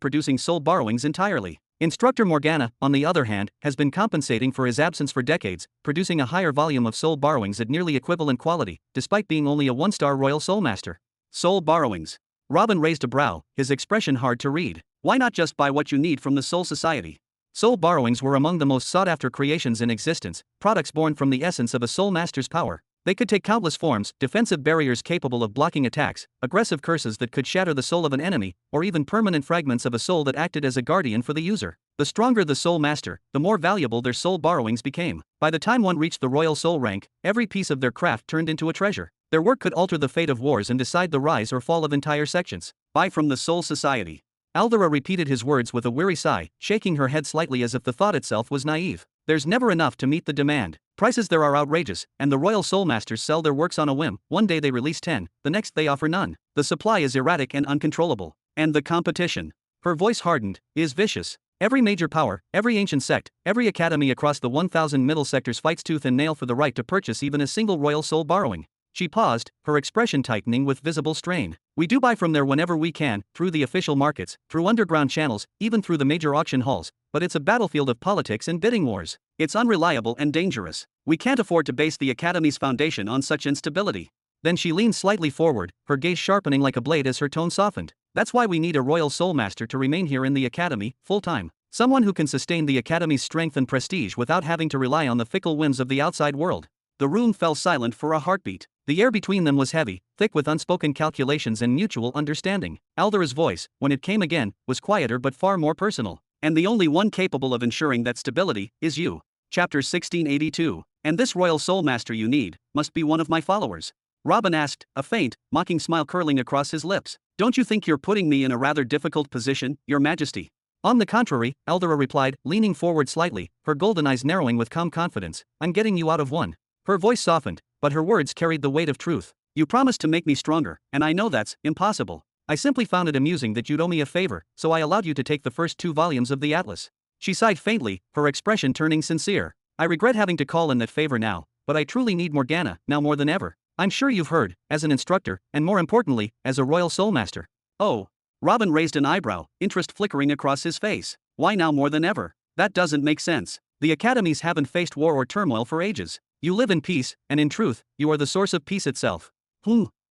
[SPEAKER 1] producing soul borrowings entirely. Instructor Morgana, on the other hand, has been compensating for his absence for decades, producing a higher volume of soul borrowings at nearly equivalent quality, despite being only a one-star Royal Soul Master. Soul borrowings. Robin raised a brow, his expression hard to read. Why not just buy what you need from the Soul Society? Soul borrowings were among the most sought-after creations in existence, products born from the essence of a Soul Master's power. They could take countless forms, defensive barriers capable of blocking attacks, aggressive curses that could shatter the soul of an enemy, or even permanent fragments of a soul that acted as a guardian for the user. The stronger the Soul Master, the more valuable their soul borrowings became. By the time one reached the Royal Soul rank, every piece of their craft turned into a treasure. Their work could alter the fate of wars and decide the rise or fall of entire sections. Buy from the Soul Society. Aldera repeated his words with a weary sigh, shaking her head slightly as if the thought itself was naive. There's never enough to meet the demand. Prices there are outrageous, and the Royal Soul Masters sell their works on a whim. One day they release 10, the next they offer none. The supply is erratic and uncontrollable. And the competition, her voice hardened, is vicious. Every major power, every ancient sect, every academy across the 1,000 middle sectors fights tooth and nail for the right to purchase even a single Royal Soul borrowing. She paused, her expression tightening with visible strain. We do buy from there whenever we can, through the official markets, through underground channels, even through the major auction halls, but it's a battlefield of politics and bidding wars. It's unreliable and dangerous. We can't afford to base the Academy's foundation on such instability. Then she leaned slightly forward, her gaze sharpening like a blade as her tone softened. That's why we need a Royal Soul Master to remain here in the Academy, full-time. Someone who can sustain the Academy's strength and prestige without having to rely on the fickle whims of the outside world. The room fell silent for a heartbeat. The air between them was heavy, thick with unspoken calculations and mutual understanding. Aldera's voice, when it came again, was quieter but far more personal. And the only one capable of ensuring that stability is you. Chapter 1682. And this Royal Soul Master you need must be one of my followers. Robin asked, a faint, mocking smile curling across his lips. Don't you think you're putting me in a rather difficult position, Your Majesty? On the contrary, Aldera replied, leaning forward slightly, her golden eyes narrowing with calm confidence. I'm getting you out of one. Her voice softened, but her words carried the weight of truth. You promised to make me stronger, and I know that's impossible. I simply found it amusing that you'd owe me a favor, so I allowed you to take the first 2 volumes of the Atlas. She sighed faintly, her expression turning sincere. I regret having to call in that favor now, but I truly need Morgana, now more than ever. I'm sure you've heard, as an instructor, and more importantly, as a Royal Soul Master. Oh. Robin raised an eyebrow, interest flickering across his face. Why now more than ever? That doesn't make sense. The academies haven't faced war or turmoil for ages. You live in peace, and in truth, you are the source of peace itself.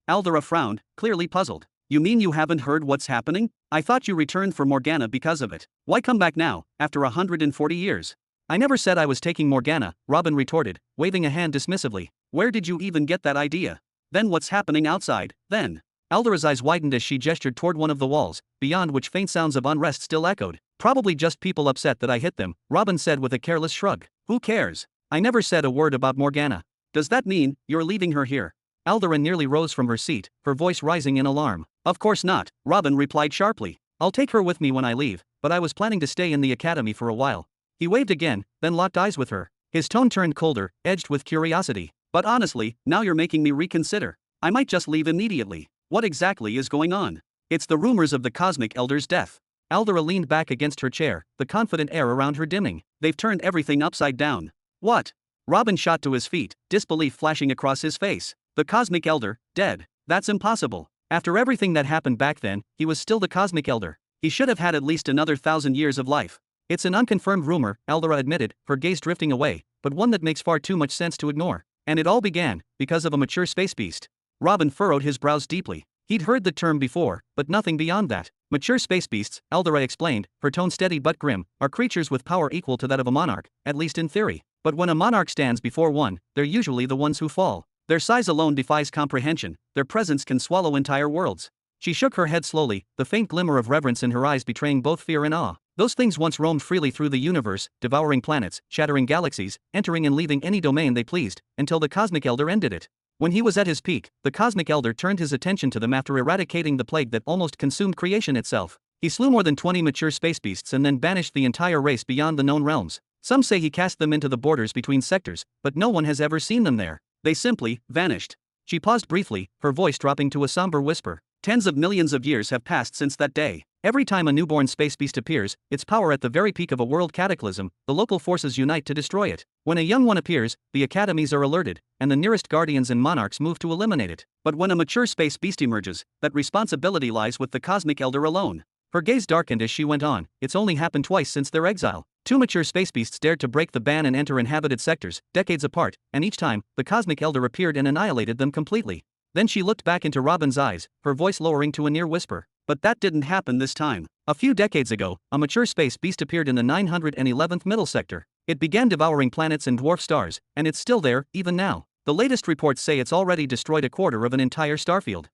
[SPEAKER 1] Aldera frowned, clearly puzzled. You mean you haven't heard what's happening? I thought you returned for Morgana because of it. Why come back now, after 140 years? I never said I was taking Morgana, Robin retorted, waving a hand dismissively. Where did you even get that idea? Then what's happening outside, then? Aldera's eyes widened as she gestured toward one of the walls, beyond which faint sounds of unrest still echoed. Probably just people upset that I hit them, Robin said with a careless shrug. Who cares? I never said a word about Morgana. Does that mean you're leaving her here? Aldera nearly rose from her seat, her voice rising in alarm. Of course not, Robin replied sharply. I'll take her with me when I leave, but I was planning to stay in the academy for a while. He waved again, then locked eyes with her. His tone turned colder, edged with curiosity. But honestly, now you're making me reconsider. I might just leave immediately. What exactly is going on? It's the rumors of the Cosmic Elder's death. Aldera leaned back against her chair, the confident air around her dimming. They've turned everything upside down. What? Robin shot to his feet, disbelief flashing across his face. The Cosmic Elder, dead. That's impossible. After everything that happened back then, he was still the Cosmic Elder. He should have had at least another 1,000 years of life. It's an unconfirmed rumor, Aldera admitted, her gaze drifting away, but one that makes far too much sense to ignore. And it all began because of a mature space beast. Robin furrowed his brows deeply. He'd heard the term before, but nothing beyond that. Mature space beasts, Aldera explained, her tone steady but grim, are creatures with power equal to that of a monarch, at least in theory. But when a monarch stands before one, they're usually the ones who fall. Their size alone defies comprehension, their presence can swallow entire worlds. She shook her head slowly, the faint glimmer of reverence in her eyes betraying both fear and awe. Those things once roamed freely through the universe, devouring planets, shattering galaxies, entering and leaving any domain they pleased, until the Cosmic Elder ended it. When he was at his peak, the Cosmic Elder turned his attention to them after eradicating the plague that almost consumed creation itself. He slew more than 20 mature space beasts and then banished the entire race beyond the known realms. Some say he cast them into the borders between sectors, but no one has ever seen them there. They simply vanished. She paused briefly, her voice dropping to a somber whisper. Tens of millions of years have passed since that day. Every time a newborn space beast appears, its power at the very peak of a world cataclysm, the local forces unite to destroy it. When a young one appears, the academies are alerted, and the nearest guardians and monarchs move to eliminate it. But when a mature space beast emerges, that responsibility lies with the Cosmic Elder alone. Her gaze darkened as she went on. It's only happened twice since their exile. 2 mature space beasts dared to break the ban and enter inhabited sectors, decades apart, and each time, the Cosmic Elder appeared and annihilated them completely. Then she looked back into Robin's eyes, her voice lowering to a near whisper. But that didn't happen this time. A few decades ago, a mature space beast appeared in the 911th middle sector. It began devouring planets and dwarf stars, and it's still there, even now. The latest reports say it's already destroyed a quarter of an entire starfield.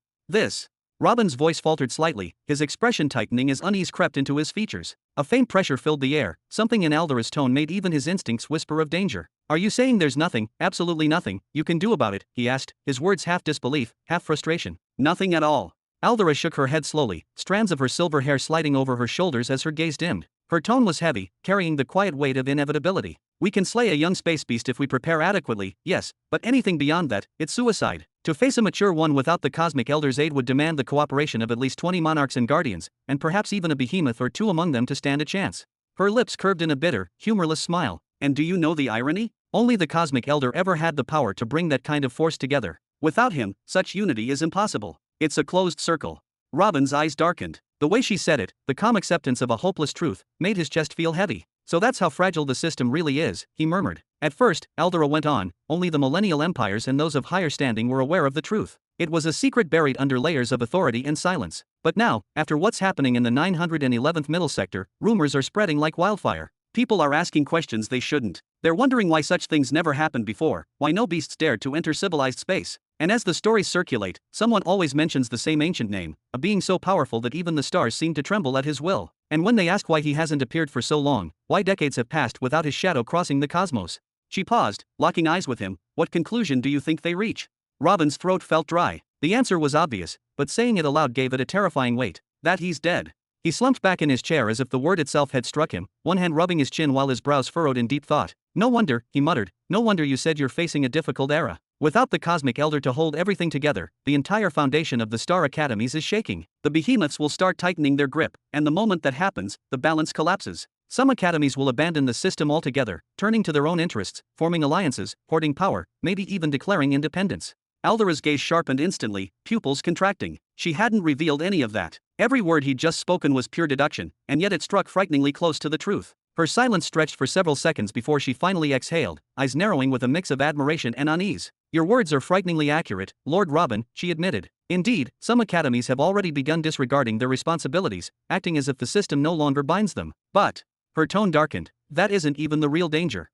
[SPEAKER 1] Robin's voice faltered slightly, his expression tightening as unease crept into his features. A faint pressure filled the air, something in Aldera's tone made even his instincts whisper of danger. Are you saying there's nothing, absolutely nothing, you can do about it, he asked, his words half disbelief, half frustration. Nothing at all. Aldera shook her head slowly, strands of her silver hair sliding over her shoulders as her gaze dimmed. Her tone was heavy, carrying the quiet weight of inevitability. We can slay a young space beast if we prepare adequately, yes, but anything beyond that, it's suicide. To face a mature one without the Cosmic Elder's aid would demand the cooperation of at least 20 monarchs and guardians, and perhaps even a behemoth or two among them to stand a chance. Her lips curved in a bitter, humorless smile. And do you know the irony? Only the Cosmic Elder ever had the power to bring that kind of force together. Without him, such unity is impossible. It's a closed circle. Robin's eyes darkened. The way she said it, the calm acceptance of a hopeless truth, made his chest feel heavy. So that's how fragile the system really is, he murmured. At first, Aldera went on, only the millennial empires and those of higher standing were aware of the truth. It was a secret buried under layers of authority and silence. But now, after what's happening in the 911th middle sector, rumors are spreading like wildfire. People are asking questions they shouldn't. They're wondering why such things never happened before, why no beasts dared to enter civilized space. And as the stories circulate, someone always mentions the same ancient name, a being so powerful that even the stars seem to tremble at his will. And when they ask why he hasn't appeared for so long, why decades have passed without his shadow crossing the cosmos. She paused, locking eyes with him. What conclusion do you think they reach? Robin's throat felt dry. The answer was obvious, but saying it aloud gave it a terrifying weight. That he's dead. He slumped back in his chair as if the word itself had struck him, one hand rubbing his chin while his brows furrowed in deep thought. No wonder, he muttered, no wonder you said you're facing a difficult era. Without the Cosmic Elder to hold everything together, the entire foundation of the Star Academies is shaking. The behemoths will start tightening their grip, and the moment that happens, the balance collapses. Some academies will abandon the system altogether, turning to their own interests, forming alliances, hoarding power, maybe even declaring independence. Aldera's gaze sharpened instantly, pupils contracting. She hadn't revealed any of that. Every word he'd just spoken was pure deduction, and yet it struck frighteningly close to the truth. Her silence stretched for several seconds before she finally exhaled, eyes narrowing with a mix of admiration and unease. Your words are frighteningly accurate, Lord Robin, she admitted. Indeed, some academies have already begun disregarding their responsibilities, acting as if the system no longer binds them. But, her tone darkened, that isn't even the real danger.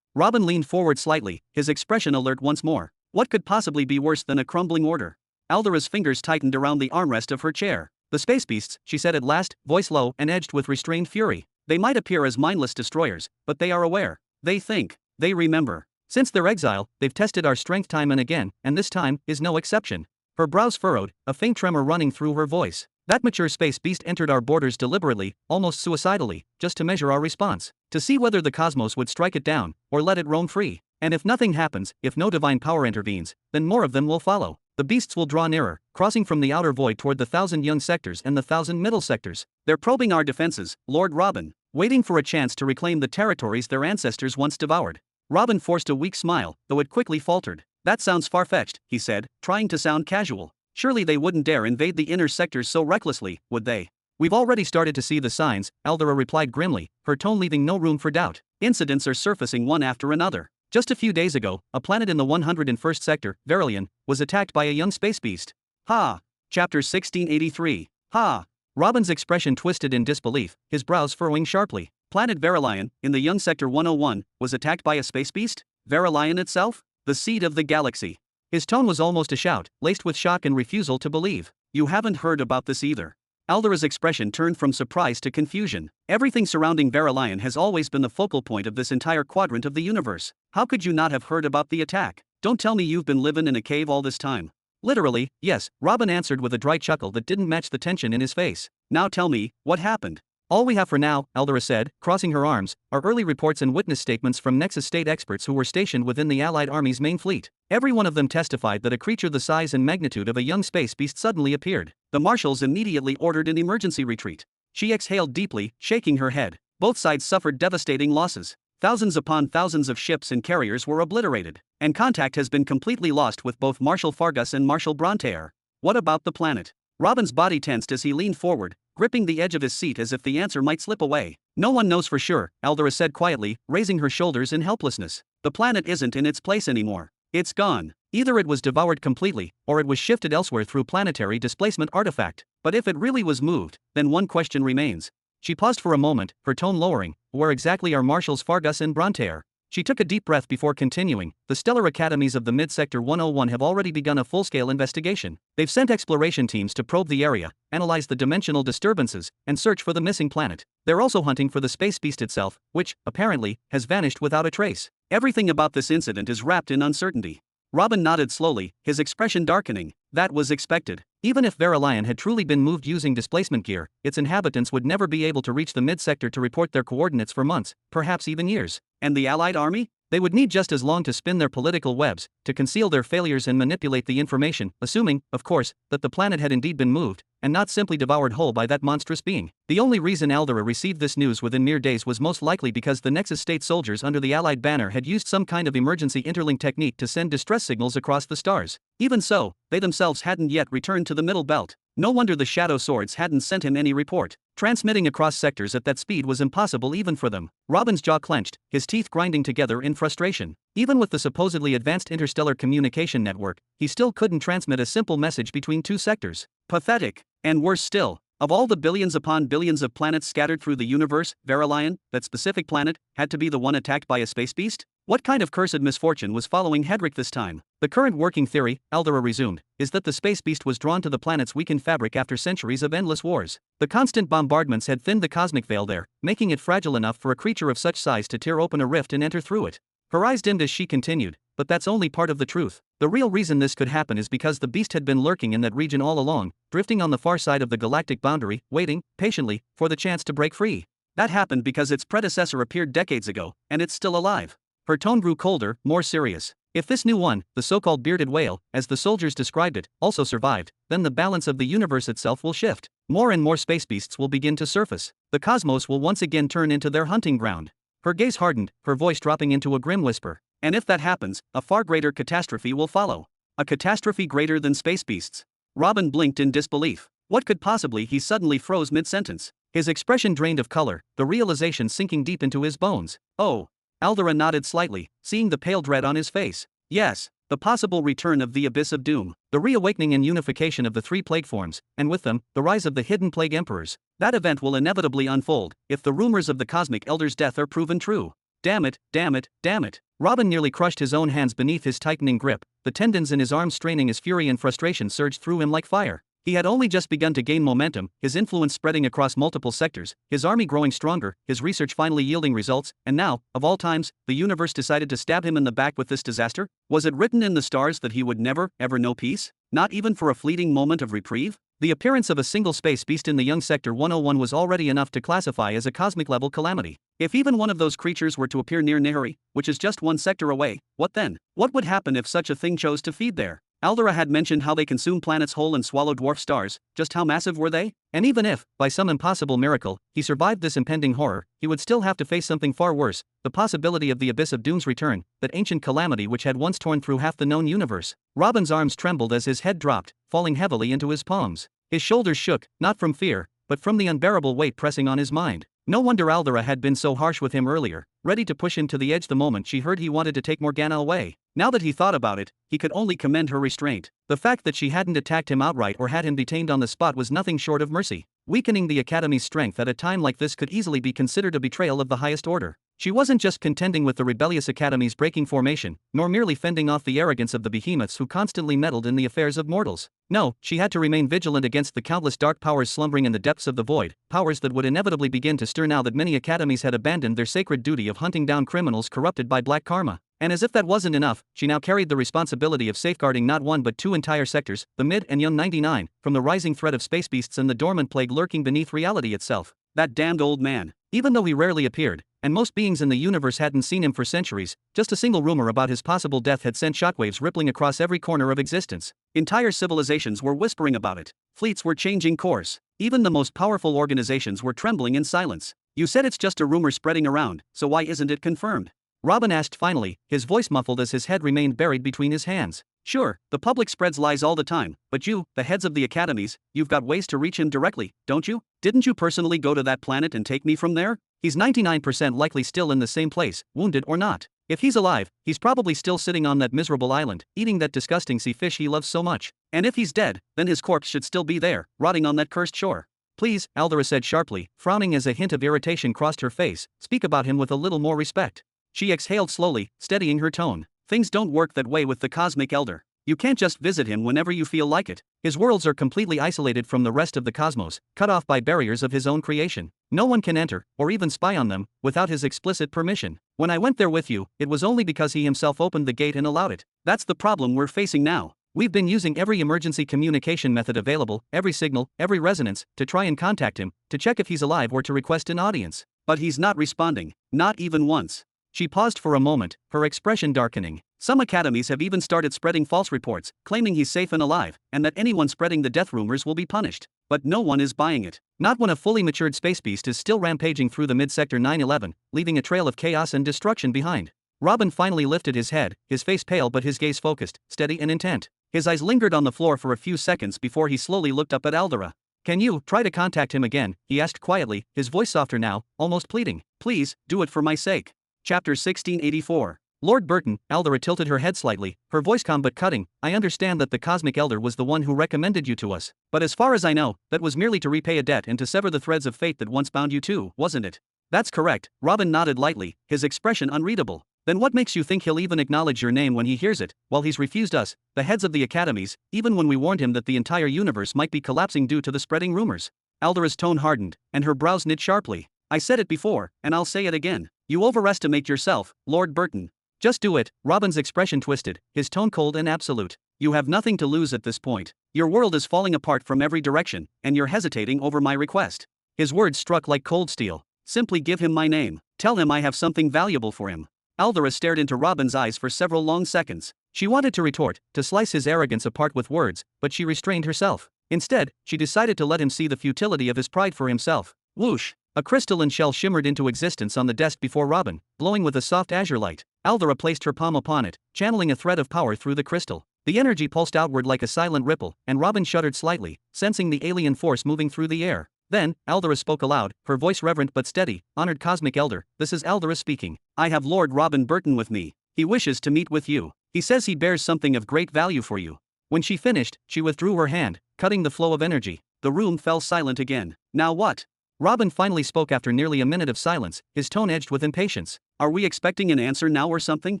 [SPEAKER 1] Robin leaned forward slightly, his expression alert once more. What could possibly be worse than a crumbling order? Aldera's fingers tightened around the armrest of her chair. The space beasts, she said at last, voice low and edged with restrained fury. They might appear as mindless destroyers, but they are aware. They think. They remember. Since their exile, they've tested our strength time and again, and this time is no exception. Her brows furrowed, a faint tremor running through her voice. That mature space beast entered our borders deliberately, almost suicidally, just to measure our response, to see whether the cosmos would strike it down, or let it roam free. And if nothing happens, if no divine power intervenes, then more of them will follow. The beasts will draw nearer, crossing from the outer void toward the 1,000 young sectors and the 1,000 middle sectors. They're probing our defenses, Lord Robin, waiting for a chance to reclaim the territories their ancestors once devoured. Robin forced a weak smile, though it quickly faltered. That sounds far-fetched, he said, trying to sound casual. Surely they wouldn't dare invade the inner sectors so recklessly, would they? We've already started to see the signs, Eldera replied grimly, her tone leaving no room for doubt. Incidents are surfacing one after another. Just a few days ago, a planet in the 101st sector, Verilion, was attacked by a young space beast. Ha! Chapter 1683. Ha! Robin's expression twisted in disbelief, his brows furrowing sharply. Planet Verilion, in the young sector 101, was attacked by a space beast? Verilion itself? The seed of the galaxy. His tone was almost a shout, laced with shock and refusal to believe. You haven't heard about this either. Eldera's expression turned from surprise to confusion. Everything surrounding Verilion has always been the focal point of this entire quadrant of the universe. How could you not have heard about the attack? Don't tell me you've been living in a cave all this time. Literally, yes, Robin answered with a dry chuckle that didn't match the tension in his face. Now tell me, what happened? All we have for now, Eldera said, crossing her arms, are early reports and witness statements from Nexus state experts who were stationed within the Allied Army's main fleet. Every one of them testified that a creature the size and magnitude of a young space beast suddenly appeared. The marshals immediately ordered an emergency retreat. She exhaled deeply, shaking her head. Both sides suffered devastating losses. Thousands upon thousands of ships and carriers were obliterated, and contact has been completely lost with both Marshal Fargus and Marshal Brontear. What about the planet? Robin's body tensed as he leaned forward, gripping the edge of his seat as if the answer might slip away. No one knows for sure, Eldera said quietly, raising her shoulders in helplessness. The planet isn't in its place anymore. It's gone. Either it was devoured completely, or it was shifted elsewhere through planetary displacement artifact. But if it really was moved, then one question remains. She paused for a moment, her tone lowering. Where exactly are Marshals Fargus and Brontear? She took a deep breath before continuing. The stellar academies of the Mid-Sector 101 have already begun a full-scale investigation. They've sent exploration teams to probe the area, analyze the dimensional disturbances, and search for the missing planet. They're also hunting for the space beast itself, which, apparently, has vanished without a trace. Everything about this incident is wrapped in uncertainty. Robin nodded slowly, his expression darkening. That was expected. Even if Verilion had truly been moved using displacement gear, its inhabitants would never be able to reach the mid-sector to report their coordinates for months, perhaps even years. And the Allied army? They would need just as long to spin their political webs, to conceal their failures and manipulate the information, assuming, of course, that the planet had indeed been moved, and not simply devoured whole by that monstrous being. The only reason Eldera received this news within mere days was most likely because the Nexus state soldiers under the Allied banner had used some kind of emergency interlink technique to send distress signals across the stars. Even so, they themselves hadn't yet returned to the Middle Belt. No wonder the Shadow Swords hadn't sent him any report. Transmitting across sectors at that speed was impossible even for them. Robin's jaw clenched, his teeth grinding together in frustration. Even with the supposedly advanced interstellar communication network, he still couldn't transmit a simple message between two sectors. Pathetic. And worse still, of all the billions upon billions of planets scattered through the universe, Verilion, that specific planet, had to be the one attacked by a space beast? What kind of cursed misfortune was following Hedrick this time? The current working theory, Eldera resumed, is that the space beast was drawn to the planet's weakened fabric after centuries of endless wars. The constant bombardments had thinned the cosmic veil there, making it fragile enough for a creature of such size to tear open a rift and enter through it. Her eyes dimmed as she continued, but that's only part of the truth. The real reason this could happen is because the beast had been lurking in that region all along, drifting on the far side of the galactic boundary, waiting, patiently, for the chance to break free. That happened because its predecessor appeared decades ago, and it's still alive. Her tone grew colder, more serious. If this new one, the so-called bearded whale, as the soldiers described it, also survived, then the balance of the universe itself will shift. More and more space beasts will begin to surface. The cosmos will once again turn into their hunting ground. Her gaze hardened, her voice dropping into a grim whisper. And if that happens, a far greater catastrophe will follow. A catastrophe greater than space beasts. Robin blinked in disbelief. What could possibly? He suddenly froze mid-sentence. His expression drained of color, the realization sinking deep into his bones. Oh. Eldera nodded slightly, seeing the pale dread on his face. Yes, the possible return of the Abyss of Doom. The reawakening and unification of the three plague forms, and with them, the rise of the hidden plague emperors. That event will inevitably unfold, if the rumors of the Cosmic Elder's death are proven true. Damn it, damn it, damn it. Robin nearly crushed his own hands beneath his tightening grip, the tendons in his arms straining as fury and frustration surged through him like fire. He had only just begun to gain momentum, his influence spreading across multiple sectors, his army growing stronger, his research finally yielding results, and now, of all times, the universe decided to stab him in the back with this disaster? Was it written in the stars that he would never, ever know peace? Not even for a fleeting moment of reprieve? The appearance of a single space beast in the young Sector 101 was already enough to classify as a cosmic-level calamity. If even one of those creatures were to appear near Nehari, which is just one sector away, what then? What would happen if such a thing chose to feed there? Eldera had mentioned how they consume planets whole and swallow dwarf stars. Just how massive were they? And even if, by some impossible miracle, he survived this impending horror, he would still have to face something far worse, the possibility of the Abyss of Doom's return, that ancient calamity which had once torn through half the known universe. Robin's arms trembled as his head dropped, falling heavily into his palms. His shoulders shook, not from fear, but from the unbearable weight pressing on his mind. No wonder Aldera had been so harsh with him earlier, ready to push him to the edge the moment she heard he wanted to take Morgana away. Now that he thought about it, he could only commend her restraint. The fact that she hadn't attacked him outright or had him detained on the spot was nothing short of mercy. Weakening the Academy's strength at a time like this could easily be considered a betrayal of the highest order. She wasn't just contending with the rebellious Academy's breaking formation, nor merely fending off the arrogance of the behemoths who constantly meddled in the affairs of mortals. No, she had to remain vigilant against the countless dark powers slumbering in the depths of the void, powers that would inevitably begin to stir now that many academies had abandoned their sacred duty of hunting down criminals corrupted by black karma. And as if that wasn't enough, she now carried the responsibility of safeguarding not one but two entire sectors, the Mid and Young 99, from the rising threat of space beasts and the dormant plague lurking beneath reality itself. That damned old man. Even though he rarely appeared, and most beings in the universe hadn't seen him for centuries, just a single rumor about his possible death had sent shockwaves rippling across every corner of existence. Entire civilizations were whispering about it. Fleets were changing course. Even the most powerful organizations were trembling in silence. You said it's just a rumor spreading around, so why isn't it confirmed? Robin asked finally, his voice muffled as his head remained buried between his hands. Sure, the public spreads lies all the time, but you, the heads of the academies, you've got ways to reach him directly, don't you? Didn't you personally go to that planet and take me from there? He's 99% likely still in the same place, wounded or not. If he's alive, he's probably still sitting on that miserable island, eating that disgusting sea fish he loves so much. And if he's dead, then his corpse should still be there, rotting on that cursed shore. Please, Aldera said sharply, frowning as a hint of irritation crossed her face, speak about him with a little more respect. She exhaled slowly, steadying her tone. Things don't work that way with the Cosmic Elder. You can't just visit him whenever you feel like it. His worlds are completely isolated from the rest of the cosmos, cut off by barriers of his own creation. No one can enter, or even spy on them, without his explicit permission. When I went there with you, it was only because he himself opened the gate and allowed it. That's the problem we're facing now. We've been using every emergency communication method available, every signal, every resonance, to try and contact him, to check if he's alive or to request an audience. But he's not responding, not even once. She paused for a moment, her expression darkening. Some academies have even started spreading false reports, claiming he's safe and alive, and that anyone spreading the death rumors will be punished. But no one is buying it. Not when a fully matured space beast is still rampaging through the mid-sector 911, leaving a trail of chaos and destruction behind. Robin finally lifted his head, his face pale but his gaze focused, steady and intent. His eyes lingered on the floor for a few seconds before he slowly looked up at Aldera. Can you try to contact him again? He asked quietly, his voice softer now, almost pleading. Please, do it for my sake. Chapter 1684. Lord Burton, Aldera tilted her head slightly, her voice calm but cutting. I understand that the Cosmic Elder was the one who recommended you to us. But as far as I know, that was merely to repay a debt and to sever the threads of fate that once bound you two, wasn't it? That's correct, Robin nodded lightly, his expression unreadable. Then what makes you think he'll even acknowledge your name when he hears it, while he's refused us, the heads of the academies, even when we warned him that the entire universe might be collapsing due to the spreading rumors? Aldera's tone hardened, and her brows knit sharply. I said it before, and I'll say it again. You overestimate yourself, Lord Burton. Just do it. Robin's expression twisted, his tone cold and absolute. You have nothing to lose at this point. Your world is falling apart from every direction, and you're hesitating over my request. His words struck like cold steel. Simply give him my name. Tell him I have something valuable for him. Aldera stared into Robin's eyes for several long seconds. She wanted to retort, to slice his arrogance apart with words, but she restrained herself. Instead, she decided to let him see the futility of his pride for himself. Whoosh! A crystalline shell shimmered into existence on the desk before Robin, glowing with a soft azure light. Aldera placed her palm upon it, channeling a thread of power through the crystal. The energy pulsed outward like a silent ripple, and Robin shuddered slightly, sensing the alien force moving through the air. Then, Aldera spoke aloud, her voice reverent but steady. Honored Cosmic Elder, this is Aldera speaking. I have Lord Robin Burton with me. He wishes to meet with you. He says he bears something of great value for you. When she finished, she withdrew her hand, cutting the flow of energy. The room fell silent again. Now what? Robin finally spoke after nearly a minute of silence, his tone edged with impatience. Are we expecting an answer now or something?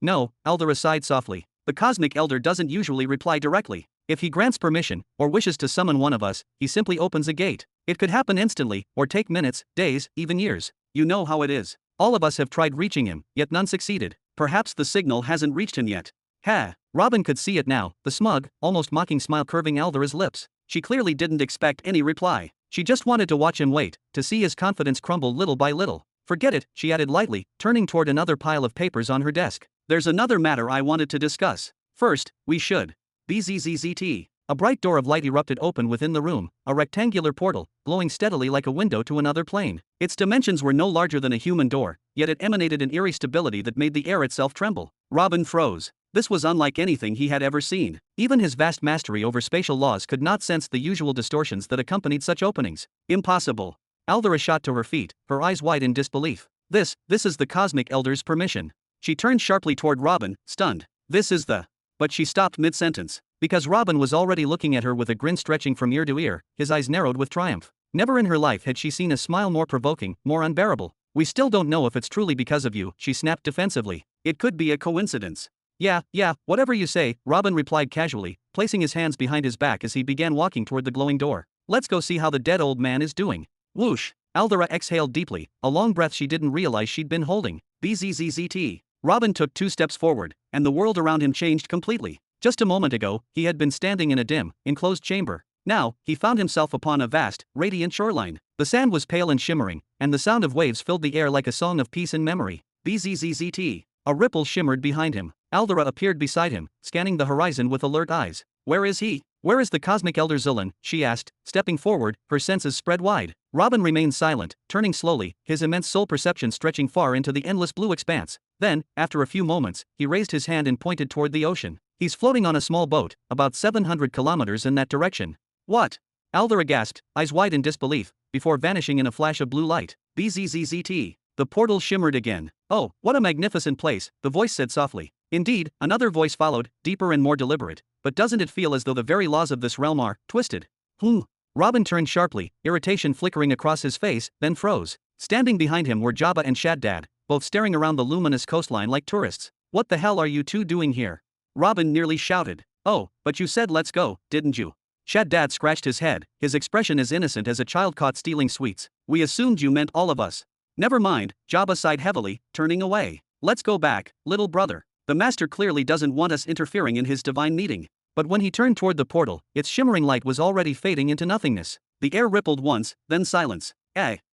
[SPEAKER 1] No, Aldera sighed softly. The Cosmic Elder doesn't usually reply directly. If he grants permission, or wishes to summon one of us, he simply opens a gate. It could happen instantly, or take minutes, days, even years. You know how it is. All of us have tried reaching him, yet none succeeded. Perhaps the signal hasn't reached him yet. Ha! Robin could see it now, the smug, almost mocking smile curving Aldera's lips. She clearly didn't expect any reply. She just wanted to watch him wait, to see his confidence crumble little by little. Forget it, she added lightly, turning toward another pile of papers on her desk. There's another matter I wanted to discuss. First, we should. BZZZT. A bright door of light erupted open within the room, a rectangular portal, glowing steadily like a window to another plane. Its dimensions were no larger than a human door, yet it emanated an eerie stability that made the air itself tremble. Robin froze. This was unlike anything he had ever seen. Even his vast mastery over spatial laws could not sense the usual distortions that accompanied such openings. Impossible. Aldera shot to her feet, her eyes wide in disbelief. This is the Cosmic Elder's permission. She turned sharply toward Robin, stunned. This is the... But she stopped mid-sentence. Because Robin was already looking at her with a grin stretching from ear to ear, his eyes narrowed with triumph. Never in her life had she seen a smile more provoking, more unbearable. We still don't know if it's truly because of you, she snapped defensively. It could be a coincidence. Yeah, whatever you say, Robin replied casually, placing his hands behind his back as he began walking toward the glowing door. Let's go see how the dead old man is doing. Whoosh. Aldera exhaled deeply, a long breath she didn't realize she'd been holding. Bzzzt. Robin took 2 steps forward, and the world around him changed completely. Just a moment ago, he had been standing in a dim, enclosed chamber. Now, he found himself upon a vast, radiant shoreline. The sand was pale and shimmering, and the sound of waves filled the air like a song of peace and memory. Bzzzt. A ripple shimmered behind him. Aldera appeared beside him, scanning the horizon with alert eyes. Where is he? Where is the Cosmic Elder Zillan? She asked, stepping forward, her senses spread wide. Robin remained silent, turning slowly, his immense soul perception stretching far into the endless blue expanse. Then, after a few moments, he raised his hand and pointed toward the ocean. He's floating on a small boat, about 700 kilometers in that direction. What? Aldera gasped, eyes wide in disbelief, before vanishing in a flash of blue light. Bzzzt. The portal shimmered again. Oh, what a magnificent place, the voice said softly. Indeed, another voice followed, deeper and more deliberate. But doesn't it feel as though the very laws of this realm are twisted? Robin turned sharply, irritation flickering across his face, then froze. Standing behind him were Jabba and Shaddad, both staring around the luminous coastline like tourists. What the hell are you two doing here? Robin nearly shouted. Oh, but you said let's go, didn't you? Shaddad scratched his head, his expression as innocent as a child caught stealing sweets. We assumed you meant all of us. Never mind, Jabba sighed heavily, turning away. Let's go back, little brother. The master clearly doesn't want us interfering in his divine meeting. But when he turned toward the portal, its shimmering light was already fading into nothingness. The air rippled once, then silence.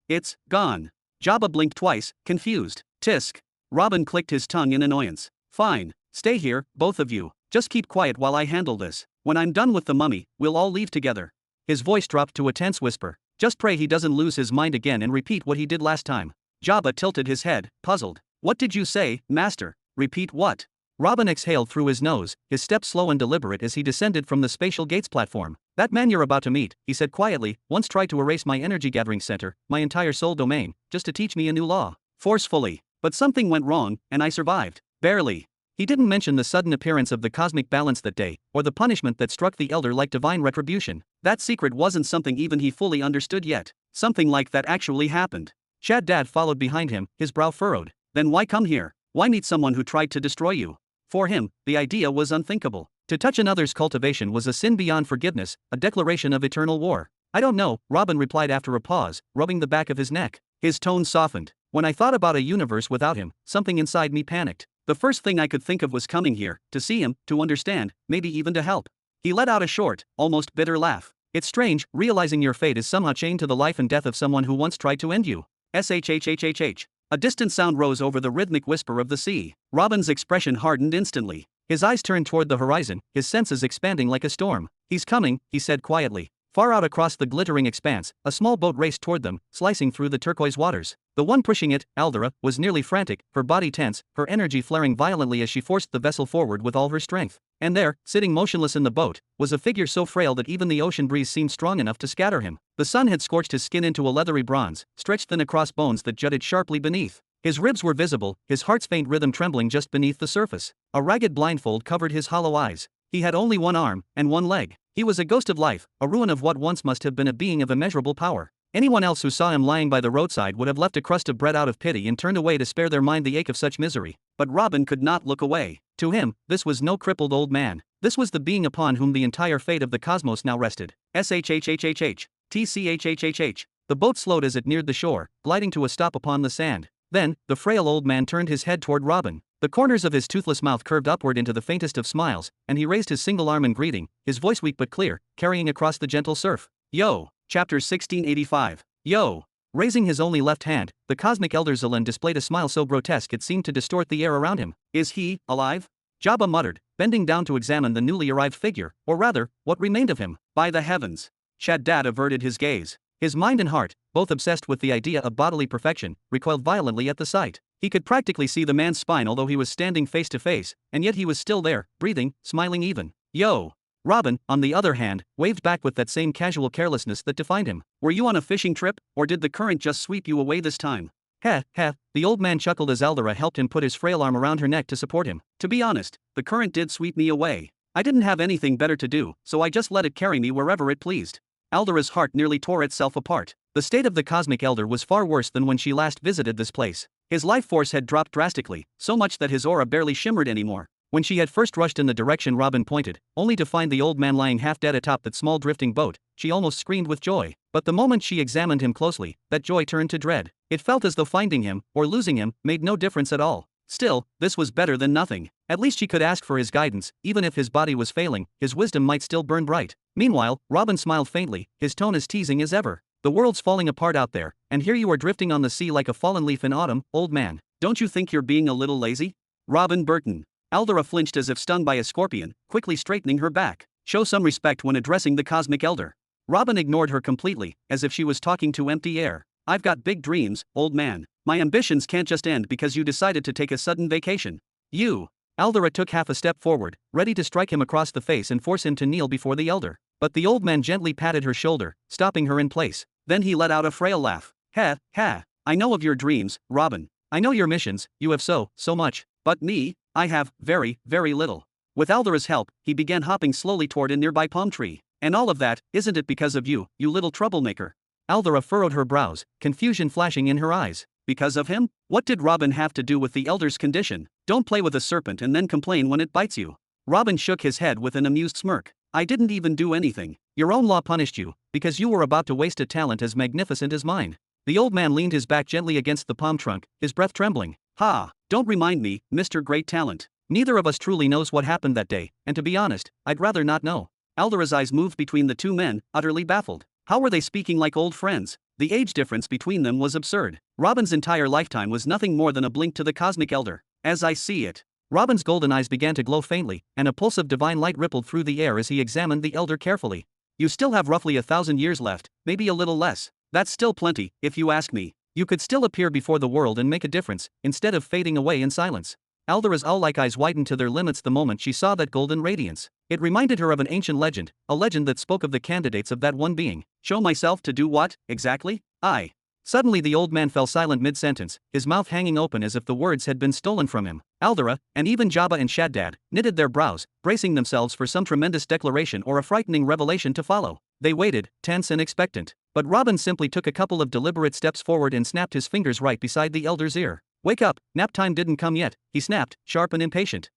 [SPEAKER 1] It's gone. Jabba blinked twice, confused. Tisk. Robin clicked his tongue in annoyance. Fine, stay here, both of you. Just keep quiet while I handle this. When I'm done with the mummy, we'll all leave together. His voice dropped to a tense whisper. Just pray he doesn't lose his mind again and repeat what he did last time. Jabba tilted his head, puzzled. What did you say, master? Repeat what? Robin exhaled through his nose, his step slow and deliberate as he descended from the spatial gates platform. That man you're about to meet, he said quietly, once tried to erase my energy gathering center, my entire soul domain, just to teach me a new law. Forcefully. But something went wrong, and I survived. Barely. He didn't mention the sudden appearance of the cosmic balance that day, or the punishment that struck the elder like divine retribution. That secret wasn't something even he fully understood yet. Something like that actually happened. Shaddad followed behind him, his brow furrowed. Then why come here? Why meet someone who tried to destroy you? For him, the idea was unthinkable. To touch another's cultivation was a sin beyond forgiveness, a declaration of eternal war. I don't know, Robin replied after a pause, rubbing the back of his neck. His tone softened. When I thought about a universe without him, something inside me panicked. The first thing I could think of was coming here, to see him, to understand, maybe even to help. He let out a short, almost bitter laugh. It's strange, realizing your fate is somehow chained to the life and death of someone who once tried to end you. Shhhhhh. A distant sound rose over the rhythmic whisper of the sea. Robin's expression hardened instantly. His eyes turned toward the horizon, his senses expanding like a storm. He's coming, he said quietly. Far out across the glittering expanse, a small boat raced toward them, slicing through the turquoise waters. The one pushing it, Aldera, was nearly frantic, her body tense, her energy flaring violently as she forced the vessel forward with all her strength. And there, sitting motionless in the boat, was a figure so frail that even the ocean breeze seemed strong enough to scatter him. The sun had scorched his skin into a leathery bronze, stretched thin across bones that jutted sharply beneath. His ribs were visible, his heart's faint rhythm trembling just beneath the surface. A ragged blindfold covered his hollow eyes. He had only one arm, and one leg. He was a ghost of life, a ruin of what once must have been a being of immeasurable power. Anyone else who saw him lying by the roadside would have left a crust of bread out of pity and turned away to spare their mind the ache of such misery. But Robin could not look away. To him, this was no crippled old man. This was the being upon whom the entire fate of the cosmos now rested. Shhhhhh. Tchhhhh. The boat slowed as it neared the shore, gliding to a stop upon the sand. Then, the frail old man turned his head toward Robin. The corners of his toothless mouth curved upward into the faintest of smiles, and he raised his single arm in greeting, his voice weak but clear, carrying across the gentle surf. Yo! Chapter 1685. Yo! Raising his only left hand, the cosmic elder Zillan displayed a smile so grotesque it seemed to distort the air around him. Is he alive? Jabba muttered, bending down to examine the newly arrived figure, or rather, what remained of him. By the heavens! Shaddad averted his gaze. His mind and heart, both obsessed with the idea of bodily perfection, recoiled violently at the sight. He could practically see the man's spine although he was standing face to face, and yet he was still there, breathing, smiling even. Yo! Robin, on the other hand, waved back with that same casual carelessness that defined him. Were you on a fishing trip, or did the current just sweep you away this time? Heh, heh, the old man chuckled as Aldera helped him put his frail arm around her neck to support him. To be honest, the current did sweep me away. I didn't have anything better to do, so I just let it carry me wherever it pleased. Aldera's heart nearly tore itself apart. The state of the cosmic elder was far worse than when she last visited this place. His life force had dropped drastically, so much that his aura barely shimmered anymore. When she had first rushed in the direction Robin pointed, only to find the old man lying half dead atop that small drifting boat, she almost screamed with joy. But the moment she examined him closely, that joy turned to dread. It felt as though finding him, or losing him, made no difference at all. Still, this was better than nothing. At least she could ask for his guidance, even if his body was failing, his wisdom might still burn bright. Meanwhile, Robin smiled faintly, his tone as teasing as ever. The world's falling apart out there, and here you are drifting on the sea like a fallen leaf in autumn, old man. Don't you think you're being a little lazy? Robin Burton. Aldera flinched as if stung by a scorpion, quickly straightening her back. Show some respect when addressing the cosmic elder. Robin ignored her completely, as if she was talking to empty air. I've got big dreams, old man. My ambitions can't just end because you decided to take a sudden vacation. You. Aldera took half a step forward, ready to strike him across the face and force him to kneel before the elder. But the old man gently patted her shoulder, stopping her in place. Then he let out a frail laugh. Ha, ha. I know of your dreams, Robin. I know your missions, you have so much. But me, I have very, very little. With Aldera's help, he began hopping slowly toward a nearby palm tree. And all of that, isn't it because of you, you little troublemaker? Aldera furrowed her brows, confusion flashing in her eyes. Because of him? What did Robin have to do with the elder's condition? Don't play with a serpent and then complain when it bites you. Robin shook his head with an amused smirk. I didn't even do anything. Your own law punished you, because you were about to waste a talent as magnificent as mine. The old man leaned his back gently against the palm trunk, his breath trembling. Ha! Don't remind me, Mr. Great Talent. Neither of us truly knows what happened that day, and to be honest, I'd rather not know. Aldera's eyes moved between the two men, utterly baffled. How were they speaking like old friends? The age difference between them was absurd. Robin's entire lifetime was nothing more than a blink to the cosmic elder. As I see it. Robin's golden eyes began to glow faintly, and a pulse of divine light rippled through the air as he examined the elder carefully. You still have roughly 1,000 years left, maybe a little less. That's still plenty, if you ask me. You could still appear before the world and make a difference, instead of fading away in silence. Aldera's owl-like eyes widened to their limits the moment she saw that golden radiance. It reminded her of an ancient legend, a legend that spoke of the candidates of that one being. Show myself to do what, exactly? I. Suddenly the old man fell silent mid-sentence, his mouth hanging open as if the words had been stolen from him. Aldera, and even Jabba and Shaddad, knitted their brows, bracing themselves for some tremendous declaration or a frightening revelation to follow. They waited, tense and expectant. But Robin simply took a couple of deliberate steps forward and snapped his fingers right beside the elder's ear. Wake up, nap time didn't come yet, he snapped, sharp and impatient.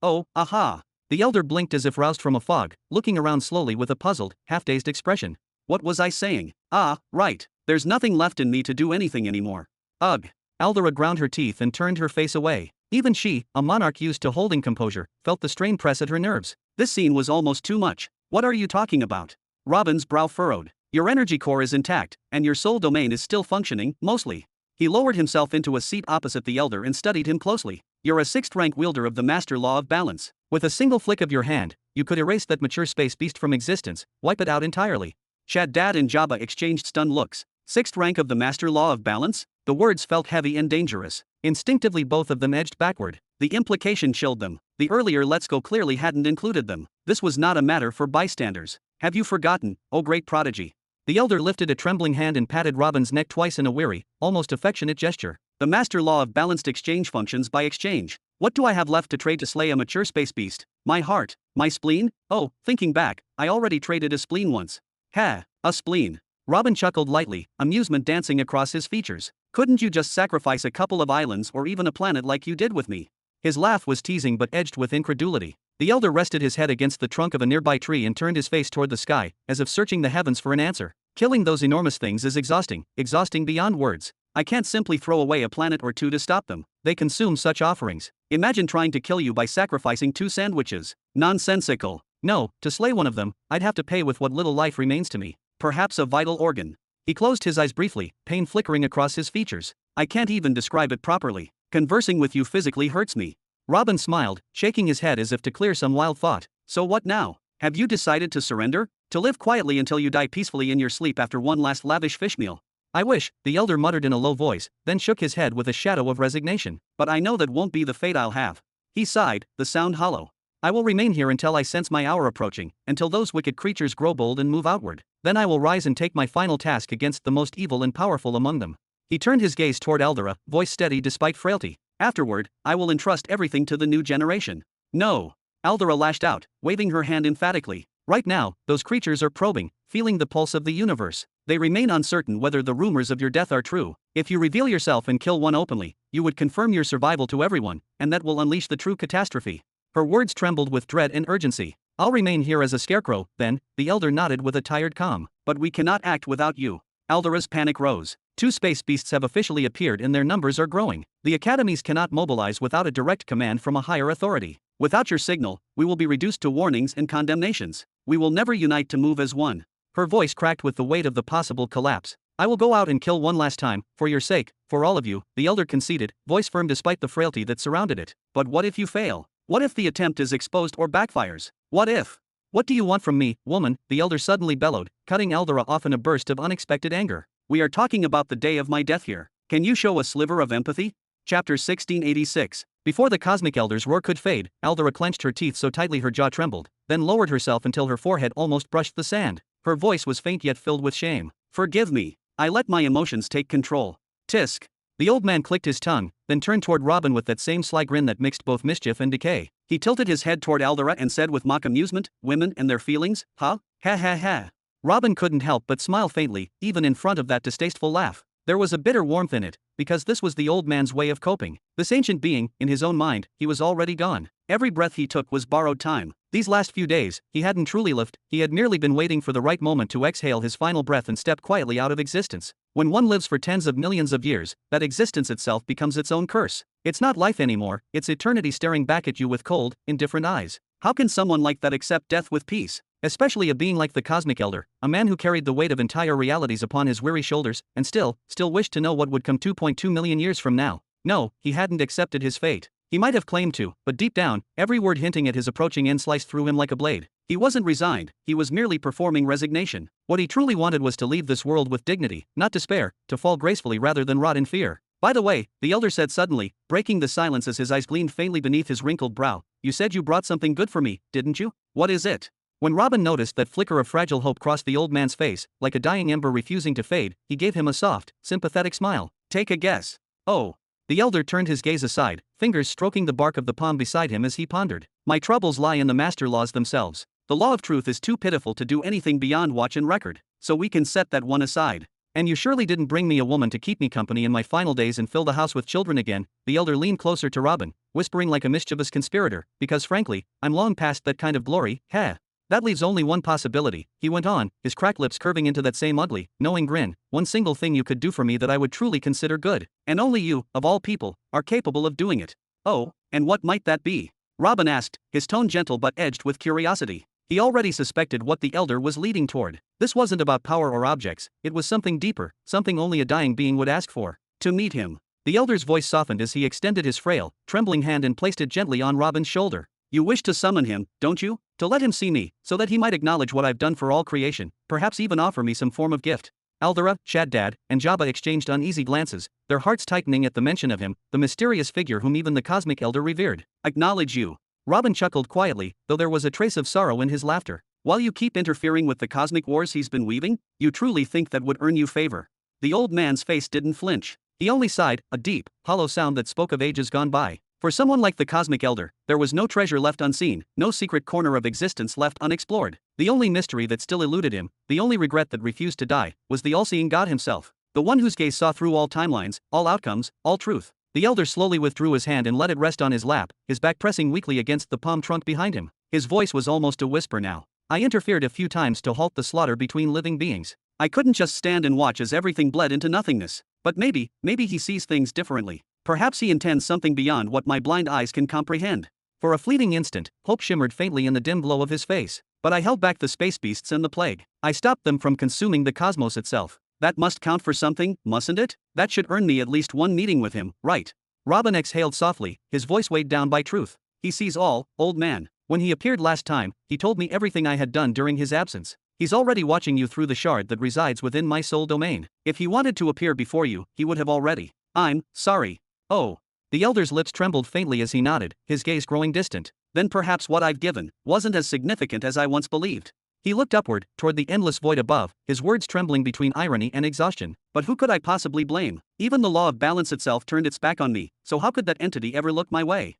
[SPEAKER 1] Oh, aha. The elder blinked as if roused from a fog, looking around slowly with a puzzled, half-dazed expression. What was I saying? Ah, right. There's nothing left in me to do anything anymore. Ugh. Aldera ground her teeth and turned her face away. Even she, a monarch used to holding composure, felt the strain press at her nerves. This scene was almost too much. What are you talking about? Robin's brow furrowed. Your energy core is intact, and your soul domain is still functioning, mostly. He lowered himself into a seat opposite the elder and studied him closely. You're a 6th-rank wielder of the master law of balance. With a single flick of your hand, you could erase that mature space beast from existence, wipe it out entirely. Shaddad and Jabba exchanged stunned looks. 6th rank of the master law of balance? The words felt heavy and dangerous. Instinctively both of them edged backward. The implication chilled them. The earlier let's go clearly hadn't included them. This was not a matter for bystanders. Have you forgotten, oh great prodigy? The elder lifted a trembling hand and patted Robin's neck twice in a weary, almost affectionate gesture. The master law of balanced exchange functions by exchange. What do I have left to trade to slay a mature space beast? My heart? My spleen? Oh, thinking back, I already traded a spleen once. Ha, a spleen. Robin chuckled lightly, amusement dancing across his features. Couldn't you just sacrifice a couple of islands or even a planet like you did with me? His laugh was teasing but edged with incredulity. The elder rested his head against the trunk of a nearby tree and turned his face toward the sky, as if searching the heavens for an answer. Killing those enormous things is exhausting beyond words. I can't simply throw away a planet or two to stop them. They consume such offerings. Imagine trying to kill you by sacrificing 2 sandwiches. Nonsensical. No, to slay one of them, I'd have to pay with what little life remains to me. Perhaps a vital organ. He closed his eyes briefly, pain flickering across his features. I can't even describe it properly. Conversing with you physically hurts me. Robin smiled, shaking his head as if to clear some wild thought. So what now? Have you decided to surrender? To live quietly until you die peacefully in your sleep after one last lavish fish meal? I wish, the elder muttered in a low voice, then shook his head with a shadow of resignation. But I know that won't be the fate I'll have. He sighed, the sound hollow. I will remain here until I sense my hour approaching, until those wicked creatures grow bold and move outward. Then I will rise and take my final task against the most evil and powerful among them. He turned his gaze toward Eldera, voice steady despite frailty. Afterward, I will entrust everything to the new generation. No. Eldera lashed out, waving her hand emphatically. Right now, those creatures are probing, feeling the pulse of the universe. They remain uncertain whether the rumors of your death are true. If you reveal yourself and kill one openly, you would confirm your survival to everyone, and that will unleash the true catastrophe. Her words trembled with dread and urgency. I'll remain here as a scarecrow, then, the elder nodded with a tired calm. But we cannot act without you. Eldera's panic rose. 2 space beasts have officially appeared and their numbers are growing. The academies cannot mobilize without a direct command from a higher authority. Without your signal, we will be reduced to warnings and condemnations. We will never unite to move as one. Her voice cracked with the weight of the possible collapse. I will go out and kill one last time, for your sake, for all of you, the elder conceded, voice firm despite the frailty that surrounded it. But what if you fail? What if the attempt is exposed or backfires? What if? What do you want from me, woman? The elder suddenly bellowed, cutting Eldera off in a burst of unexpected anger. We are talking about the day of my death here. Can you show a sliver of empathy? Chapter 1686. Before the cosmic elder's roar could fade, Eldera clenched her teeth so tightly her jaw trembled, then lowered herself until her forehead almost brushed the sand. Her voice was faint yet filled with shame. Forgive me. I let my emotions take control. Tisk. The old man clicked his tongue, then turned toward Robin with that same sly grin that mixed both mischief and decay. He tilted his head toward Eldera and said with mock amusement, women and their feelings, huh? Ha ha ha. Robin couldn't help but smile faintly, even in front of that distasteful laugh. There was a bitter warmth in it, because this was the old man's way of coping. This ancient being, in his own mind, he was already gone. Every breath he took was borrowed time. These last few days, he hadn't truly lived, he had merely been waiting for the right moment to exhale his final breath and step quietly out of existence. When one lives for tens of millions of years, that existence itself becomes its own curse. It's not life anymore, it's eternity staring back at you with cold, indifferent eyes. How can someone like that accept death with peace? Especially a being like the Cosmic Elder, a man who carried the weight of entire realities upon his weary shoulders, and still wished to know what would come 2.2 million years from now. No, he hadn't accepted his fate. He might have claimed to, but deep down, every word hinting at his approaching end sliced through him like a blade. He wasn't resigned, he was merely performing resignation. What he truly wanted was to leave this world with dignity, not despair, to fall gracefully rather than rot in fear. By the way, the elder said suddenly, breaking the silence as his eyes gleamed faintly beneath his wrinkled brow, you said you brought something good for me, didn't you? What is it? When Robin noticed that flicker of fragile hope crossed the old man's face, like a dying ember refusing to fade, he gave him a soft, sympathetic smile. Take a guess. Oh. The elder turned his gaze aside, fingers stroking the bark of the palm beside him as he pondered. My troubles lie in the master laws themselves. The law of truth is too pitiful to do anything beyond watch and record, so we can set that one aside. And you surely didn't bring me a woman to keep me company in my final days and fill the house with children again. The elder leaned closer to Robin, whispering like a mischievous conspirator, because frankly, I'm long past that kind of glory. Heh. That leaves only one possibility, he went on, his cracked lips curving into that same ugly, knowing grin. One single thing you could do for me that I would truly consider good. And only you, of all people, are capable of doing it. Oh, and what might that be? Robin asked, his tone gentle but edged with curiosity. He already suspected what the elder was leading toward. This wasn't about power or objects, it was something deeper, something only a dying being would ask for. To meet him. The elder's voice softened as he extended his frail, trembling hand and placed it gently on Robin's shoulder. You wish to summon him, don't you? To let him see me, so that he might acknowledge what I've done for all creation, perhaps even offer me some form of gift. Eldera, Shaddad, and Jabba exchanged uneasy glances, their hearts tightening at the mention of him, the mysterious figure whom even the Cosmic Elder revered. Acknowledge you. Robin chuckled quietly, though there was a trace of sorrow in his laughter. While you keep interfering with the cosmic wars he's been weaving, you truly think that would earn you favor? The old man's face didn't flinch. He only sighed, a deep, hollow sound that spoke of ages gone by. For someone like the Cosmic Elder, there was no treasure left unseen, no secret corner of existence left unexplored. The only mystery that still eluded him, the only regret that refused to die, was the all-seeing God himself. The one whose gaze saw through all timelines, all outcomes, all truth. The elder slowly withdrew his hand and let it rest on his lap, his back pressing weakly against the palm trunk behind him. His voice was almost a whisper now. I interfered a few times to halt the slaughter between living beings. I couldn't just stand and watch as everything bled into nothingness. But maybe he sees things differently. Perhaps he intends something beyond what my blind eyes can comprehend. For a fleeting instant, hope shimmered faintly in the dim glow of his face. But I held back the space beasts and the plague. I stopped them from consuming the cosmos itself. That must count for something, mustn't it? That should earn me at least one meeting with him, right? Robin exhaled softly, his voice weighed down by truth. He sees all, old man. When he appeared last time, he told me everything I had done during his absence. He's already watching you through the shard that resides within my soul domain. If he wanted to appear before you, he would have already. I'm sorry. Oh. The elder's lips trembled faintly as he nodded, his gaze growing distant. Then perhaps what I've given wasn't as significant as I once believed. He looked upward, toward the endless void above, his words trembling between irony and exhaustion. But who could I possibly blame? Even the law of balance itself turned its back on me, so how could that entity ever look my way?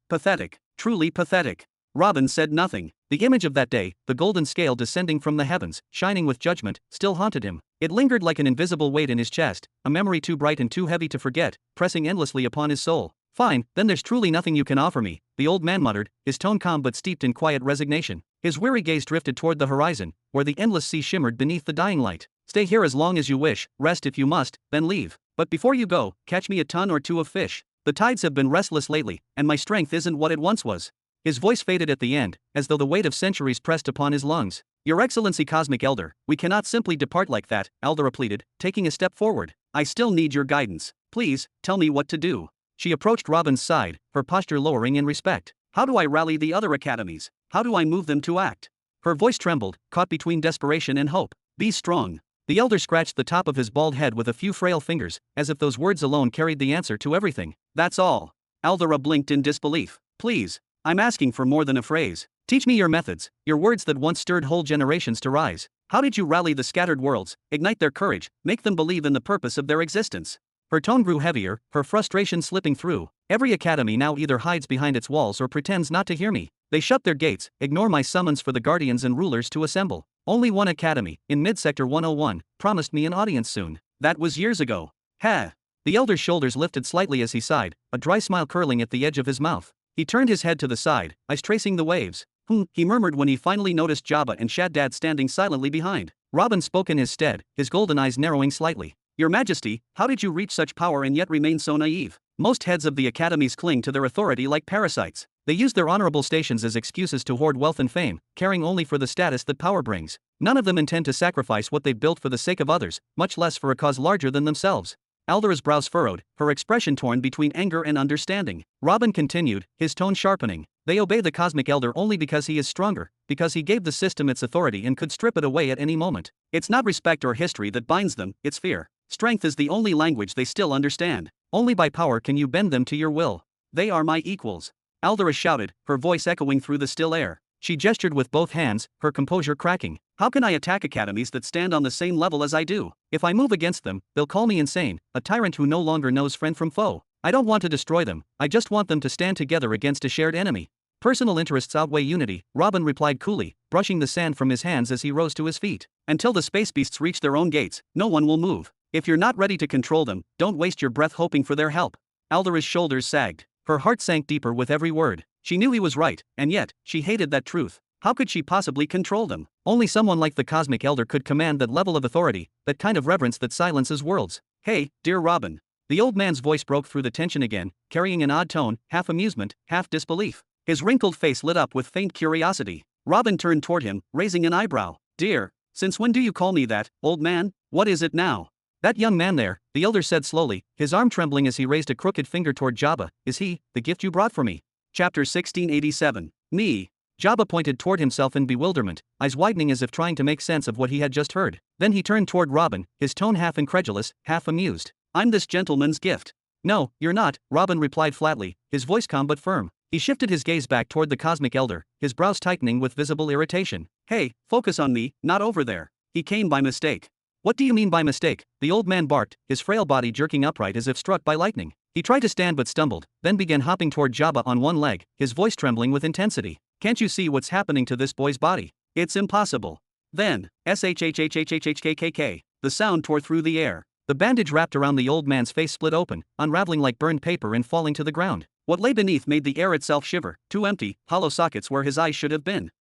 [SPEAKER 1] Pathetic. Truly pathetic. Robin said nothing. The image of that day, the golden scale descending from the heavens, shining with judgment, still haunted him. It lingered like an invisible weight in his chest, a memory too bright and too heavy to forget, pressing endlessly upon his soul. Fine, then there's truly nothing you can offer me, the old man muttered, his tone calm but steeped in quiet resignation. His weary gaze drifted toward the horizon, where the endless sea shimmered beneath the dying light. Stay here as long as you wish, rest if you must, then leave. But before you go, catch me a ton or two of fish. The tides have been restless lately, and my strength isn't what it once was. His voice faded at the end, as though the weight of centuries pressed upon his lungs. Your Excellency Cosmic Elder, we cannot simply depart like that, Aldera pleaded, taking a step forward. I still need your guidance. Please, tell me what to do. She approached Robin's side, her posture lowering in respect. How do I rally the other academies? How do I move them to act? Her voice trembled, caught between desperation and hope. Be strong. The elder scratched the top of his bald head with a few frail fingers, as if those words alone carried the answer to everything. That's all. Aldera blinked in disbelief. Please. I'm asking for more than a phrase. Teach me your methods, your words that once stirred whole generations to rise. How did you rally the scattered worlds, ignite their courage, make them believe in the purpose of their existence? Her tone grew heavier, her frustration slipping through. Every academy now either hides behind its walls or pretends not to hear me. They shut their gates, ignore my summons for the guardians and rulers to assemble. Only one academy, in Mid-Sector 101, promised me an audience soon. That was years ago. The elder's shoulders lifted slightly as he sighed, a dry smile curling at the edge of his mouth. He turned his head to the side, eyes tracing the waves. He murmured when he finally noticed Jabba and Shaddad standing silently behind. Robin spoke in his stead, his golden eyes narrowing slightly. Your Majesty, how did you reach such power and yet remain so naive? Most heads of the academies cling to their authority like parasites. They use their honorable stations as excuses to hoard wealth and fame, caring only for the status that power brings. None of them intend to sacrifice what they've built for the sake of others, much less for a cause larger than themselves. Aldera's brows furrowed, her expression torn between anger and understanding. Robin continued, his tone sharpening. They obey the Cosmic Elder only because he is stronger, because he gave the system its authority and could strip it away at any moment. It's not respect or history that binds them, it's fear. Strength is the only language they still understand. Only by power can you bend them to your will. They are my equals. Aldera shouted, her voice echoing through the still air. She gestured with both hands, her composure cracking. How can I attack academies that stand on the same level as I do? If I move against them, they'll call me insane, a tyrant who no longer knows friend from foe. I don't want to destroy them, I just want them to stand together against a shared enemy. Personal interests outweigh unity, Robin replied coolly, brushing the sand from his hands as he rose to his feet. Until the space beasts reach their own gates, no one will move. If you're not ready to control them, don't waste your breath hoping for their help. Aldera's shoulders sagged. Her heart sank deeper with every word. She knew he was right, and yet, she hated that truth. How could she possibly control them? Only someone like the Cosmic Elder could command that level of authority, that kind of reverence that silences worlds. Hey, dear Robin. The old man's voice broke through the tension again, carrying an odd tone, half amusement, half disbelief. His wrinkled face lit up with faint curiosity. Robin turned toward him, raising an eyebrow. Dear, since when do you call me that, old man? What is it now? That young man there, the elder said slowly, his arm trembling as he raised a crooked finger toward Jabba, is he, the gift you brought for me? Chapter 1687. Me. Jabba pointed toward himself in bewilderment, eyes widening as if trying to make sense of what he had just heard. Then he turned toward Robin, his tone half incredulous, half amused. I'm this gentleman's gift. No, you're not, Robin replied flatly, his voice calm but firm. He shifted his gaze back toward the Cosmic Elder, his brows tightening with visible irritation. Hey, focus on me, not over there. He came by mistake. What do you mean by mistake? The old man barked, his frail body jerking upright as if struck by lightning. He tried to stand but stumbled, then began hopping toward Jabba on one leg, his voice trembling with intensity. Can't you see what's happening to this boy's body? It's impossible. Then, shhhhhhhhk. The sound tore through the air. The bandage wrapped around the old man's face split open, unraveling like burned paper and falling to the ground. What lay beneath made the air itself shiver, two empty, hollow sockets where his eyes should have been.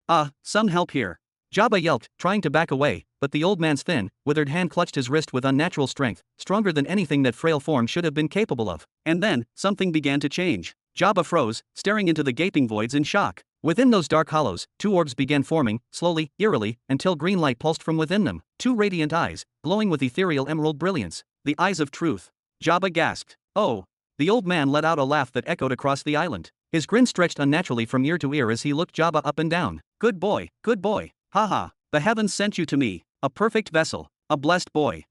[SPEAKER 1] Some help here. Jabba yelped, trying to back away, but the old man's thin, withered hand clutched his wrist with unnatural strength, stronger than anything that frail form should have been capable of. And then, something began to change. Jabba froze, staring into the gaping voids in shock. Within those dark hollows, two orbs began forming, slowly, eerily, until green light pulsed from within them. Two radiant eyes, glowing with ethereal emerald brilliance. The eyes of truth. Jabba gasped. Oh. The old man let out a laugh that echoed across the island. His grin stretched unnaturally from ear to ear as he looked Jabba up and down. Good boy, haha. The heavens sent you to me, a perfect vessel, a blessed boy.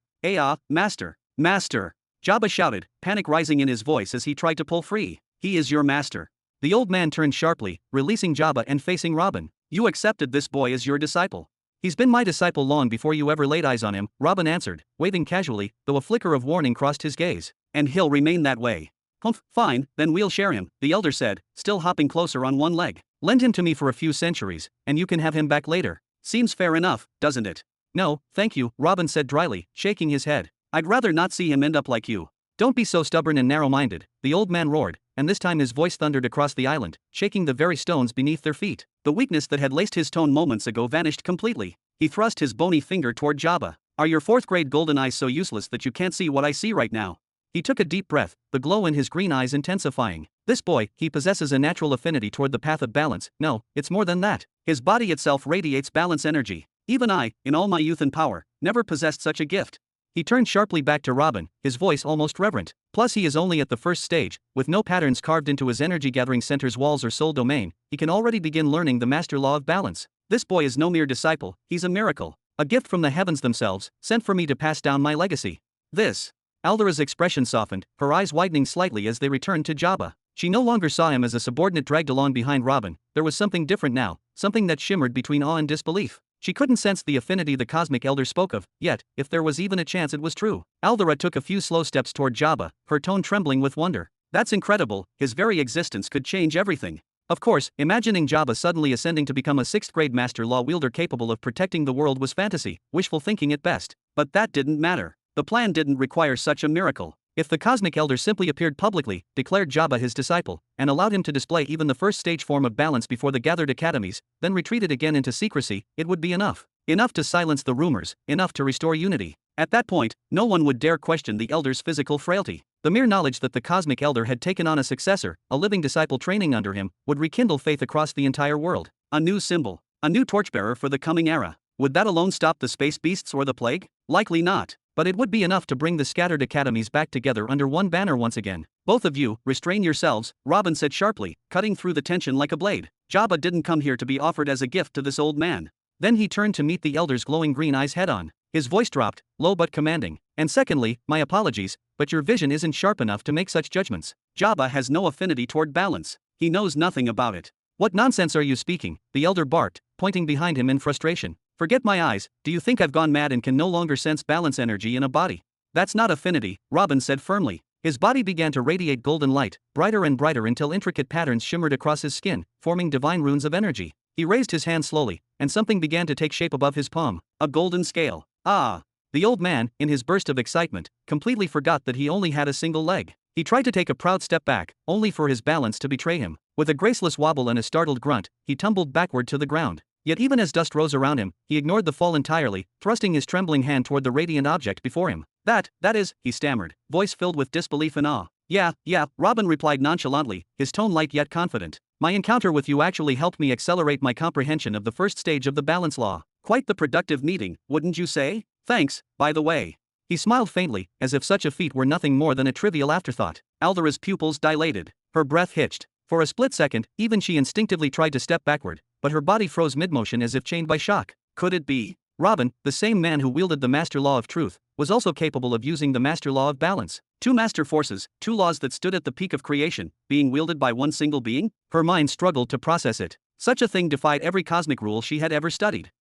[SPEAKER 1] Master, master. Jabba shouted, panic rising in his voice as he tried to pull free. He is your master. The old man turned sharply, releasing Jabba and facing Robin. You accepted this boy as your disciple. He's been my disciple long before you ever laid eyes on him, Robin answered, waving casually, though a flicker of warning crossed his gaze. And he'll remain that way. Humph, fine, then we'll share him, the elder said, still hopping closer on one leg. Lend him to me for a few centuries, and you can have him back later. Seems fair enough, doesn't it? No, thank you, Robin said dryly, shaking his head. I'd rather not see him end up like you. Don't be so stubborn and narrow-minded, the old man roared, and this time his voice thundered across the island, shaking the very stones beneath their feet. The weakness that had laced his tone moments ago vanished completely. He thrust his bony finger toward Jabba. Are your fourth-grade golden eyes so useless that you can't see what I see right now? He took a deep breath, the glow in his green eyes intensifying. This boy, he possesses a natural affinity toward the path of balance. No, it's more than that. His body itself radiates balance energy. Even I, in all my youth and power, never possessed such a gift. He turned sharply back to Robin, his voice almost reverent. Plus he is only at the first stage, with no patterns carved into his energy-gathering center's walls or soul domain, he can already begin learning the master law of balance. This boy is no mere disciple, he's a miracle. A gift from the heavens themselves, sent for me to pass down my legacy. This. Aldera's expression softened, her eyes widening slightly as they returned to Jabba. She no longer saw him as a subordinate dragged along behind Robin, there was something different now, something that shimmered between awe and disbelief. She couldn't sense the affinity the cosmic elder spoke of, yet, if there was even a chance it was true. Aldera took a few slow steps toward Jabba, her tone trembling with wonder. That's incredible, his very existence could change everything. Of course, imagining Jabba suddenly ascending to become a 6th-grade master law wielder capable of protecting the world was fantasy, wishful thinking at best. But that didn't matter. The plan didn't require such a miracle. If the cosmic elder simply appeared publicly, declared Jabba his disciple, and allowed him to display even the first stage form of balance before the gathered academies, then retreated again into secrecy, it would be enough. Enough to silence the rumors, enough to restore unity. At that point, no one would dare question the elder's physical frailty. The mere knowledge that the cosmic elder had taken on a successor, a living disciple training under him, would rekindle faith across the entire world. A new symbol, a new torchbearer for the coming era. Would that alone stop the space beasts or the plague? Likely not. But it would be enough to bring the scattered academies back together under one banner once again. Both of you, restrain yourselves, Robin said sharply, cutting through the tension like a blade. Jabba didn't come here to be offered as a gift to this old man. Then he turned to meet the elder's glowing green eyes head-on. His voice dropped, low but commanding. And secondly, my apologies, but your vision isn't sharp enough to make such judgments. Jabba has no affinity toward balance. He knows nothing about it. What nonsense are you speaking? The elder barked, pointing behind him in frustration. Forget my eyes, do you think I've gone mad and can no longer sense balance energy in a body? That's not affinity, Robin said firmly. His body began to radiate golden light, brighter and brighter until intricate patterns shimmered across his skin, forming divine runes of energy. He raised his hand slowly, and something began to take shape above his palm, a golden scale. Ah! The old man, in his burst of excitement, completely forgot that he only had a single leg. He tried to take a proud step back, only for his balance to betray him. With a graceless wobble and a startled grunt, he tumbled backward to the ground. Yet even as dust rose around him, he ignored the fall entirely, thrusting his trembling hand toward the radiant object before him. That is, he stammered, voice filled with disbelief and awe. Yeah, Robin replied nonchalantly, his tone light yet confident. My encounter with you actually helped me accelerate my comprehension of the first stage of the balance law. Quite the productive meeting, wouldn't you say? Thanks, by the way. He smiled faintly, as if such a feat were nothing more than a trivial afterthought. Aldera's pupils dilated. Her breath hitched. For a split second, even she instinctively tried to step backward, but her body froze mid-motion as if chained by shock. Could it be? Robin, the same man who wielded the master law of truth, was also capable of using the master law of balance. Two master forces, two laws that stood at the peak of creation, being wielded by one single being? Her mind struggled to process it. Such a thing defied every cosmic rule she had ever studied.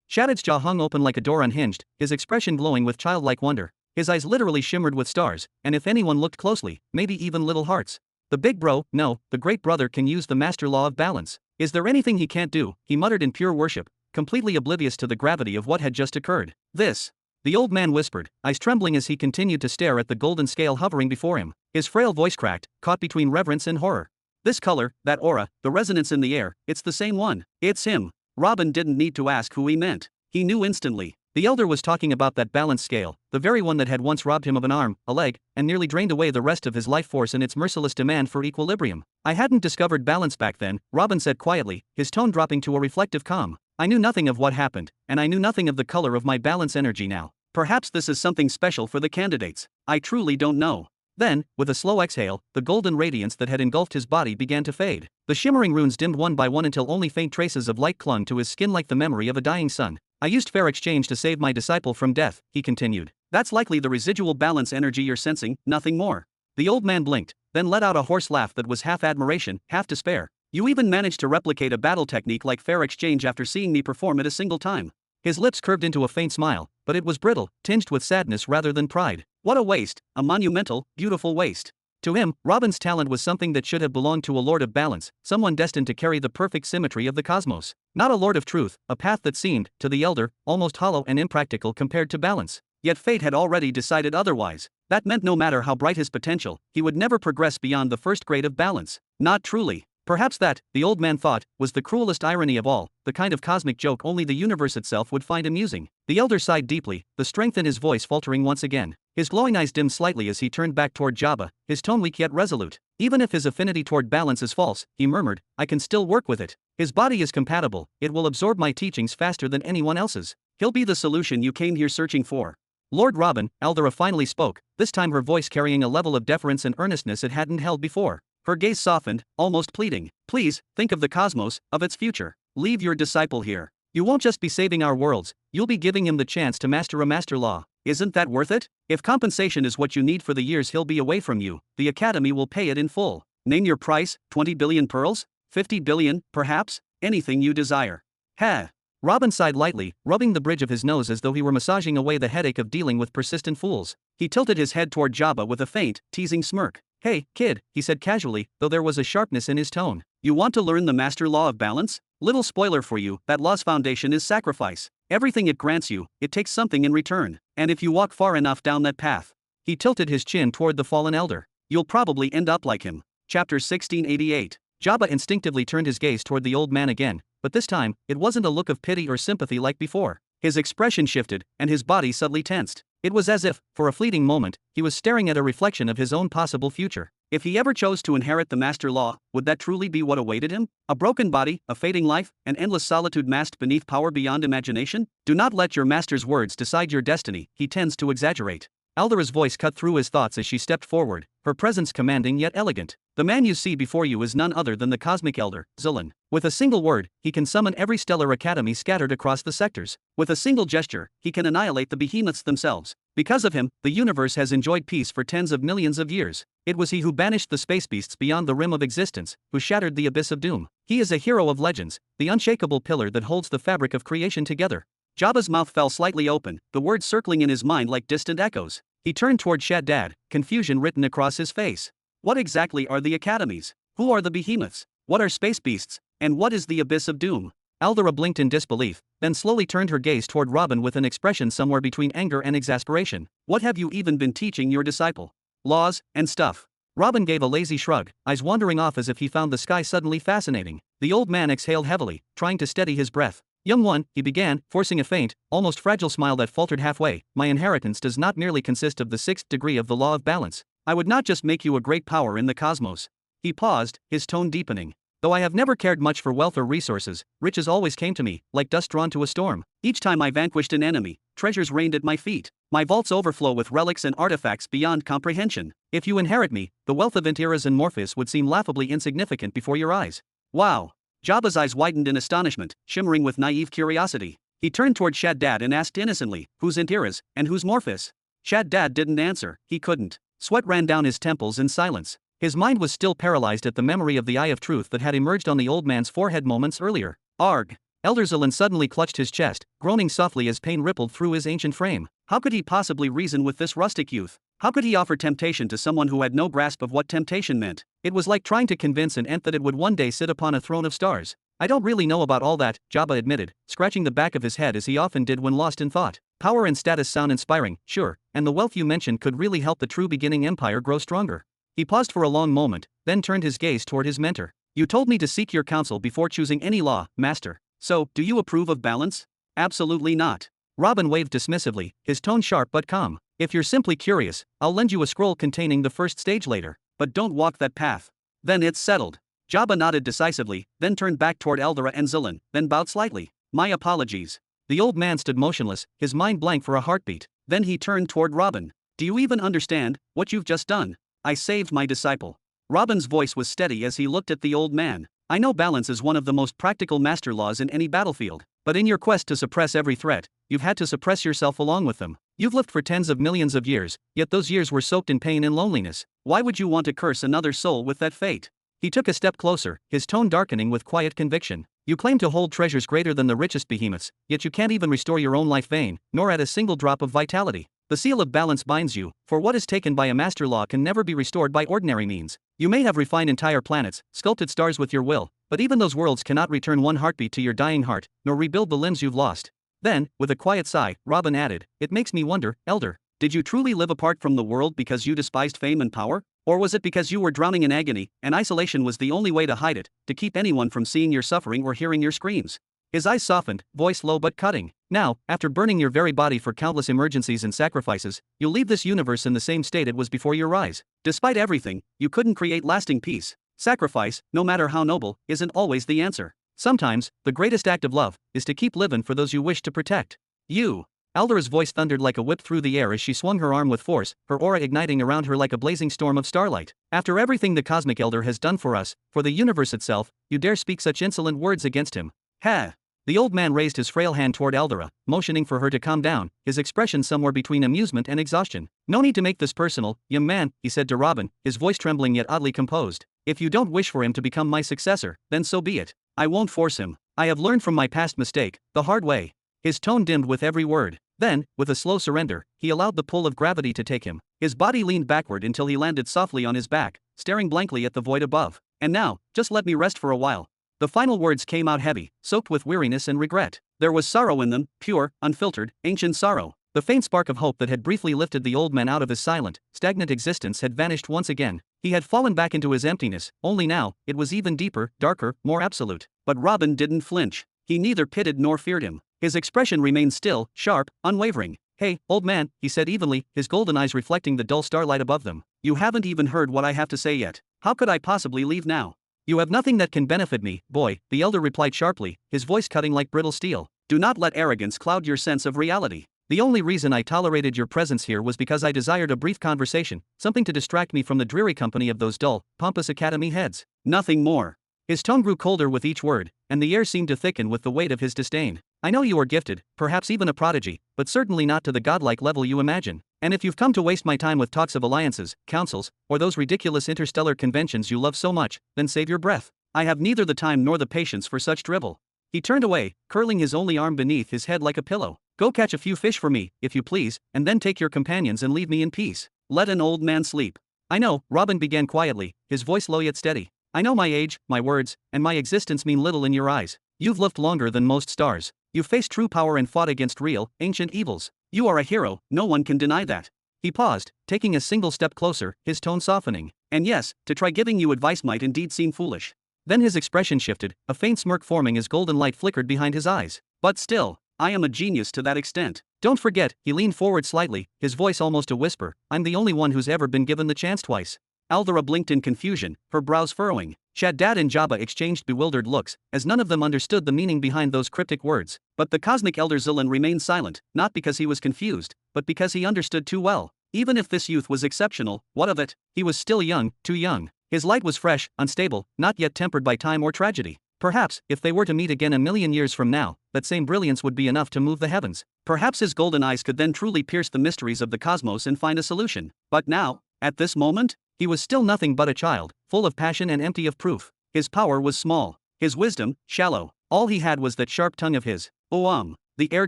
[SPEAKER 1] Shaddid's jaw hung open like a door unhinged, his expression glowing with childlike wonder. His eyes literally shimmered with stars, and if anyone looked closely, maybe even little hearts. The big bro, no, the great brother can use the master law of balance. Is there anything he can't do? He muttered in pure worship, completely oblivious to the gravity of what had just occurred. This. The old man whispered, eyes trembling as he continued to stare at the golden scale hovering before him. His frail voice cracked, caught between reverence and horror. This color, that aura, the resonance in the air, it's the same one. It's him. Robin didn't need to ask who he meant. He knew instantly. The elder was talking about that balance scale, the very one that had once robbed him of an arm, a leg, and nearly drained away the rest of his life force in its merciless demand for equilibrium. I hadn't discovered balance back then, Robin said quietly, his tone dropping to a reflective calm. I knew nothing of what happened, and I knew nothing of the color of my balance energy now. Perhaps this is something special for the candidates. I truly don't know. Then, with a slow exhale, the golden radiance that had engulfed his body began to fade. The shimmering runes dimmed one by one until only faint traces of light clung to his skin like the memory of a dying sun. I used fair exchange to save my disciple from death, he continued. That's likely the residual balance energy you're sensing, nothing more. The old man blinked, then let out a hoarse laugh that was half admiration, half despair. You even managed to replicate a battle technique like fair exchange after seeing me perform it a single time. His lips curved into a faint smile, but it was brittle, tinged with sadness rather than pride. What a waste, a monumental, beautiful waste. To him, Robin's talent was something that should have belonged to a lord of balance, someone destined to carry the perfect symmetry of the cosmos. Not a lord of truth, a path that seemed, to the elder, almost hollow and impractical compared to balance. Yet fate had already decided otherwise. That meant no matter how bright his potential, he would never progress beyond the first grade of balance. Not truly. Perhaps that, the old man thought, was the cruelest irony of all, the kind of cosmic joke only the universe itself would find amusing. The elder sighed deeply, the strength in his voice faltering once again. His glowing eyes dimmed slightly as he turned back toward Jabba, his tone weak yet resolute. Even if his affinity toward balance is false, he murmured, I can still work with it. His body is compatible, it will absorb my teachings faster than anyone else's. He'll be the solution you came here searching for. Lord Robin, Aldera finally spoke, this time her voice carrying a level of deference and earnestness it hadn't held before. Her gaze softened, almost pleading. Please, think of the cosmos, of its future. Leave your disciple here. You won't just be saving our worlds, you'll be giving him the chance to master a master law. Isn't that worth it? If compensation is what you need for the years he'll be away from you, the Academy will pay it in full. Name your price, 20 billion pearls? 50 billion, perhaps? Anything you desire. Ha! Robin sighed lightly, rubbing the bridge of his nose as though he were massaging away the headache of dealing with persistent fools. He tilted his head toward Jabba with a faint, teasing smirk. Hey, kid, he said casually, though there was a sharpness in his tone. You want to learn the master law of balance? Little spoiler for you, that law's foundation is sacrifice. Everything it grants you, it takes something in return. And if you walk far enough down that path, he tilted his chin toward the fallen elder, you'll probably end up like him. Chapter 1688. Jabba instinctively turned his gaze toward the old man again, but this time, it wasn't a look of pity or sympathy like before. His expression shifted, and his body subtly tensed. It was as if, for a fleeting moment, he was staring at a reflection of his own possible future. If he ever chose to inherit the master law, would that truly be what awaited him? A broken body, a fading life, an endless solitude masked beneath power beyond imagination? Do not let your master's words decide your destiny, he tends to exaggerate. Aldera's voice cut through his thoughts as she stepped forward, her presence commanding yet elegant. The man you see before you is none other than the cosmic elder, Zillan. With a single word, he can summon every stellar academy scattered across the sectors. With a single gesture, he can annihilate the behemoths themselves. Because of him, the universe has enjoyed peace for tens of millions of years. It was he who banished the space beasts beyond the rim of existence, who shattered the abyss of doom. He is a hero of legends, the unshakable pillar that holds the fabric of creation together. Jabba's mouth fell slightly open, the words circling in his mind like distant echoes. He turned toward Shaddad, confusion written across his face. What exactly are the academies? Who are the behemoths? What are space beasts? And what is the abyss of doom? Aldera blinked in disbelief, then slowly turned her gaze toward Robin with an expression somewhere between anger and exasperation. What have you even been teaching your disciple? Laws, and stuff. Robin gave a lazy shrug, eyes wandering off as if he found the sky suddenly fascinating. The old man exhaled heavily, trying to steady his breath. Young one, he began, forcing a faint, almost fragile smile that faltered halfway. My inheritance does not merely consist of the 6th degree of the law of balance. I would not just make you a great power in the cosmos. He paused, his tone deepening. Though I have never cared much for wealth or resources, riches always came to me, like dust drawn to a storm. Each time I vanquished an enemy, treasures rained at my feet. My vaults overflow with relics and artifacts beyond comprehension. If you inherit me, the wealth of Antiras and Morphus would seem laughably insignificant before your eyes. Wow! Jabba's eyes widened in astonishment, shimmering with naive curiosity. He turned toward Shaddad and asked innocently, who's Antiras, and who's Morphus? Shaddad didn't answer, he couldn't. Sweat ran down his temples in silence. His mind was still paralyzed at the memory of the eye of truth that had emerged on the old man's forehead moments earlier. Arg! Elder Zillan suddenly clutched his chest, groaning softly as pain rippled through his ancient frame. How could he possibly reason with this rustic youth? How could he offer temptation to someone who had no grasp of what temptation meant? It was like trying to convince an ant that it would one day sit upon a throne of stars. I don't really know about all that, Jabba admitted, scratching the back of his head as he often did when lost in thought. Power and status sound inspiring, sure, and the wealth you mentioned could really help the true beginning empire grow stronger. He paused for a long moment, then turned his gaze toward his mentor. You told me to seek your counsel before choosing any law, master. So, do you approve of balance? Absolutely not. Robin waved dismissively, his tone sharp but calm. If you're simply curious, I'll lend you a scroll containing the first stage later. But don't walk that path. Then it's settled. Jabba nodded decisively, then turned back toward Aldera and Zillan, then bowed slightly. My apologies. The old man stood motionless, his mind blank for a heartbeat. Then he turned toward Robin. Do you even understand what you've just done? I saved my disciple. Robin's voice was steady as he looked at the old man. I know balance is one of the most practical master laws in any battlefield, but in your quest to suppress every threat, you've had to suppress yourself along with them. You've lived for tens of millions of years, yet those years were soaked in pain and loneliness. Why would you want to curse another soul with that fate? He took a step closer, his tone darkening with quiet conviction. You claim to hold treasures greater than the richest behemoths, yet you can't even restore your own life vein, nor add a single drop of vitality. The seal of balance binds you, for what is taken by a master law can never be restored by ordinary means. You may have refined entire planets, sculpted stars with your will, but even those worlds cannot return one heartbeat to your dying heart, nor rebuild the limbs you've lost. Then, with a quiet sigh, Robin added, "It makes me wonder, Elder, did you truly live apart from the world because you despised fame and power? Or was it because you were drowning in agony, and isolation was the only way to hide it, to keep anyone from seeing your suffering or hearing your screams?" His eyes softened, voice low but cutting. "Now, after burning your very body for countless emergencies and sacrifices, you'll leave this universe in the same state it was before your rise. Despite everything, you couldn't create lasting peace. Sacrifice, no matter how noble, isn't always the answer. Sometimes, the greatest act of love is to keep living for those you wish to protect. You." Aldera's voice thundered like a whip through the air as she swung her arm with force, her aura igniting around her like a blazing storm of starlight. "After everything the Cosmic Elder has done for us, for the universe itself, you dare speak such insolent words against him? Ha!" The old man raised his frail hand toward Aldera, motioning for her to calm down, his expression somewhere between amusement and exhaustion. "No need to make this personal, young man," he said to Robin, his voice trembling yet oddly composed. "If you don't wish for him to become my successor, then so be it. I won't force him. I have learned from my past mistake, the hard way." His tone dimmed with every word. Then, with a slow surrender, he allowed the pull of gravity to take him. His body leaned backward until he landed softly on his back, staring blankly at the void above. "And now, just let me rest for a while." The final words came out heavy, soaked with weariness and regret. There was sorrow in them, pure, unfiltered, ancient sorrow. The faint spark of hope that had briefly lifted the old man out of his silent, stagnant existence had vanished once again. He had fallen back into his emptiness, only now, it was even deeper, darker, more absolute. But Robin didn't flinch. He neither pitied nor feared him. His expression remained still, sharp, unwavering. "Hey, old man," he said evenly, his golden eyes reflecting the dull starlight above them. "You haven't even heard what I have to say yet. How could I possibly leave now?" "You have nothing that can benefit me, boy," the elder replied sharply, his voice cutting like brittle steel. "Do not let arrogance cloud your sense of reality. The only reason I tolerated your presence here was because I desired a brief conversation, something to distract me from the dreary company of those dull, pompous academy heads. Nothing more." His tone grew colder with each word, and the air seemed to thicken with the weight of his disdain. "I know you are gifted, perhaps even a prodigy, but certainly not to the godlike level you imagine. And if you've come to waste my time with talks of alliances, councils, or those ridiculous interstellar conventions you love so much, then save your breath. I have neither the time nor the patience for such drivel." He turned away, curling his only arm beneath his head like a pillow. "Go catch a few fish for me, if you please, and then take your companions and leave me in peace. Let an old man sleep." "I know," Robin began quietly, his voice low yet steady. "I know my age, my words, and my existence mean little in your eyes. You've lived longer than most stars. You've faced true power and fought against real, ancient evils. You are a hero, no one can deny that." He paused, taking a single step closer, his tone softening. "And yes, to try giving you advice might indeed seem foolish." Then his expression shifted, a faint smirk forming as golden light flickered behind his eyes. "But still, I am a genius to that extent. Don't forget," he leaned forward slightly, his voice almost a whisper, "I'm the only one who's ever been given the chance twice." Aldera blinked in confusion, her brows furrowing. Shaddad and Jabba exchanged bewildered looks, as none of them understood the meaning behind those cryptic words. But the cosmic elder Zillan remained silent, not because he was confused, but because he understood too well. Even if this youth was exceptional, what of it? He was still young, too young. His light was fresh, unstable, not yet tempered by time or tragedy. Perhaps, if they were to meet again a million years from now, that same brilliance would be enough to move the heavens. Perhaps his golden eyes could then truly pierce the mysteries of the cosmos and find a solution. But now, at this moment, he was still nothing but a child, full of passion and empty of proof. His power was small, his wisdom, shallow. All he had was that sharp tongue of his. The air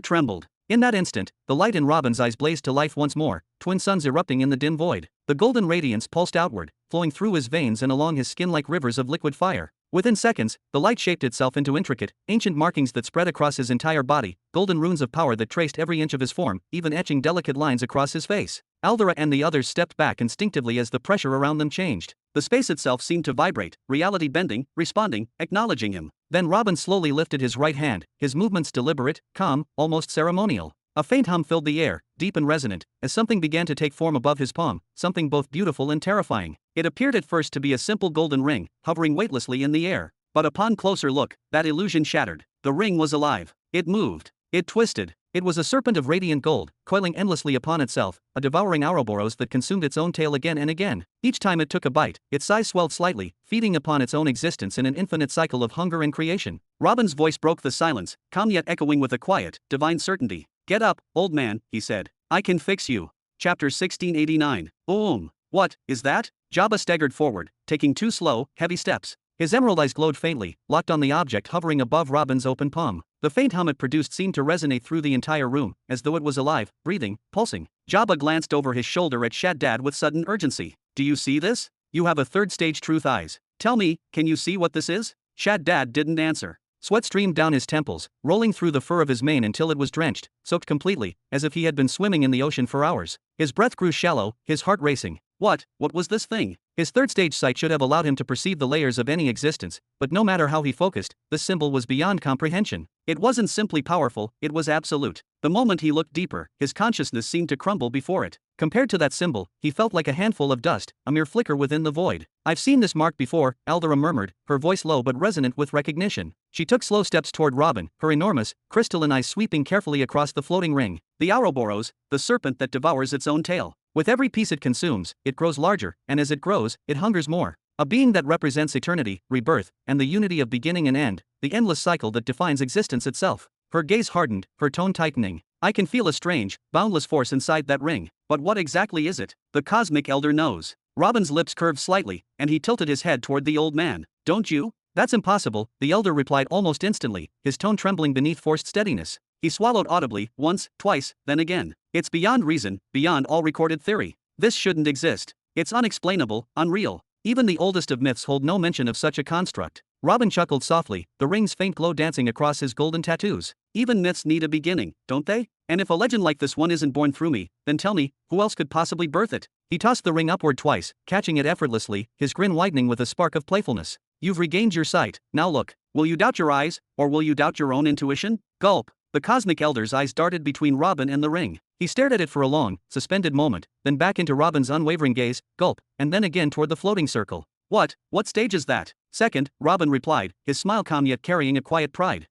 [SPEAKER 1] trembled. In that instant, the light in Robin's eyes blazed to life once more, twin suns erupting in the dim void. The golden radiance pulsed outward, flowing through his veins and along his skin like rivers of liquid fire. Within seconds, the light shaped itself into intricate, ancient markings that spread across his entire body, golden runes of power that traced every inch of his form, even etching delicate lines across his face. Aldera and the others stepped back instinctively as the pressure around them changed. The space itself seemed to vibrate, reality bending, responding, acknowledging him. Then Robin slowly lifted his right hand, his movements deliberate, calm, almost ceremonial. A faint hum filled the air, deep and resonant, as something began to take form above his palm, something both beautiful and terrifying. It appeared at first to be a simple golden ring, hovering weightlessly in the air. But upon closer look, that illusion shattered. The ring was alive. It moved. It twisted. It was a serpent of radiant gold, coiling endlessly upon itself, a devouring Ouroboros that consumed its own tail again and again. Each time it took a bite, its size swelled slightly, feeding upon its own existence in an infinite cycle of hunger and creation. Robin's voice broke the silence, calm yet echoing with a quiet, divine certainty. "Get up, old man," he said. "I can fix you." Chapter 1689. What is that? Jabba staggered forward, taking 2 slow, heavy steps. His emerald eyes glowed faintly, locked on the object hovering above Robin's open palm. The faint hum it produced seemed to resonate through the entire room, as though it was alive, breathing, pulsing. Jabba glanced over his shoulder at Shaddad with sudden urgency. "Do you see this? You have a third-stage truth eyes. Tell me, can you see what this is?" Shaddad didn't answer. Sweat streamed down his temples, rolling through the fur of his mane until it was drenched, soaked completely, as if he had been swimming in the ocean for hours. His breath grew shallow, his heart racing. What was this thing? His third-stage sight should have allowed him to perceive the layers of any existence, but no matter how he focused, the symbol was beyond comprehension. It wasn't simply powerful, it was absolute. The moment he looked deeper, his consciousness seemed to crumble before it. Compared to that symbol, he felt like a handful of dust, a mere flicker within the void. "I've seen this mark before," Aldera murmured, her voice low but resonant with recognition. She took slow steps toward Robin, her enormous, crystalline eyes sweeping carefully across the floating ring. "The Ouroboros, the serpent that devours its own tail. With every piece it consumes, it grows larger, and as it grows, it hungers more. A being that represents eternity, rebirth, and the unity of beginning and end, the endless cycle that defines existence itself." Her gaze hardened, her tone tightening. "I can feel a strange, boundless force inside that ring. But what exactly is it? The Cosmic Elder knows." Robin's lips curved slightly, and he tilted his head toward the old man. "Don't you?" "That's impossible," the Elder replied almost instantly, his tone trembling beneath forced steadiness. He swallowed audibly, once, twice, then again. "It's beyond reason, beyond all recorded theory. This shouldn't exist. It's unexplainable, unreal. Even the oldest of myths hold no mention of such a construct." Robin chuckled softly, the ring's faint glow dancing across his golden tattoos. "Even myths need a beginning, don't they? And if a legend like this one isn't born through me, then tell me, who else could possibly birth it?" He tossed the ring upward twice, catching it effortlessly, his grin widening with a spark of playfulness. "You've regained your sight, now look. Will you doubt your eyes, or will you doubt your own intuition?" Gulp. The Cosmic Elder's eyes darted between Robin and the ring. He stared at it for a long, suspended moment, then back into Robin's unwavering gaze, gulp, and then again toward the floating circle. What stage is that?" "Second," Robin replied, his smile calm yet carrying a quiet pride.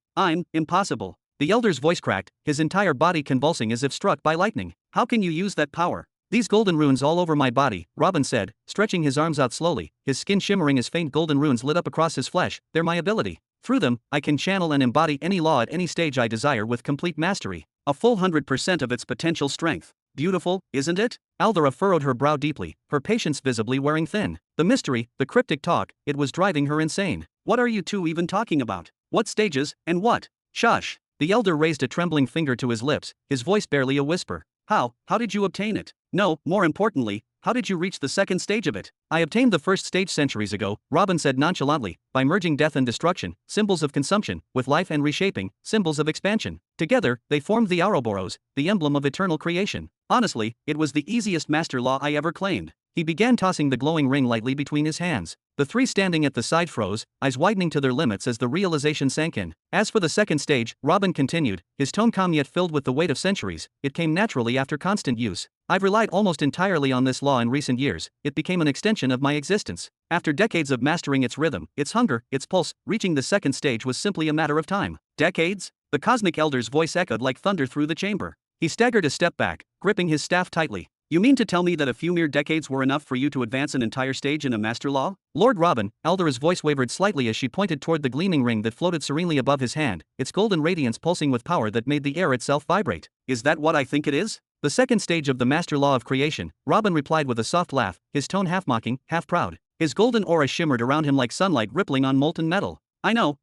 [SPEAKER 1] Impossible." The Elder's voice cracked, his entire body convulsing as if struck by lightning. "How can you use that power?" "These golden runes all over my body," Robin said, stretching his arms out slowly, his skin shimmering as faint golden runes lit up across his flesh. "They're my ability. Through them, I can channel and embody any law at any stage I desire with complete mastery. A full 100% of its potential strength. Beautiful, isn't it?" Aldera furrowed her brow deeply, her patience visibly wearing thin. The mystery, the cryptic talk, it was driving her insane. "What are you two even talking about? What stages, and what?" "Shush." The Elder raised a trembling finger to his lips, his voice barely a whisper. How did you obtain it? No, more importantly, how did you reach the second stage of it?" "I obtained the first stage centuries ago," Robin said nonchalantly, "by merging death and destruction, symbols of consumption, with life and reshaping, symbols of expansion. Together, they formed the Ouroboros, the emblem of eternal creation. Honestly, it was the easiest master law I ever claimed." He began tossing the glowing ring lightly between his hands. The three standing at the side froze, eyes widening to their limits as the realization sank in. "As for the second stage," Robin continued, his tone calm yet filled with the weight of centuries, "it came naturally after constant use. I've relied almost entirely on this law in recent years, it became an extension of my existence. After decades of mastering its rhythm, its hunger, its pulse, reaching the second stage was simply a matter of time." "Decades?" The Cosmic Elder's voice echoed like thunder through the chamber. He staggered a step back, gripping his staff tightly. "You mean to tell me that a few mere decades were enough for you to advance an entire stage in a master law?" "Lord Robin," Aldera's voice wavered slightly as she pointed toward the gleaming ring that floated serenely above his hand, its golden radiance pulsing with power that made the air itself vibrate. "Is that what I think it is?" "The second stage of the master law of creation," Robin replied with a soft laugh, his tone half mocking, half proud. His golden aura shimmered around him like sunlight rippling on molten metal. I know,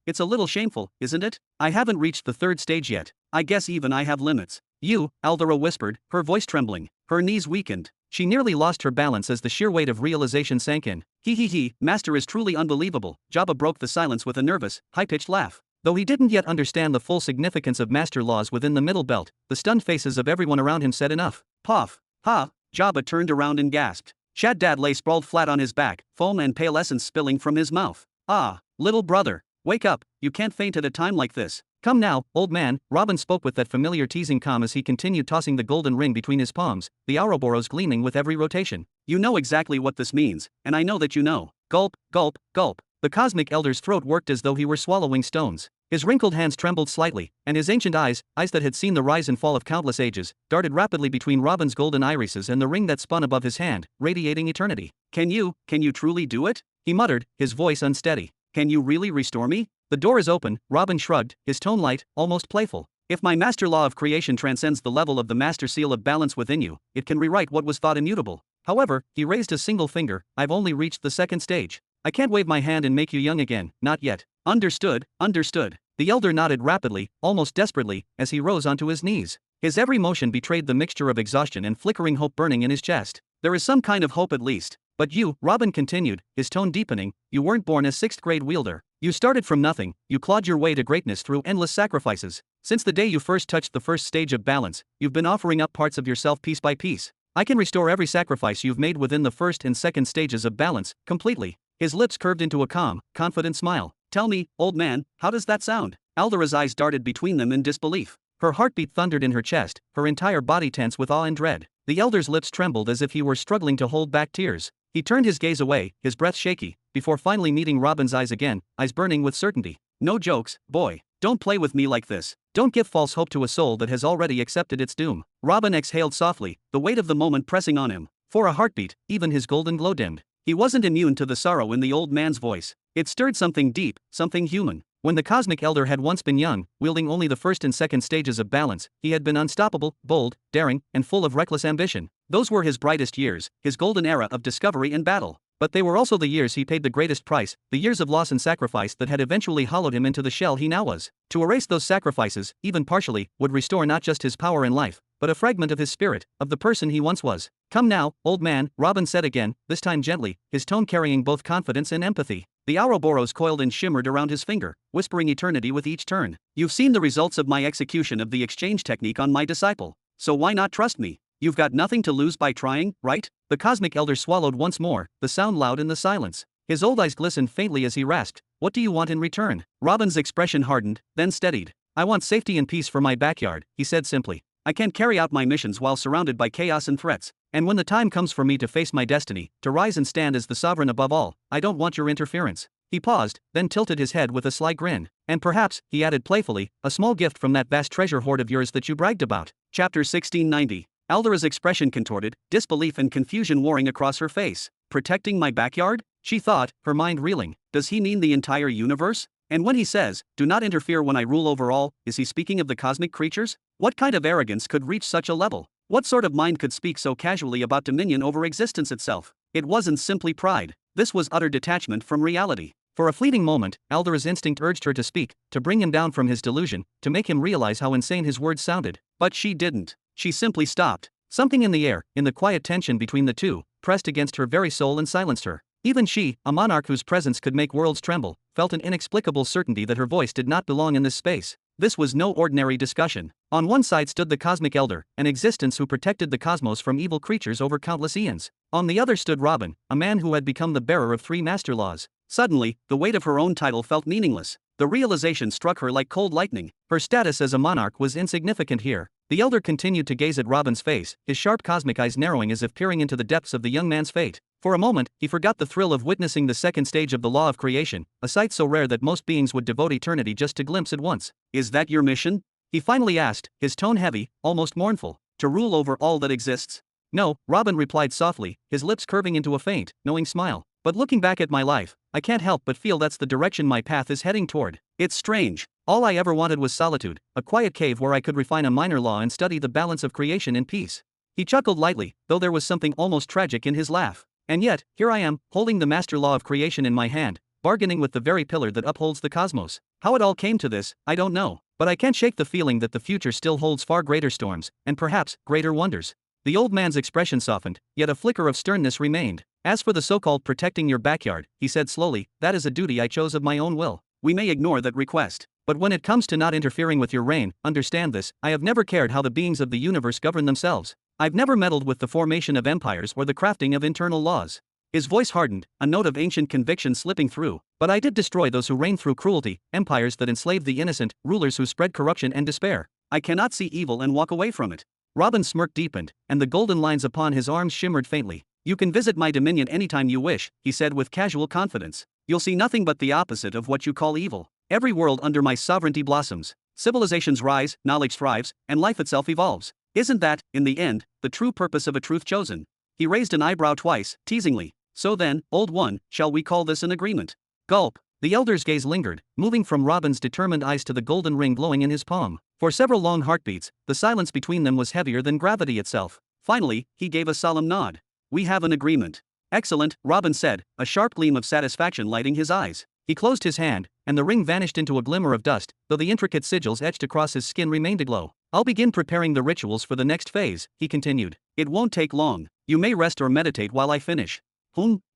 [SPEAKER 1] it's a little shameful, isn't it? I haven't reached the third stage yet. I guess even I have limits." "You," Aldera whispered, her voice trembling. Her knees weakened. She nearly lost her balance as the sheer weight of realization sank in. He, master is truly unbelievable." Jabba broke the silence with a nervous, high-pitched laugh. Though he didn't yet understand the full significance of master laws within the middle belt, the stunned faces of everyone around him said enough. "Puff. Ha!" Jabba turned around and gasped. Shaddad lay sprawled flat on his back, foam and pale essence spilling from his mouth. "Ah, little brother. Wake up, you can't faint at a time like this." "Come now, old man," Robin spoke with that familiar teasing calm as he continued tossing the golden ring between his palms, the Ouroboros gleaming with every rotation. "You know exactly what this means, and I know that you know." Gulp, gulp, gulp. The Cosmic Elder's throat worked as though he were swallowing stones. His wrinkled hands trembled slightly, and his ancient eyes that had seen the rise and fall of countless ages, darted rapidly between Robin's golden irises and the ring that spun above his hand, radiating eternity. Can you truly do it? He muttered, his voice unsteady. Can you really restore me? The door is open, Robin shrugged, his tone light, almost playful. If my master law of creation transcends the level of the master seal of balance within you, it can rewrite what was thought immutable. However, he raised a single finger, I've only reached the second stage. I can't wave my hand and make you young again, not yet. Understood, understood. The elder nodded rapidly, almost desperately, as he rose onto his knees. His every motion betrayed the mixture of exhaustion and flickering hope burning in his chest. There is some kind of hope at least. But you, Robin continued, his tone deepening, you weren't born a 6th grade wielder. You started from nothing, you clawed your way to greatness through endless sacrifices. Since the day you first touched the first stage of balance, you've been offering up parts of yourself piece by piece. I can restore every sacrifice you've made within the first and second stages of balance, completely. His lips curved into a calm, confident smile. Tell me, old man, how does that sound? Aldera's eyes darted between them in disbelief. Her heartbeat thundered in her chest, her entire body tense with awe and dread. The elder's lips trembled as if he were struggling to hold back tears. He turned his gaze away, his breath shaky, before finally meeting Robin's eyes again, eyes burning with certainty. No jokes, boy. Don't play with me like this. Don't give false hope to a soul that has already accepted its doom. Robin exhaled softly, the weight of the moment pressing on him. For a heartbeat, even his golden glow dimmed. He wasn't immune to the sorrow in the old man's voice. It stirred something deep, something human. When the cosmic elder had once been young, wielding only the first and second stages of balance, he had been unstoppable, bold, daring, and full of reckless ambition. Those were his brightest years, his golden era of discovery and battle. But they were also the years he paid the greatest price, the years of loss and sacrifice that had eventually hollowed him into the shell he now was. To erase those sacrifices, even partially, would restore not just his power in life, but a fragment of his spirit, of the person he once was. Come now, old man, Robin said again, this time gently, his tone carrying both confidence and empathy. The Ouroboros coiled and shimmered around his finger, whispering eternity with each turn. You've seen the results of my execution of the exchange technique on my disciple. So why not trust me? You've got nothing to lose by trying, right? The cosmic elder swallowed once more, the sound loud in the silence. His old eyes glistened faintly as he rasped, what do you want in return? Robin's expression hardened, then steadied. I want safety and peace for my backyard, he said simply. I can't carry out my missions while surrounded by chaos and threats. And when the time comes for me to face my destiny, to rise and stand as the sovereign above all, I don't want your interference. He paused, then tilted his head with a sly grin. And perhaps, he added playfully, a small gift from that vast treasure hoard of yours that you bragged about. Chapter 1690. Aldera's expression contorted, disbelief and confusion warring across her face. Protecting my backyard? She thought, her mind reeling. Does he mean the entire universe? And when he says, do not interfere when I rule over all, is he speaking of the cosmic creatures? What kind of arrogance could reach such a level? What sort of mind could speak so casually about dominion over existence itself? It wasn't simply pride. This was utter detachment from reality. For a fleeting moment, Aldera's instinct urged her to speak, to bring him down from his delusion, to make him realize how insane his words sounded. But she didn't. She simply stopped. Something in the air, in the quiet tension between the two, pressed against her very soul and silenced her. Even she, a monarch whose presence could make worlds tremble, felt an inexplicable certainty that her voice did not belong in this space. This was no ordinary discussion. On one side stood the cosmic elder, an existence who protected the cosmos from evil creatures over countless eons. On the other stood Robin, a man who had become the bearer of 3 master laws. Suddenly, the weight of her own title felt meaningless. The realization struck her like cold lightning. Her status as a monarch was insignificant here. The elder continued to gaze at Robin's face, his sharp cosmic eyes narrowing as if peering into the depths of the young man's fate. For a moment, he forgot the thrill of witnessing the second stage of the law of creation, a sight so rare that most beings would devote eternity just to glimpse it once. Is that your mission? He finally asked, his tone heavy, almost mournful. To rule over all that exists? No, Robin replied softly, his lips curving into a faint, knowing smile. But looking back at my life, I can't help but feel that's the direction my path is heading toward. It's strange. All I ever wanted was solitude, a quiet cave where I could refine a minor law and study the balance of creation in peace. He chuckled lightly, though there was something almost tragic in his laugh. And yet, here I am, holding the master law of creation in my hand, bargaining with the very pillar that upholds the cosmos. How it all came to this, I don't know. But I can't shake the feeling that the future still holds far greater storms, and perhaps, greater wonders. The old man's expression softened, yet a flicker of sternness remained. As for the so-called protecting your backyard, he said slowly, that is a duty I chose of my own will. We may ignore that request. But when it comes to not interfering with your reign, understand this, I have never cared how the beings of the universe govern themselves. I've never meddled with the formation of empires or the crafting of internal laws. His voice hardened, a note of ancient conviction slipping through. But I did destroy those who reign through cruelty, empires that enslaved the innocent, rulers who spread corruption and despair. I cannot see evil and walk away from it. Robin's smirk deepened, and the golden lines upon his arms shimmered faintly. You can visit my dominion anytime you wish, he said with casual confidence. You'll see nothing but the opposite of what you call evil. Every world under my sovereignty blossoms. Civilizations rise, knowledge thrives, and life itself evolves. Isn't that, in the end, the true purpose of a truth chosen? He raised an eyebrow twice, teasingly. So then, old one, shall we call this an agreement? Gulp. The elder's gaze lingered, moving from Robin's determined eyes to the golden ring glowing in his palm. For several long heartbeats, the silence between them was heavier than gravity itself. Finally, he gave a solemn nod. We have an agreement. Excellent, Robin said, a sharp gleam of satisfaction lighting his eyes. He closed his hand, and the ring vanished into a glimmer of dust, though the intricate sigils etched across his skin remained aglow. I'll begin preparing the rituals for the next phase, he continued. It won't take long. You may rest or meditate while I finish.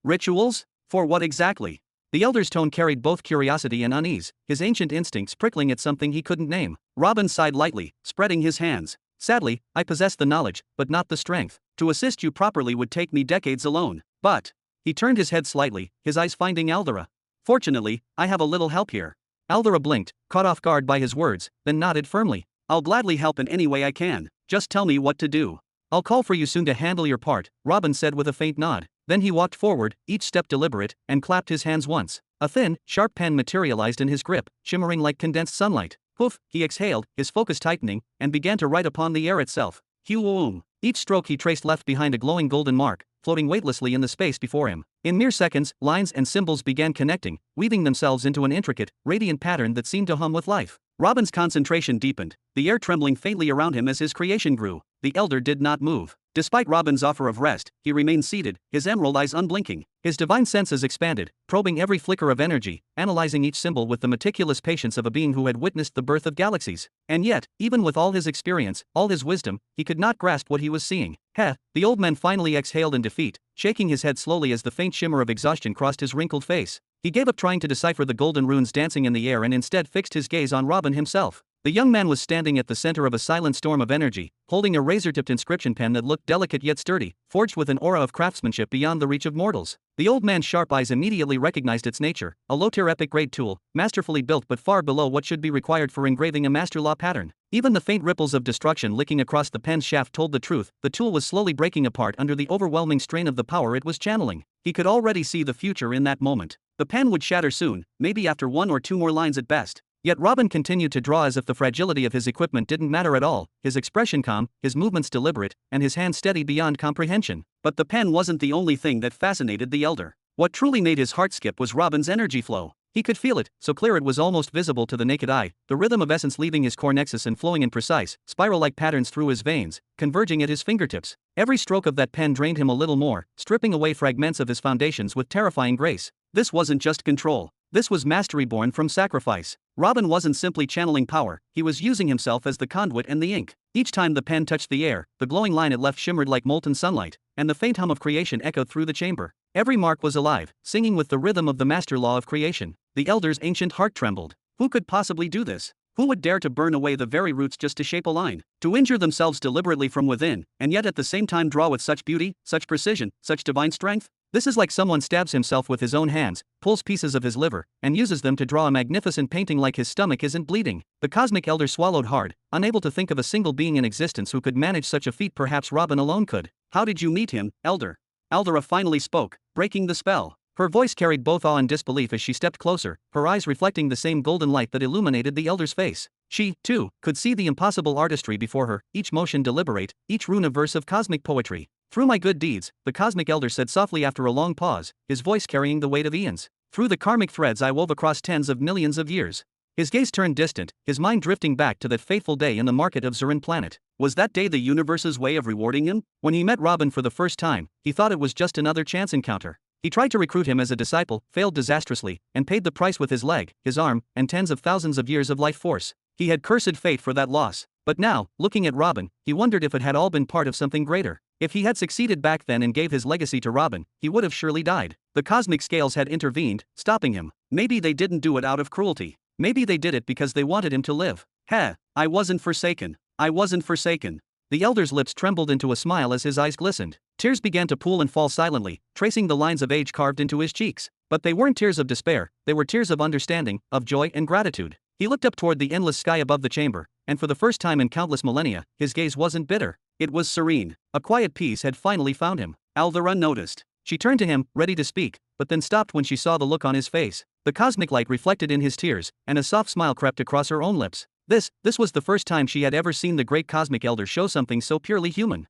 [SPEAKER 1] Rituals? For what exactly? The elder's tone carried both curiosity and unease, his ancient instincts prickling at something he couldn't name. Robin sighed lightly, spreading his hands. Sadly, I possess the knowledge, but not the strength. To assist you properly would take me decades alone. But. He turned his head slightly, his eyes finding Aldera. Fortunately, I have a little help here. Aldera blinked, caught off guard by his words, then nodded firmly. I'll gladly help in any way I can. Just tell me what to do. I'll call for you soon to handle your part, Robin said with a faint nod. Then he walked forward, each step deliberate, and clapped his hands once. A thin, sharp pen materialized in his grip, shimmering like condensed sunlight. Poof, he exhaled, his focus tightening, and began to write upon the air itself. Huoom. Each stroke he traced left behind a glowing golden mark, floating weightlessly in the space before him. In mere seconds, lines and symbols began connecting, weaving themselves into an intricate, radiant pattern that seemed to hum with life. Robin's concentration deepened, the air trembling faintly around him as his creation grew. The elder did not move. Despite Robin's offer of rest, he remained seated, his emerald eyes unblinking. His divine senses expanded, probing every flicker of energy, analyzing each symbol with the meticulous patience of a being who had witnessed the birth of galaxies. And yet, even with all his experience, all his wisdom, he could not grasp what he was seeing. The old man finally exhaled in defeat, shaking his head slowly as the faint shimmer of exhaustion crossed his wrinkled face. He gave up trying to decipher the golden runes dancing in the air and instead fixed his gaze on Robin himself. The young man was standing at the center of a silent storm of energy, holding a razor-tipped inscription pen that looked delicate yet sturdy, forged with an aura of craftsmanship beyond the reach of mortals. The old man's sharp eyes immediately recognized its nature, a low-tier epic-grade tool, masterfully built but far below what should be required for engraving a master law pattern. Even the faint ripples of destruction licking across the pen's shaft told the truth. The tool was slowly breaking apart under the overwhelming strain of the power it was channeling. He could already see the future in that moment. The pen would shatter soon, maybe after one or two more lines at best. Yet Robin continued to draw as if the fragility of his equipment didn't matter at all, his expression calm, his movements deliberate, and his hands steady beyond comprehension. But the pen wasn't the only thing that fascinated the elder. What truly made his heart skip was Robin's energy flow. He could feel it, so clear it was almost visible to the naked eye, the rhythm of essence leaving his core nexus and flowing in precise, spiral-like patterns through his veins, converging at his fingertips. Every stroke of that pen drained him a little more, stripping away fragments of his foundations with terrifying grace. This wasn't just control. This was mastery born from sacrifice. Robin wasn't simply channeling power, he was using himself as the conduit and the ink. Each time the pen touched the air, the glowing line it left shimmered like molten sunlight, and the faint hum of creation echoed through the chamber. Every mark was alive, singing with the rhythm of the master law of creation. The elder's ancient heart trembled. Who could possibly do this? Who would dare to burn away the very roots just to shape a line? To injure themselves deliberately from within, and yet at the same time draw with such beauty, such precision, such divine strength? This is like someone stabs himself with his own hands, pulls pieces of his liver, and uses them to draw a magnificent painting like his stomach isn't bleeding. The cosmic elder swallowed hard, unable to think of a single being in existence who could manage such a feat. Perhaps Robin alone could. How did you meet him, elder? Aldera finally spoke, breaking the spell. Her voice carried both awe and disbelief as she stepped closer, her eyes reflecting the same golden light that illuminated the elder's face. She, too, could see the impossible artistry before her, each motion deliberate, each rune a verse of cosmic poetry. Through my good deeds, the cosmic elder said softly after a long pause, his voice carrying the weight of eons. Through the karmic threads I wove across tens of millions of years. His gaze turned distant, his mind drifting back to that fateful day in the market of Zurin planet. Was that day the universe's way of rewarding him? When he met Robin for the first time, he thought it was just another chance encounter. He tried to recruit him as a disciple, failed disastrously, and paid the price with his leg, his arm, and tens of thousands of years of life force. He had cursed fate for that loss. But now, looking at Robin, he wondered if it had all been part of something greater. If he had succeeded back then and gave his legacy to Robin, he would have surely died. The cosmic scales had intervened, stopping him. Maybe they didn't do it out of cruelty. Maybe they did it because they wanted him to live. I wasn't forsaken. I wasn't forsaken. The elder's lips trembled into a smile as his eyes glistened. Tears began to pool and fall silently, tracing the lines of age carved into his cheeks. But they weren't tears of despair, they were tears of understanding, of joy and gratitude. He looked up toward the endless sky above the chamber, and for the first time in countless millennia, his gaze wasn't bitter. It was serene. A quiet peace had finally found him. Aldera noticed. She turned to him, ready to speak, but then stopped when she saw the look on his face. The cosmic light reflected in his tears, and a soft smile crept across her own lips. This was the first time she had ever seen the great cosmic elder show something so purely human.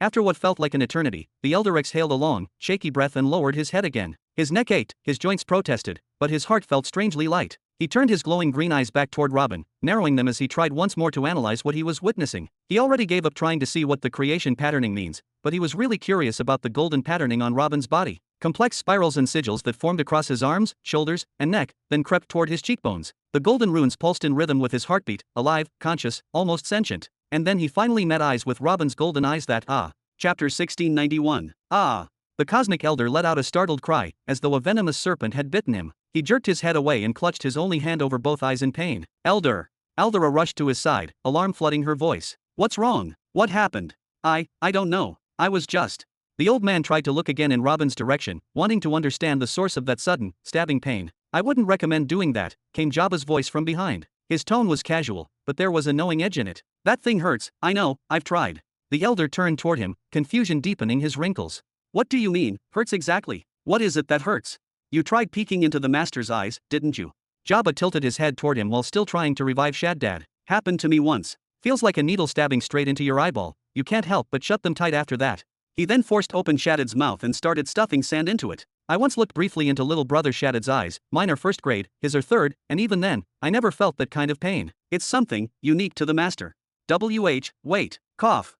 [SPEAKER 1] After what felt like an eternity, the elder exhaled a long, shaky breath and lowered his head again. His neck ached, his joints protested, but his heart felt strangely light. He turned his glowing green eyes back toward Robin, narrowing them as he tried once more to analyze what he was witnessing. He already gave up trying to see what the creation patterning means, but he was really curious about the golden patterning on Robin's body. Complex spirals and sigils that formed across his arms, shoulders, and neck, then crept toward his cheekbones. The golden runes pulsed in rhythm with his heartbeat, alive, conscious, almost sentient. And then he finally met eyes with Robin's golden eyes that Chapter 1691. The cosmic elder let out a startled cry, as though a venomous serpent had bitten him. He jerked his head away and clutched his only hand over both eyes in pain. Elder! Aldera rushed to his side, alarm flooding her voice. What's wrong? What happened? I don't know. I was just. The old man tried to look again in Robin's direction, wanting to understand the source of that sudden, stabbing pain. I wouldn't recommend doing that, came Jabba's voice from behind. His tone was casual, but there was a knowing edge in it. That thing hurts, I know, I've tried. The elder turned toward him, confusion deepening his wrinkles. What do you mean, hurts exactly? What is it that hurts? You tried peeking into the master's eyes, didn't you? Jabba tilted his head toward him while still trying to revive Shaddad. Happened to me once. Feels like a needle stabbing straight into your eyeball. You can't help but shut them tight after that. He then forced open Shaddad's mouth and started stuffing sand into it. I once looked briefly into little brother Shaddad's eyes, mine are first grade, his are third, and even then, I never felt that kind of pain. It's something unique to the master. Wait, cough.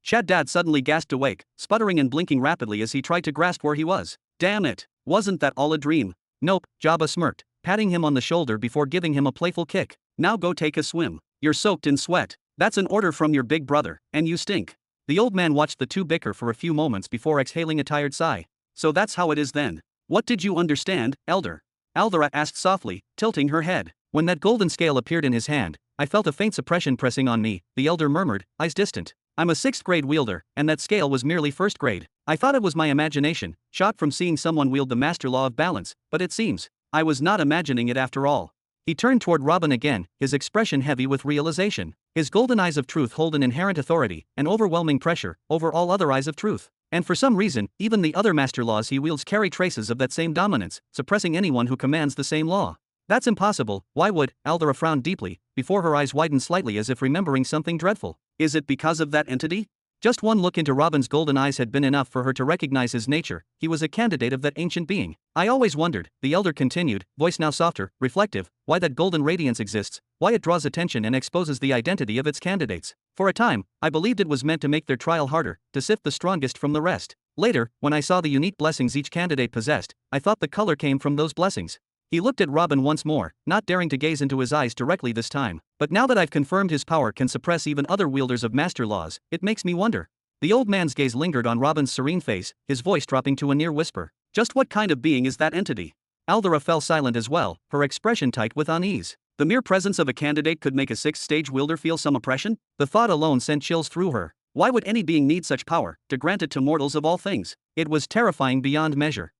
[SPEAKER 1] Shaddad suddenly gasped awake, sputtering and blinking rapidly as he tried to grasp where he was. Damn it, wasn't that all a dream? Nope, Jabba smirked, patting him on the shoulder before giving him a playful kick. Now go take a swim. You're soaked in sweat. That's an order from your big brother, and you stink. The old man watched the two bicker for a few moments before exhaling a tired sigh. So that's how it is then. What did you understand, elder? Aldera asked softly, tilting her head. When that golden scale appeared in his hand, I felt a faint suppression pressing on me, the elder murmured, eyes distant. I'm a 6th grade wielder, and that scale was merely 1st grade. I thought it was my imagination, shot from seeing someone wield the master law of balance, but it seems I was not imagining it after all. He turned toward Robin again, his expression heavy with realization. His golden eyes of truth hold an inherent authority, an overwhelming pressure, over all other eyes of truth. And for some reason, even the other master laws he wields carry traces of that same dominance, suppressing anyone who commands the same law. That's impossible. Why would? Aldera frowned deeply, before her eyes widened slightly as if remembering something dreadful. Is it because of that entity? Just one look into Robin's golden eyes had been enough for her to recognize his nature. He was a candidate of that ancient being. I always wondered, the elder continued, voice now softer, reflective, why that golden radiance exists, why it draws attention and exposes the identity of its candidates. For a time, I believed it was meant to make their trial harder, to sift the strongest from the rest. Later, when I saw the unique blessings each candidate possessed, I thought the color came from those blessings. He looked at Robin once more, not daring to gaze into his eyes directly this time. But now that I've confirmed his power can suppress even other wielders of master laws, it makes me wonder. The old man's gaze lingered on Robin's serene face, his voice dropping to a near whisper. Just what kind of being is that entity? Aldera fell silent as well, her expression tight with unease. The mere presence of a candidate could make a 6th-stage wielder feel some oppression? The thought alone sent chills through her. Why would any being need such power, to grant it to mortals of all things? It was terrifying beyond measure.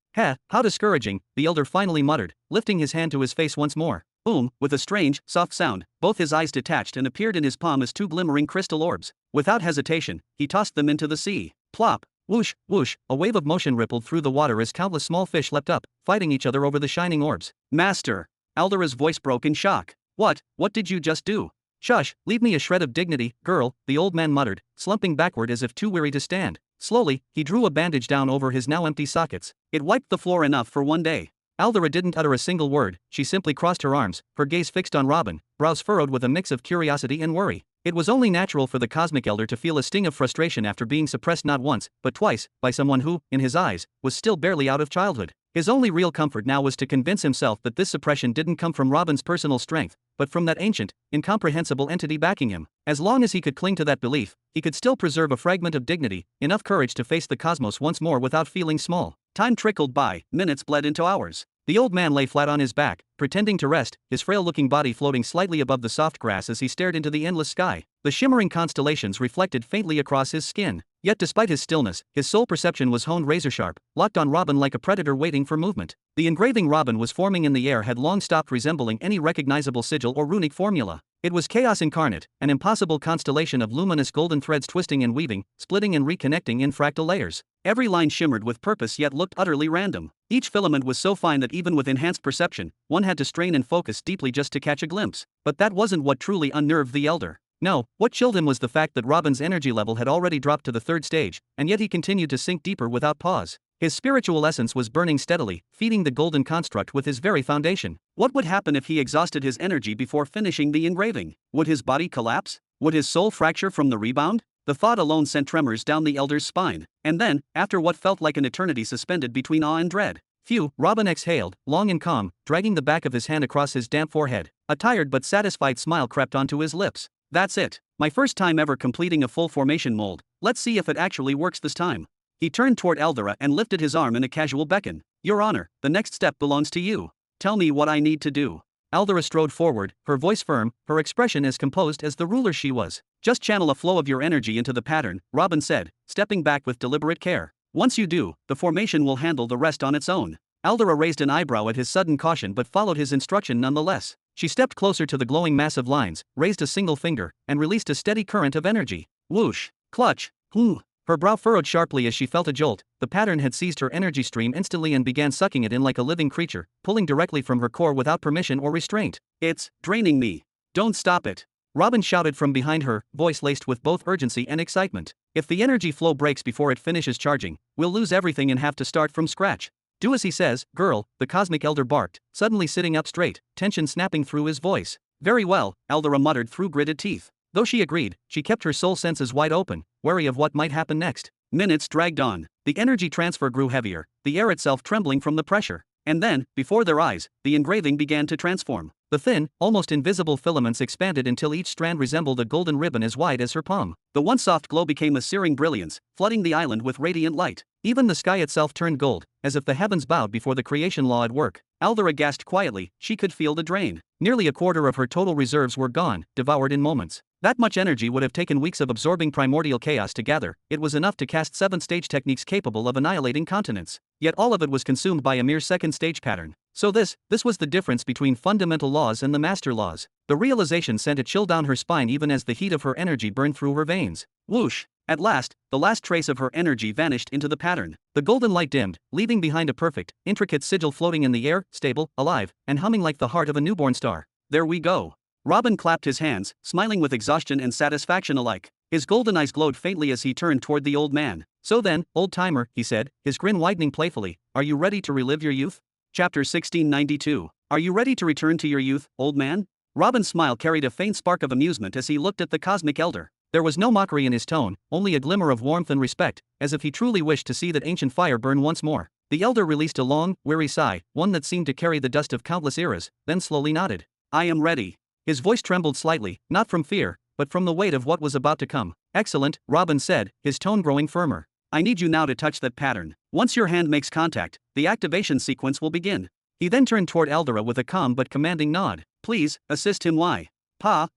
[SPEAKER 1] How discouraging, the elder finally muttered, lifting his hand to his face once more. Boom, with a strange, soft sound, both his eyes detached and appeared in his palm as two glimmering crystal orbs. Without hesitation, he tossed them into the sea. Plop! Whoosh, whoosh, a wave of motion rippled through the water as countless small fish leapt up, fighting each other over the shining orbs. Master! Aldera's voice broke in shock. What did you just do? Shush, leave me a shred of dignity, girl, the old man muttered, slumping backward as if too weary to stand. Slowly, he drew a bandage down over his now empty sockets. It wiped the floor enough for one day. Aldera didn't utter a single word, she simply crossed her arms, her gaze fixed on Robin, brows furrowed with a mix of curiosity and worry. It was only natural for the cosmic elder to feel a sting of frustration after being suppressed not once, but twice, by someone who, in his eyes, was still barely out of childhood. His only real comfort now was to convince himself that this suppression didn't come from Robin's personal strength, but from that ancient, incomprehensible entity backing him. As long as he could cling to that belief, he could still preserve a fragment of dignity, enough courage to face the cosmos once more without feeling small. Time trickled by, minutes bled into hours. The old man lay flat on his back, pretending to rest, his frail-looking body floating slightly above the soft grass as he stared into the endless sky. The shimmering constellations reflected faintly across his skin. Yet despite his stillness, his sole perception was honed razor-sharp, locked on Robin like a predator waiting for movement. The engraving Robin was forming in the air had long stopped resembling any recognizable sigil or runic formula. It was chaos incarnate, an impossible constellation of luminous golden threads twisting and weaving, splitting and reconnecting in fractal layers. Every line shimmered with purpose yet looked utterly random. Each filament was so fine that even with enhanced perception, one had to strain and focus deeply just to catch a glimpse. But that wasn't what truly unnerved the elder. No, what chilled him was the fact that Robin's energy level had already dropped to the third stage, and yet he continued to sink deeper without pause. His spiritual essence was burning steadily, feeding the golden construct with his very foundation. What would happen if he exhausted his energy before finishing the engraving? Would his body collapse? Would his soul fracture from the rebound? The thought alone sent tremors down the elder's spine. And then, after what felt like an eternity suspended between awe and dread, phew, Robin exhaled, long and calm, dragging the back of his hand across his damp forehead. A tired but satisfied smile crept onto his lips. That's it. My first time ever completing a full formation mold. Let's see if it actually works this time. He turned toward Eldera and lifted his arm in a casual beckon. Your Honor, the next step belongs to you. Tell me what I need to do. Eldera strode forward, her voice firm, her expression as composed as the ruler she was. Just channel a flow of your energy into the pattern, Robin said, stepping back with deliberate care. Once you do, the formation will handle the rest on its own. Eldera raised an eyebrow at his sudden caution but followed his instruction nonetheless. She stepped closer to the glowing mass of lines, raised a single finger, and released a steady current of energy. Whoosh! Clutch! Whoo! Her brow furrowed sharply as she felt a jolt. The pattern had seized her energy stream instantly and began sucking it in like a living creature, pulling directly from her core without permission or restraint. It's draining me. Don't stop it. Robin shouted from behind her, voice laced with both urgency and excitement. If the energy flow breaks before it finishes charging, we'll lose everything and have to start from scratch. Do as he says, girl, the cosmic elder barked, suddenly sitting up straight, tension snapping through his voice. Very well, Eldera muttered through gritted teeth. Though she agreed, she kept her soul senses wide open, wary of what might happen next. Minutes dragged on. The energy transfer grew heavier, the air itself trembling from the pressure. And then, before their eyes, the engraving began to transform. The thin, almost invisible filaments expanded until each strand resembled a golden ribbon as wide as her palm. The once soft glow became a searing brilliance, flooding the island with radiant light. Even the sky itself turned gold, as if the heavens bowed before the creation law at work. Eldera gasped quietly, she could feel the drain. Nearly a quarter of her total reserves were gone, devoured in moments. That much energy would have taken weeks of absorbing primordial chaos to gather. It was enough to cast 7 stage techniques capable of annihilating continents. Yet all of it was consumed by a mere second stage pattern. So this was the difference between fundamental laws and the master laws. The realization sent a chill down her spine even as the heat of her energy burned through her veins. Whoosh! At last, the last trace of her energy vanished into the pattern. The golden light dimmed, leaving behind a perfect, intricate sigil floating in the air, stable, alive, and humming like the heart of a newborn star. There we go. Robin clapped his hands, smiling with exhaustion and satisfaction alike. His golden eyes glowed faintly as he turned toward the old man. So then, old-timer, he said, his grin widening playfully, are you ready to relive your youth? Chapter 1692. Are you ready to return to your youth, old man? Robin's smile carried a faint spark of amusement as he looked at the cosmic elder. There was no mockery in his tone, only a glimmer of warmth and respect, as if he truly wished to see that ancient fire burn once more. The elder released a long, weary sigh, one that seemed to carry the dust of countless eras, then slowly nodded. I am ready. His voice trembled slightly, not from fear, but from the weight of what was about to come. Excellent, Robin said, his tone growing firmer. I need you now to touch that pattern. Once your hand makes contact, the activation sequence will begin. He then turned toward Eldera with a calm but commanding nod. Please, assist him. Why? Pa.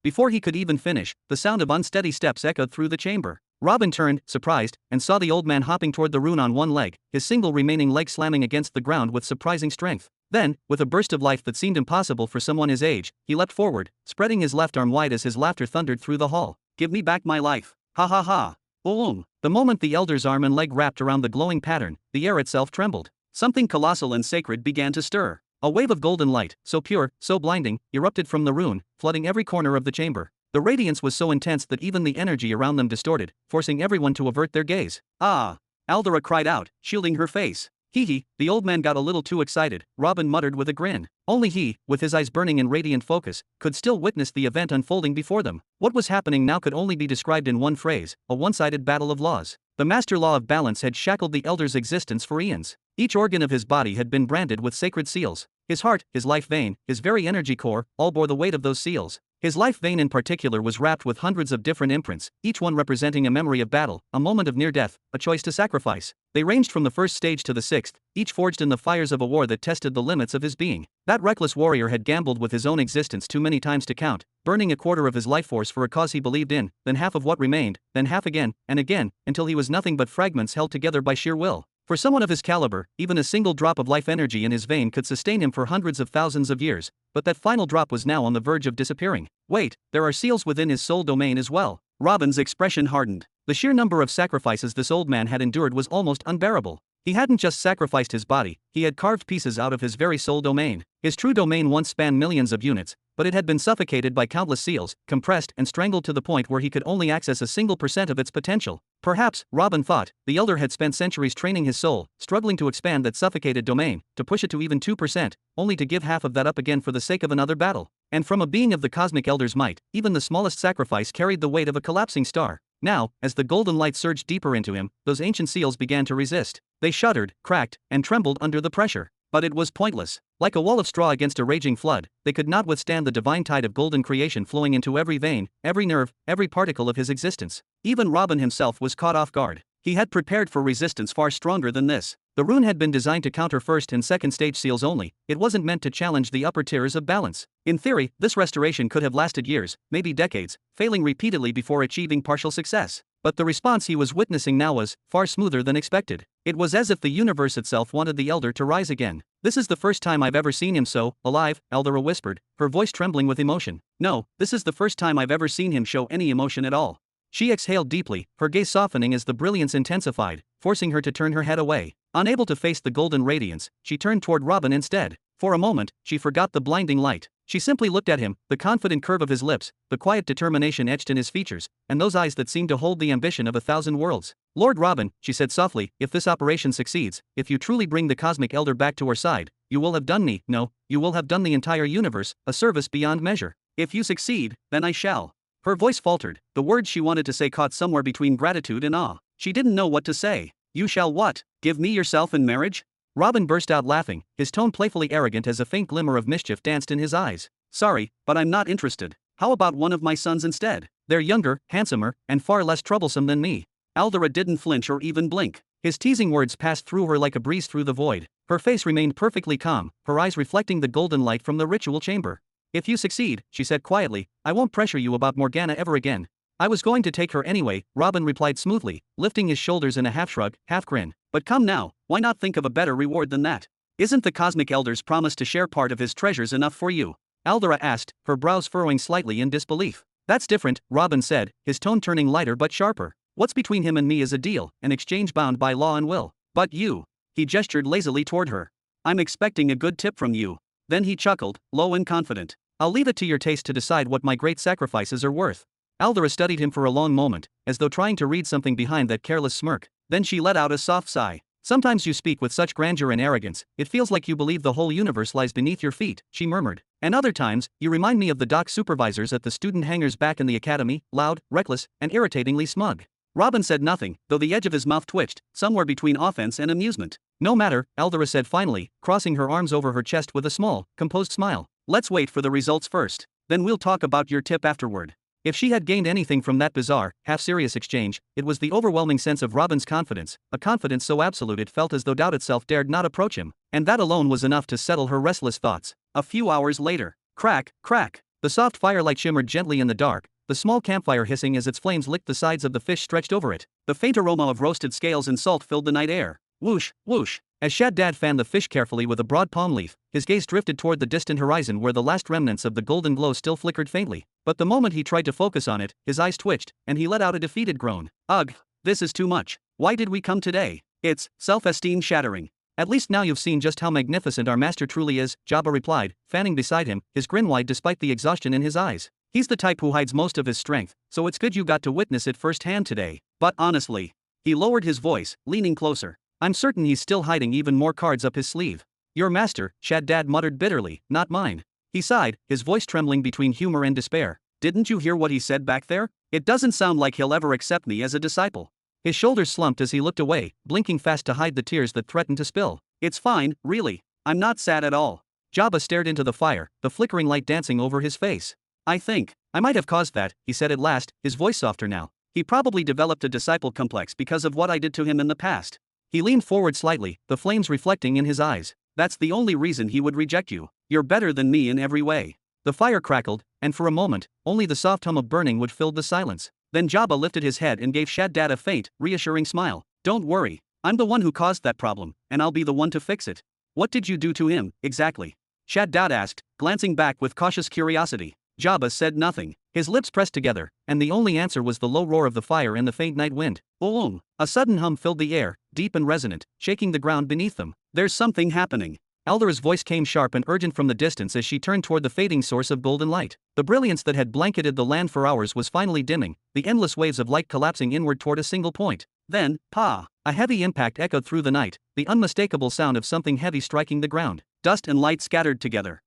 [SPEAKER 1] Before he could even finish, the sound of unsteady steps echoed through the chamber. Robin turned, surprised, and saw the old man hopping toward the rune on one leg, his single remaining leg slamming against the ground with surprising strength. Then, with a burst of life that seemed impossible for someone his age, he leapt forward, spreading his left arm wide as his laughter thundered through the hall. Give me back my life. Ha ha ha. Boom. The moment the elder's arm and leg wrapped around the glowing pattern, the air itself trembled. Something colossal and sacred began to stir. A wave of golden light, so pure, so blinding, erupted from the rune, flooding every corner of the chamber. The radiance was so intense that even the energy around them distorted, forcing everyone to avert their gaze. Ah! Eldera cried out, shielding her face. Hee, the old man got a little too excited, Robin muttered with a grin. Only he, with his eyes burning in radiant focus, could still witness the event unfolding before them. What was happening now could only be described in one phrase, a one-sided battle of laws. The master law of balance had shackled the elder's existence for eons. Each organ of his body had been branded with sacred seals. His heart, his life vein, his very energy core, all bore the weight of those seals. His life vein in particular was wrapped with hundreds of different imprints, each one representing a memory of battle, a moment of near death, a choice to sacrifice. They ranged from the first stage to the sixth, each forged in the fires of a war that tested the limits of his being. That reckless warrior had gambled with his own existence too many times to count, burning a quarter of his life force for a cause he believed in, then half of what remained, then half again, and again, until he was nothing but fragments held together by sheer will. For someone of his caliber, even a single drop of life energy in his vein could sustain him for hundreds of thousands of years, but that final drop was now on the verge of disappearing. Wait, there are seals within his soul domain as well. Robin's expression hardened. The sheer number of sacrifices this old man had endured was almost unbearable. He hadn't just sacrificed his body, he had carved pieces out of his very soul domain. His true domain once spanned millions of units, but it had been suffocated by countless seals, compressed and strangled to the point where he could only access a single percent of its potential. Perhaps, Robin thought, the elder had spent centuries training his soul, struggling to expand that suffocated domain, to push it to even 2%, only to give half of that up again for the sake of another battle. And from a being of the cosmic elder's might, even the smallest sacrifice carried the weight of a collapsing star. Now, as the golden light surged deeper into him, those ancient seals began to resist. They shuddered, cracked, and trembled under the pressure. But it was pointless. Like a wall of straw against a raging flood, they could not withstand the divine tide of golden creation flowing into every vein, every nerve, every particle of his existence. Even Robin himself was caught off guard. He had prepared for resistance far stronger than this. The rune had been designed to counter first and second stage seals only, it wasn't meant to challenge the upper tiers of balance. In theory, this restoration could have lasted years, maybe decades, failing repeatedly before achieving partial success. But the response he was witnessing now was far smoother than expected. It was as if the universe itself wanted the elder to rise again. This is the first time I've ever seen him so alive, Eldera whispered, her voice trembling with emotion. No, this is the first time I've ever seen him show any emotion at all. She exhaled deeply, her gaze softening as the brilliance intensified, forcing her to turn her head away. Unable to face the golden radiance, she turned toward Robin instead. For a moment, she forgot the blinding light. She simply looked at him, the confident curve of his lips, the quiet determination etched in his features, and those eyes that seemed to hold the ambition of 1,000 worlds. Lord Robin, she said softly, if this operation succeeds, if you truly bring the cosmic elder back to our side, you will have done me, no, you will have done the entire universe, a service beyond measure. If you succeed, then I shall. Her voice faltered, the words she wanted to say caught somewhere between gratitude and awe. She didn't know what to say. You shall what? Give me yourself in marriage? Robin burst out laughing, his tone playfully arrogant as a faint glimmer of mischief danced in his eyes. Sorry, but I'm not interested. How about one of my sons instead? They're younger, handsomer, and far less troublesome than me. Eldera didn't flinch or even blink. His teasing words passed through her like a breeze through the void. Her face remained perfectly calm, her eyes reflecting the golden light from the ritual chamber. If you succeed, she said quietly, I won't pressure you about Morgana ever again. I was going to take her anyway, Robin replied smoothly, lifting his shoulders in a half-shrug, half-grin. But come now, why not think of a better reward than that? Isn't the cosmic elder's promise to share part of his treasures enough for you? Eldera asked, her brows furrowing slightly in disbelief. That's different, Robin said, his tone turning lighter but sharper. What's between him and me is a deal, an exchange bound by law and will. But you. He gestured lazily toward her. I'm expecting a good tip from you. Then he chuckled, low and confident. I'll leave it to your taste to decide what my great sacrifices are worth. Eldera studied him for a long moment, as though trying to read something behind that careless smirk. Then she let out a soft sigh. Sometimes you speak with such grandeur and arrogance, it feels like you believe the whole universe lies beneath your feet, she murmured. And other times, you remind me of the dock supervisors at the student hangars back in the academy, loud, reckless, and irritatingly smug. Robin said nothing, though the edge of his mouth twitched, somewhere between offense and amusement. No matter, Eldera said finally, crossing her arms over her chest with a small, composed smile. Let's wait for the results first. Then we'll talk about your tip afterward. If she had gained anything from that bizarre, half-serious exchange, it was the overwhelming sense of Robin's confidence, a confidence so absolute it felt as though doubt itself dared not approach him, and that alone was enough to settle her restless thoughts. A few hours later. Crack, crack. The soft firelight shimmered gently in the dark, the small campfire hissing as its flames licked the sides of the fish stretched over it. The faint aroma of roasted scales and salt filled the night air. Whoosh, whoosh. As Shaddad fanned the fish carefully with a broad palm leaf, his gaze drifted toward the distant horizon where the last remnants of the golden glow still flickered faintly. But the moment he tried to focus on it, his eyes twitched, and he let out a defeated groan. Ugh, this is too much. Why did we come today? It's self-esteem shattering. At least now you've seen just how magnificent our master truly is, Jabba replied, fanning beside him, his grin wide despite the exhaustion in his eyes. He's the type who hides most of his strength, so it's good you got to witness it firsthand today. But honestly. He lowered his voice, leaning closer. I'm certain he's still hiding even more cards up his sleeve. Your master, Shaddad muttered bitterly, not mine. He sighed, his voice trembling between humor and despair. Didn't you hear what he said back there? It doesn't sound like he'll ever accept me as a disciple. His shoulders slumped as he looked away, blinking fast to hide the tears that threatened to spill. It's fine, really. I'm not sad at all. Jabba stared into the fire, the flickering light dancing over his face. I think I might have caused that, he said at last, his voice softer now. He probably developed a disciple complex because of what I did to him in the past. He leaned forward slightly, the flames reflecting in his eyes. That's the only reason he would reject you. You're better than me in every way. The fire crackled, and for a moment, only the soft hum of burning wood filled the silence. Then Jabba lifted his head and gave Shaddad a faint, reassuring smile. Don't worry. I'm the one who caused that problem, and I'll be the one to fix it. What did you do to him, exactly? Shaddad asked, glancing back with cautious curiosity. Jabba said nothing. His lips pressed together, and the only answer was the low roar of the fire and the faint night wind. Boom! A sudden hum filled the air, deep and resonant, shaking the ground beneath them. There's something happening. Aldera's voice came sharp and urgent from the distance as she turned toward the fading source of golden light. The brilliance that had blanketed the land for hours was finally dimming, the endless waves of light collapsing inward toward a single point. Then, pa! A heavy impact echoed through the night, the unmistakable sound of something heavy striking the ground. Dust and light scattered together.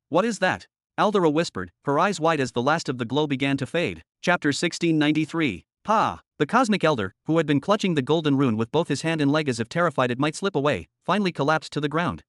[SPEAKER 1] What is that? Aldera whispered, her eyes wide as the last of the glow began to fade. Chapter 1693. Pa! The cosmic elder, who had been clutching the golden rune with both his hand and leg as if terrified it might slip away, finally collapsed to the ground.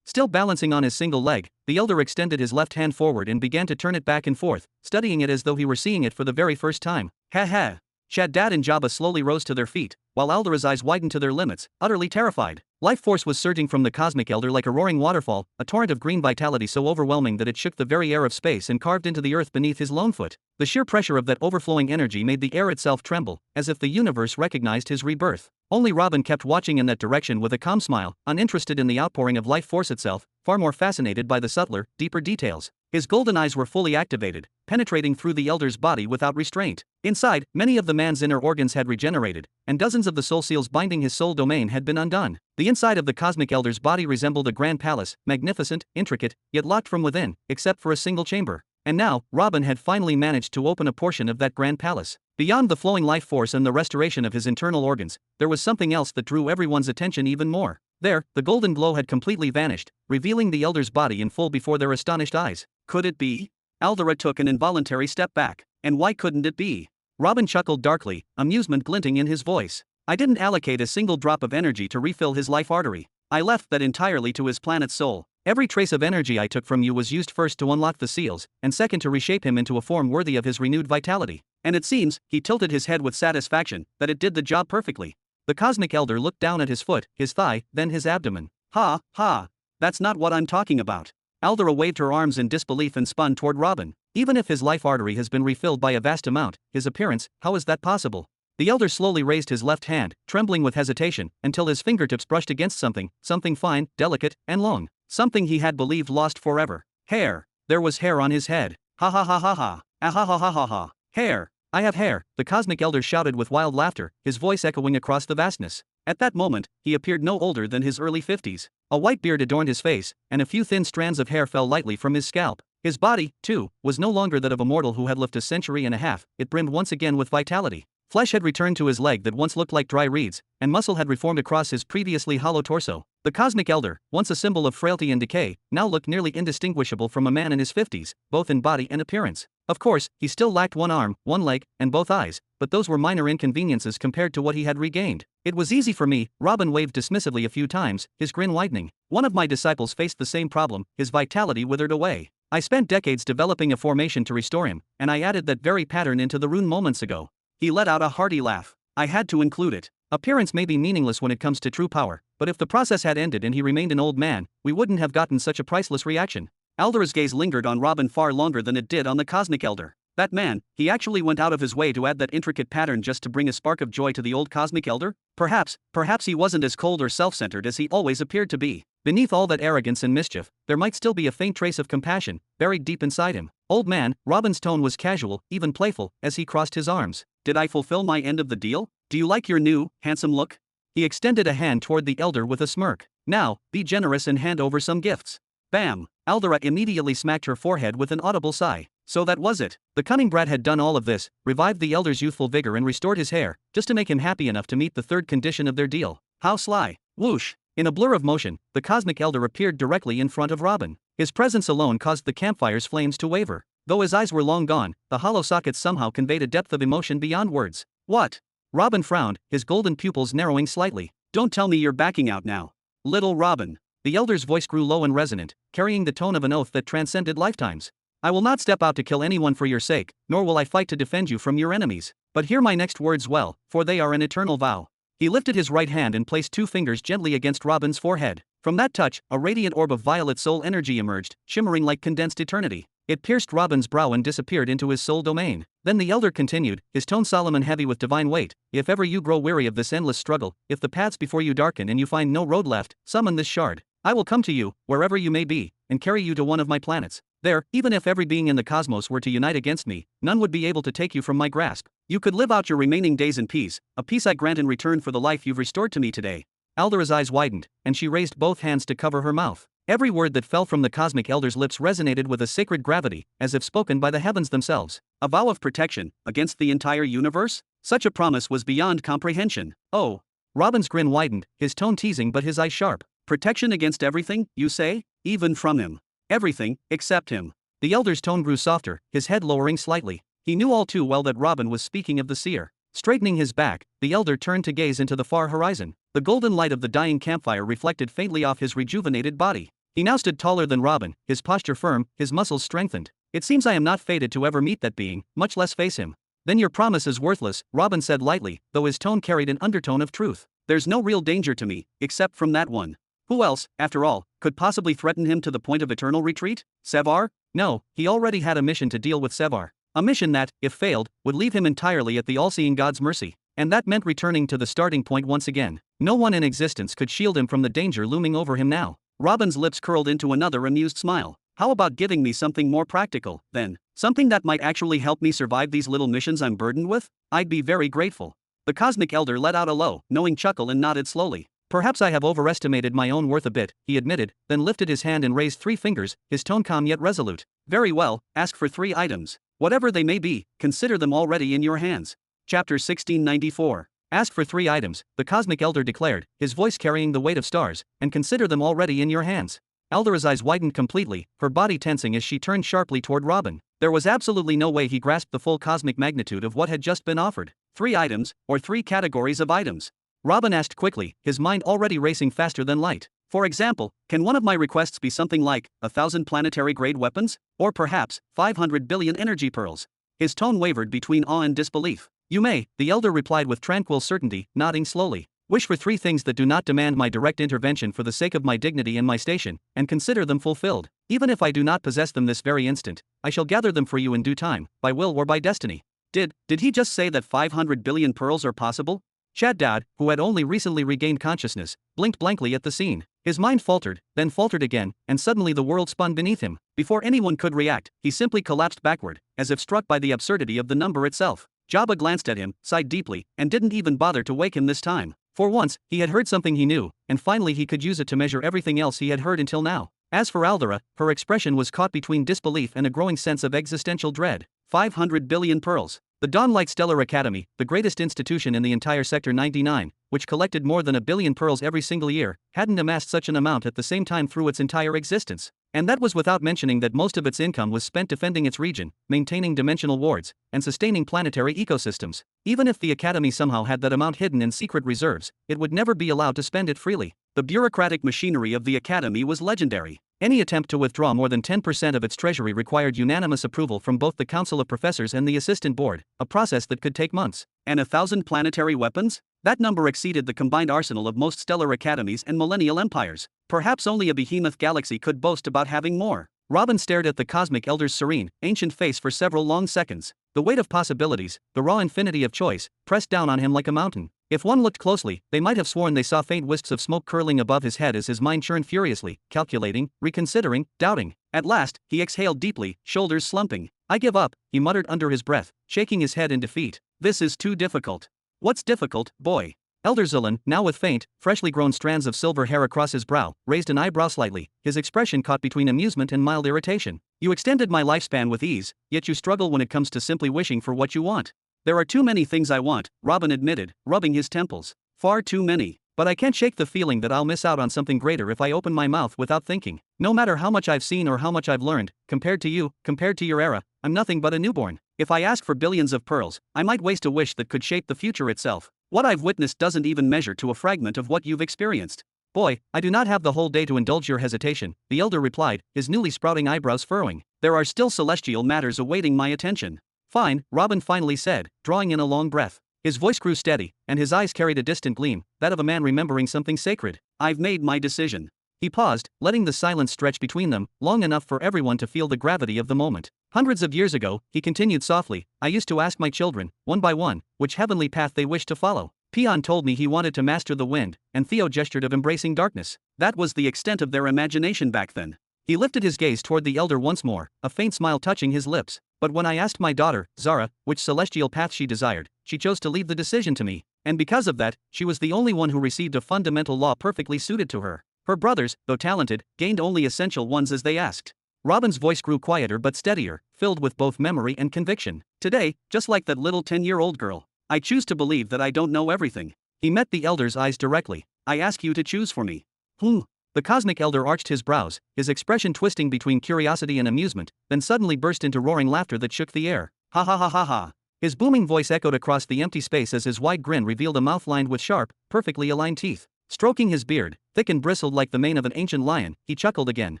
[SPEAKER 1] Still balancing on his single leg, the elder extended his left hand forward and began to turn it back and forth, studying it as though he were seeing it for the very first time. Ha ha! Shaddad and Jabba slowly rose to their feet, while Aldera's eyes widened to their limits, utterly terrified. Life force was surging from the cosmic elder like a roaring waterfall, a torrent of green vitality so overwhelming that it shook the very air of space and carved into the earth beneath his lone foot. The sheer pressure of that overflowing energy made the air itself tremble, as if the universe recognized his rebirth. Only Robin kept watching in that direction with a calm smile, uninterested in the outpouring of life force itself, far more fascinated by the subtler, deeper details. His golden eyes were fully activated, penetrating through the elder's body without restraint. Inside, many of the man's inner organs had regenerated, and dozens of the soul seals binding his soul domain had been undone. The inside of the cosmic elder's body resembled a grand palace, magnificent, intricate, yet locked from within, except for a single chamber. And now, Robin had finally managed to open a portion of that grand palace. Beyond the flowing life force and the restoration of his internal organs, there was something else that drew everyone's attention even more. There, the golden glow had completely vanished, revealing the elder's body in full before their astonished eyes. Could it be? Aldera took an involuntary step back. And why couldn't it be? Robin chuckled darkly, amusement glinting in his voice. I didn't allocate a single drop of energy to refill his life artery. I left that entirely to his planet's soul. Every trace of energy I took from you was used first to unlock the seals, and second to reshape him into a form worthy of his renewed vitality. And it seems, he tilted his head with satisfaction, that it did the job perfectly. The cosmic elder looked down at his foot, his thigh, then his abdomen. Ha, ha! That's not what I'm talking about. Aldera waved her arms in disbelief and spun toward Robin. Even if his life artery has been refilled by a vast amount, his appearance, how is that possible? The elder slowly raised his left hand, trembling with hesitation, until his fingertips brushed against something fine, delicate, and long. Something he had believed lost forever. Hair. There was hair on his head. Ha ha ha ha ha. Ah ha ha ha ha ha. Hair. I have hair, the cosmic elder shouted with wild laughter, his voice echoing across the vastness. At that moment, he appeared no older than his early 50s. A white beard adorned his face, and a few thin strands of hair fell lightly from his scalp. His body, too, was no longer that of a mortal who had lived a century and a half, it brimmed once again with vitality. Flesh had returned to his leg that once looked like dry reeds, and muscle had reformed across his previously hollow torso. The cosmic elder, once a symbol of frailty and decay, now looked nearly indistinguishable from a man in his 50s, both in body and appearance. Of course, he still lacked one arm, one leg, and both eyes, but those were minor inconveniences compared to what he had regained. It was easy for me, Robin waved dismissively a few times, his grin widening. One of my disciples faced the same problem, his vitality withered away. I spent decades developing a formation to restore him, and I added that very pattern into the rune moments ago. He let out a hearty laugh. I had to include it. Appearance may be meaningless when it comes to true power, but if the process had ended and he remained an old man, we wouldn't have gotten such a priceless reaction. Aldera's gaze lingered on Robin far longer than it did on the cosmic elder. That man, he actually went out of his way to add that intricate pattern just to bring a spark of joy to the old cosmic elder? Perhaps he wasn't as cold or self-centered as he always appeared to be. Beneath all that arrogance and mischief, there might still be a faint trace of compassion, buried deep inside him. Old man, Robin's tone was casual, even playful, as he crossed his arms. Did I fulfill my end of the deal? Do you like your new, handsome look? He extended a hand toward the elder with a smirk. Now, be generous and hand over some gifts. Bam! Aldera immediately smacked her forehead with an audible sigh. So that was it. The cunning brat had done all of this, revived the elder's youthful vigor and restored his hair, just to make him happy enough to meet the third condition of their deal. How sly. Whoosh! In a blur of motion, the cosmic elder appeared directly in front of Robin. His presence alone caused the campfire's flames to waver. Though his eyes were long gone, the hollow sockets somehow conveyed a depth of emotion beyond words. What? Robin frowned, his golden pupils narrowing slightly. Don't tell me you're backing out now. Little Robin. The elder's voice grew low and resonant, carrying the tone of an oath that transcended lifetimes. I will not step out to kill anyone for your sake, nor will I fight to defend you from your enemies. But hear my next words well, for they are an eternal vow. He lifted his right hand and placed two fingers gently against Robin's forehead. From that touch, a radiant orb of violet soul energy emerged, shimmering like condensed eternity. It pierced Robin's brow and disappeared into his soul domain. Then the elder continued, his tone solemn and heavy with divine weight. If ever you grow weary of this endless struggle, if the paths before you darken and you find no road left, summon this shard. I will come to you, wherever you may be, and carry you to one of my planets. There, even if every being in the cosmos were to unite against me, none would be able to take you from my grasp. You could live out your remaining days in peace, a peace I grant in return for the life you've restored to me today. Aldera's eyes widened, and she raised both hands to cover her mouth. Every word that fell from the cosmic elder's lips resonated with a sacred gravity, as if spoken by the heavens themselves. A vow of protection, against the entire universe? Such a promise was beyond comprehension. Oh. Robin's grin widened, his tone teasing but his eyes sharp. Protection against everything, you say? Even from him. Everything, except him. The elder's tone grew softer, his head lowering slightly. He knew all too well that Robin was speaking of the seer. Straightening his back, the elder turned to gaze into the far horizon. The golden light of the dying campfire reflected faintly off his rejuvenated body. He now stood taller than Robin, his posture firm, his muscles strengthened. It seems I am not fated to ever meet that being, much less face him. Then your promise is worthless, Robin said lightly, though his tone carried an undertone of truth. There's no real danger to me, except from that one. Who else, after all, could possibly threaten him to the point of eternal retreat? Sevar? No, he already had a mission to deal with Sevar. A mission that, if failed, would leave him entirely at the all-seeing God's mercy. And that meant returning to the starting point once again. No one in existence could shield him from the danger looming over him now. Robin's lips curled into another amused smile. How about giving me something more practical, then? Something that might actually help me survive these little missions I'm burdened with? I'd be very grateful. The cosmic elder let out a low, knowing chuckle and nodded slowly. Perhaps I have overestimated my own worth a bit, he admitted, then lifted his hand and raised 3 fingers, his tone calm yet resolute. Very well, ask for 3 items. Whatever they may be, consider them already in your hands. Chapter 1694. Ask for 3 items, the cosmic elder declared, his voice carrying the weight of stars, and consider them already in your hands. Aldera's eyes widened completely, her body tensing as she turned sharply toward Robin. There was absolutely no way he grasped the full cosmic magnitude of what had just been offered. 3 items, or 3 categories of items? Robin asked quickly, his mind already racing faster than light. For example, can one of my requests be something like 1,000 planetary-grade weapons? Or perhaps 500 billion energy pearls? His tone wavered between awe and disbelief. You may, the elder replied with tranquil certainty, nodding slowly. Wish for 3 things that do not demand my direct intervention for the sake of my dignity and my station, and consider them fulfilled. Even if I do not possess them this very instant, I shall gather them for you in due time, by will or by destiny. Did he just say that 500 billion pearls are possible? Shaddad, who had only recently regained consciousness, blinked blankly at the scene. His mind faltered, then faltered again, and suddenly the world spun beneath him. Before anyone could react, he simply collapsed backward, as if struck by the absurdity of the number itself. Jabba glanced at him, sighed deeply, and didn't even bother to wake him this time. For once, he had heard something he knew, and finally he could use it to measure everything else he had heard until now. As for Aldera, her expression was caught between disbelief and a growing sense of existential dread. 500 billion pearls. The Dawnlight Stellar Academy, the greatest institution in the entire Sector 99, which collected more than 1 billion pearls every single year, hadn't amassed such an amount at the same time through its entire existence. And that was without mentioning that most of its income was spent defending its region, maintaining dimensional wards, and sustaining planetary ecosystems. Even if the Academy somehow had that amount hidden in secret reserves, it would never be allowed to spend it freely. The bureaucratic machinery of the Academy was legendary. Any attempt to withdraw more than 10% of its treasury required unanimous approval from both the Council of Professors and the Assistant Board, a process that could take months. And 1,000 planetary weapons? That number exceeded the combined arsenal of most stellar academies and millennial empires. Perhaps only a behemoth galaxy could boast about having more. Robin stared at the cosmic elder's serene, ancient face for several long seconds. The weight of possibilities, the raw infinity of choice, pressed down on him like a mountain. If one looked closely, they might have sworn they saw faint wisps of smoke curling above his head as his mind churned furiously, calculating, reconsidering, doubting. At last, he exhaled deeply, shoulders slumping. I give up, he muttered under his breath, shaking his head in defeat. This is too difficult. What's difficult, boy? Elder Zillan, now with faint, freshly grown strands of silver hair across his brow, raised an eyebrow slightly, his expression caught between amusement and mild irritation. You extended my lifespan with ease, yet you struggle when it comes to simply wishing for what you want. There are too many things I want, Robin admitted, rubbing his temples. Far too many. But I can't shake the feeling that I'll miss out on something greater if I open my mouth without thinking. No matter how much I've seen or how much I've learned, compared to you, compared to your era, I'm nothing but a newborn. If I ask for billions of pearls, I might waste a wish that could shape the future itself. What I've witnessed doesn't even measure to a fragment of what you've experienced. Boy, I do not have the whole day to indulge your hesitation, the elder replied, his newly sprouting eyebrows furrowing. There are still celestial matters awaiting my attention. Fine, Robin finally said, drawing in a long breath. His voice grew steady, and his eyes carried a distant gleam, that of a man remembering something sacred. I've made my decision. He paused, letting the silence stretch between them, long enough for everyone to feel the gravity of the moment. Hundreds of years ago, he continued softly, I used to ask my children, one by one, which heavenly path they wished to follow. Peon told me he wanted to master the wind, and Theo gestured of embracing darkness. That was the extent of their imagination back then. He lifted his gaze toward the elder once more, a faint smile touching his lips. But when I asked my daughter, Zara, which celestial path she desired, she chose to leave the decision to me. And because of that, she was the only one who received a fundamental law perfectly suited to her. Her brothers, though talented, gained only essential ones as they asked. Robin's voice grew quieter but steadier, filled with both memory and conviction. Today, just like that little 10-year-old girl, I choose to believe that I don't know everything. He met the elder's eyes directly. I ask you to choose for me. The cosmic elder arched his brows, his expression twisting between curiosity and amusement, then suddenly burst into roaring laughter that shook the air. Ha ha ha ha ha. His booming voice echoed across the empty space as his wide grin revealed a mouth lined with sharp, perfectly aligned teeth. Stroking his beard, thick and bristled like the mane of an ancient lion, he chuckled again.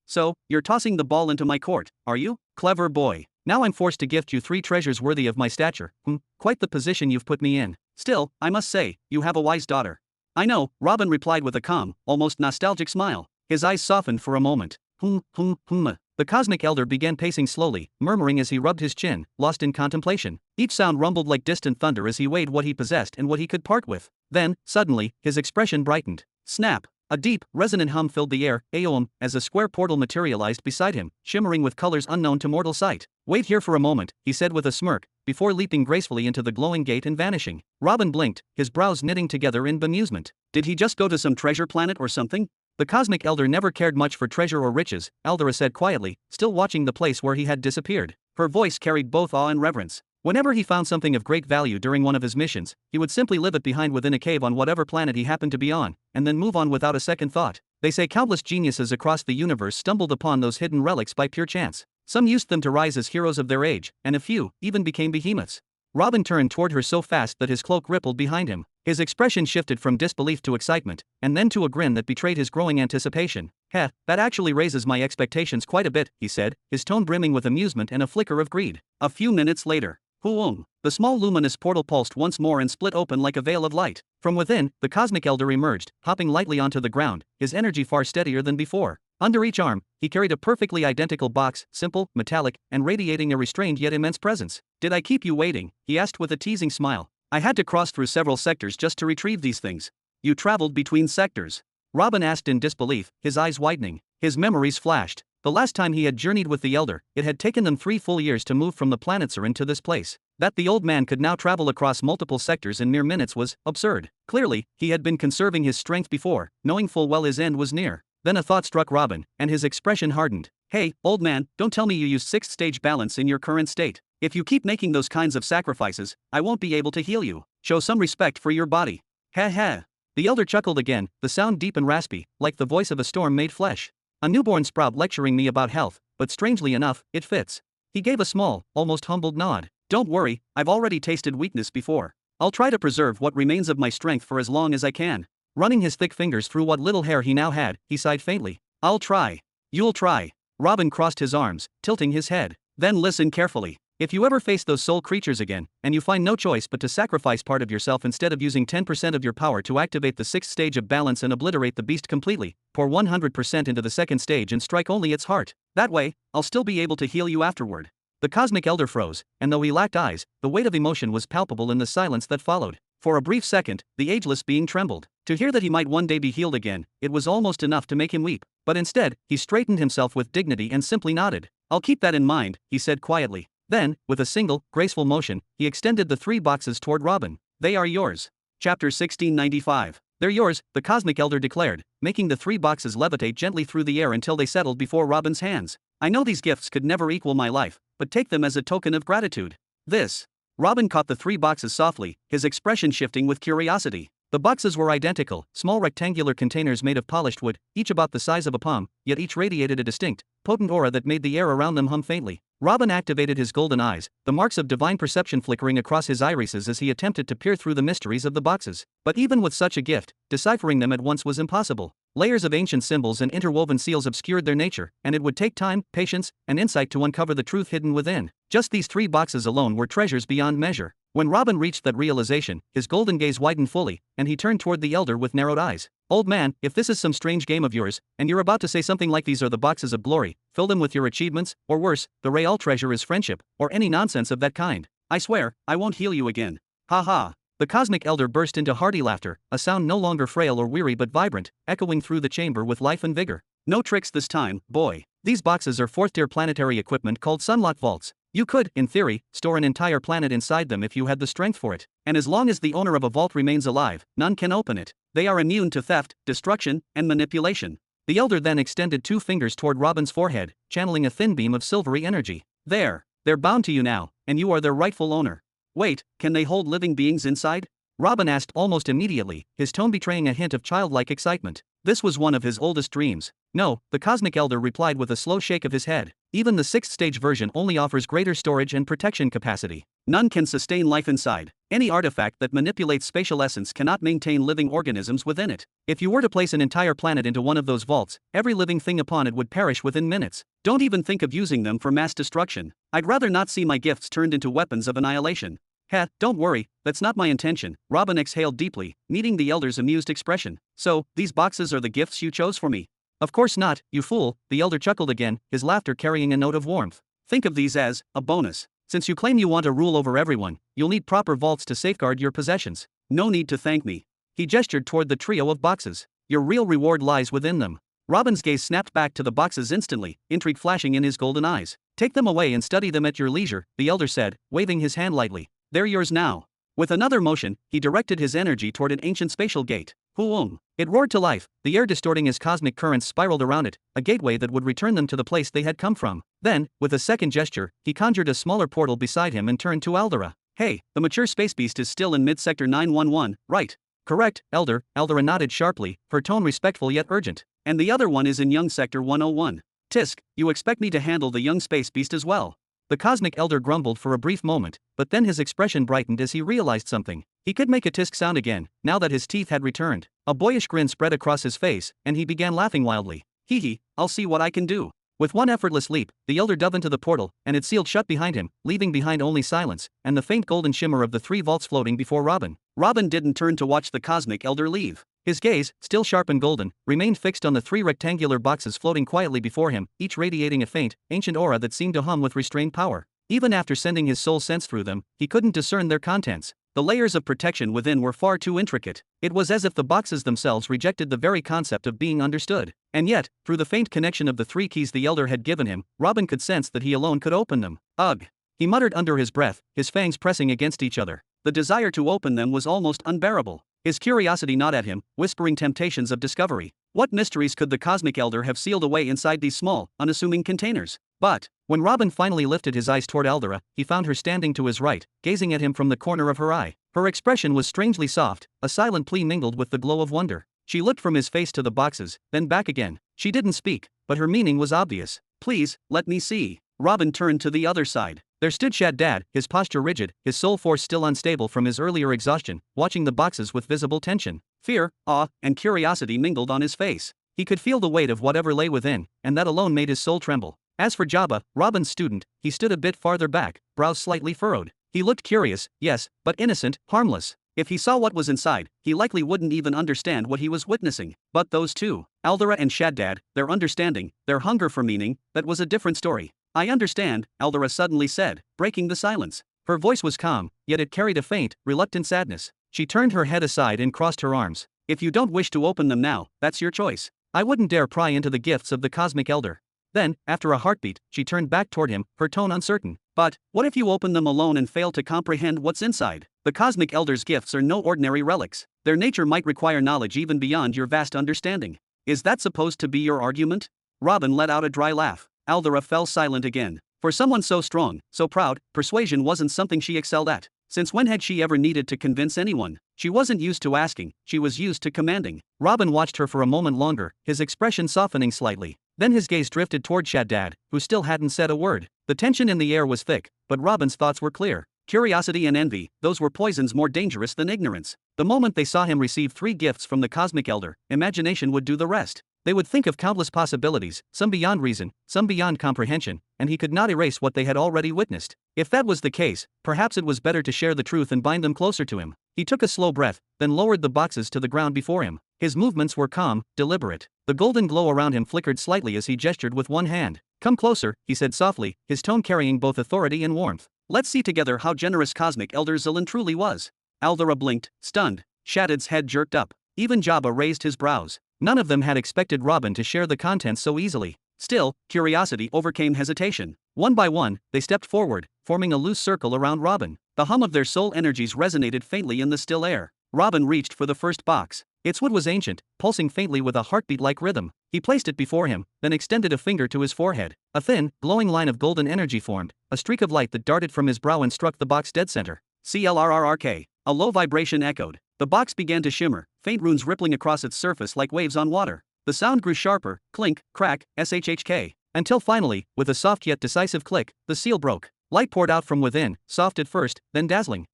[SPEAKER 1] So, you're tossing the ball into my court, are you? Clever boy. Now I'm forced to gift you 3 treasures worthy of my stature. Quite the position you've put me in. Still, I must say, you have a wise daughter. I know, Robin replied with a calm, almost nostalgic smile. His eyes softened for a moment. The cosmic elder began pacing slowly, murmuring as he rubbed his chin, lost in contemplation. Each sound rumbled like distant thunder as he weighed what he possessed and what he could part with. Then, suddenly, his expression brightened. Snap! A deep, resonant hum filled the air, aeom, as a square portal materialized beside him, shimmering with colors unknown to mortal sight. Wait here for a moment, he said with a smirk, before leaping gracefully into the glowing gate and vanishing. Robin blinked, his brows knitting together in bemusement. Did he just go to some treasure planet or something? The cosmic elder never cared much for treasure or riches, Aldera said quietly, still watching the place where he had disappeared. Her voice carried both awe and reverence. Whenever he found something of great value during one of his missions, he would simply leave it behind within a cave on whatever planet he happened to be on, and then move on without a second thought. They say countless geniuses across the universe stumbled upon those hidden relics by pure chance. Some used them to rise as heroes of their age, and a few even became behemoths. Robin turned toward her so fast that his cloak rippled behind him. His expression shifted from disbelief to excitement, and then to a grin that betrayed his growing anticipation. That actually raises my expectations quite a bit, he said, his tone brimming with amusement and a flicker of greed. A few minutes later, the small luminous portal pulsed once more and split open like a veil of light. From within, the cosmic elder emerged, hopping lightly onto the ground, his energy far steadier than before. Under each arm, he carried a perfectly identical box, simple, metallic, and radiating a restrained yet immense presence. Did I keep you waiting? He asked with a teasing smile. I had to cross through several sectors just to retrieve these things. You traveled between sectors? Robin asked in disbelief, his eyes widening. His memories flashed. The last time he had journeyed with the elder, it had taken them 3 full years to move from the planet Sarin to this place. That the old man could now travel across multiple sectors in mere minutes was absurd. Clearly, he had been conserving his strength before, knowing full well his end was near. Then a thought struck Robin, and his expression hardened. Hey, old man, don't tell me you use 6th stage balance in your current state. If you keep making those kinds of sacrifices, I won't be able to heal you. Show some respect for your body. Ha ha. The elder chuckled again, the sound deep and raspy, like the voice of a storm made flesh. A newborn sprout lecturing me about health, but strangely enough, it fits. He gave a small, almost humbled nod. Don't worry, I've already tasted weakness before. I'll try to preserve what remains of my strength for as long as I can. Running his thick fingers through what little hair he now had, he sighed faintly. I'll try. You'll try. Robin crossed his arms, tilting his head. Then listen carefully. If you ever face those soul creatures again, and you find no choice but to sacrifice part of yourself instead of using 10% of your power to activate the 6th stage of balance and obliterate the beast completely, pour 100% into the 2nd stage and strike only its heart. That way, I'll still be able to heal you afterward. The cosmic elder froze, and though he lacked eyes, the weight of emotion was palpable in the silence that followed. For a brief second, the ageless being trembled. To hear that he might one day be healed again, it was almost enough to make him weep. But instead, he straightened himself with dignity and simply nodded. I'll keep that in mind, he said quietly. Then, with a single, graceful motion, he extended the 3 boxes toward Robin. They are yours. Chapter 1695. They're yours, the cosmic elder declared, making the 3 boxes levitate gently through the air until they settled before Robin's hands. I know these gifts could never equal my life, but take them as a token of gratitude. This. Robin caught the 3 boxes softly, his expression shifting with curiosity. The boxes were identical, small rectangular containers made of polished wood, each about the size of a palm, yet each radiated a distinct, potent aura that made the air around them hum faintly. Robin activated his golden eyes, the marks of divine perception flickering across his irises as he attempted to peer through the mysteries of the boxes. But even with such a gift, deciphering them at once was impossible. Layers of ancient symbols and interwoven seals obscured their nature, and it would take time, patience, and insight to uncover the truth hidden within. Just these 3 boxes alone were treasures beyond measure. When Robin reached that realization, his golden gaze widened fully, and he turned toward the elder with narrowed eyes. Old man, if this is some strange game of yours, and you're about to say something like these are the boxes of glory, fill them with your achievements, or worse, the real treasure is friendship, or any nonsense of that kind, I swear, I won't heal you again. Ha ha. The cosmic elder burst into hearty laughter, a sound no longer frail or weary but vibrant, echoing through the chamber with life and vigor. No tricks this time, boy. These boxes are fourth-tier planetary equipment called sunlock vaults. You could, in theory, store an entire planet inside them if you had the strength for it, and as long as the owner of a vault remains alive, none can open it. They are immune to theft, destruction, and manipulation. The elder then extended 2 fingers toward Robin's forehead, channeling a thin beam of silvery energy. There. They're bound to you now, and you are their rightful owner. Wait, can they hold living beings inside? Robin asked almost immediately, his tone betraying a hint of childlike excitement. This was one of his oldest dreams. No, the cosmic elder replied with a slow shake of his head. Even the 6th stage version only offers greater storage and protection capacity. None can sustain life inside. Any artifact that manipulates spatial essence cannot maintain living organisms within it. If you were to place an entire planet into one of those vaults, every living thing upon it would perish within minutes. Don't even think of using them for mass destruction. I'd rather not see my gifts turned into weapons of annihilation. Heh, don't worry, that's not my intention. Robin exhaled deeply, meeting the elder's amused expression. So, these boxes are the gifts you chose for me? Of course not, you fool, the elder chuckled again, his laughter carrying a note of warmth. Think of these as a bonus. Since you claim you want to rule over everyone, you'll need proper vaults to safeguard your possessions. No need to thank me. He gestured toward the trio of boxes. Your real reward lies within them. Robin's gaze snapped back to the boxes instantly, intrigue flashing in his golden eyes. Take them away and study them at your leisure, the elder said, waving his hand lightly. They're yours now. With another motion, he directed his energy toward an ancient spatial gate. Hoo-oom. It roared to life, the air distorting as cosmic currents spiraled around it, a gateway that would return them to the place they had come from. Then, with a second gesture, he conjured a smaller portal beside him and turned to Aldera. Hey, the mature space beast is still in mid-sector 911, right? Correct, Elder, Aldera nodded sharply, her tone respectful yet urgent. And the other one is in young sector 101. Tisk, you expect me to handle the young space beast as well? The cosmic elder grumbled for a brief moment, but then his expression brightened as he realized something. He could make a tisk sound again, now that his teeth had returned. A boyish grin spread across his face, and he began laughing wildly. Hee hee, I'll see what I can do. With one effortless leap, the elder dove into the portal, and it sealed shut behind him, leaving behind only silence, and the faint golden shimmer of the 3 vaults floating before Robin. Robin didn't turn to watch the cosmic elder leave. His gaze, still sharp and golden, remained fixed on the 3 rectangular boxes floating quietly before him, each radiating a faint, ancient aura that seemed to hum with restrained power. Even after sending his soul sense through them, he couldn't discern their contents. The layers of protection within were far too intricate. It was as if the boxes themselves rejected the very concept of being understood. And yet, through the faint connection of the 3 keys the elder had given him, Robin could sense that he alone could open them. Ugh! He muttered under his breath, his fangs pressing against each other. The desire to open them was almost unbearable. His curiosity gnawed at him, whispering temptations of discovery. What mysteries could the cosmic elder have sealed away inside these small, unassuming containers? But, when Robin finally lifted his eyes toward Aldera, he found her standing to his right, gazing at him from the corner of her eye. Her expression was strangely soft, a silent plea mingled with the glow of wonder. She looked from his face to the boxes, then back again. She didn't speak, but her meaning was obvious. Please, let me see. Robin turned to the other side. There stood Shaddad, his posture rigid, his soul force still unstable from his earlier exhaustion, watching the boxes with visible tension. Fear, awe, and curiosity mingled on his face. He could feel the weight of whatever lay within, and that alone made his soul tremble. As for Jabba, Robin's student, he stood a bit farther back, brows slightly furrowed. He looked curious, yes, but innocent, harmless. If he saw what was inside, he likely wouldn't even understand what he was witnessing. But those two, Aldera and Shaddad, their understanding, their hunger for meaning, that was a different story. I understand, Aldera suddenly said, breaking the silence. Her voice was calm, yet it carried a faint, reluctant sadness. She turned her head aside and crossed her arms. If you don't wish to open them now, that's your choice. I wouldn't dare pry into the gifts of the cosmic elder. Then, after a heartbeat, she turned back toward him, her tone uncertain. But, what if you open them alone and fail to comprehend what's inside? The cosmic elder's gifts are no ordinary relics. Their nature might require knowledge even beyond your vast understanding. Is that supposed to be your argument? Robin let out a dry laugh. Aldera fell silent again. For someone so strong, so proud, persuasion wasn't something she excelled at. Since when had she ever needed to convince anyone? She wasn't used to asking, she was used to commanding. Robin watched her for a moment longer, his expression softening slightly. Then his gaze drifted toward Shaddad, who still hadn't said a word. The tension in the air was thick, but Robin's thoughts were clear. Curiosity and envy, those were poisons more dangerous than ignorance. The moment they saw him receive 3 gifts from the cosmic elder, imagination would do the rest. They would think of countless possibilities, some beyond reason, some beyond comprehension, and he could not erase what they had already witnessed. If that was the case, perhaps it was better to share the truth and bind them closer to him. He took a slow breath, then lowered the boxes to the ground before him. His movements were calm, deliberate. The golden glow around him flickered slightly as he gestured with one hand. "Come closer," he said softly, his tone carrying both authority and warmth. "Let's see together how generous Cosmic Elder Zilin truly was." Aldera blinked, stunned. Shaddad's head jerked up. Even Jabba raised his brows. None of them had expected Robin to share the contents so easily. Still, curiosity overcame hesitation. One by one, they stepped forward, forming a loose circle around Robin. The hum of their soul energies resonated faintly in the still air. Robin reached for the first box. Its wood was ancient, pulsing faintly with a heartbeat-like rhythm. He placed it before him, then extended a finger to his forehead. A thin, glowing line of golden energy formed, a streak of light that darted from his brow and struck the box dead center. CLRRRK. A low vibration echoed. The box began to shimmer, faint runes rippling across its surface like waves on water. The sound grew sharper, clink, crack, SHHK. Until finally, with a soft yet decisive click, the seal broke. Light poured out from within, soft at first, then dazzling.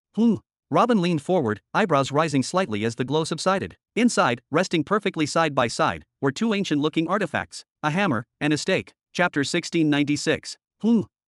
[SPEAKER 1] Robin leaned forward, eyebrows rising slightly as the glow subsided. Inside, resting perfectly side by side, were two ancient-looking artifacts, a hammer and a stake. Chapter 1696.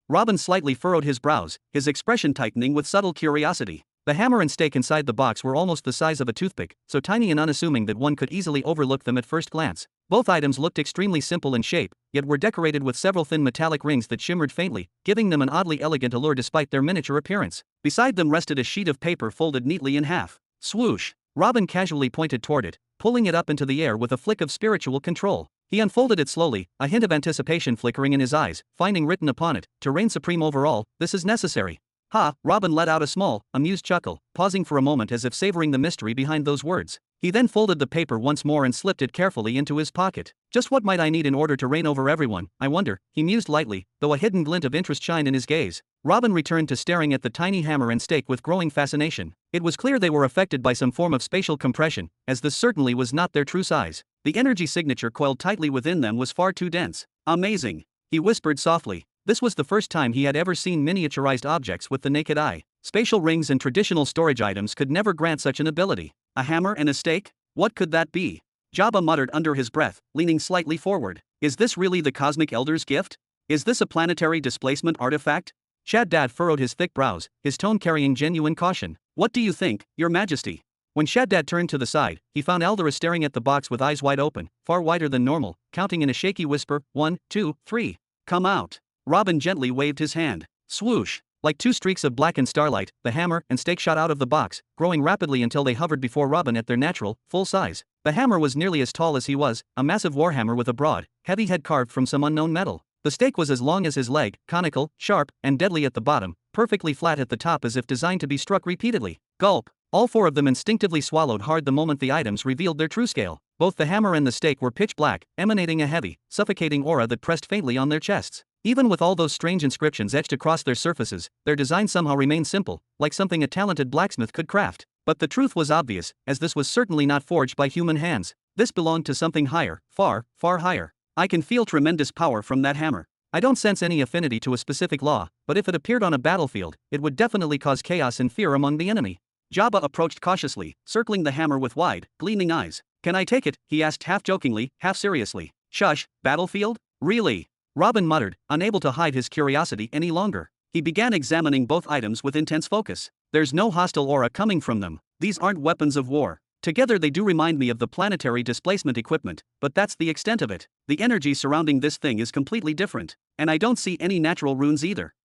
[SPEAKER 1] Robin slightly furrowed his brows, his expression tightening with subtle curiosity. The hammer and stake inside the box were almost the size of a toothpick, so tiny and unassuming that one could easily overlook them at first glance. Both items looked extremely simple in shape, yet were decorated with several thin metallic rings that shimmered faintly, giving them an oddly elegant allure despite their miniature appearance. Beside them rested a sheet of paper folded neatly in half. Swoosh! Robin casually pointed toward it, pulling it up into the air with a flick of spiritual control. He unfolded it slowly, a hint of anticipation flickering in his eyes, finding written upon it, "To reign supreme over all, this is necessary." Ha! Robin let out a small, amused chuckle, pausing for a moment as if savoring the mystery behind those words. He then folded the paper once more and slipped it carefully into his pocket. "Just what might I need in order to reign over everyone, I wonder," he mused lightly, though a hidden glint of interest shined in his gaze. Robin returned to staring at the tiny hammer and stake with growing fascination. It was clear they were affected by some form of spatial compression, as this certainly was not their true size. The energy signature coiled tightly within them was far too dense. "Amazing," he whispered softly. This was the first time he had ever seen miniaturized objects with the naked eye. Spatial rings and traditional storage items could never grant such an ability. A hammer and a stake? What could that be? Jabba muttered under his breath, leaning slightly forward. Is this really the Cosmic Elder's gift? Is this a planetary displacement artifact? Shaddad furrowed his thick brows, his tone carrying genuine caution. "What do you think, Your Majesty?" When Shaddad turned to the side, he found Aldera staring at the box with eyes wide open, far wider than normal, counting in a shaky whisper, 1, 2, 3. "Come out." Robin gently waved his hand. Swoosh! Like two streaks of blackened starlight, the hammer and stake shot out of the box, growing rapidly until they hovered before Robin at their natural, full size. The hammer was nearly as tall as he was, a massive warhammer with a broad, heavy head carved from some unknown metal. The stake was as long as his leg, conical, sharp, and deadly at the bottom, perfectly flat at the top as if designed to be struck repeatedly. Gulp! All four of them instinctively swallowed hard the moment the items revealed their true scale. Both the hammer and the stake were pitch black, emanating a heavy, suffocating aura that pressed faintly on their chests. Even with all those strange inscriptions etched across their surfaces, their design somehow remained simple, like something a talented blacksmith could craft. But the truth was obvious, as this was certainly not forged by human hands. This belonged to something higher, far, far higher. "I can feel tremendous power from that hammer. I don't sense any affinity to a specific law, but if it appeared on a battlefield, it would definitely cause chaos and fear among the enemy." Jabba approached cautiously, circling the hammer with wide, gleaming eyes. "Can I take it?" he asked half jokingly, half seriously. "Shush, battlefield? Really?" Robin muttered, unable to hide his curiosity any longer. He began examining both items with intense focus. "There's no hostile aura coming from them. These aren't weapons of war. Together they do remind me of the planetary displacement equipment, but that's the extent of it. The energy surrounding this thing is completely different. And I don't see any natural runes either."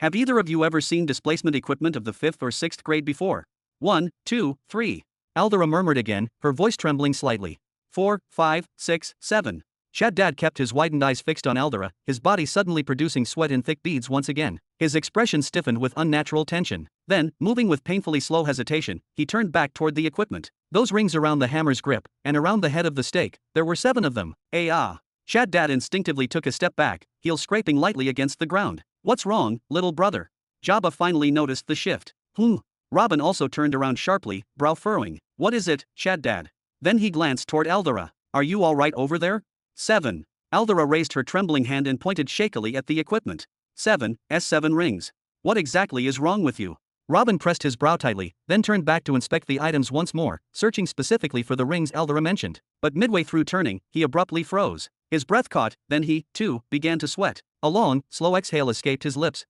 [SPEAKER 1] Have either of you ever seen displacement equipment of the 5th or 6th grade before? 1, 2, 3. Aldera murmured again, her voice trembling slightly. 4, 5, 6, 7. Shaddad kept his widened eyes fixed on Aldera, his body suddenly producing sweat in thick beads once again. His expression stiffened with unnatural tension. Then, moving with painfully slow hesitation, he turned back toward the equipment. Those rings around the hammer's grip, and around the head of the stake, there were 7 of them. Shaddad instinctively took a step back, heels scraping lightly against the ground. "What's wrong, little brother?" Jabba finally noticed the shift. Robin also turned around sharply, brow furrowing. "What is it, Shaddad?" Then he glanced toward Aldera. "Are you all right over there?" 7. Aldera raised her trembling hand and pointed shakily at the equipment. 7 rings. "What exactly is wrong with you?" Robin pressed his brow tightly, then turned back to inspect the items once more, searching specifically for the rings Aldera mentioned. But midway through turning, he abruptly froze. His breath caught, then he, too, began to sweat. A long, slow exhale escaped his lips.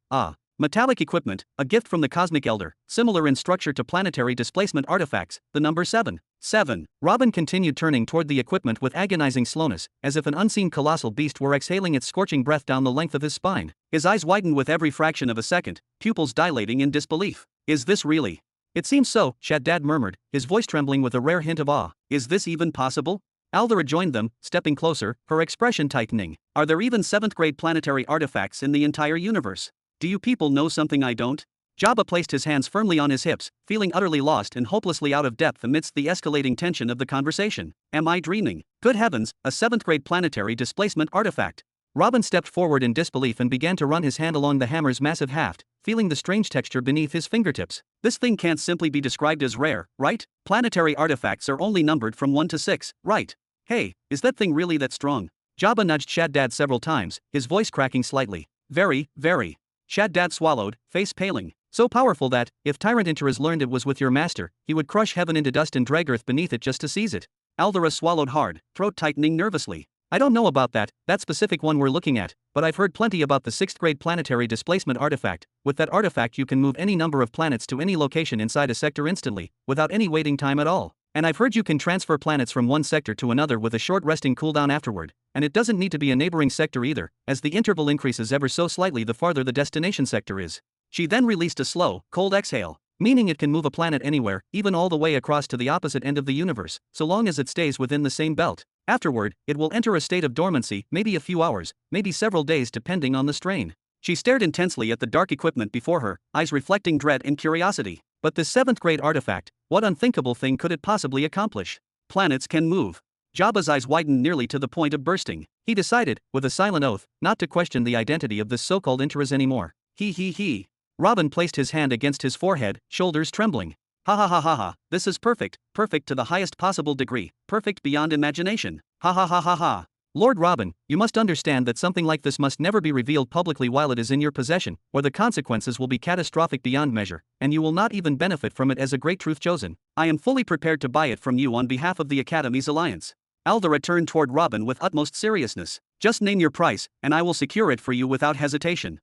[SPEAKER 1] Metallic equipment, a gift from the Cosmic Elder, similar in structure to planetary displacement artifacts, the number 7. 7. Robin continued turning toward the equipment with agonizing slowness, as if an unseen colossal beast were exhaling its scorching breath down the length of his spine. His eyes widened with every fraction of a second, pupils dilating in disbelief. Is this really? It seems so, Shaddad murmured, his voice trembling with a rare hint of awe. Is this even possible? Aldera joined them, stepping closer, her expression tightening. Are there even 7th grade planetary artifacts in the entire universe? Do you people know something I don't? Jabba placed his hands firmly on his hips, feeling utterly lost and hopelessly out of depth amidst the escalating tension of the conversation. Am I dreaming? Good heavens, a 7th grade planetary displacement artifact. Robin stepped forward in disbelief and began to run his hand along the hammer's massive haft, feeling the strange texture beneath his fingertips. This thing can't simply be described as rare, right? Planetary artifacts are only numbered from 1 to 6, right? Hey, is that thing really that strong? Jabba nudged Shaddad several times, his voice cracking slightly. Very, very. Shaddad swallowed, face paling. So powerful that, if Tyrant Interas learned it was with your master, he would crush heaven into dust and drag earth beneath it just to seize it. Aldera swallowed hard, throat tightening nervously. I don't know about that specific one we're looking at, but I've heard plenty about the 6th grade planetary displacement artifact. With that artifact you can move any number of planets to any location inside a sector instantly, without any waiting time at all. And I've heard you can transfer planets from one sector to another with a short resting cooldown afterward, and it doesn't need to be a neighboring sector either, as the interval increases ever so slightly the farther the destination sector is. She then released a slow, cold exhale, meaning it can move a planet anywhere, even all the way across to the opposite end of the universe, so long as it stays within the same belt. Afterward, it will enter a state of dormancy, maybe a few hours, maybe several days depending on the strain. She stared intensely at the dark equipment before her, eyes reflecting dread and curiosity. But this 7th grade artifact, what unthinkable thing could it possibly accomplish? Planets can move. Jabba's eyes widened nearly to the point of bursting. He decided, with a silent oath, not to question the identity of this so-called Interas anymore. He. Robin placed his hand against his forehead, shoulders trembling. Ha, this is perfect to the highest possible degree, perfect beyond imagination. Ha. Lord Robin, you must understand that something like this must never be revealed publicly while it is in your possession, or the consequences will be catastrophic beyond measure, and you will not even benefit from it as a great truth chosen. I am fully prepared to buy it from you on behalf of the Academy's alliance. Aldera turned toward Robin with utmost seriousness. Just name your price, and I will secure it for you without hesitation.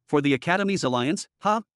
[SPEAKER 1] For the Academy's alliance?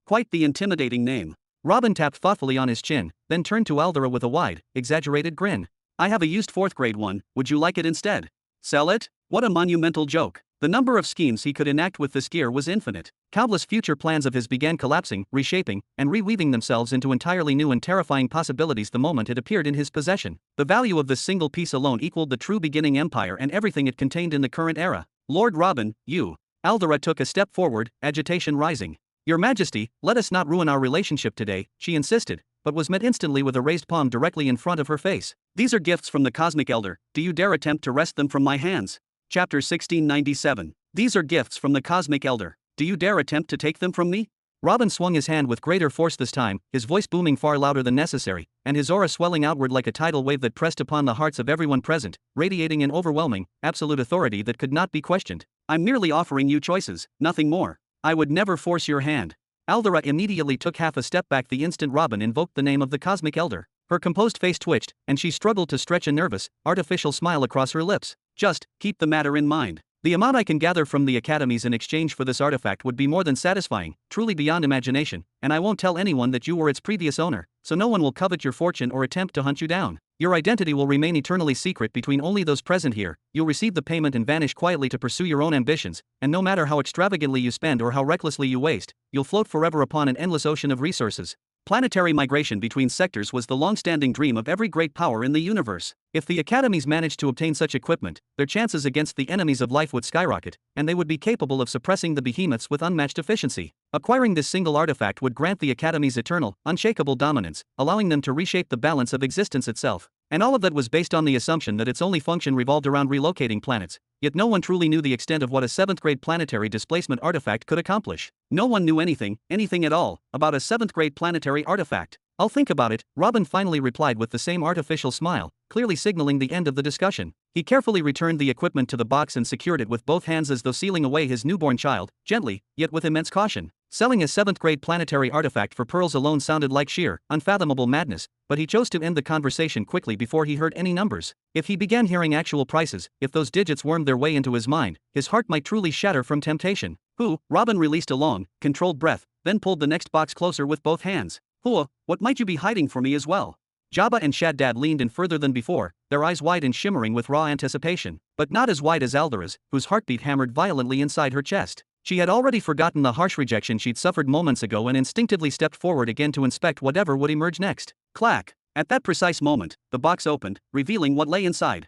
[SPEAKER 1] Quite the intimidating name. Robin tapped thoughtfully on his chin, then turned to Aldera with a wide, exaggerated grin. I have a used 4th grade one, would you like it instead? Sell it? What a monumental joke. The number of schemes he could enact with this gear was infinite. Countless future plans of his began collapsing, reshaping, and reweaving themselves into entirely new and terrifying possibilities the moment it appeared in his possession. The value of this single piece alone equaled the true beginning empire and everything it contained in the current era. Lord Robin, you. Aldera took a step forward, agitation rising. Your Majesty, let us not ruin our relationship today, she insisted, but was met instantly with a raised palm directly in front of her face. These are gifts from the Cosmic Elder, do you dare attempt to wrest them from my hands? Chapter 1697. These are gifts from the Cosmic Elder, do you dare attempt to take them from me? Robin swung his hand with greater force this time, his voice booming far louder than necessary, and his aura swelling outward like a tidal wave that pressed upon the hearts of everyone present, radiating an overwhelming, absolute authority that could not be questioned. I'm merely offering you choices, nothing more. I would never force your hand. Aldera immediately took half a step back the instant Robin invoked the name of the Cosmic Elder. Her composed face twitched, and she struggled to stretch a nervous, artificial smile across her lips. Just, keep the matter in mind. The amount I can gather from the academies in exchange for this artifact would be more than satisfying, truly beyond imagination, and I won't tell anyone that you were its previous owner, so no one will covet your fortune or attempt to hunt you down. Your identity will remain eternally secret between only those present here. You'll receive the payment and vanish quietly to pursue your own ambitions, and no matter how extravagantly you spend or how recklessly you waste, you'll float forever upon an endless ocean of resources. Planetary migration between sectors was the long-standing dream of every great power in the universe. If the academies managed to obtain such equipment, their chances against the enemies of life would skyrocket, and they would be capable of suppressing the behemoths with unmatched efficiency. Acquiring this single artifact would grant the academies eternal, unshakable dominance, allowing them to reshape the balance of existence itself. And all of that was based on the assumption that its only function revolved around relocating planets. Yet no one truly knew the extent of what a 7th grade planetary displacement artifact could accomplish. No one knew anything at all, about a 7th grade planetary artifact. I'll think about it, Robin finally replied with the same artificial smile, clearly signaling the end of the discussion. He carefully returned the equipment to the box and secured it with both hands as though sealing away his newborn child, gently, yet with immense caution. Selling a 7th grade planetary artifact for pearls alone sounded like sheer, unfathomable madness, but he chose to end the conversation quickly before he heard any numbers. If he began hearing actual prices, if those digits wormed their way into his mind, his heart might truly shatter from temptation. Robin released a long, controlled breath, then pulled the next box closer with both hands. What might you be hiding for me as well? Jabba and Shaddad leaned in further than before, their eyes wide and shimmering with raw anticipation, but not as wide as Aldera's, whose heartbeat hammered violently inside her chest. She had already forgotten the harsh rejection she'd suffered moments ago and instinctively stepped forward again to inspect whatever would emerge next. Clack! At that precise moment, the box opened, revealing what lay inside.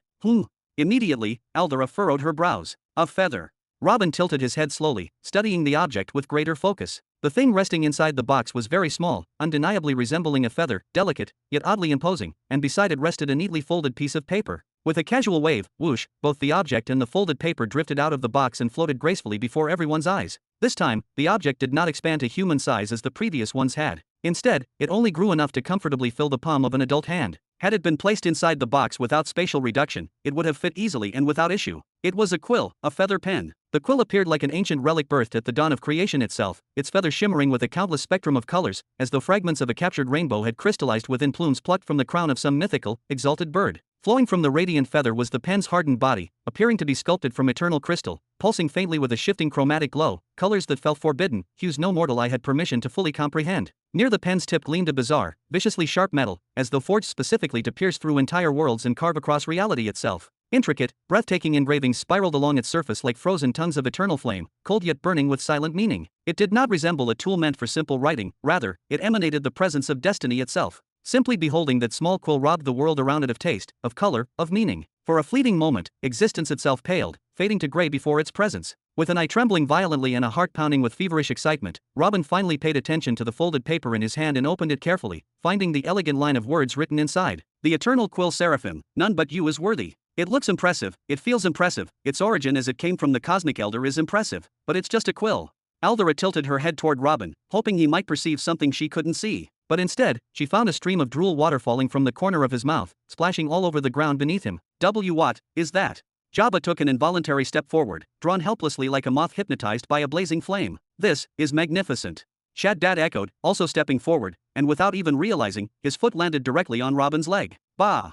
[SPEAKER 1] Immediately, Aldera furrowed her brows. A feather. Robin tilted his head slowly, studying the object with greater focus. The thing resting inside the box was very small, undeniably resembling a feather, delicate, yet oddly imposing, and beside it rested a neatly folded piece of paper. With a casual wave, whoosh, both the object and the folded paper drifted out of the box and floated gracefully before everyone's eyes. This time, the object did not expand to human size as the previous ones had. Instead, it only grew enough to comfortably fill the palm of an adult hand. Had it been placed inside the box without spatial reduction, it would have fit easily and without issue. It was a quill, a feather pen. The quill appeared like an ancient relic birthed at the dawn of creation itself, its feathers shimmering with a countless spectrum of colors, as though fragments of a captured rainbow had crystallized within plumes plucked from the crown of some mythical, exalted bird. Flowing from the radiant feather was the pen's hardened body, appearing to be sculpted from eternal crystal, pulsing faintly with a shifting chromatic glow, colors that felt forbidden, hues no mortal eye had permission to fully comprehend. Near the pen's tip gleamed a bizarre, viciously sharp metal, as though forged specifically to pierce through entire worlds and carve across reality itself. Intricate, breathtaking engravings spiraled along its surface like frozen tongues of eternal flame, cold yet burning with silent meaning. It did not resemble a tool meant for simple writing, rather, it emanated the presence of destiny itself. Simply beholding that small quill robbed the world around it of taste, of color, of meaning. For a fleeting moment, existence itself paled, fading to gray before its presence. With an eye trembling violently and a heart pounding with feverish excitement, Robin finally paid attention to the folded paper in his hand and opened it carefully, finding the elegant line of words written inside. The eternal quill seraphim, none but you is worthy. It looks impressive, it feels impressive, its origin as it came from the cosmic elder is impressive, but it's just a quill. Aldera tilted her head toward Robin, hoping he might perceive something she couldn't see. But instead, she found a stream of drool water falling from the corner of his mouth, splashing all over the ground beneath him. What is that? Jabba took an involuntary step forward, drawn helplessly like a moth hypnotized by a blazing flame. This is magnificent. Shaddad echoed, also stepping forward, and without even realizing, his foot landed directly on Robin's leg. Bah!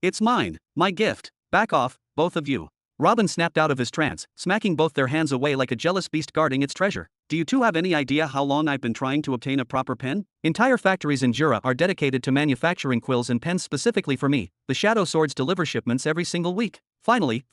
[SPEAKER 1] It's mine, my gift. Back off, both of you. Robin snapped out of his trance, smacking both their hands away like a jealous beast guarding its treasure. Do you two have any idea how long I've been trying to obtain a proper pen? Entire factories in Jura are dedicated to manufacturing quills and pens specifically for me. The Shadow Swords deliver shipments every single week. Finally,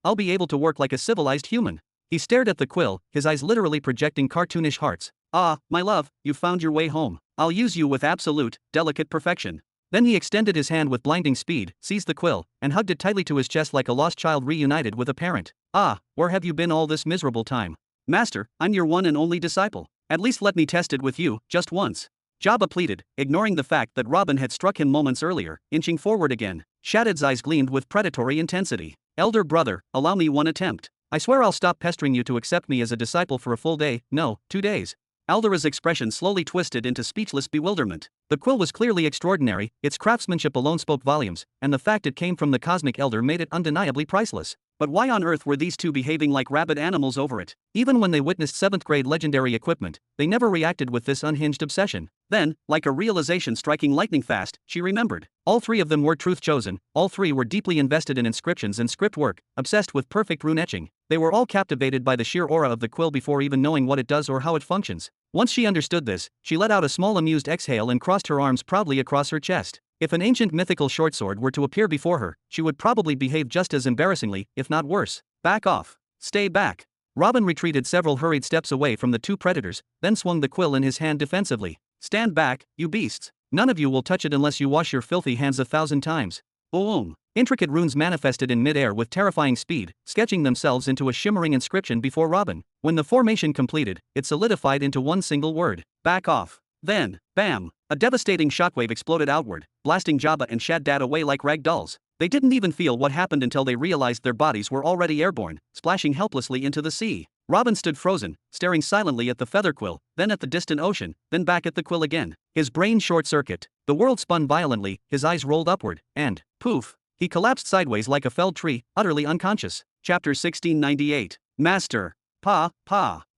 [SPEAKER 1] I'll be able to work like a civilized human. He stared at the quill, his eyes literally projecting cartoonish hearts. Ah, my love, you found your way home. I'll use you with absolute, delicate perfection. Then he extended his hand with blinding speed, seized the quill, and hugged it tightly to his chest like a lost child reunited with a parent. Ah, where have you been all this miserable time? Master, I'm your one and only disciple. At least let me test it with you, just once. Jabba pleaded, ignoring the fact that Robin had struck him moments earlier, inching forward again. Shaddad's eyes gleamed with predatory intensity. Elder brother, allow me one attempt. I swear I'll stop pestering you to accept me as a disciple for a full day, no, 2 days. Aldera's expression slowly twisted into speechless bewilderment. The quill was clearly extraordinary, its craftsmanship alone spoke volumes, and the fact it came from the cosmic elder made it undeniably priceless. But why on earth were these two behaving like rabid animals over it? Even when they witnessed 7th grade legendary equipment, they never reacted with this unhinged obsession. Then, like a realization striking lightning fast, she remembered. All 3 of them were truth chosen, all 3 were deeply invested in inscriptions and script work, obsessed with perfect rune etching. They were all captivated by the sheer aura of the quill before even knowing what it does or how it functions. Once she understood this, she let out a small amused exhale and crossed her arms proudly across her chest. If an ancient mythical shortsword were to appear before her, she would probably behave just as embarrassingly, if not worse. Back off. Stay back. Robin retreated several hurried steps away from the 2 predators, then swung the quill in his hand defensively. Stand back, you beasts. None of you will touch it unless you wash your filthy hands 1,000 times. Boom. Intricate runes manifested in mid-air with terrifying speed, sketching themselves into a shimmering inscription before Robin. When the formation completed, it solidified into one single word. Back off. Then, bam! A devastating shockwave exploded outward, blasting Jabba and Shaddad away like rag dolls. They didn't even feel what happened until they realized their bodies were already airborne, splashing helplessly into the sea. Robin stood frozen, staring silently at the feather quill, then at the distant ocean, then back at the quill again. His brain short-circuited. The world spun violently, his eyes rolled upward, and, poof, he collapsed sideways like a felled tree, utterly unconscious. Chapter 1698. Master.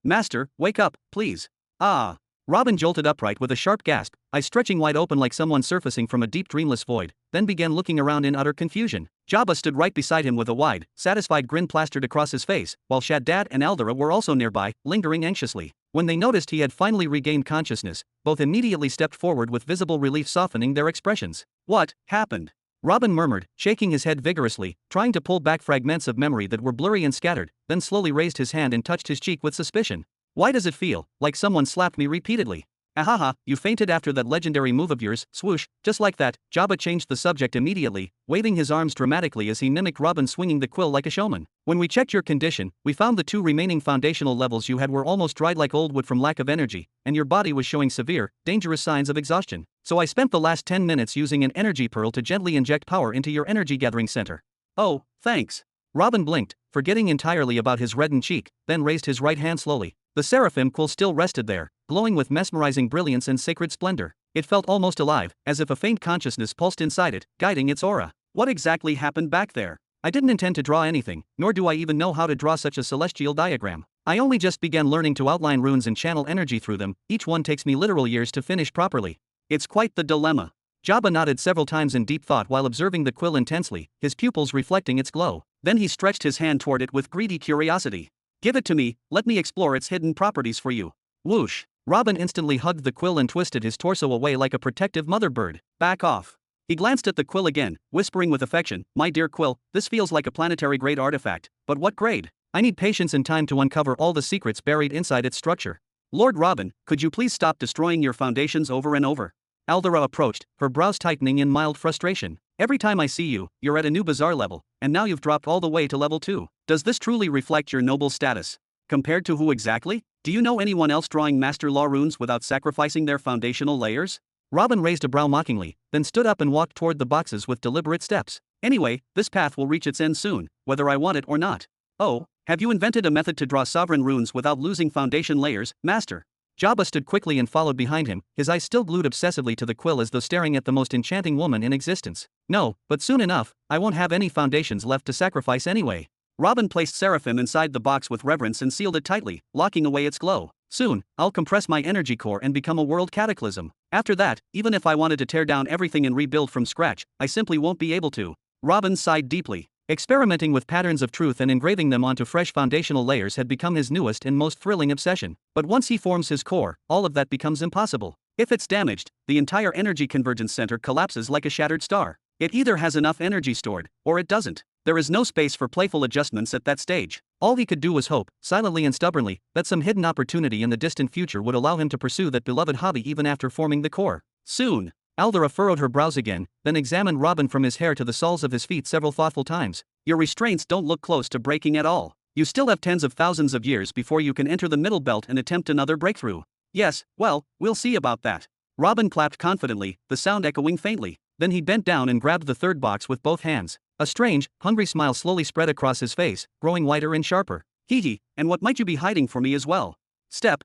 [SPEAKER 1] Master, wake up, please. Ah. Robin jolted upright with a sharp gasp, eyes stretching wide open like someone surfacing from a deep dreamless void, then began looking around in utter confusion. Jabba stood right beside him with a wide, satisfied grin plastered across his face, while Shaddad and Aldera were also nearby, lingering anxiously. When they noticed he had finally regained consciousness, both immediately stepped forward with visible relief softening their expressions. What happened? Robin murmured, shaking his head vigorously, trying to pull back fragments of memory that were blurry and scattered, then slowly raised his hand and touched his cheek with suspicion. Why does it feel like someone slapped me repeatedly? Ahaha, you fainted after that legendary move of yours, swoosh, just like that. Jabba changed the subject immediately, waving his arms dramatically as he mimicked Robin swinging the quill like a showman. When we checked your condition, we found the 2 remaining foundational levels you had were almost dried like old wood from lack of energy, and your body was showing severe, dangerous signs of exhaustion. So I spent the last 10 minutes using an energy pearl to gently inject power into your energy gathering center. Oh, thanks. Robin blinked, forgetting entirely about his reddened cheek, then raised his right hand slowly. The seraphim quill still rested there, glowing with mesmerizing brilliance and sacred splendor. It felt almost alive, as if a faint consciousness pulsed inside it, guiding its aura. What exactly happened back there? I didn't intend to draw anything, nor do I even know how to draw such a celestial diagram. I only just began learning to outline runes and channel energy through them. Each one takes me literal years to finish properly. It's quite the dilemma. Jabba nodded several times in deep thought while observing the quill intensely, his pupils reflecting its glow. Then he stretched his hand toward it with greedy curiosity. Give it to me, let me explore its hidden properties for you. Whoosh. Robin instantly hugged the quill and twisted his torso away like a protective mother bird. Back off. He glanced at the quill again, whispering with affection, my dear quill, this feels like a planetary grade artifact, but what grade? I need patience and time to uncover all the secrets buried inside its structure. Lord Robin, could you please stop destroying your foundations over and over? Aldera approached, her brows tightening in mild frustration. Every time I see you, you're at a new bizarre level, and now you've dropped all the way to level 2. Does this truly reflect your noble status? Compared to who exactly? Do you know anyone else drawing Master Law runes without sacrificing their foundational layers? Robin raised a brow mockingly, then stood up and walked toward the boxes with deliberate steps. Anyway, this path will reach its end soon, whether I want it or not. Oh, have you invented a method to draw sovereign runes without losing foundation layers, Master? Jabba stood quickly and followed behind him, his eyes still glued obsessively to the quill as though staring at the most enchanting woman in existence. No, but soon enough, I won't have any foundations left to sacrifice anyway. Robin placed Seraphim inside the box with reverence and sealed it tightly, locking away its glow. Soon, I'll compress my energy core and become a world cataclysm. After that, even if I wanted to tear down everything and rebuild from scratch, I simply won't be able to. Robin sighed deeply. Experimenting with patterns of truth and engraving them onto fresh foundational layers had become his newest and most thrilling obsession. But once he forms his core, all of that becomes impossible. If it's damaged, the entire energy convergence center collapses like a shattered star. It either has enough energy stored, or it doesn't. There is no space for playful adjustments at that stage. All he could do was hope, silently and stubbornly, that some hidden opportunity in the distant future would allow him to pursue that beloved hobby even after forming the core. Soon. Aldera furrowed her brows again, then examined Robin from his hair to the soles of his feet several thoughtful times. Your restraints don't look close to breaking at all. You still have tens of thousands of years before you can enter the middle belt and attempt another breakthrough. Yes, well, we'll see about that. Robin clapped confidently, the sound echoing faintly. Then he bent down and grabbed the third box with both hands. A strange, hungry smile slowly spread across his face, growing wider and sharper. Hee, and what might you be hiding from me as well? Step.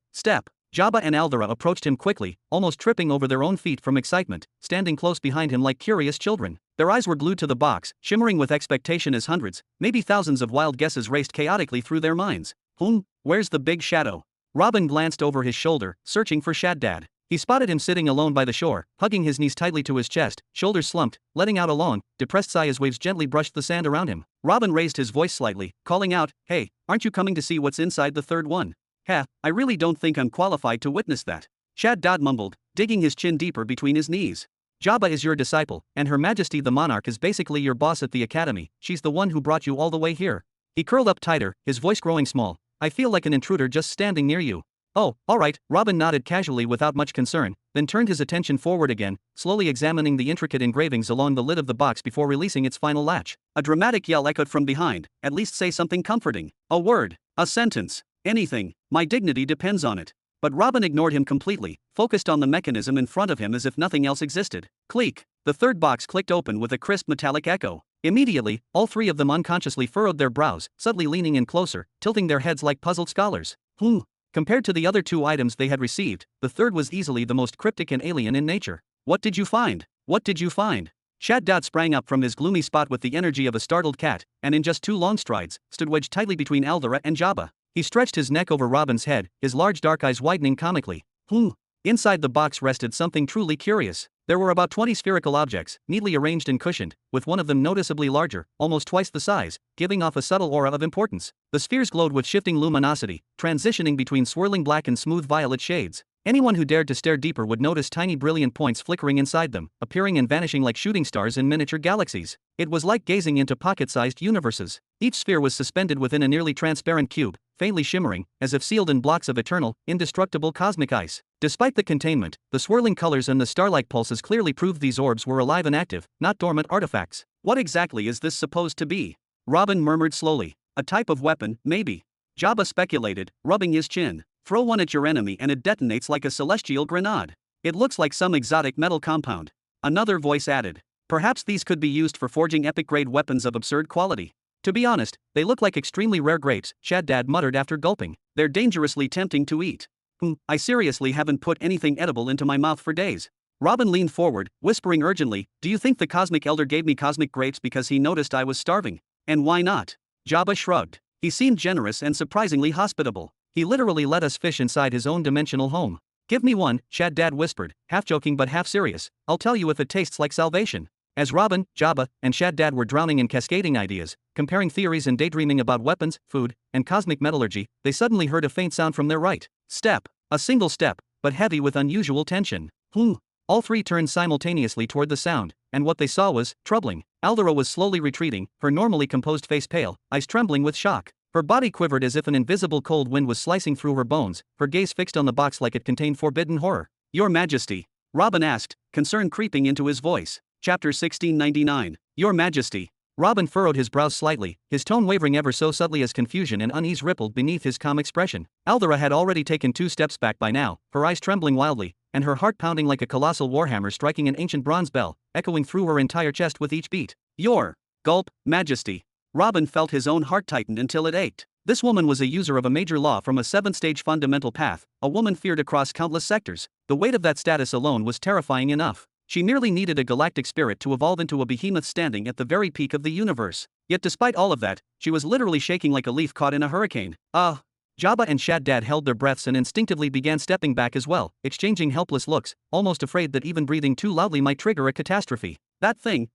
[SPEAKER 1] Jabba and Aldera approached him quickly, almost tripping over their own feet from excitement, standing close behind him like curious children. Their eyes were glued to the box, shimmering with expectation as hundreds, maybe thousands of wild guesses raced chaotically through their minds. Where's the big shadow? Robin glanced over his shoulder, searching for Shaddad. He spotted him sitting alone by the shore, hugging his knees tightly to his chest, shoulders slumped, letting out a long, depressed sigh as waves gently brushed the sand around him. Robin raised his voice slightly, calling out, Hey, aren't you coming to see what's inside the third one? I really don't think I'm qualified to witness that. Shaddad mumbled, digging his chin deeper between his knees. Jabba is your disciple, and Her Majesty the Monarch is basically your boss at the academy. She's the one who brought you all the way here. He curled up tighter, his voice growing small. I feel like an intruder just standing near you. Oh, alright, Robin nodded casually without much concern, then turned his attention forward again, slowly examining the intricate engravings along the lid of the box before releasing its final latch. A dramatic yell echoed from behind. At least say something comforting. A word. A sentence. Anything. My dignity depends on it. But Robin ignored him completely, focused on the mechanism in front of him as if nothing else existed. Click. The third box clicked open with a crisp metallic echo. Immediately, all three of them unconsciously furrowed their brows, subtly leaning in closer, tilting their heads like puzzled scholars. Compared to the other two items they had received, the third was easily the most cryptic and alien in nature. What did you find? What did you find? Shaddad sprang up from his gloomy spot with the energy of a startled cat, and in just 2 long strides, stood wedged tightly between Aldera and Jabba. He stretched his neck over Robin's head, his large dark eyes widening comically. Inside the box rested something truly curious. There were about 20 spherical objects, neatly arranged and cushioned, with one of them noticeably larger, almost twice the size, giving off a subtle aura of importance. The spheres glowed with shifting luminosity, transitioning between swirling black and smooth violet shades. Anyone who dared to stare deeper would notice tiny brilliant points flickering inside them, appearing and vanishing like shooting stars in miniature galaxies. It was like gazing into pocket-sized universes. Each sphere was suspended within a nearly transparent cube, faintly shimmering, as if sealed in blocks of eternal, indestructible cosmic ice. Despite the containment, the swirling colors and the star-like pulses clearly proved these orbs were alive and active, not dormant artifacts. What exactly is this supposed to be? Robin murmured slowly. A type of weapon, maybe. Jabba speculated, rubbing his chin. Throw one at your enemy and it detonates like a celestial grenade. It looks like some exotic metal compound. Another voice added. Perhaps these could be used for forging epic-grade weapons of absurd quality. To be honest, they look like extremely rare grapes, Shaddad muttered after gulping. They're dangerously tempting to eat. I seriously haven't put anything edible into my mouth for days. Robin leaned forward, whispering urgently, do you think the Cosmic Elder gave me cosmic grapes because he noticed I was starving? And why not? Jabba shrugged. He seemed generous and surprisingly hospitable. He literally let us fish inside his own dimensional home. Give me one, Shaddad whispered, half joking but half serious. I'll tell you if it tastes like salvation. As Robin, Jabba, and Shaddad were drowning in cascading ideas, comparing theories and daydreaming about weapons, food, and cosmic metallurgy, they suddenly heard a faint sound from their right. Step. A single step, but heavy with unusual tension. All three turned simultaneously toward the sound, and what they saw was troubling. Aldera was slowly retreating, her normally composed face pale, eyes trembling with shock. Her body quivered as if an invisible cold wind was slicing through her bones, her gaze fixed on the box like it contained forbidden horror. Your Majesty, Robin asked, concern creeping into his voice. Chapter 1699. Your Majesty. Robin furrowed his brows slightly, his tone wavering ever so subtly as confusion and unease rippled beneath his calm expression. Aldera had already taken 2 steps back by now, her eyes trembling wildly, and her heart pounding like a colossal warhammer striking an ancient bronze bell, echoing through her entire chest with each beat. Your gulp, Majesty. Robin felt his own heart tighten until it ached. This woman was a user of a major law from a 7th-stage fundamental path, a woman feared across countless sectors. The weight of that status alone was terrifying enough. She merely needed a galactic spirit to evolve into a behemoth standing at the very peak of the universe. Yet despite all of that, she was literally shaking like a leaf caught in a hurricane. Jabba and Shaddad held their breaths and instinctively began stepping back as well, exchanging helpless looks, almost afraid that even breathing too loudly might trigger a catastrophe. That thing.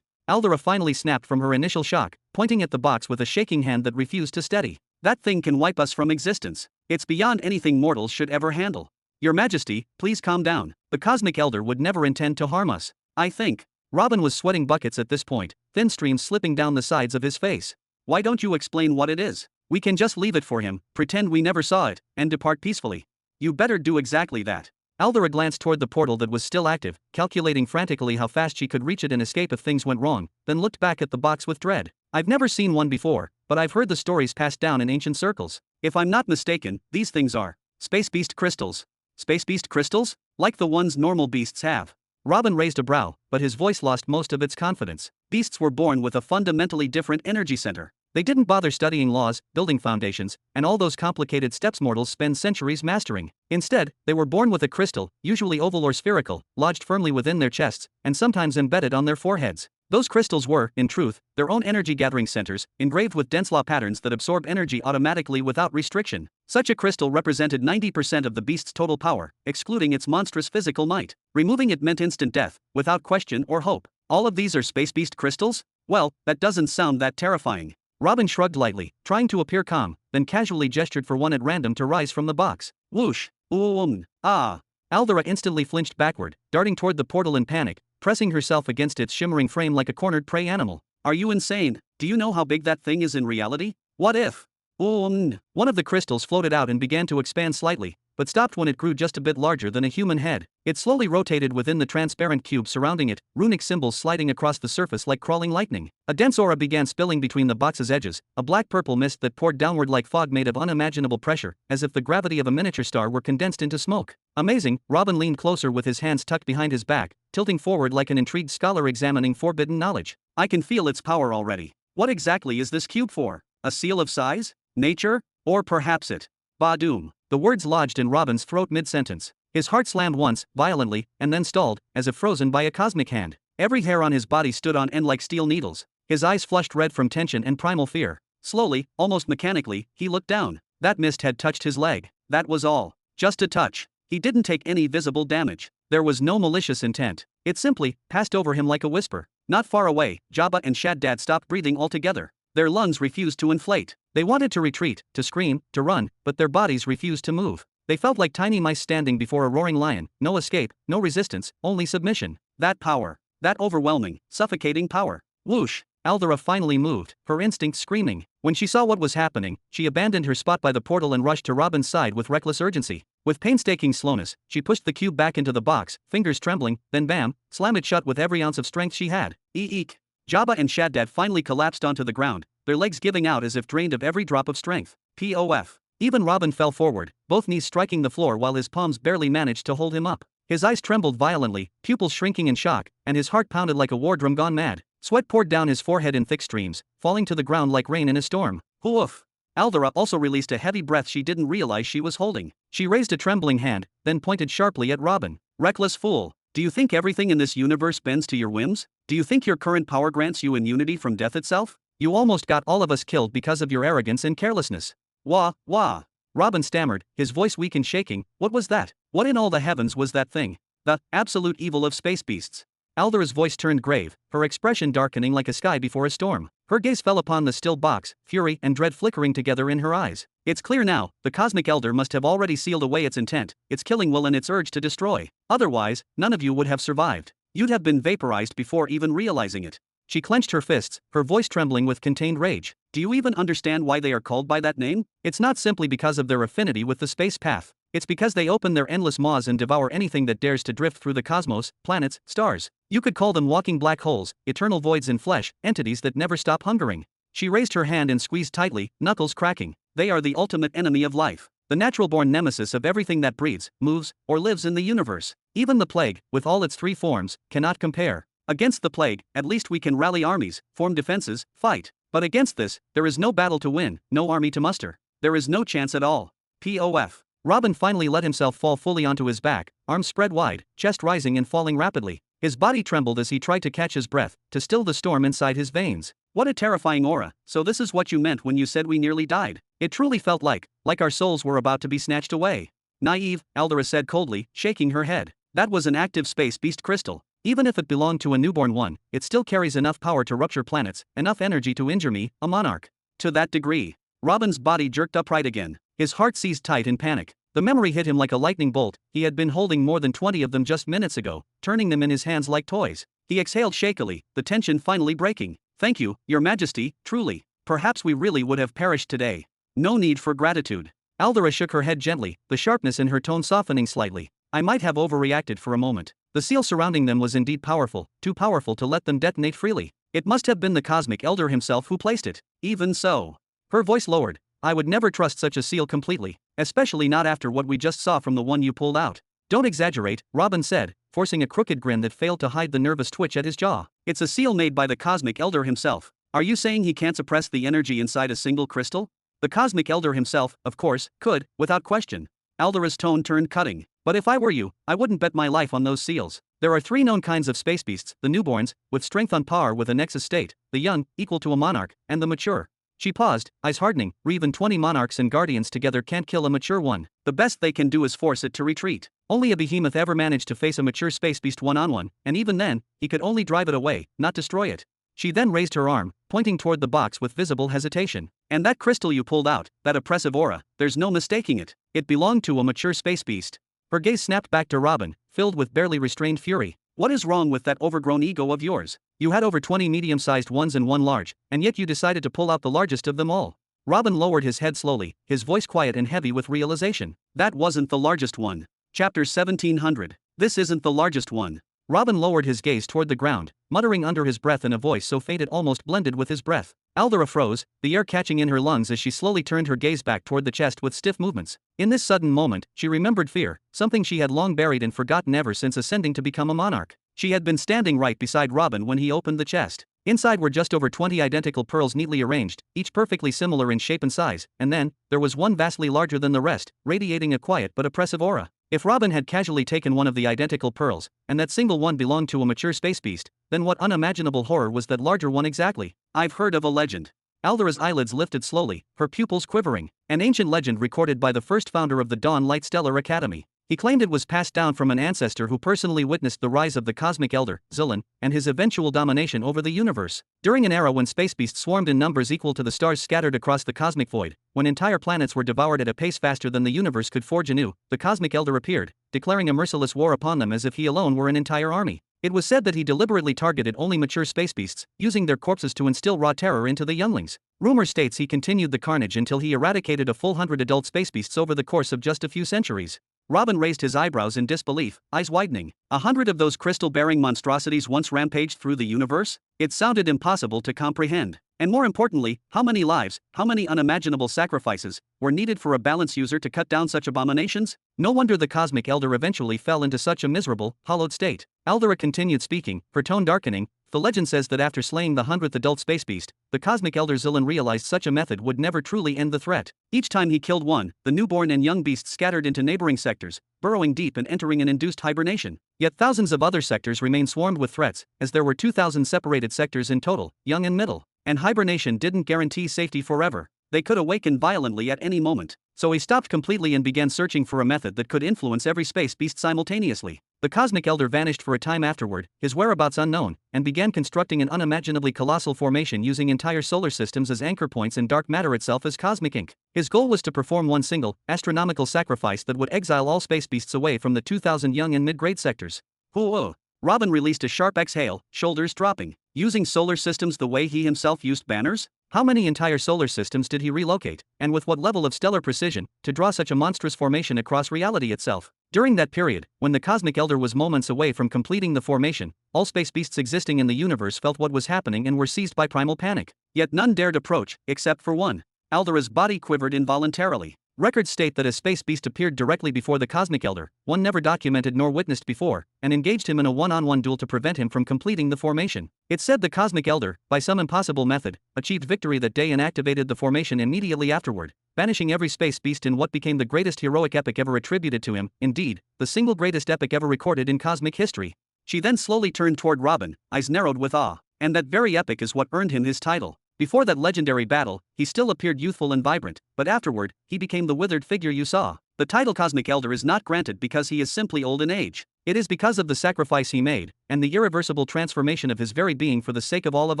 [SPEAKER 1] Aldera finally snapped from her initial shock, pointing at the box with a shaking hand that refused to steady. That thing can wipe us from existence. It's beyond anything mortals should ever handle. Your Majesty, please calm down. The Cosmic Elder would never intend to harm us. I think. Robin was sweating buckets at this point, thin streams slipping down the sides of his face. Why don't you explain what it is? We can just leave it for him, pretend we never saw it, and depart peacefully. You better do exactly that. Aldera glanced toward the portal that was still active, calculating frantically how fast she could reach it and escape if things went wrong, then looked back at the box with dread. I've never seen one before, but I've heard the stories passed down in ancient circles. If I'm not mistaken, these things are space beast crystals. Space beast crystals? Like the ones normal beasts have. Robin raised a brow, but his voice lost most of its confidence. Beasts were born with a fundamentally different energy center. They didn't bother studying laws, building foundations, and all those complicated steps mortals spend centuries mastering. Instead, they were born with a crystal, usually oval or spherical, lodged firmly within their chests, and sometimes embedded on their foreheads. Those crystals were, in truth, their own energy-gathering centers, engraved with dense law patterns that absorb energy automatically without restriction. Such a crystal represented 90% of the beast's total power, excluding its monstrous physical might. Removing it meant instant death, without question or hope. All of these are space beast crystals? Well, that doesn't sound that terrifying. Robin shrugged lightly, trying to appear calm, then casually gestured for one at random to rise from the box. Whoosh! Aldera instantly flinched backward, darting toward the portal in panic, pressing herself against its shimmering frame like a cornered prey animal. Are you insane? Do you know how big that thing is in reality? What if? One of the crystals floated out and began to expand slightly, but stopped when it grew just a bit larger than a human head. It slowly rotated within the transparent cube surrounding it, runic symbols sliding across the surface like crawling lightning. A dense aura began spilling between the box's edges, a black-purple mist that poured downward like fog made of unimaginable pressure, as if the gravity of a miniature star were condensed into smoke. Amazing, Robin leaned closer with his hands tucked behind his back, tilting forward like an intrigued scholar examining forbidden knowledge. I can feel its power already. What exactly is this cube for? A seal of size? Nature? Or perhaps it? Ba-doom. The words lodged in Robin's throat mid-sentence. His heart slammed once, violently, and then stalled, as if frozen by a cosmic hand. Every hair on his body stood on end like steel needles. His eyes flushed red from tension and primal fear. Slowly, almost mechanically, he looked down. That mist had touched his leg. That was all. Just a touch. He didn't take any visible damage. There was no malicious intent. It simply passed over him like a whisper. Not far away, Jabba and Shaddad stopped breathing altogether. Their lungs refused to inflate. They wanted to retreat, to scream, to run, but their bodies refused to move. They felt like tiny mice standing before a roaring lion. No escape, no resistance, only submission. That power. That overwhelming, suffocating power. Whoosh! Aldera finally moved, her instinct screaming. When she saw what was happening, she abandoned her spot by the portal and rushed to Robin's side with reckless urgency. With painstaking slowness, she pushed the cube back into the box, fingers trembling, then bam, slam it shut with every ounce of strength she had. Eek! Jabba and Shaddad finally collapsed onto the ground, their legs giving out as if drained of every drop of strength. Pof. Even Robin fell forward, both knees striking the floor while his palms barely managed to hold him up. His eyes trembled violently, pupils shrinking in shock, and his heart pounded like a war drum gone mad. Sweat poured down his forehead in thick streams, falling to the ground like rain in a storm. Hoof! Aldera also released a heavy breath she didn't realize she was holding. She raised a trembling hand, then pointed sharply at Robin. Reckless fool. Do you think everything in this universe bends to your whims? Do you think your current power grants you immunity from death itself? You almost got all of us killed because of your arrogance and carelessness. Wah, wah. Robin stammered, his voice weak and shaking. What was that? What in all the heavens was that thing? The absolute evil of space beasts. Aldera's voice turned grave, her expression darkening like a sky before a storm. Her gaze fell upon the still box, fury and dread flickering together in her eyes. It's clear now, the Cosmic Elder must have already sealed away its intent, its killing will and its urge to destroy. Otherwise, none of you would have survived. You'd have been vaporized before even realizing it. She clenched her fists, her voice trembling with contained rage. Do you even understand why they are called by that name? It's not simply because of their affinity with the space path. It's because they open their endless maws and devour anything that dares to drift through the cosmos, planets, stars. You could call them walking black holes, eternal voids in flesh, entities that never stop hungering. She raised her hand and squeezed tightly, knuckles cracking. They are the ultimate enemy of life, the natural-born nemesis of everything that breathes, moves, or lives in the universe. Even the plague, with all its three forms, cannot compare. Against the plague, at least we can rally armies, form defenses, fight. But against this, there is no battle to win, no army to muster. There is no chance at all. Pof. Robin finally let himself fall fully onto his back, arms spread wide, chest rising and falling rapidly. His body trembled as he tried to catch his breath, to still the storm inside his veins. What a terrifying aura. So this is what you meant when you said we nearly died. It truly felt like our souls were about to be snatched away. Naive, Aldera said coldly, shaking her head. That was an active space beast crystal. Even if it belonged to a newborn one, it still carries enough power to rupture planets, enough energy to injure me, a monarch. To that degree. Robin's body jerked upright again. His heart seized tight in panic. The memory hit him like a lightning bolt. He had been holding more than 20 of them just minutes ago, turning them in his hands like toys. He exhaled shakily, the tension finally breaking. Thank you, Your Majesty, truly. Perhaps we really would have perished today. No need for gratitude. Aldera shook her head gently, the sharpness in her tone softening slightly. I might have overreacted for a moment. The seal surrounding them was indeed powerful, too powerful to let them detonate freely. It must have been the Cosmic Elder himself who placed it. Even so. Her voice lowered. I would never trust such a seal completely, especially not after what we just saw from the one you pulled out. Don't exaggerate, Robin said, forcing a crooked grin that failed to hide the nervous twitch at his jaw. It's a seal made by the Cosmic Elder himself. Are you saying he can't suppress the energy inside a single crystal? The Cosmic Elder himself, of course, could, without question. Aldera's tone turned cutting. But if I were you, I wouldn't bet my life on those seals. There are three known kinds of space beasts, the newborns, with strength on par with a Nexus state, the young, equal to a monarch, and the mature. She paused, eyes hardening. Even 20 monarchs and guardians together can't kill a mature one. The best they can do is force it to retreat. Only a behemoth ever managed to face a mature space beast one-on-one, and even then, he could only drive it away, not destroy it. She then raised her arm, pointing toward the box with visible hesitation. And that crystal you pulled out, that oppressive aura, there's no mistaking it. It belonged to a mature space beast. Her gaze snapped back to Robin, filled with barely restrained fury. What is wrong with that overgrown ego of yours? You had over 20 medium-sized ones and one large, and yet you decided to pull out the largest of them all. Robin lowered his head slowly, his voice quiet and heavy with realization. That wasn't the largest one. Chapter 1700. This isn't the largest one. Robin lowered his gaze toward the ground, muttering under his breath in a voice so faint it almost blended with his breath. Aldera froze, the air catching in her lungs as she slowly turned her gaze back toward the chest with stiff movements. In this sudden moment, she remembered fear, something she had long buried and forgotten ever since ascending to become a monarch. She had been standing right beside Robin when he opened the chest. Inside were just over 20 identical pearls neatly arranged, each perfectly similar in shape and size, and then, there was one vastly larger than the rest, radiating a quiet but oppressive aura. If Robin had casually taken one of the identical pearls, and that single one belonged to a mature space beast, then what unimaginable horror was that larger one exactly? I've heard of a legend. Aldera's eyelids lifted slowly, her pupils quivering. An ancient legend recorded by the first founder of the Dawn Light Stellar Academy. He claimed it was passed down from an ancestor who personally witnessed the rise of the cosmic elder, Xilan, and his eventual domination over the universe. During an era when space beasts swarmed in numbers equal to the stars scattered across the cosmic void, when entire planets were devoured at a pace faster than the universe could forge anew, the cosmic elder appeared, declaring a merciless war upon them as if he alone were an entire army. It was said that he deliberately targeted only mature space beasts, using their corpses to instill raw terror into the younglings. Rumor states he continued the carnage until he eradicated a full 100 adult space beasts over the course of just a few centuries. Robin raised his eyebrows in disbelief, eyes widening. 100 of those crystal-bearing monstrosities once rampaged through the universe? It sounded impossible to comprehend. And more importantly, how many lives, how many unimaginable sacrifices, were needed for a balance user to cut down such abominations? No wonder the cosmic elder eventually fell into such a miserable, hollowed state. Aldera continued speaking, her tone darkening. The legend says that after slaying the 100th adult space beast, the cosmic elder Xilan realized such a method would never truly end the threat. Each time he killed one, the newborn and young beasts scattered into neighboring sectors, burrowing deep and entering an induced hibernation. Yet thousands of other sectors remained swarmed with threats, as there were 2,000 separated sectors in total, young and middle. And hibernation didn't guarantee safety forever. They could awaken violently at any moment. So he stopped completely and began searching for a method that could influence every space beast simultaneously. The cosmic elder vanished for a time afterward, his whereabouts unknown, and began constructing an unimaginably colossal formation using entire solar systems as anchor points and dark matter itself as cosmic ink. His goal was to perform one single, astronomical sacrifice that would exile all space beasts away from the 2,000 young and mid-grade sectors. Whoa! Robin released a sharp exhale, shoulders dropping. Using solar systems the way he himself used banners? How many entire solar systems did he relocate, and with what level of stellar precision, to draw such a monstrous formation across reality itself? During that period, when the cosmic elder was moments away from completing the formation, all space beasts existing in the universe felt what was happening and were seized by primal panic. Yet none dared approach, except for one. Aldera's body quivered involuntarily. Records state that a space beast appeared directly before the cosmic elder, one never documented nor witnessed before, and engaged him in a one-on-one duel to prevent him from completing the formation. It said the cosmic elder, by some impossible method, achieved victory that day and activated the formation immediately afterward, banishing every space beast in what became the greatest heroic epic ever attributed to him, indeed, the single greatest epic ever recorded in cosmic history. She then slowly turned toward Robin, eyes narrowed with awe, and that very epic is what earned him his title. Before that legendary battle, he still appeared youthful and vibrant, but afterward, he became the withered figure you saw. The title Cosmic Elder is not granted because he is simply old in age. It is because of the sacrifice he made, and the irreversible transformation of his very being for the sake of all of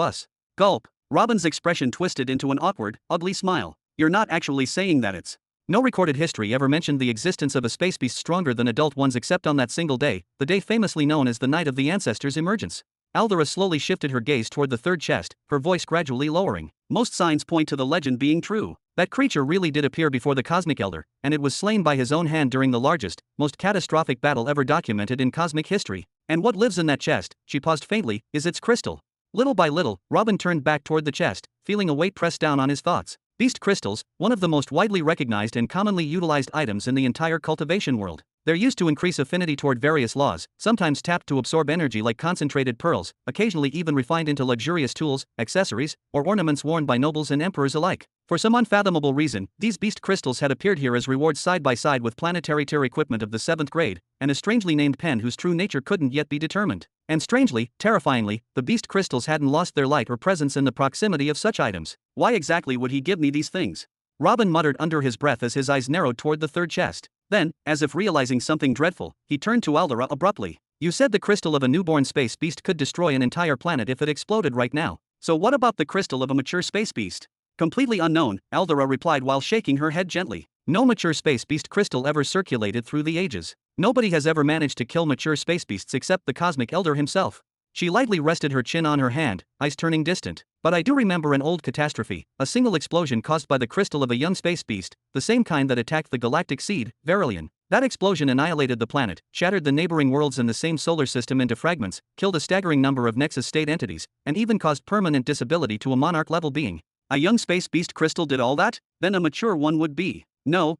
[SPEAKER 1] us. Gulp. Robin's expression twisted into an awkward, ugly smile. You're not actually saying that it's... No recorded history ever mentioned the existence of a space beast stronger than adult ones except on that single day, the day famously known as the night of the ancestors' emergence. Aldera slowly shifted her gaze toward the third chest, her voice gradually lowering. Most signs point to the legend being true. That creature really did appear before the cosmic elder, and it was slain by his own hand during the largest, most catastrophic battle ever documented in cosmic history. And what lives in that chest, she paused faintly, is its crystal. Little by little, Robin turned back toward the chest, feeling a weight pressed down on his thoughts. Beast crystals, one of the most widely recognized and commonly utilized items in the entire cultivation world. They're used to increase affinity toward various laws, sometimes tapped to absorb energy like concentrated pearls, occasionally even refined into luxurious tools, accessories, or ornaments worn by nobles and emperors alike. For some unfathomable reason, these beast crystals had appeared here as rewards side by side with planetary tier equipment of the 7th grade, and a strangely named pen whose true nature couldn't yet be determined. And strangely, terrifyingly, the beast crystals hadn't lost their light or presence in the proximity of such items. Why exactly would he give me these things? Robin muttered under his breath as his eyes narrowed toward the third chest. Then, as if realizing something dreadful, he turned to Aldera abruptly. You said the crystal of a newborn space beast could destroy an entire planet if it exploded right now. So what about the crystal of a mature space beast? Completely unknown, Aldera replied while shaking her head gently. No mature space beast crystal ever circulated through the ages. Nobody has ever managed to kill mature space beasts except the cosmic elder himself. She lightly rested her chin on her hand, eyes turning distant. But I do remember an old catastrophe, a single explosion caused by the crystal of a young space beast, the same kind that attacked the galactic seed, Verilion. That explosion annihilated the planet, shattered the neighboring worlds in the same solar system into fragments, killed a staggering number of Nexus state entities, and even caused permanent disability to a monarch-level being. A young space beast crystal did all that? Then a mature one would be. No.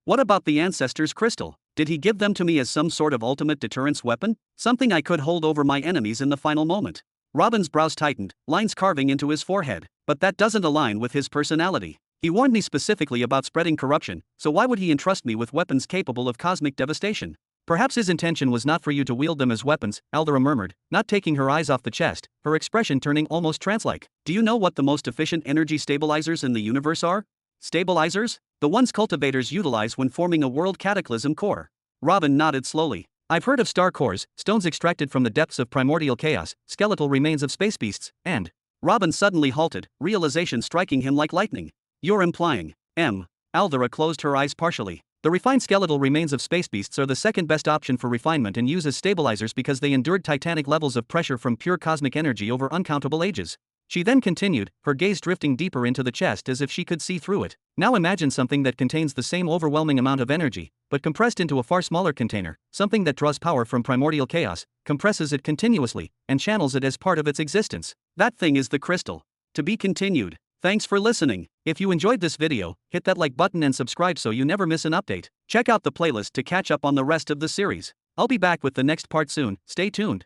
[SPEAKER 1] What about the ancestors' crystal? Did he give them to me as some sort of ultimate deterrence weapon? Something I could hold over my enemies in the final moment? Robin's brows tightened, lines carving into his forehead. But that doesn't align with his personality. He warned me specifically about spreading corruption, so why would he entrust me with weapons capable of cosmic devastation? Perhaps his intention was not for you to wield them as weapons, Aldera murmured, not taking her eyes off the chest, her expression turning almost trance-like. Do you know what the most efficient energy stabilizers in the universe are? Stabilizers? The ones cultivators utilize when forming a world cataclysm core. Robin nodded slowly. I've heard of star cores, stones extracted from the depths of primordial chaos, skeletal remains of space beasts, and. Robin suddenly halted, realization striking him like lightning. You're implying. Aldera closed her eyes partially. The refined skeletal remains of space beasts are the second best option for refinement and use as stabilizers because they endured titanic levels of pressure from pure cosmic energy over uncountable ages. She then continued, her gaze drifting deeper into the chest as if she could see through it. Now imagine something that contains the same overwhelming amount of energy, but compressed into a far smaller container, something that draws power from primordial chaos, compresses it continuously, and channels it as part of its existence. That thing is the crystal. To be continued. Thanks for listening. If you enjoyed this video, hit that like button and subscribe so you never miss an update. Check out the playlist to catch up on the rest of the series. I'll be back with the next part soon, stay tuned.